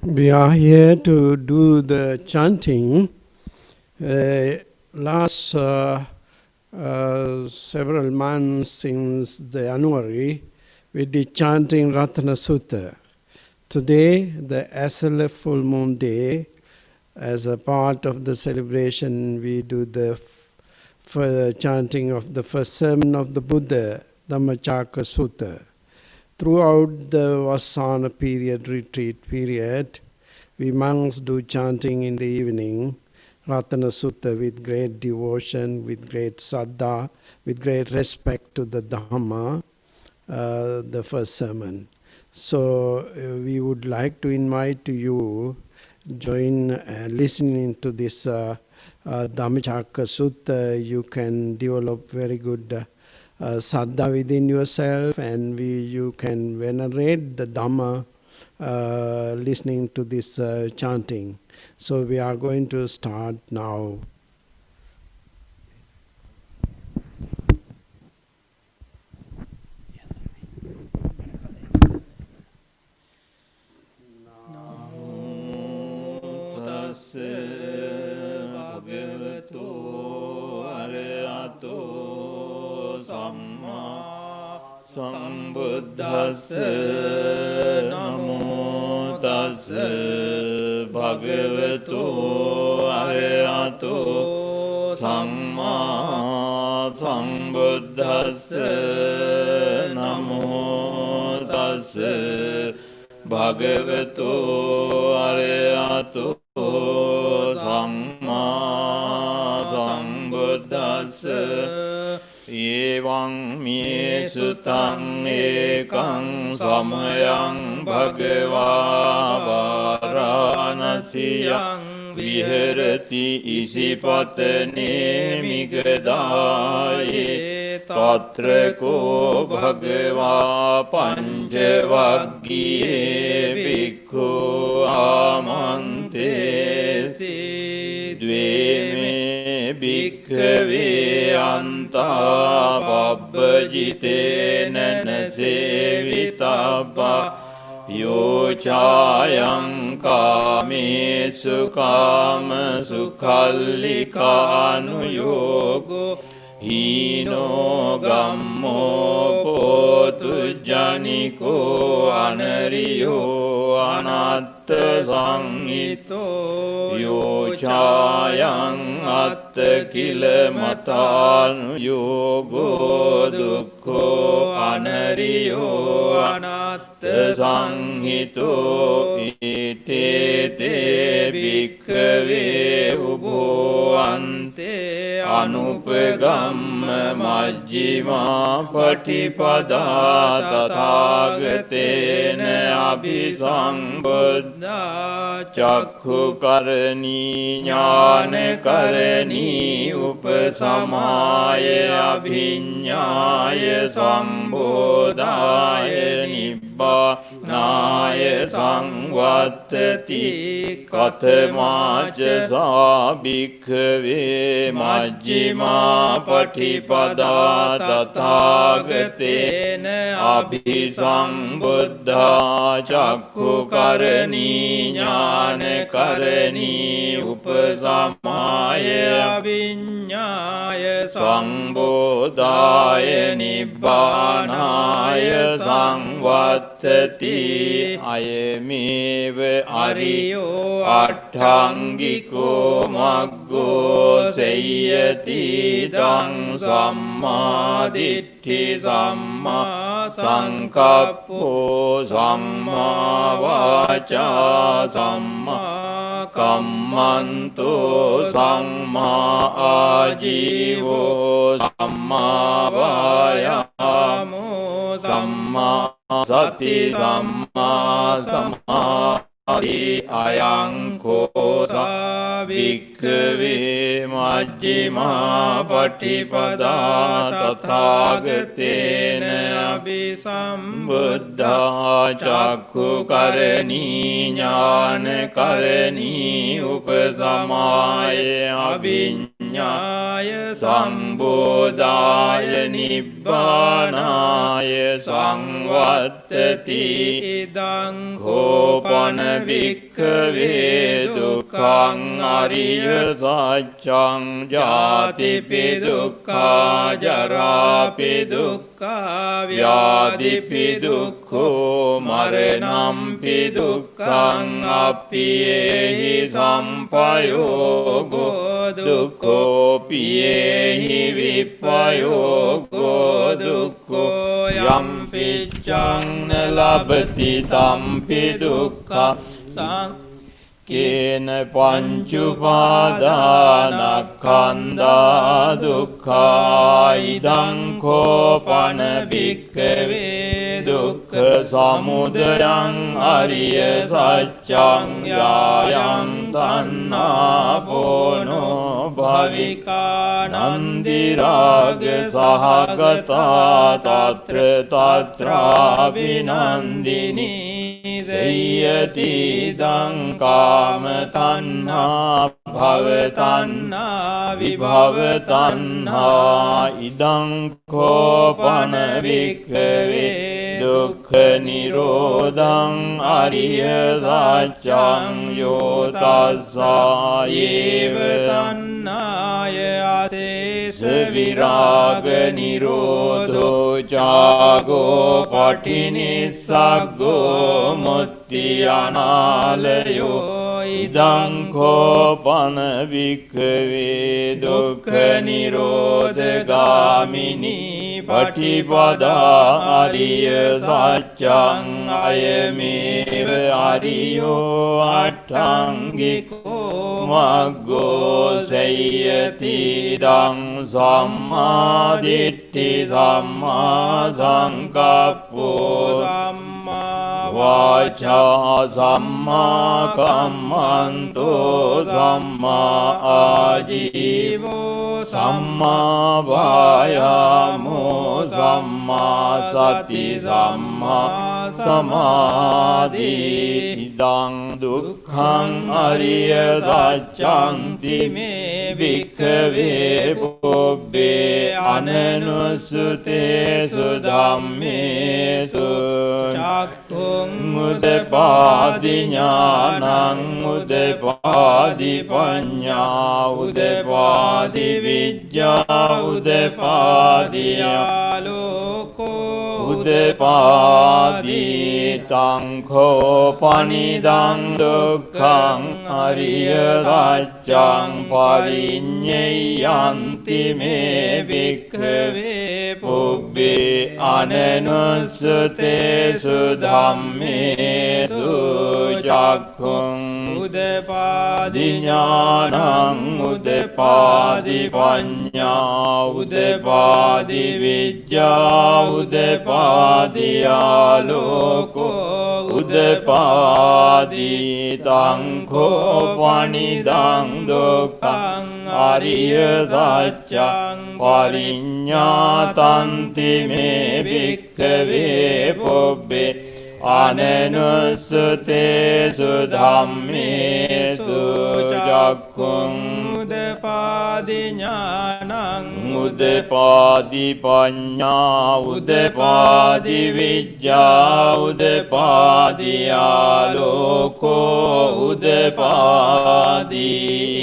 We are here to do the chanting. Last several months since the January, we did chanting Ratana Sutta. Today, the ESALA full moon day, as a part of the celebration, we do the chanting of the first sermon of the Buddha, Dhammacakka Sutta. Throughout the Vassana period, retreat period, we monks do chanting in the evening, Ratana Sutta, with great devotion, with great saddha, with great respect to the Dhamma, the first sermon. So we would like to invite you join listening to this Dhammacakka Sutta. You can develop very good saddha within yourself, and you can venerate the Dhamma listening to this chanting. So we are going to start now. Sambuddhassa namo tassa bhagavato arahato samma sambuddhassa namo tassa bhagavato arahato samma sambuddhassa Evaṁ me sutaṁ ekaṁ samayaṁ bhagavā vāranasiyaṁ viharati isipatane migadāye tatra ko bhagavā pañcavaggiye bhikkhu āmantesi dve me bhikkhave anta pabbajitena nasevitabba yo chayam kamesu kama sukhallikānu yogo hino gammo potu janiko anariyo anatta sanghito yo chayam atta kilamatanu yogo dukkho anariyo anatta sanghito ite te bhikkave ubho ante anupagamma majjhima patipada tathagatena abhisambuddha chakku karani jnana karani upasamaya abhiññāya sambodhāya nibbanāya samvattati katamāca sā bhikkhave majjhimā patipada tathagatena abhisambuddhā chakku karani jnana karani upasamaya abhiññāya sambodhāya nibbanāya samvattati ayameva ariyo atthangiko maggo seyyati dang sammaditthi samma sankappo samma vāca samma kammanto samma ajivo samma vāyamo samma sati samma samadhi ayang kosa bhikkhave majjhima patipada tathagatena abhisambuddha chakku karani jnana karani upasamaya abhiññāya පඤ්ඤාය සම්බෝධාය නිබ්බානාය සංවත්තති ඉදං කෝපන භික්ඛවේ දුක්ඛං අරිය සත්‍යං ජාතිපි දුක්ඛා ජරාපි දුක්ඛා ව්‍යාධිපි දුක්ඛෝ මරණම්පි දුක්ඛං අප්පියේහි සම්පයෝගෝ දුක්ඛෝ පියේහි විප්පයෝගෝ දුක්ඛෝ යම් පිච්ඡං ලබති තම්පි දුක්ඛං කේන පංචුපාදානස්කන්ධා දුක්ඛා ඉදං කෝපන භික්ඛවේ දුක්ඛ සමුදයං අරිය සත්‍යං යායං තණ්හාපෝනෝ භවිකා නන්දි රාග සහගතා තත්‍ර තත්‍රා විනන්දිනී සේයති දං කාම තණ්හා භව තණ්හා විභව තණ්හා ඉදං කෝපන වික්ඛවේ දුක්ඛ නිරෝධං අරිය සත්‍යං යෝ තස්සා යේව තණ්හාය ආසේස විරාග නිරෝධෝ චාගෝ පටිනිස්සග්ගෝ මුත්‍ති අනාලයෝ ඉදං කෝපන වික්ඛවේ දුක්ඛ නිරෝධ ගාමිනී පටිපදා අරිය සත්‍යං අයමේව අරියෝ අට්ඨංගිකෝ මග්ගෝ සේයති දං සම්මා දිට්ඨි සම්මා සංකප්පෝ සම්මා වාචා සම්මා කම්මන්තෝ සම්මා ආජීවෝ සම්මා වායාමෝ සම්මා සති සම්මා සමාධි ඉදං දුක්ඛං අරිය සත්‍යන්ති මේ භික්ඛවේ පුබ්බේ අනනුසුතේසු ධම්මේසු චක්ඛුං උදපාදි ඥානං උදපාදි පඤ්ඤා උදපාදි විද්‍යා උදපාදි ආලෝකෝ උදපාදි තං කෝපනිදං දුක්ඛං අරිය සත්‍යං පරිඤ්ඤයන්ති මේ භික්ඛවේ පුබ්බේ අනනුසුතේසු ධම්මේසු චක්ඛුං උදපාදි ඥානං උදපාදි පඤ්ඤා උදපාදි විද්‍යා උදපාදි ආලෝකෝ උදපාදි තං කෝපනිදං දුක්ඛං අරිය සත්‍යං පරිඤ්ඤාතන්ති මේ භික්ඛවේ පුබ්බේ අනනුසුතේසු ධම්මේසු චක්ඛුං උදපාදි ඥානං උදපාදි පඤ්ඤා උදපාදි විද්‍යා උදපාදි ආලෝකෝ උදපාදි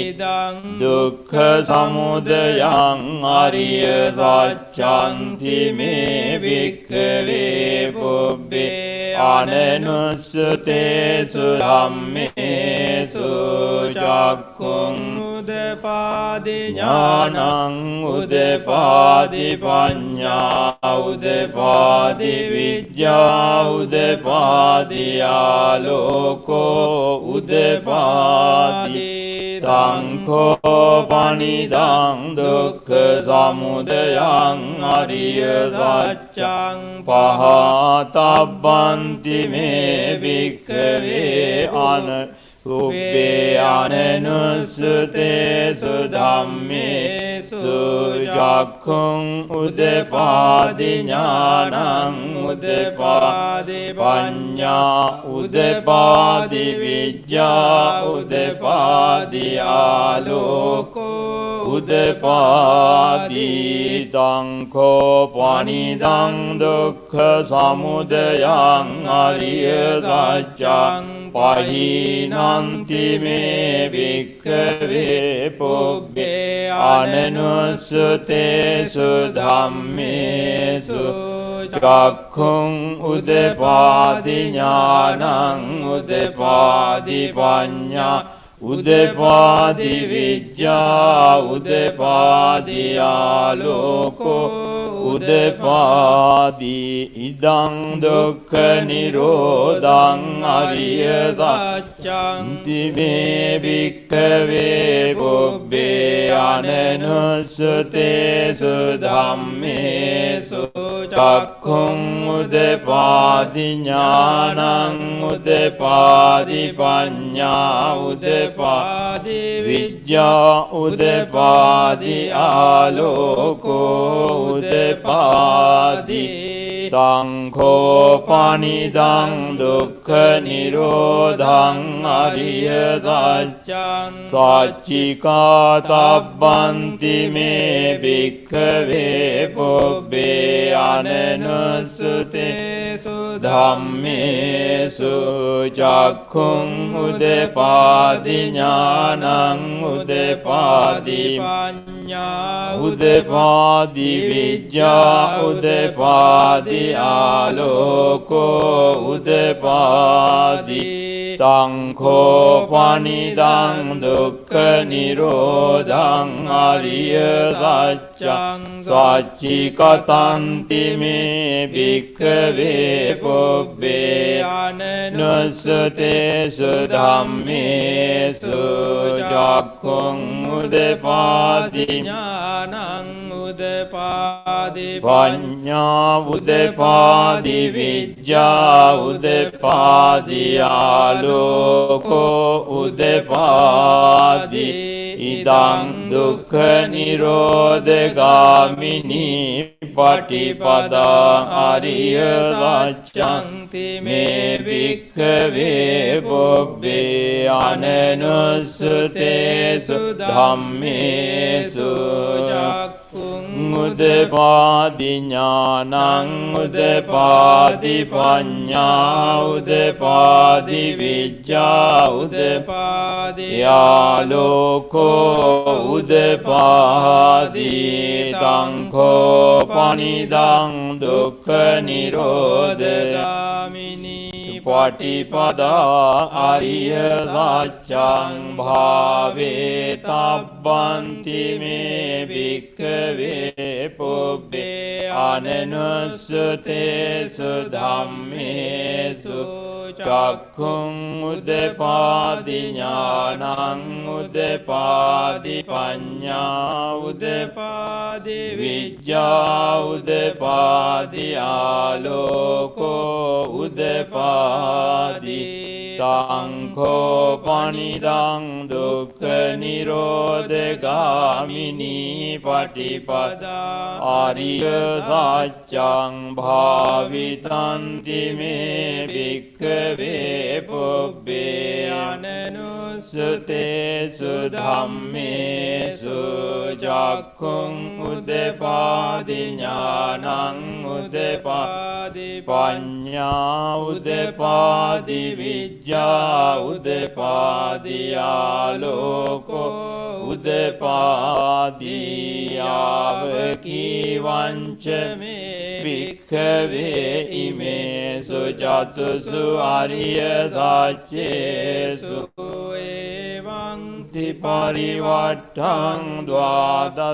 ඉදං දුක්ඛ සමුදයං අරිය සත්‍යන්ති මේ වික්ඛවේ පුබ්බේ අනනුසුතේසු ධම්මේසු චක්ඛුං උදපාදි ඥානං උදපාදි පඤ්ඤා උදපාදි විද්‍යා උදපාදි ආලෝකෝ උදපාදි තං කෝපනිදං දුක්ඛ සමුදයං අරිය සත්‍යං පහතබ්බන්ති මේ භික්ඛවේ උබ්බේ අනනුසුතේසු ධම්මේසු චක්ඛුං උදපාදි ඥානං උදපාදි පඤ්ඤා උදපාදි විද්‍යා උදපාදි ආලෝකෝ උදපාදී තංකෝ පනිදං දුක්ඛ සමුදයං අරිය සත්‍යං පහිනන්ති මේ භික්ඛවේ පුබ්බේ අනනුස්සතේසු ධම්මේසු චක්ඛුං උදපාදි ඥානං උදපාදි පඤ්ඤා උදපාදි විද්‍යා උදපාදි ආලෝකෝ උදපාදි ඉදං දුක්ඛ නිරෝධං අරිය සත්‍යං තිමේ භික්ඛවේ පුබ්බේ අනනුස්සතේසු ධම්මේසු චක්ඛුං උදපාදි ඥානං උදපාදි පඤ්ඤා උදපාදි විද්‍යා උදපාදි ආලෝකෝ උදපාදි තංඛෝ පනිදං දුක්ඛ නිරෝධං අරිය සත්‍යං සච්චිකාතබ්බන්ති මේ භික්ඛවේ පුබ්බේ අනනුස්සතේසු ධම්මේසු චක්ඛුං උදපාදි ඥානං උදපාදි පඤ්ඤා උදපාදි විද්‍යා උදපාදි ආලෝකෝ උදපාදි තංඛෝ පනිදං දුක්ඛ නිරෝධං අරිය සත්‍යං සච්චිකතන්ති මේ භික්ඛවේ පුබ්බේ අනනුස්සතේසු ධම්මේසු චක්ඛුං උදපාදි ඥානං උදපාදි පඤ්ඤා උදපාදි විද්‍යා උදපාදි ආලෝකෝ උදපාදි ඉදං දුක්ඛ නිරෝධගාමිනී පටිපදා අරිය සත්‍යං මේ භික්ඛවේ පුබ්බේ අනනුස්සතේසු ධම්මේසු චක්ඛුං උදපාදි ඥානං උදපාදි පඤ්ඤා උදපාදි විද්‍යා උදපාදි ආලෝකෝ උදපාදි තංඛෝ පනිදං දුක්ඛ නිරෝධගාමිනී පටිපදා අරිය සත්‍යං භාවේ තබ්බන්ති මේ භික්ඛවේ පුබ්බේ අනනුස්සතේසු ධම්මේසු චක්ඛුං උදපාදි ඥානං උදපාදි පඤ්ඤා උදපාදි විද්‍යා උදපාදි ආලෝකෝ උදපාදි තංඛෝ පනිදං දුක්ඛ නිරෝධගාමිනී පටිපදා ආරිය සත්‍යං භාවිතන්ති මේ භික්ඛවේ පුබ්බේ අනනුස්සතේසු ධම්මේසු චක්ඛුං උදපාදි ඥානං උදපාදි පඤ්ඤා උදපාදි විද්‍යා උදපාදි ආලෝකෝ උදපාදි ආවකී වංච මේ භික්ඛවේ ඉමේසු චතුසු ආරිය සත්‍යේසු එවං ති පරිවට්ඨං ද්වාදසාකාරං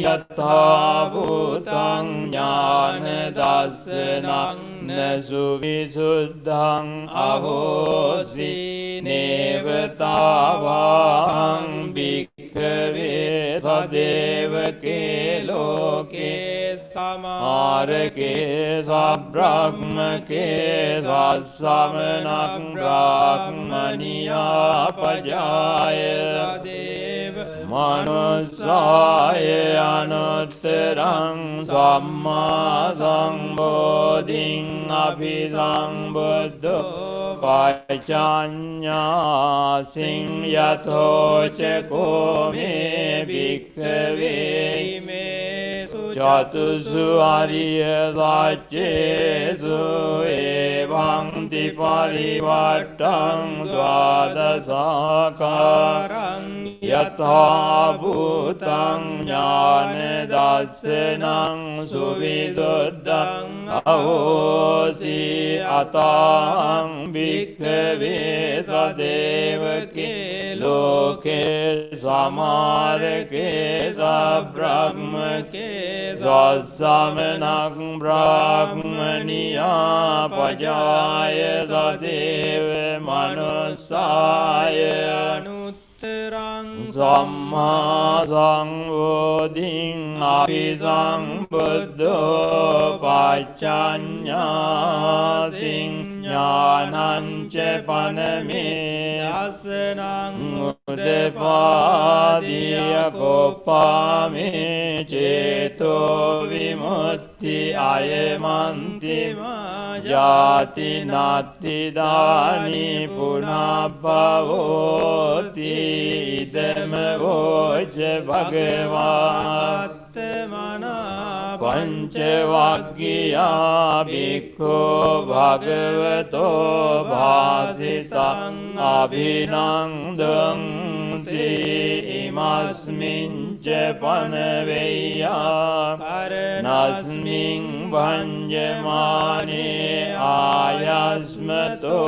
යථා භූතං ඥාන දස්සනං නසු විසුද්ධං අහෝසි නේවතාවං භික්ඛවේ සදේවකේ ලෝකේ සමාරකේ සබ්‍රහ්මකේ සස්සමනක් බ්‍රාහ්මනියා පජාය දේව manussāය anuttarang sammā sambuddhiṃ abhisambuddho paccanyāsiṃ yathoca ko me bhikkhave chatusu ariya saccesu evaṃ ti parivattaṃ dvādasākāraṃ yatha bhutaṃ jnāna dassanaṃ suvisuddhaṃ ahosi ataṃ bhikkhave sadevake loke samarake sabrahmake sasamanak brahmaniya pajaya sadeva manussāya anuttarang sammā sambuddhiṃ abhisambuddho paccanyāsiṃ jnānaṃ ca paname asanaṃ udapādiya koppāme ceto vimutti ayamanti jati natti dāni punabhavoti idama voca bhagavāt pancavaggiyā bhikkho bhagavato bhāsitaṃ abhinandanti imasmiñ ca panaveyyā karanasmiñ bhanjamāne āyasmato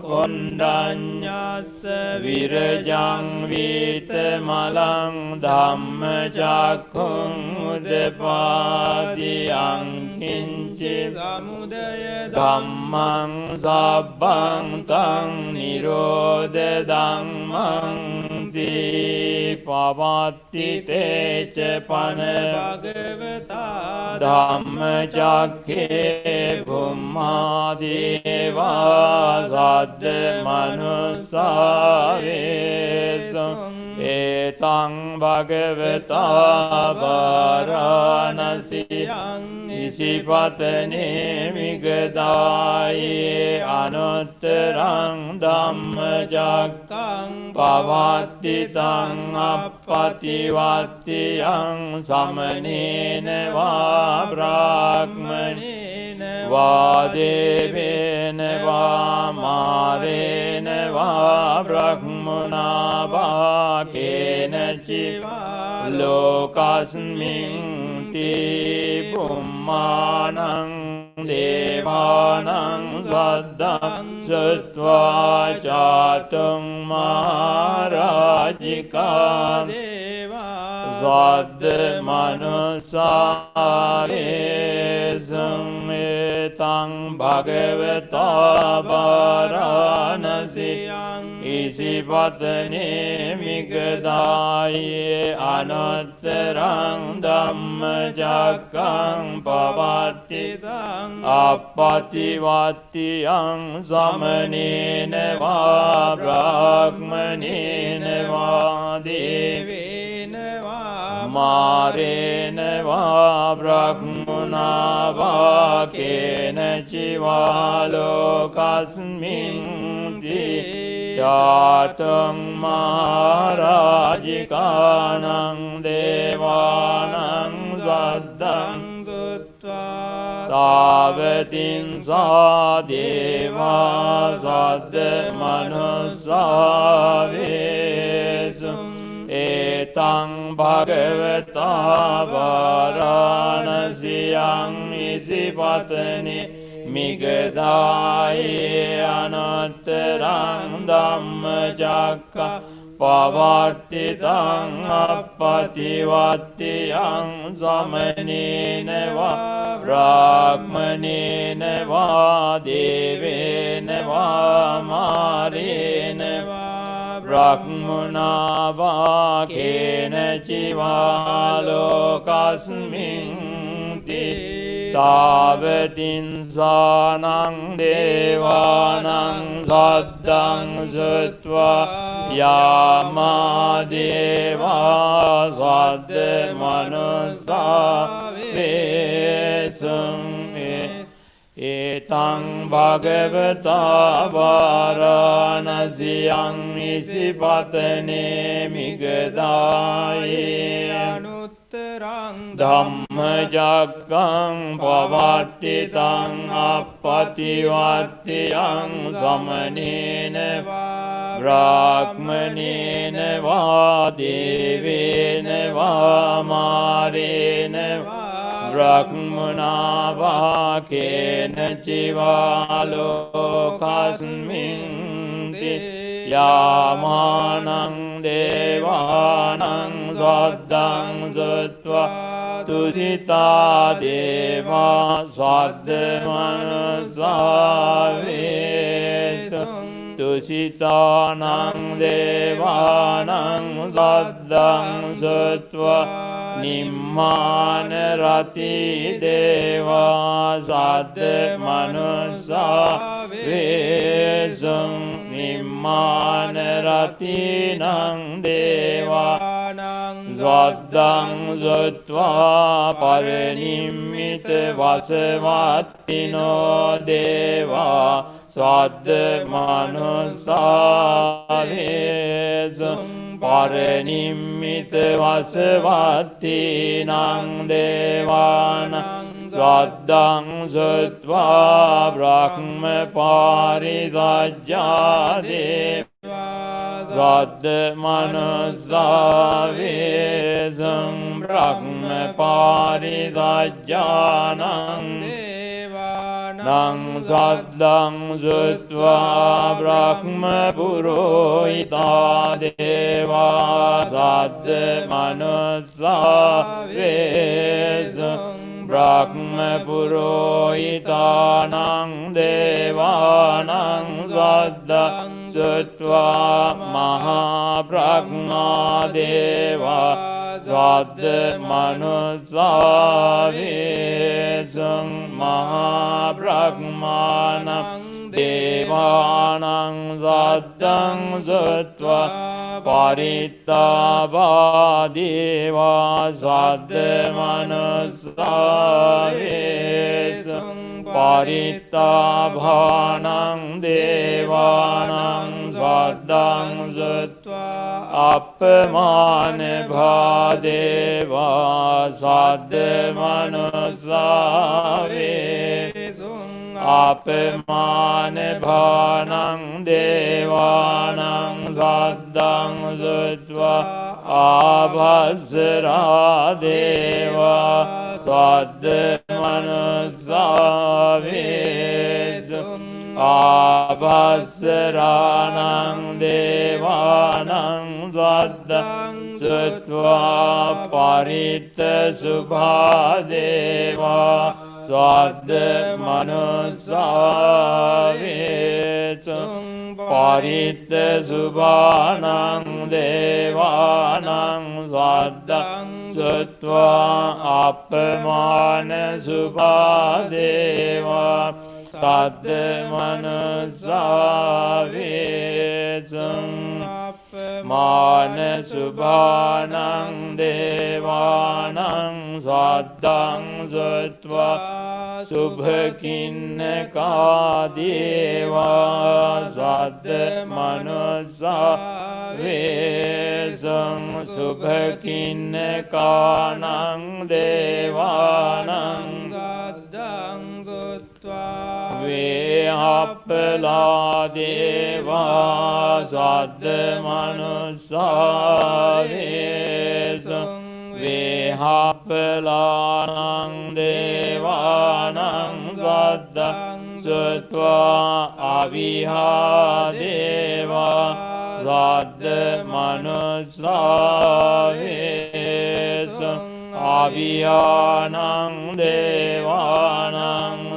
kondaññassa virajaṃ vitamalaṃ dhammacakkhum udapādiyaṃ kiñcit samudaya dhammaṃ sabbhaṃ taṃ nirodha dhammaṃ ti pavatti te ca pana bhagavata dhammacakke bhummādeva sadda manussāvesaṃ etaṃ bhagavata varanasiyaṃ isipatane migadāye anuttaraṃ dhammacakkaṃ pavatti taṃ appativattiyaṃ samanena vā brahmanena vā devena vā mārena vā brahmana vā kenaciva lokasmiṃ ti pummānaṃ devānaṃ saddhaṃ satvā catum mahārājikā devā sadda manussāvesaṃ etaṃ bhagavata varanasiyaṃ isipatane migadāye anuttaraṃ dhammacakkaṃ pavatti taṃ appativattiyaṃ samanena vā brahmanena vā devena vā mārena vā brahmana vā kenaciva lokasmiṃ ti jātaṃ mahārājikānaṃ devānaṃ saddhaṃ sutvā tāvatiṃ sā devā sadda manussāvesaṃ etaṃ bhagavata varanasiyaṃ isipatane migadāye anuttaraṃ dhammacakka pavatti taṃ appativattiyaṃ samanena vā brahmanena vā devena vā mārena vā brahmana vā kenaciva lokasmiṃ ti තාවතින්සානං දේවානං සද්දං සුත්වා යාමා දේවා සද්ද මනුස්සා වේසුං ඒතං භගවතා වාරාණසියං ඉසිපතනේ මිගදායේ අනුත්තරං ධම්මජග්ගං පවත්තිතං අප්පතිවත්තියං සමනේන බ්‍රාහ්මනේන වා දේවේන වා මාරේන බ්‍රහ්මනා වා කේන චිවා ලෝකස්මින් යාමානං දේවානං සද්දං සුත්වා තුසිතා දේවා සද්ද මනුස්සා වේසුං තුසිතානං දේවානං සද්දං සුත්වා නිම්මාන රති දේවා සද්ද මනුස්සා වේසුං නිම්මාන රතිනං දේවානං සද්දං සුත්වා පරිනිම්මිත වසවත්තිනෝ දේවා සද්ද මනුස්සා වේසුං පරිනිම්මිත වසවත්තිනං දේවානං සද්දං සුත්වා බ්‍රහ්ම පාරිසජ්ජා දේවා සද්ද මනුස්සා වේසුං බ්‍රහ්ම පාරිසජ්ජානං නං සද්දං සුත්වා බ්‍රහ්ම පුරෝහිතා දේවා සද්ද මනුස්සා වේසුං බ්‍රහ්ම පුරෝහිතානං දේවානං සද්දං සුත්වා මහා බ්‍රහ්මා දේවා සද්ද මනුස්සා වේසුං මහා බ්‍රහ්මානං දේවානං සද්දං සුත්වා පරිත්තාවා දේවා සද්ද මනුස්සා වේසුං පරිත්තාභානං දේවානං සද්දං සුත්වා අප්පමාන භාදේවා සද්ද මනුස්සා වේසුං අප්පමාන භානං දේවානං සද්දං සුත්වා ආභස්සරා දේවා සද්ද මනුස්සා වේසුං ආභස්සරාණං දේවානං සද්දං සුත්වා පරිත්ත සුභා දේවා සද්ද මනුස්සා වේසුං පරිත්ත සුභානං දේවානං සද්දං සුත්වා අප්පමාන සුභා දේවා සද්ද මනුස්සා වේසුං මාන සුභානං දේවානං සද්දං සුත්වා සුභකින්නකා දේවා සද්ද මනුස්සා වේසුං සුභකින්නකානං දේවානං සද්දං සුත්වා වේහප්පලා දේවා සද්ද මනුස්සා වේසුං වේහප්පලානං දේවානං සද්දං සුත්වා අවිහා දේවා සද්ද මනුස්සා වේසුං අවියානං දේවානං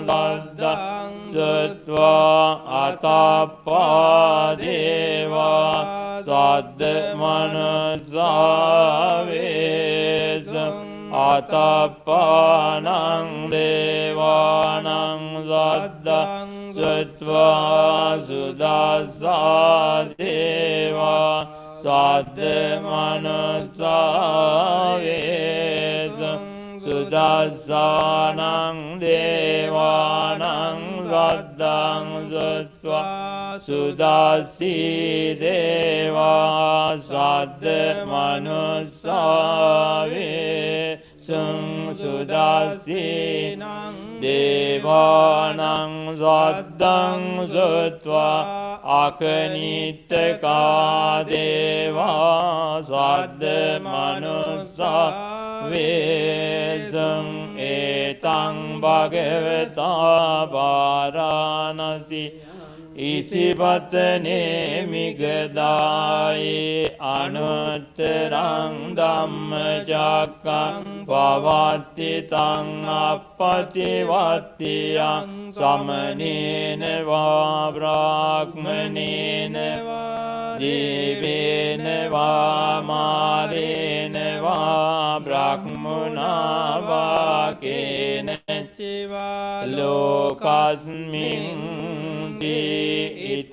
සද්දං සුත්වා අතප්පා දේවා සද්ද මනුස්සා වේසුං Atappanang Devanang Saddang Sutva Sudasa Deva Sadde Manusa Vesam Sudasanang Devanang Saddang Sutva Sudasi Deva Sadde Manusa Vesam Sudasinang Devanang Saddang Sutva Akanitaka Deva Sadde Manusa Vesam Etang Bhagavata Varanasi Isipatane Migadai Anutterang Dhammacakkhang Pavatitang Appativattiyang Samanena va Brahmanena va Devena va Marena va Brahmana va Kena Chiva Lokasmin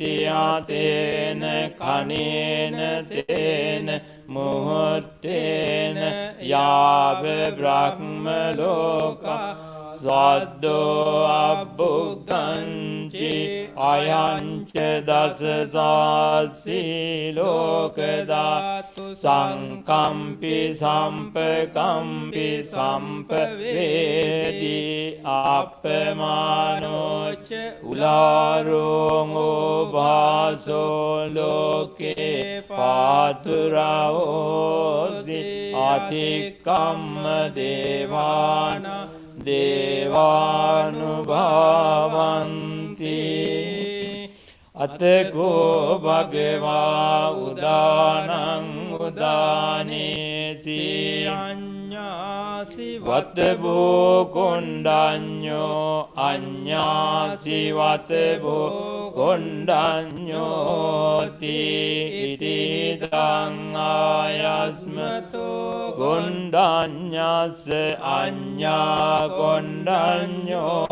Itiyatena kanena tena muhutena yave brahma loka Saddo abbukkanchi ayancha dasasasi lokadatu sankampi sampakampi sampavedi appamanocha ularungo bhaso loke paturaosi atikamma devana Devanubhavanti Ateko Bhagava Udanang Udanesi Anyasi Vatebo Kondanyo Anyasi Vatebo Kondanyo Ti Itidang Ayasmato Kondanyas Anya Kondanyo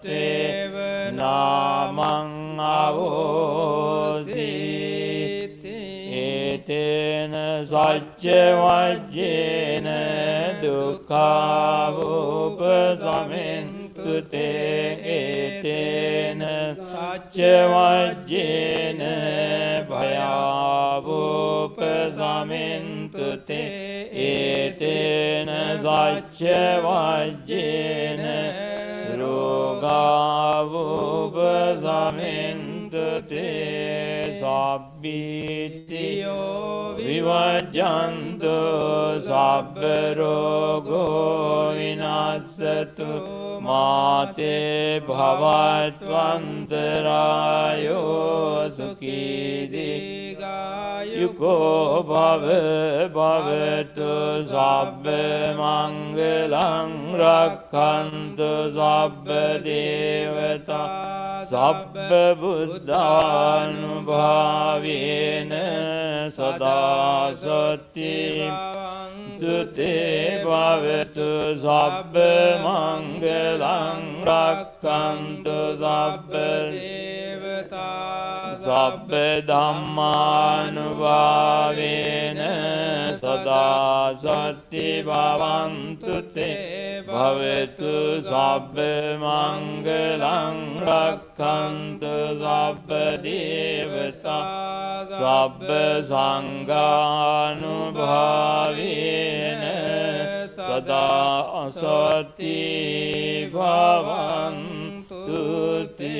Teva Namang Avositi Etena Satya Vajjena Dukkha Upasamintu Te Etena Satya Vajjena Bhaya Upasamintu Te Etena Satya Vajjena Roga Upasamintu Te Sabbitiyo Vivajjantu Sabba Rogo Vinasatu Mate Bhavatvantarayo Sukhidi Yuko Bhava Bhavatu Sabba Mangalang Rakhantu Sabba Devata Sabba Buddhanubhavena Sada Sati Tute Bhavatu Sabba Mangalang Rakhantu Sabba Devata Sabba Dhammanubhavena Sada Sati Bhavantu Te Bhavetu Sabba Mangalang Rakhantu Sabba Devata Sabba Sanghanubhavena Sada Sati Bhavantu Te.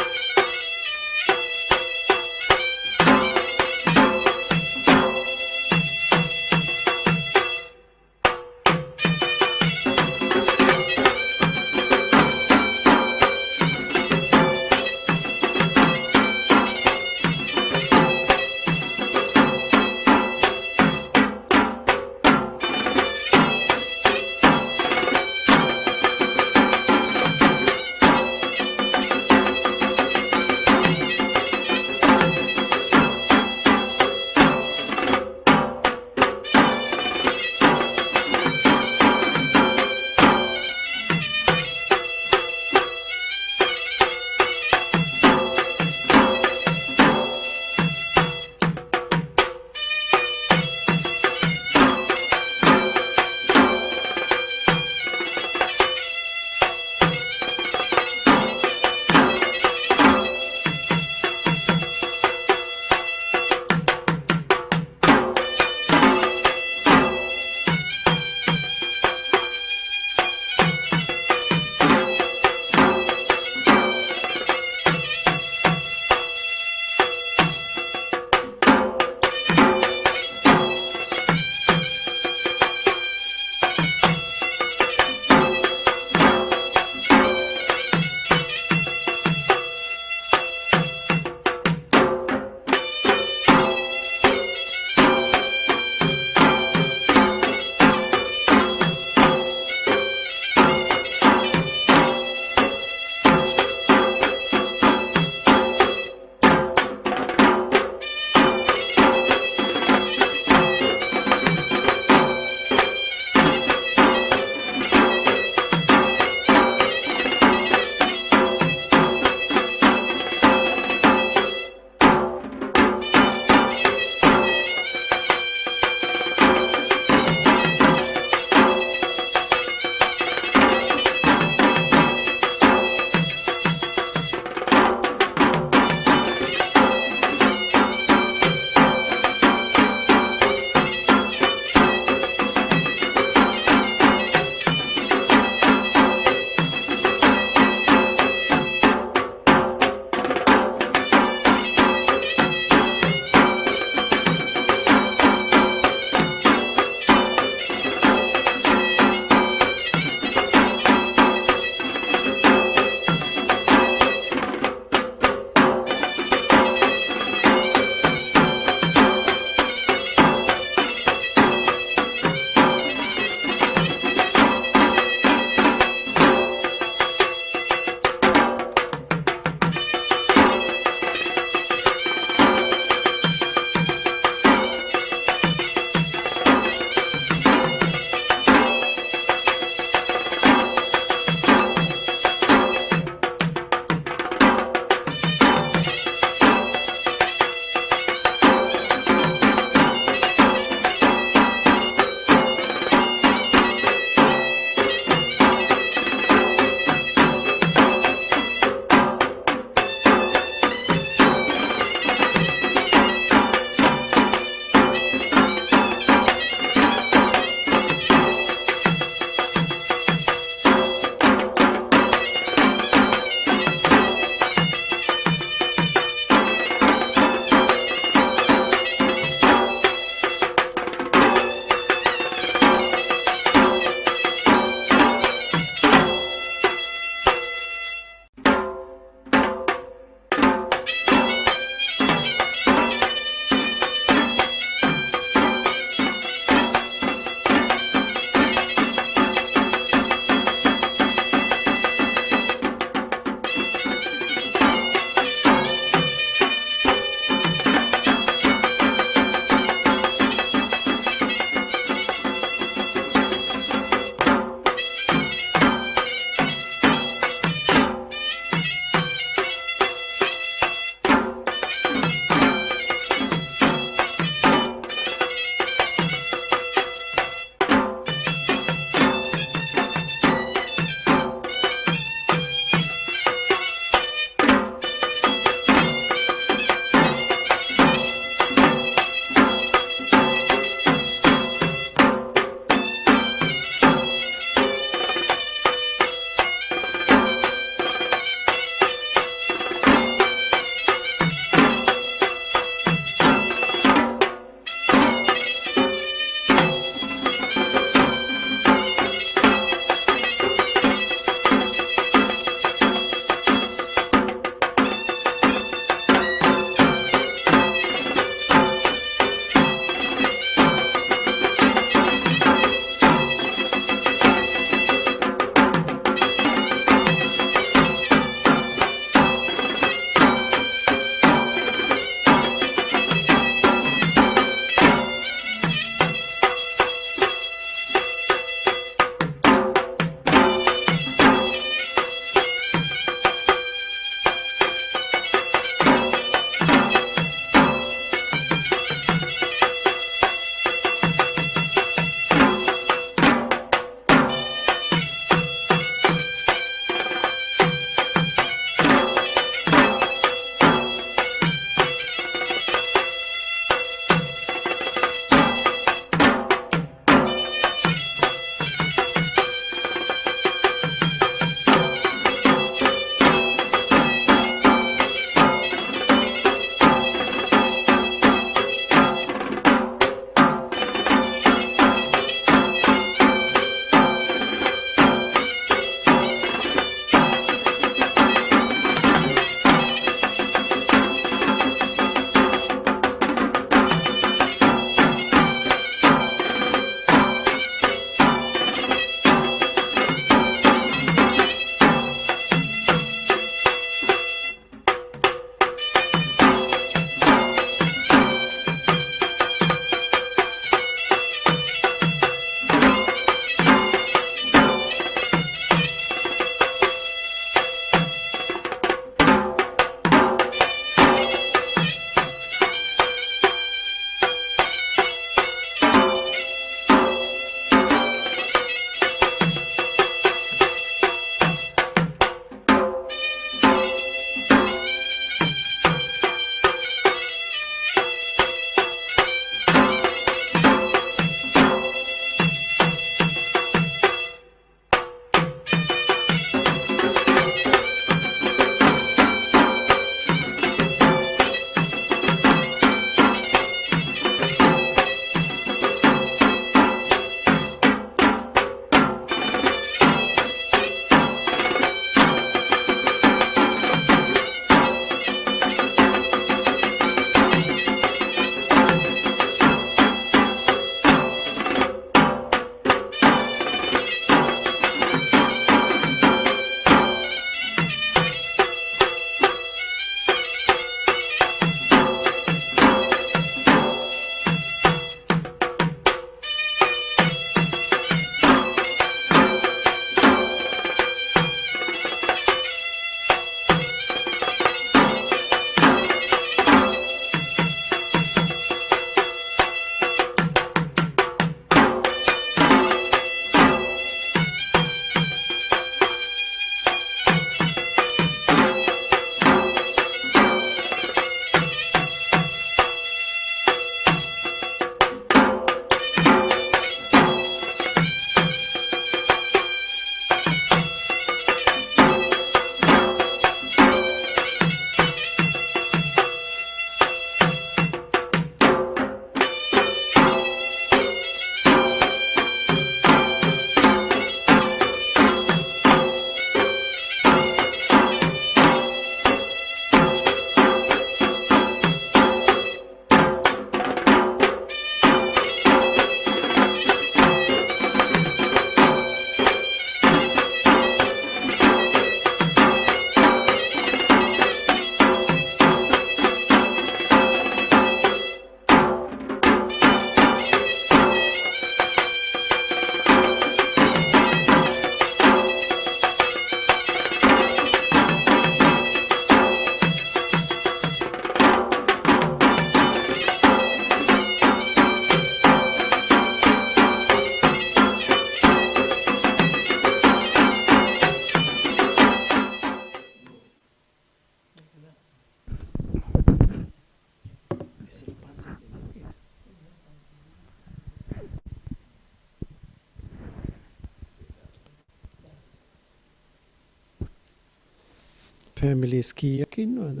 families කීයක් ඉන්නවද?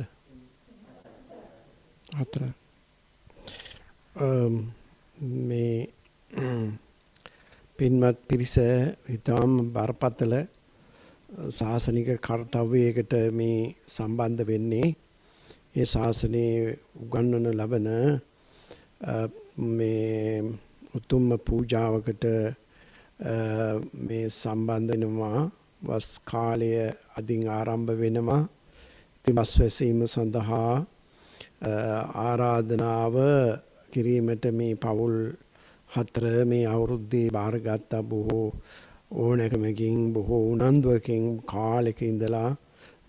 4. මේ පින්වත් පිරිස ඊටම බරපතල ශාසනික කාර්යයකට මේ සම්බන්ධ වෙන්නේ. ඒ ශාසනයේ උගන්වන ලබන මේ උතුම් පූජාවකට මේ සම්බන්ධ වෙනවා. වස් කාලය අදින් ආරම්භ වෙනවා. ඉතින් වස් වැසීම සඳහා ආරාධනාව කිරීමට මේ පවුල් 4 මේ අවුරුද්දේ බාරගත්ත බොහෝ ඕනෑකමකින් බොහෝ උනන්දුවකින් කාලෙක ඉඳලා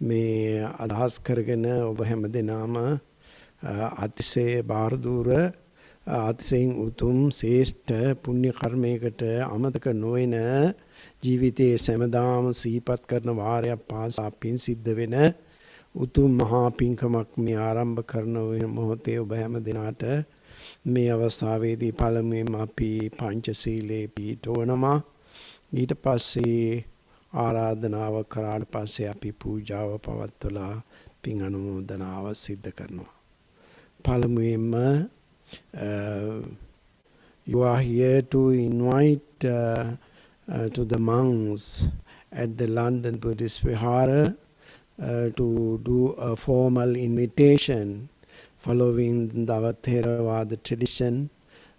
මේ අදහස් කරගෙන ඔබ හැමදෙනාම අතිශය බාරදූර අතිශයින් උතුම් ශ්‍රේෂ්ඨ පුණ්‍ය කර්මයකට අමතක නොවන ජීවිතයේ සෑමදාම සිහිපත් කරන වාරයක් පාසා පින් සිද්ධ වෙන උතුම් මහා පින්කමක් මේ ආරම්භ කරන මොහොතේ ඔබ හැම දිනාට මේ අවස්ථාවේදී පළමුවෙන්ම අපි පංචශීලයේ පිහිටවනවා. ඊට පස්සේ ආරාධනාව කරාට පස්සේ අපි පූජාව පවත්වලා පින් අනුමෝදනාව සිද්ධ කරනවා. පළමුවෙන්ම you are here to invite to the monks at the London Buddhist Vihara to do a formal invitation following the Theravada tradition.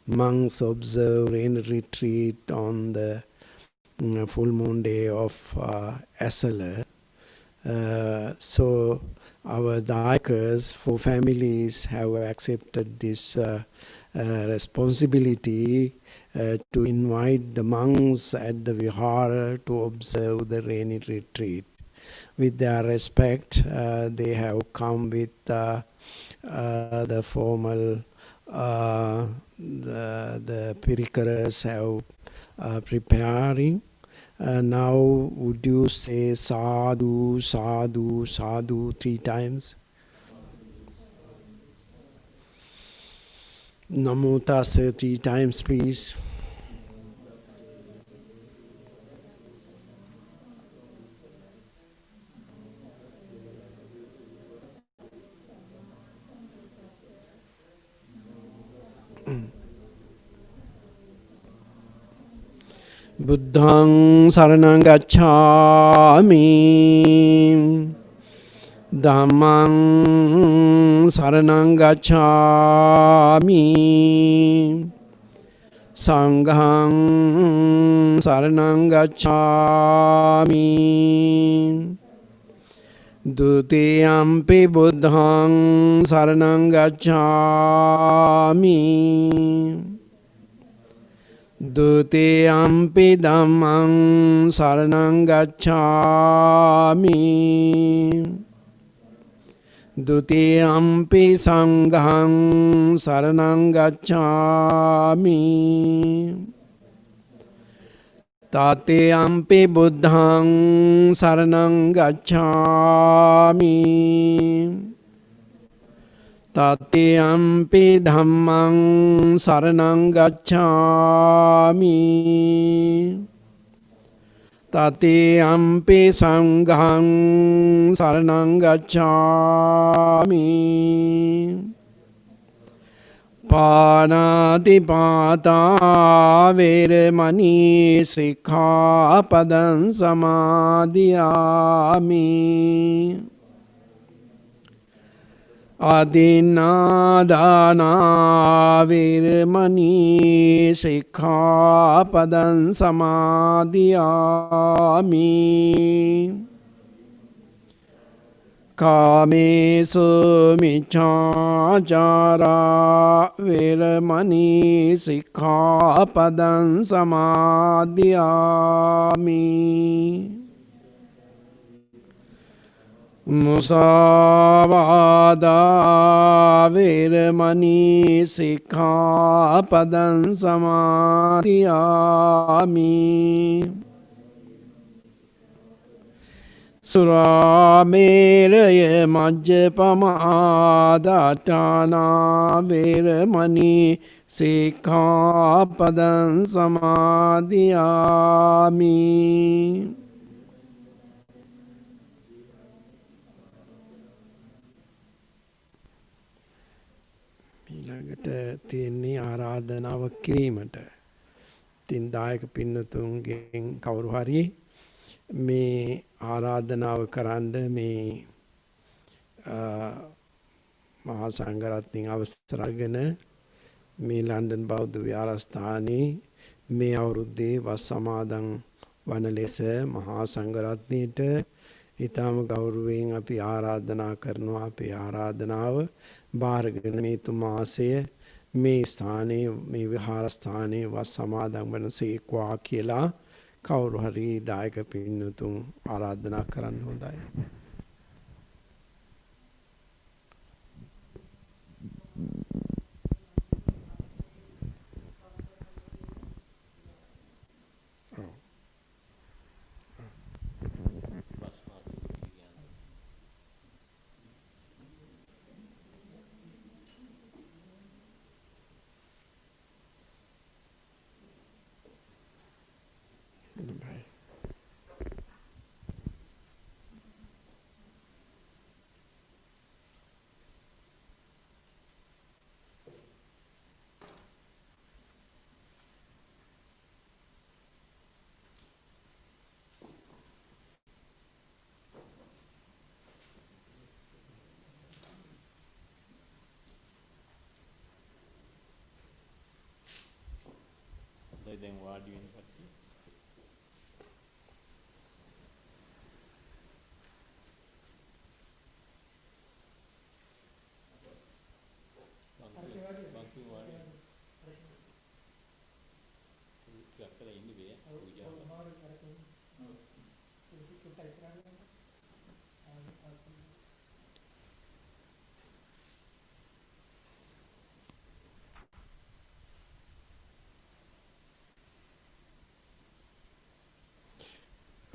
Monks observe rain retreat on the full moon day of ESALA. So our dayakas for families have accepted this responsibility to invite the monks at the Vihara to observe the rainy retreat. With their respect, they have come with the formal, the pirikaras have preparing. Now would you say sadhu, sadhu, sadhu 3 times? Namo tassa 3 times, please. Buddhang saranang gacchami, Dhammang saranang gacchami, Sanghang saranang gacchami, Dutiyampi Buddhang saranang gacchami, Dutiyampi Dhammang saranang gacchami, Dutiyampi Sanghang saranang gacchami, Tatiyampi Buddhang saranang gacchami, Tatiyampi Dhammang saranang gacchami, Tatiyampi Sanghang saranang gacchami, Panatipata veramani sikkhapadam samadhiyami, Adinadana veramani sikkhapadam samadhiyami, Kamesu miccācara veramani sikkhapadam samadhiyami, Musavada veramani sikkhapadam samadhiyami, සුරාමේරය මජ්ජපමාදාඨානා වේරමණී සික්ඛාපදං සමාදියාමි. ඊළඟට තියෙන්නේ ආරාධනාව කිරීමට. තින් දායක පින්නතුන්ගෙන් කවුරු හරි මේ ආරාධනාව කරන්න මේ මහා සංඝරත්නයන් අවසර අරගෙන මේ ලන්ඩන් බෞද්ධ විහාරස්ථානයේ මේ අවුරුද්දේ වස් සමාදන් වන ලෙස මහා සංඝරත්නයට ඊටම ගෞරවයෙන් අපි ආරාධනා කරනවා. අපේ ආරාධනාව බාරගෙන මේ තුමාසය මේ ස්ථානයේ මේ විහාරස්ථානයේ වස් සමාදන් වන සේක්වා කියලා කවුරු හරි දායක පින්නතුන් ආරාධනා කරන්න හොඳයි. දැන් වාඩි වෙන කට්ටිය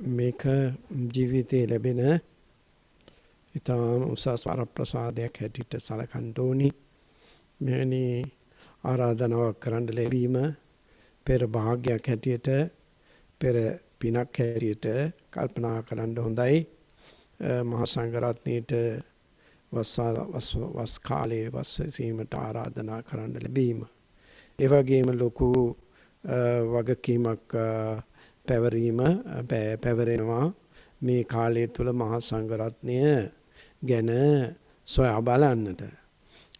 මේක ජීවිතයේ ලැබෙන ඉතාම උසස් වරප්‍රසාදයක් හැටියට සලකන්න ඕනි. මෙවැනි ආරාධනාවක් කරන්න ලැබීම පෙර භාග්‍යයක් හැටියට පෙර පිනක් හැටියට කල්පනා කරන්න හොඳයි. මහා සංඝරත්නයට වස් කාලයේ වස් සීමට ආරාධනා කරන්න ලැබීම. ඒ වගේම ලොකු වගකීමක් පැවරෙනවා මේ කාලය තුළ මහා සංඝරත්නය ගැන සොයා බලන්නට.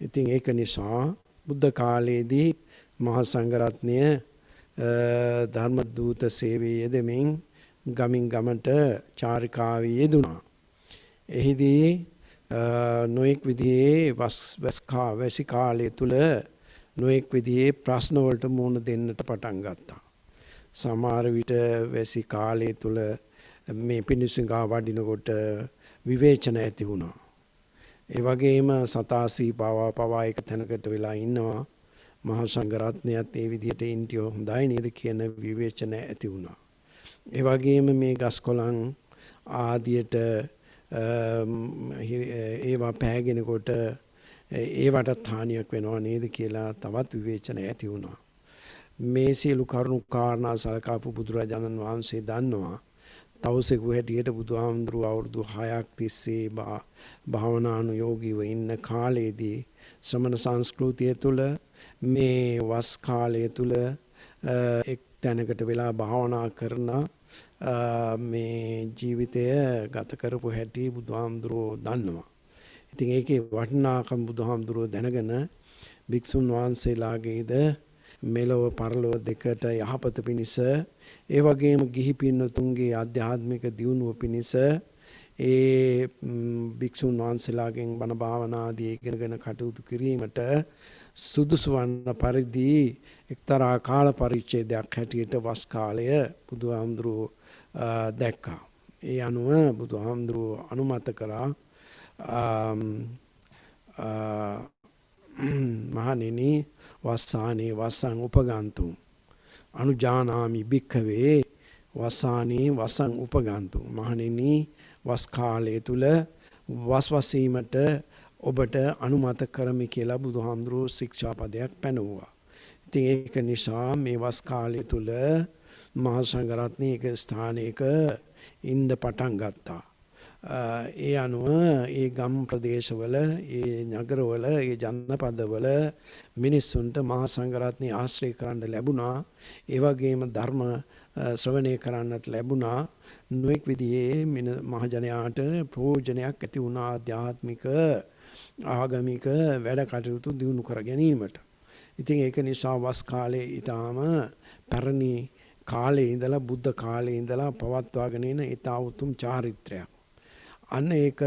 ඉතින් ඒක නිසා බුද්ධ කාලයේදී මහා සංඝරත්නය ධර්ම දූත සේවයේ යෙදෙමින් ගමින් ගමට චාරිකාවේ යෙදුණා. එහිදී නොඑක් විදිහේ වැසි කාලය තුළ නොඑක් විදිහේ ප්‍රශ්න වලට මුහුණ දෙන්නට පටන් ගත්තා. සමහර විට වැසි කාලය තුළ මේ පිණිසුඟා වඩිනකොට විවේචන ඇති වුණා. ඒ වගේම සතාසී පවා එක තැනකට වෙලා ඉන්නවා. මහා සංඝරත්නයත් ඒ විදිහට ඉන්ටිය හොඳයි නේද කියන විවේචන ඇති වුණා. ඒ වගේම මේ ගස්කොළන් ආදියට ඒවා පෑගෙනකොට ඒවටත් හානියක් වෙනවා නේද කියලා තවත් විවේචන ඇති වුණා. මේ සියලු කරුණු කාරණා සලකාපු බුදුරජාණන් වහන්සේ දන්නවා. තවසෙකු හැටියට බුදුහාමුදුරුවෝ අවුරුදු 6ක් තිස්සේ භාවනානුයෝගීව ඉන්න කාලයේදී ශ්‍රමණ සංස්කෘතිය තුළ මේ වස් කාලය තුළ එක් තැනකට වෙලා භාවනා කරන මේ ජීවිතය ගත කරපු හැටි බුදුහාමුදුරුවෝ දන්නවා. ඉතින් ඒකේ වටිනාකම බුදුහාමුදුරුවෝ දැනගෙන භික්ෂුන් වහන්සේලාගේද මෙලොව පරලොව දෙකට යහපත පිණිස ඒ වගේම ගිහි පින්නතුන්ගේ ආධ්‍යාත්මික දියුණුව පිණිස ඒ භික්ෂුන් වහන්සේලාගෙන් බණ භාවනා ආදී ඉගෙනගෙන කටයුතු කිරීමට සුදුසු වන පරිදි එක්තරා කාල පරිච්ඡේදයක් හැටියට වස් කාලය බුදුහාමුදුරුවෝ දැක්කා. ඒ අනුව බුදුහාමුදුරුවෝ අනුමත කරා මහණෙනි වස්සානේ වස්සං උපගන්තු අනුජානාමි භික්ඛවේ වස්සානේ වස්සං උපගන්තු. මහණෙනි වස් කාලය තුල වස්වසීමට ඔබට අනුමත කරමි කියලා බුදුහාමුදුරුවෝ ශික්ෂාපදයක් පැනවුවා. ඉතින් ඒක නිසා මේ වස් කාලය තුල මහා සංඝරත්නයේ එක ස්ථානයක ඉන්න පටන් ගත්තා. ඒ අනුව ඒ ගම් ප්‍රදේශවල, ඒ නගරවල, ඒ ජනපදවල මිනිස්සුන්ට මහා සංඝරත්නය ආශ්‍රය කරන්න ලැබුණා. ඒ වගේම ධර්ම ශ්‍රවණය කරන්නට ලැබුණා. නොඑක් විදිහේ මහජනයාට ප්‍රයෝජනයක් ඇති වුණා ආධ්‍යාත්මික ආගමික වැඩ කටයුතු දියුණු කර ගැනීමට. ඉතින් ඒක නිසා වස් කාලේ ඊටාම පැරණි කාලේ ඉඳලා බුද්ධ කාලේ ඉඳලා පවත්වාගෙන එන ඊටා උතුම් චාරිත්‍රයක්. අන්න ඒක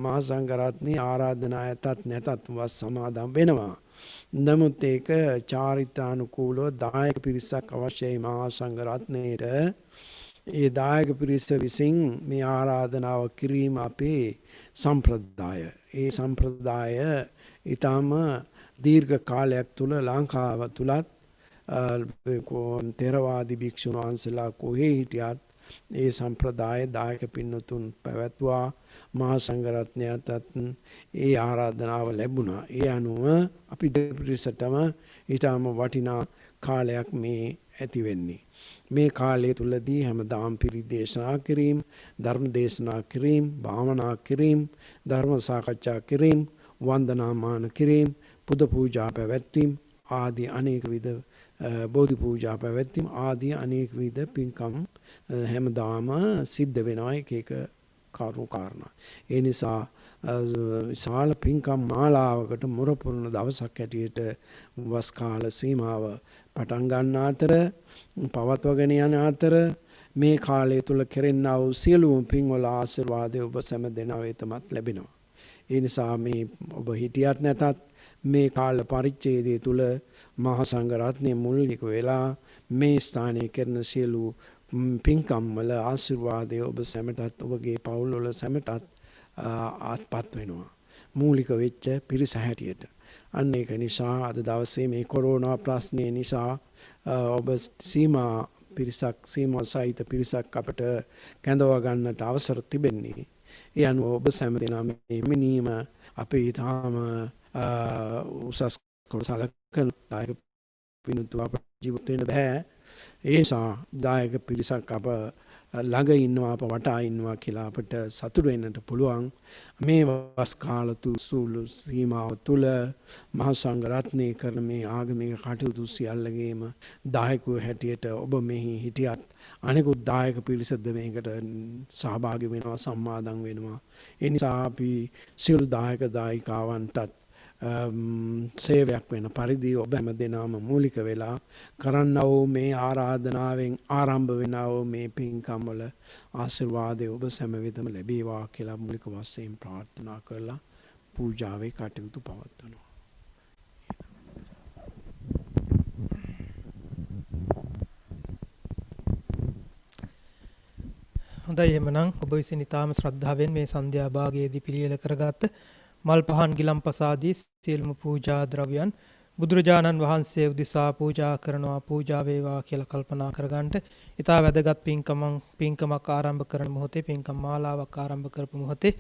මහා සංඝරත්නයේ ආරාධනා ඇතත් නැතත් වස් සමාදම් වෙනවා. නමුත් ඒක චාරිත්‍රානුකූලව දායක පිරිසක් අවශ්‍යයි මහා සංඝරත්නයේට. ඒ දායක පිරිස විසින් මේ ආරාධනාව කිරීම අපේ සම්ප්‍රදාය. ඒ සම්ප්‍රදාය ඊටම දීර්ඝ කාලයක් තුල ලංකාව තුලත් තෙරවාදී භික්ෂුන් වහන්සේලා කොහේ හිටියත් ඒ සම්ප්‍රදාය දායක පින්නතුන් පැවැත්වුවා. මහා සංඝරත්නයටත් ඒ ආරාධනාව ලැබුණා. ඒ අනුව අපි දෙපිරිසටම ඊටම වටිනා කාලයක් මේ ඇති වෙන්නේ. මේ කාලය තුලදී හැමදාම පිරි දේශනා කිරීම, ධර්ම දේශනා කිරීම, භාවනා කිරීම, ධර්ම සාකච්ඡා කිරීම, වන්දනාමාන කිරීම, බුද්ධ පූජා පැවැත්වීම ආදී අනේක විද බෝධි පූජා පැවැත්වීම ආදී අනේක විද පින්කම් හැමදාම සිද්ධ වෙනවා එක එක කරුණු කාරණා. ඒ නිසා විශාල පින්කම් මාලාවකට මුරපුරන දවසක් හැටියට වස් කාල සීමාව පටන් ගන්න අතර පවත්වාගෙන යන අතර මේ කාලය තුල කෙරෙන්නා වූ සියලුම පින්වල ආශිර්වාදය ඔබ සෑම දෙනා වෙතමත් ලැබෙනවා. ඒ නිසා මේ ඔබ හිටියත් නැතත් මේ කාල පරිච්ඡේදය තුල මහා සංඝරත්නයේ මුල්ලික වෙලා මේ ස්ථානයේ කරන සියලු පින්කම් වල ආශිර්වාදය ඔබ සැමටත් ඔබගේ පවුල් වල සැමටත් ආත්පත් වෙනවා. මූලික වෙච්ච පිරිස හැටියට. අන්න ඒක නිසා අද දවසේ මේ කොරෝනා ප්‍රශ්නය නිසා ඔබ සීමා සහිත පිරිසක් අපට කැඳව ගන්නට අවසර තිබෙන්නේ. ඒ අනුව ඔබ සෑම දෙනා මේ මිනීම අපේ ඊටාම උසස් කොට සලකන දායක පින්තුව අපට ජීවත් වෙන්න බෑ. ඒ නිසා දායක පිරිසක් අප ළඟ ඉන්නවා, අප වටා ඉන්නවා කියලා අපට සතුටු වෙන්නට පුළුවන්. මේ වස් කාල සූළු සීමාව තුළ මහා සංඝරත්නයේ කරන මේ ආගමික කටයුතු සියල්ලගේම දායකව හැටියට ඔබ මෙහි හිටියත් අනෙකුත් දායක පිරිසද මේකට සහභාගී වෙනවා, සම්මාදම් වෙනවා. ඒ නිසා අපි සියලු දායක දායිකාවන්ටත් සේවයක් වෙන පරිදි ඔබ හැම දෙනාම මූලික වෙලා කරන්නා වූ මේ ආරාධනාවෙන් ආරම්භ වෙනා වූ මේ පින්කම් වල ආශිර්වාදය ඔබ සෑම විටම ලැබේවා කියලා මූලික වශයෙන් ප්‍රාර්ථනා කරලා පූජාවේ කටයුතු පවත්වනවා. හොඳයි, එහෙමනම් ඔබ විසින් ඊටාම ශ්‍රද්ධාවෙන් මේ සන්ධ්‍යා භාගයේදී පිළියෙල කරගත්ත මල් පහන් ගිලම්පසාදී සියලුම පූජා ද්‍රව්‍යයන් බුදුරජාණන් වහන්සේ උදෙසා පූජා කරනවා, පූජා වේවා කියලා කල්පනා කරගන්නට ඊට වැදගත් පින්කමක් ආරම්භ කරන මොහොතේ, පින්කම් මාලාවක් ආරම්භ කරපු මොහොතේ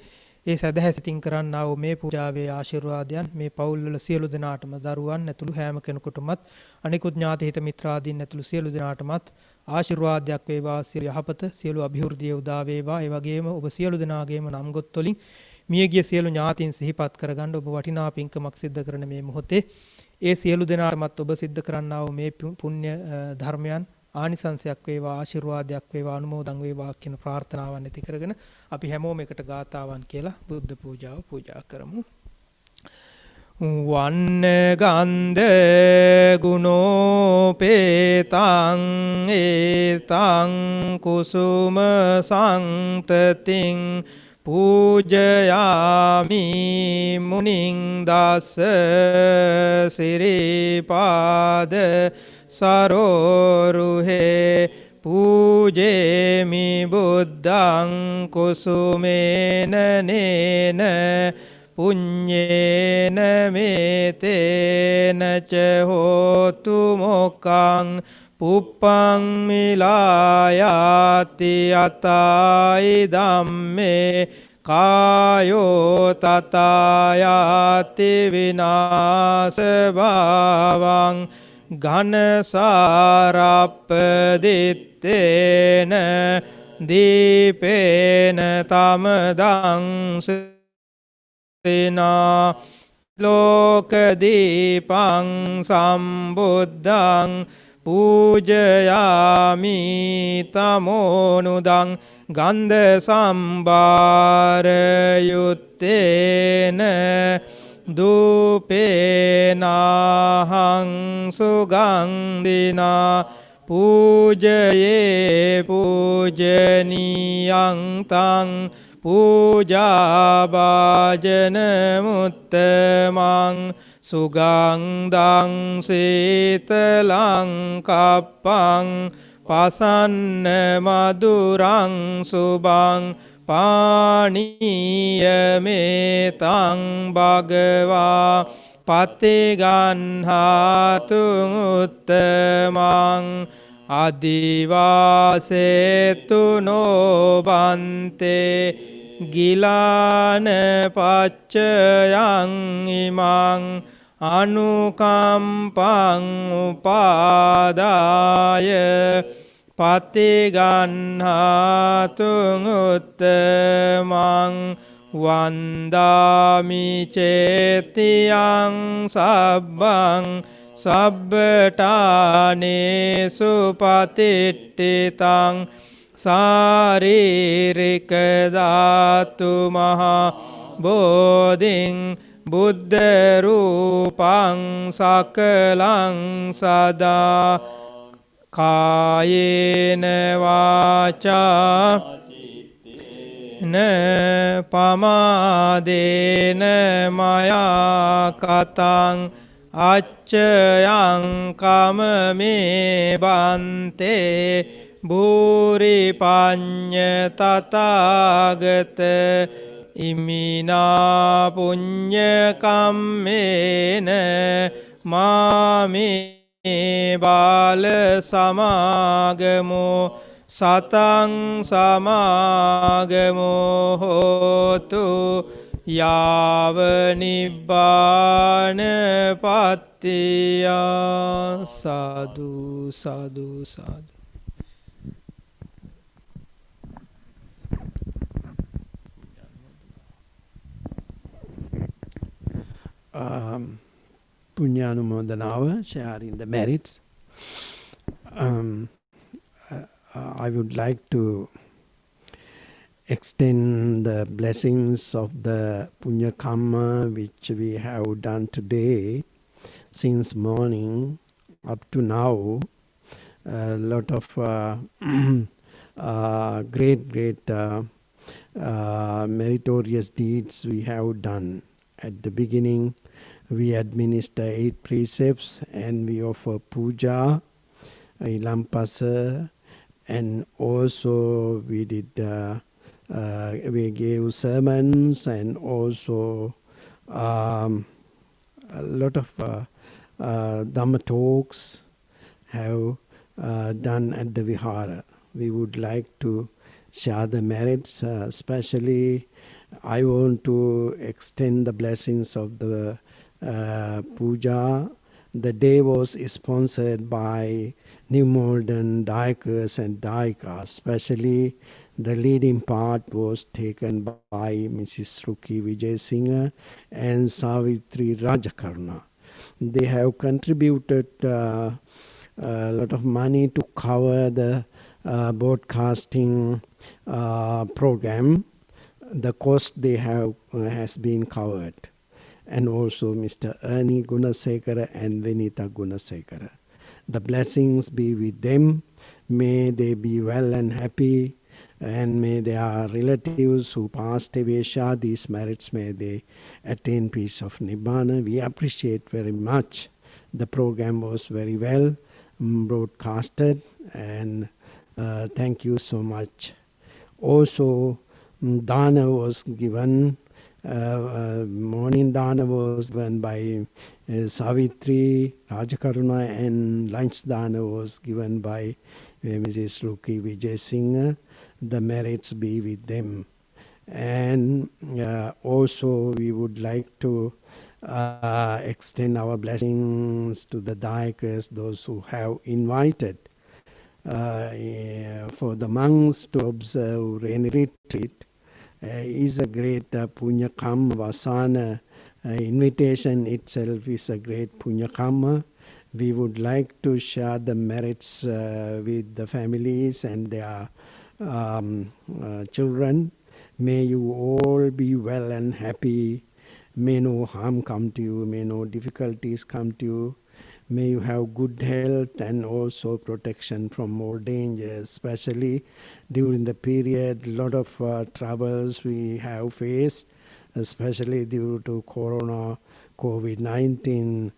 ඒ සදහැසිතින් කරන්නා වූ මේ පූජාවේ ආශිර්වාදයන් මේ පවුල් වල සියලු දෙනාටම, දරුවන් ඇතුළු හැම කෙනෙකුටමත්, අනිකුත් ඥාති හිත මිත්‍රාදීන් ඇතුළු සියලු දෙනාටමත් ආශිර්වාදයක් වේවා. සියලු යහපත, සියලු අභිවෘද්ධිය උදා වේවා. ඒ වගේම ඔබ සියලු දෙනාගේම නම් ගොත් වලින් මියගිය සියලු ඥාතීන් සිහිපත් කරගන්න ඔබ වටිනා පින්කමක් සිද්ධ කරන මේ මොහොතේ ඒ සියලු දෙනාටමත් ඔබ සිද්ධ කරන්නා වූ මේ පුණ්‍ය ධර්මයන් ආනිසංසයක් වේවා, ආශිර්වාදයක් වේවා, අනුමෝදන් වේවා කියන ප්‍රාර්ථනාවන් ඇති කරගෙන අපි හැමෝම එකට ගාතාවන් කියලා බුද්ධ පූජාව පූජා කරමු. වන්න ගන්ධ ගුණෝපේතං ඒතං කුසුම සංතතින් පූජයාමි මුනිං දස්ස සිරිපාද සරෝරුහේ පූජේමි බුද්ධං කුසුමේන නේන punyena metena ca hotu mokkang puppang milayati atai dhamme kayo tatayati vinasa bhavang ghana sarapadittena dipena tamadang sena lokadipang sambuddhang pujayami tamonudang gandha sambara yuttena dupenahang sugandhina pujaye pujaniyang tang puja bhajana muttamang sugandhang sitalang kappang pasanna madurang subang paniya metang bhagava patiganhatung uttamang adivasetu no bante gilana paccayang imang anukampang upadaya patiganhatung uttamang vandami cetiyang sabbang sabbatanesu patittitang saririka dhatu maha bodhing buddha rupang sakalang sada kayena vaca na pamadena maya katang accayang kamame bante bhuri panya tatagata imina punya kammena mame bala samagamo satang samagamo hotu yava nibbana pattiya. Sadhu, sadhu, sadhu. Punyanumodanawa, sharing the merits. I would like to extend the blessings of the Punya Karma which we have done today since morning up to now. A lot of great meritorious deeds we have done. At the beginning, we administer 8 precepts and we offer puja, ilampasa, and also we did we gave sermons and also a lot of Dhamma talks have done at the Vihara. We would like to share the merits, especially I want to extend the blessings of the puja. The day was sponsored by New Modern Dayakas and Dayikas. Especially the leading part was taken by Mrs. Ruki Vijay and Savitri Rajakarna. They have contributed a lot of money to cover the broadcasting program. The cost they have has been covered. And also Mr. Ernie Gunasekara and Vinita Gunasekara. The blessings be with them. May they be well and happy, and may their relatives who passed away share these merits. May they attain peace of Nibbana. We appreciate very much. The program was very well broadcasted, and thank you so much. Also, dana was given Morning dana was given by Savitri Rajakaruna, and lunch dana was given by Mrs. Ruki Vijay Singh. The merits be with them. And also we would like to extend our blessings to the Dayakas, those who have invited for the monks to observe rain retreat. Is a great punya karma. Vasana invitation itself is a great punya karma. We would like to share the merits with the families and their children. May you all be well and happy. May no harm come to you. May no difficulties come to you. May you have good health and also protection from all dangers, especially during the period. A lot of troubles we have faced, especially due to Corona, COVID-19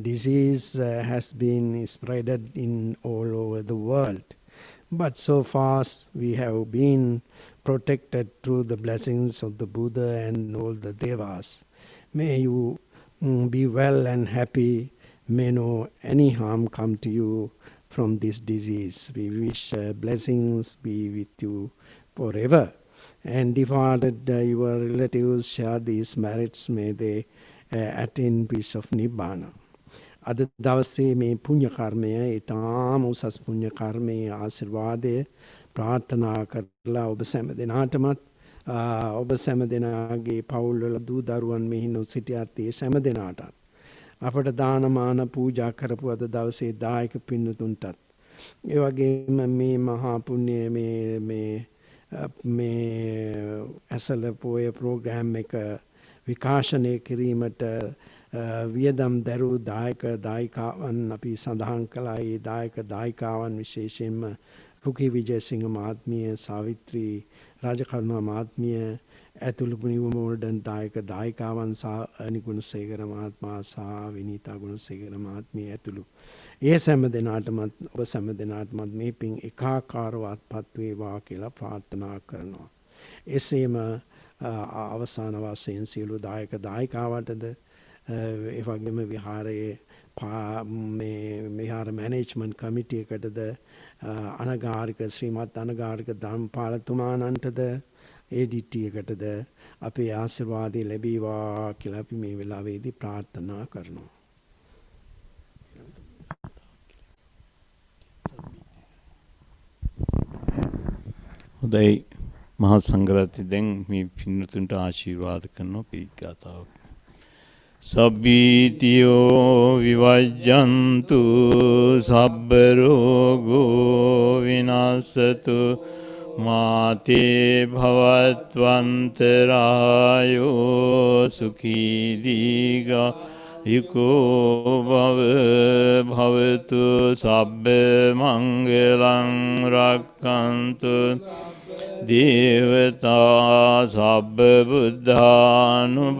disease has been spreaded in all over the world. But so far we have been protected through the blessings of the Buddha and all the Devas. May you be well and happy. May no any harm come to you from this disease. We wish blessings be with you forever. And departed your relatives share these merits. May they attain peace of Nibbana. අද දවසේ මේ පුණ්‍ය කර්මය ඊටාම උසස් පුණ්‍ය කර්මයේ ආශිර්වාදය ප්‍රාර්ථනා කරලා ඔබ සෑම දිනාටමත් ඔබ සෑම දිනාගේ පවුල්වල දූ දරුවන් මෙහි නොසිටියත් ඒ සෑම දිනාටත් අපට දානමාන පූජා කරපු අද දවසේ දායක පින්නතුන්ටත් ඒ වගේම මේ මහා පුණ්‍ය මේ ඇසල පොය ප්‍රෝග්‍රෑම් එක විකාශනය කිරීමට වියදම් දරු දායක දායිකාවන් අපි සඳහන් කළා. ඒ දායක දායිකාවන් විශේෂයෙන්ම රුකි විජයසිංහ මහත්මිය, සාවිත්‍රී රාජකරුණා මහත්මිය ඇතුළු නිවමෝඩන් දායක දායිකාවන් නිගුණසේකර මහත්මයා සහ විනීතා ගුණසේකර මහත්මිය ඇතුළු ඒ සෑම දෙනාටමත් ඔබ සෑම දෙනාටමත් මේ පින් එකාකාරවත්පත් වේවා කියලා ප්‍රාර්ථනා කරනවා. එසේම අවසාන වශයෙන් සියලු දායක දායිකාවටද ඒ වගේම විහාරයේ විහාර මැනේජ්මන්ට් කමිටි එකටද අනගාരിക ශ්‍රීමත් අනගාരിക ධම්පාලතුමාණන්ටද ADT එකටද අපේ ආශිර්වාදය ලැබේවා කියලා අපි මේ වෙලාවේදී ප්‍රාර්ථනා කරනවා. හොඳයි මහා සංඝරත්නය දැන් මේ පින්නතුන්ට ආශිර්වාද කරනවා පිළිගතාව. සබ්බීතියෝ විවජ්ජන්තු සබ්බ රෝගෝ විනාශතු මාතේ භවත්වන්තරායෝ සුඛී දීඝා යුකෝ භවතු සබ්බ මංගලං රක්ඛන්තු දේවතා සබ්බ බුද්ධානුභාවේන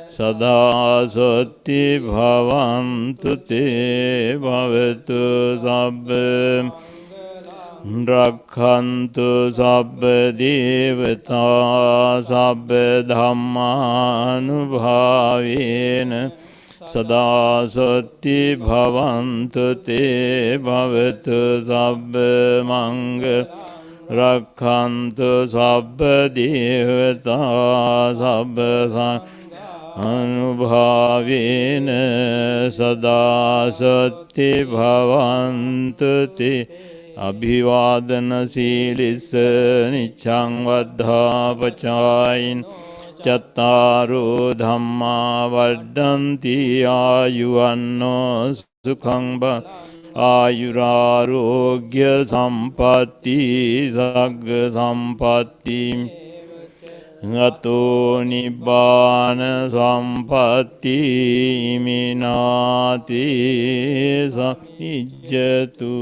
සදා සොත්ති භවන්තු තේ භවතු සබ්බ රක්ඛන්තු සබ්බ දේවතා සබ්බ ධම්මානුභාවේන සදා සොත්ති භවන්තු තේ භවතු සබ්බ මංග රක්ඛන්තු සබ්බ දේවතා සබ්බ අනුභාවේන සදා සොත්ති භවන්තු තේ අභිවාදන සීලිස්ස නිච්ඡං වද්ධාපචායින් චත්තාරෝ ධම්මා වඩ්ඩන්ති ආයුවන්නෝ සුඛං ආයුරාරෝග්‍ය සම්පatti සග්ග සම්පatti අතෝ නිබ්බාන සම්පatti මිනාති සමිජ්ජතු.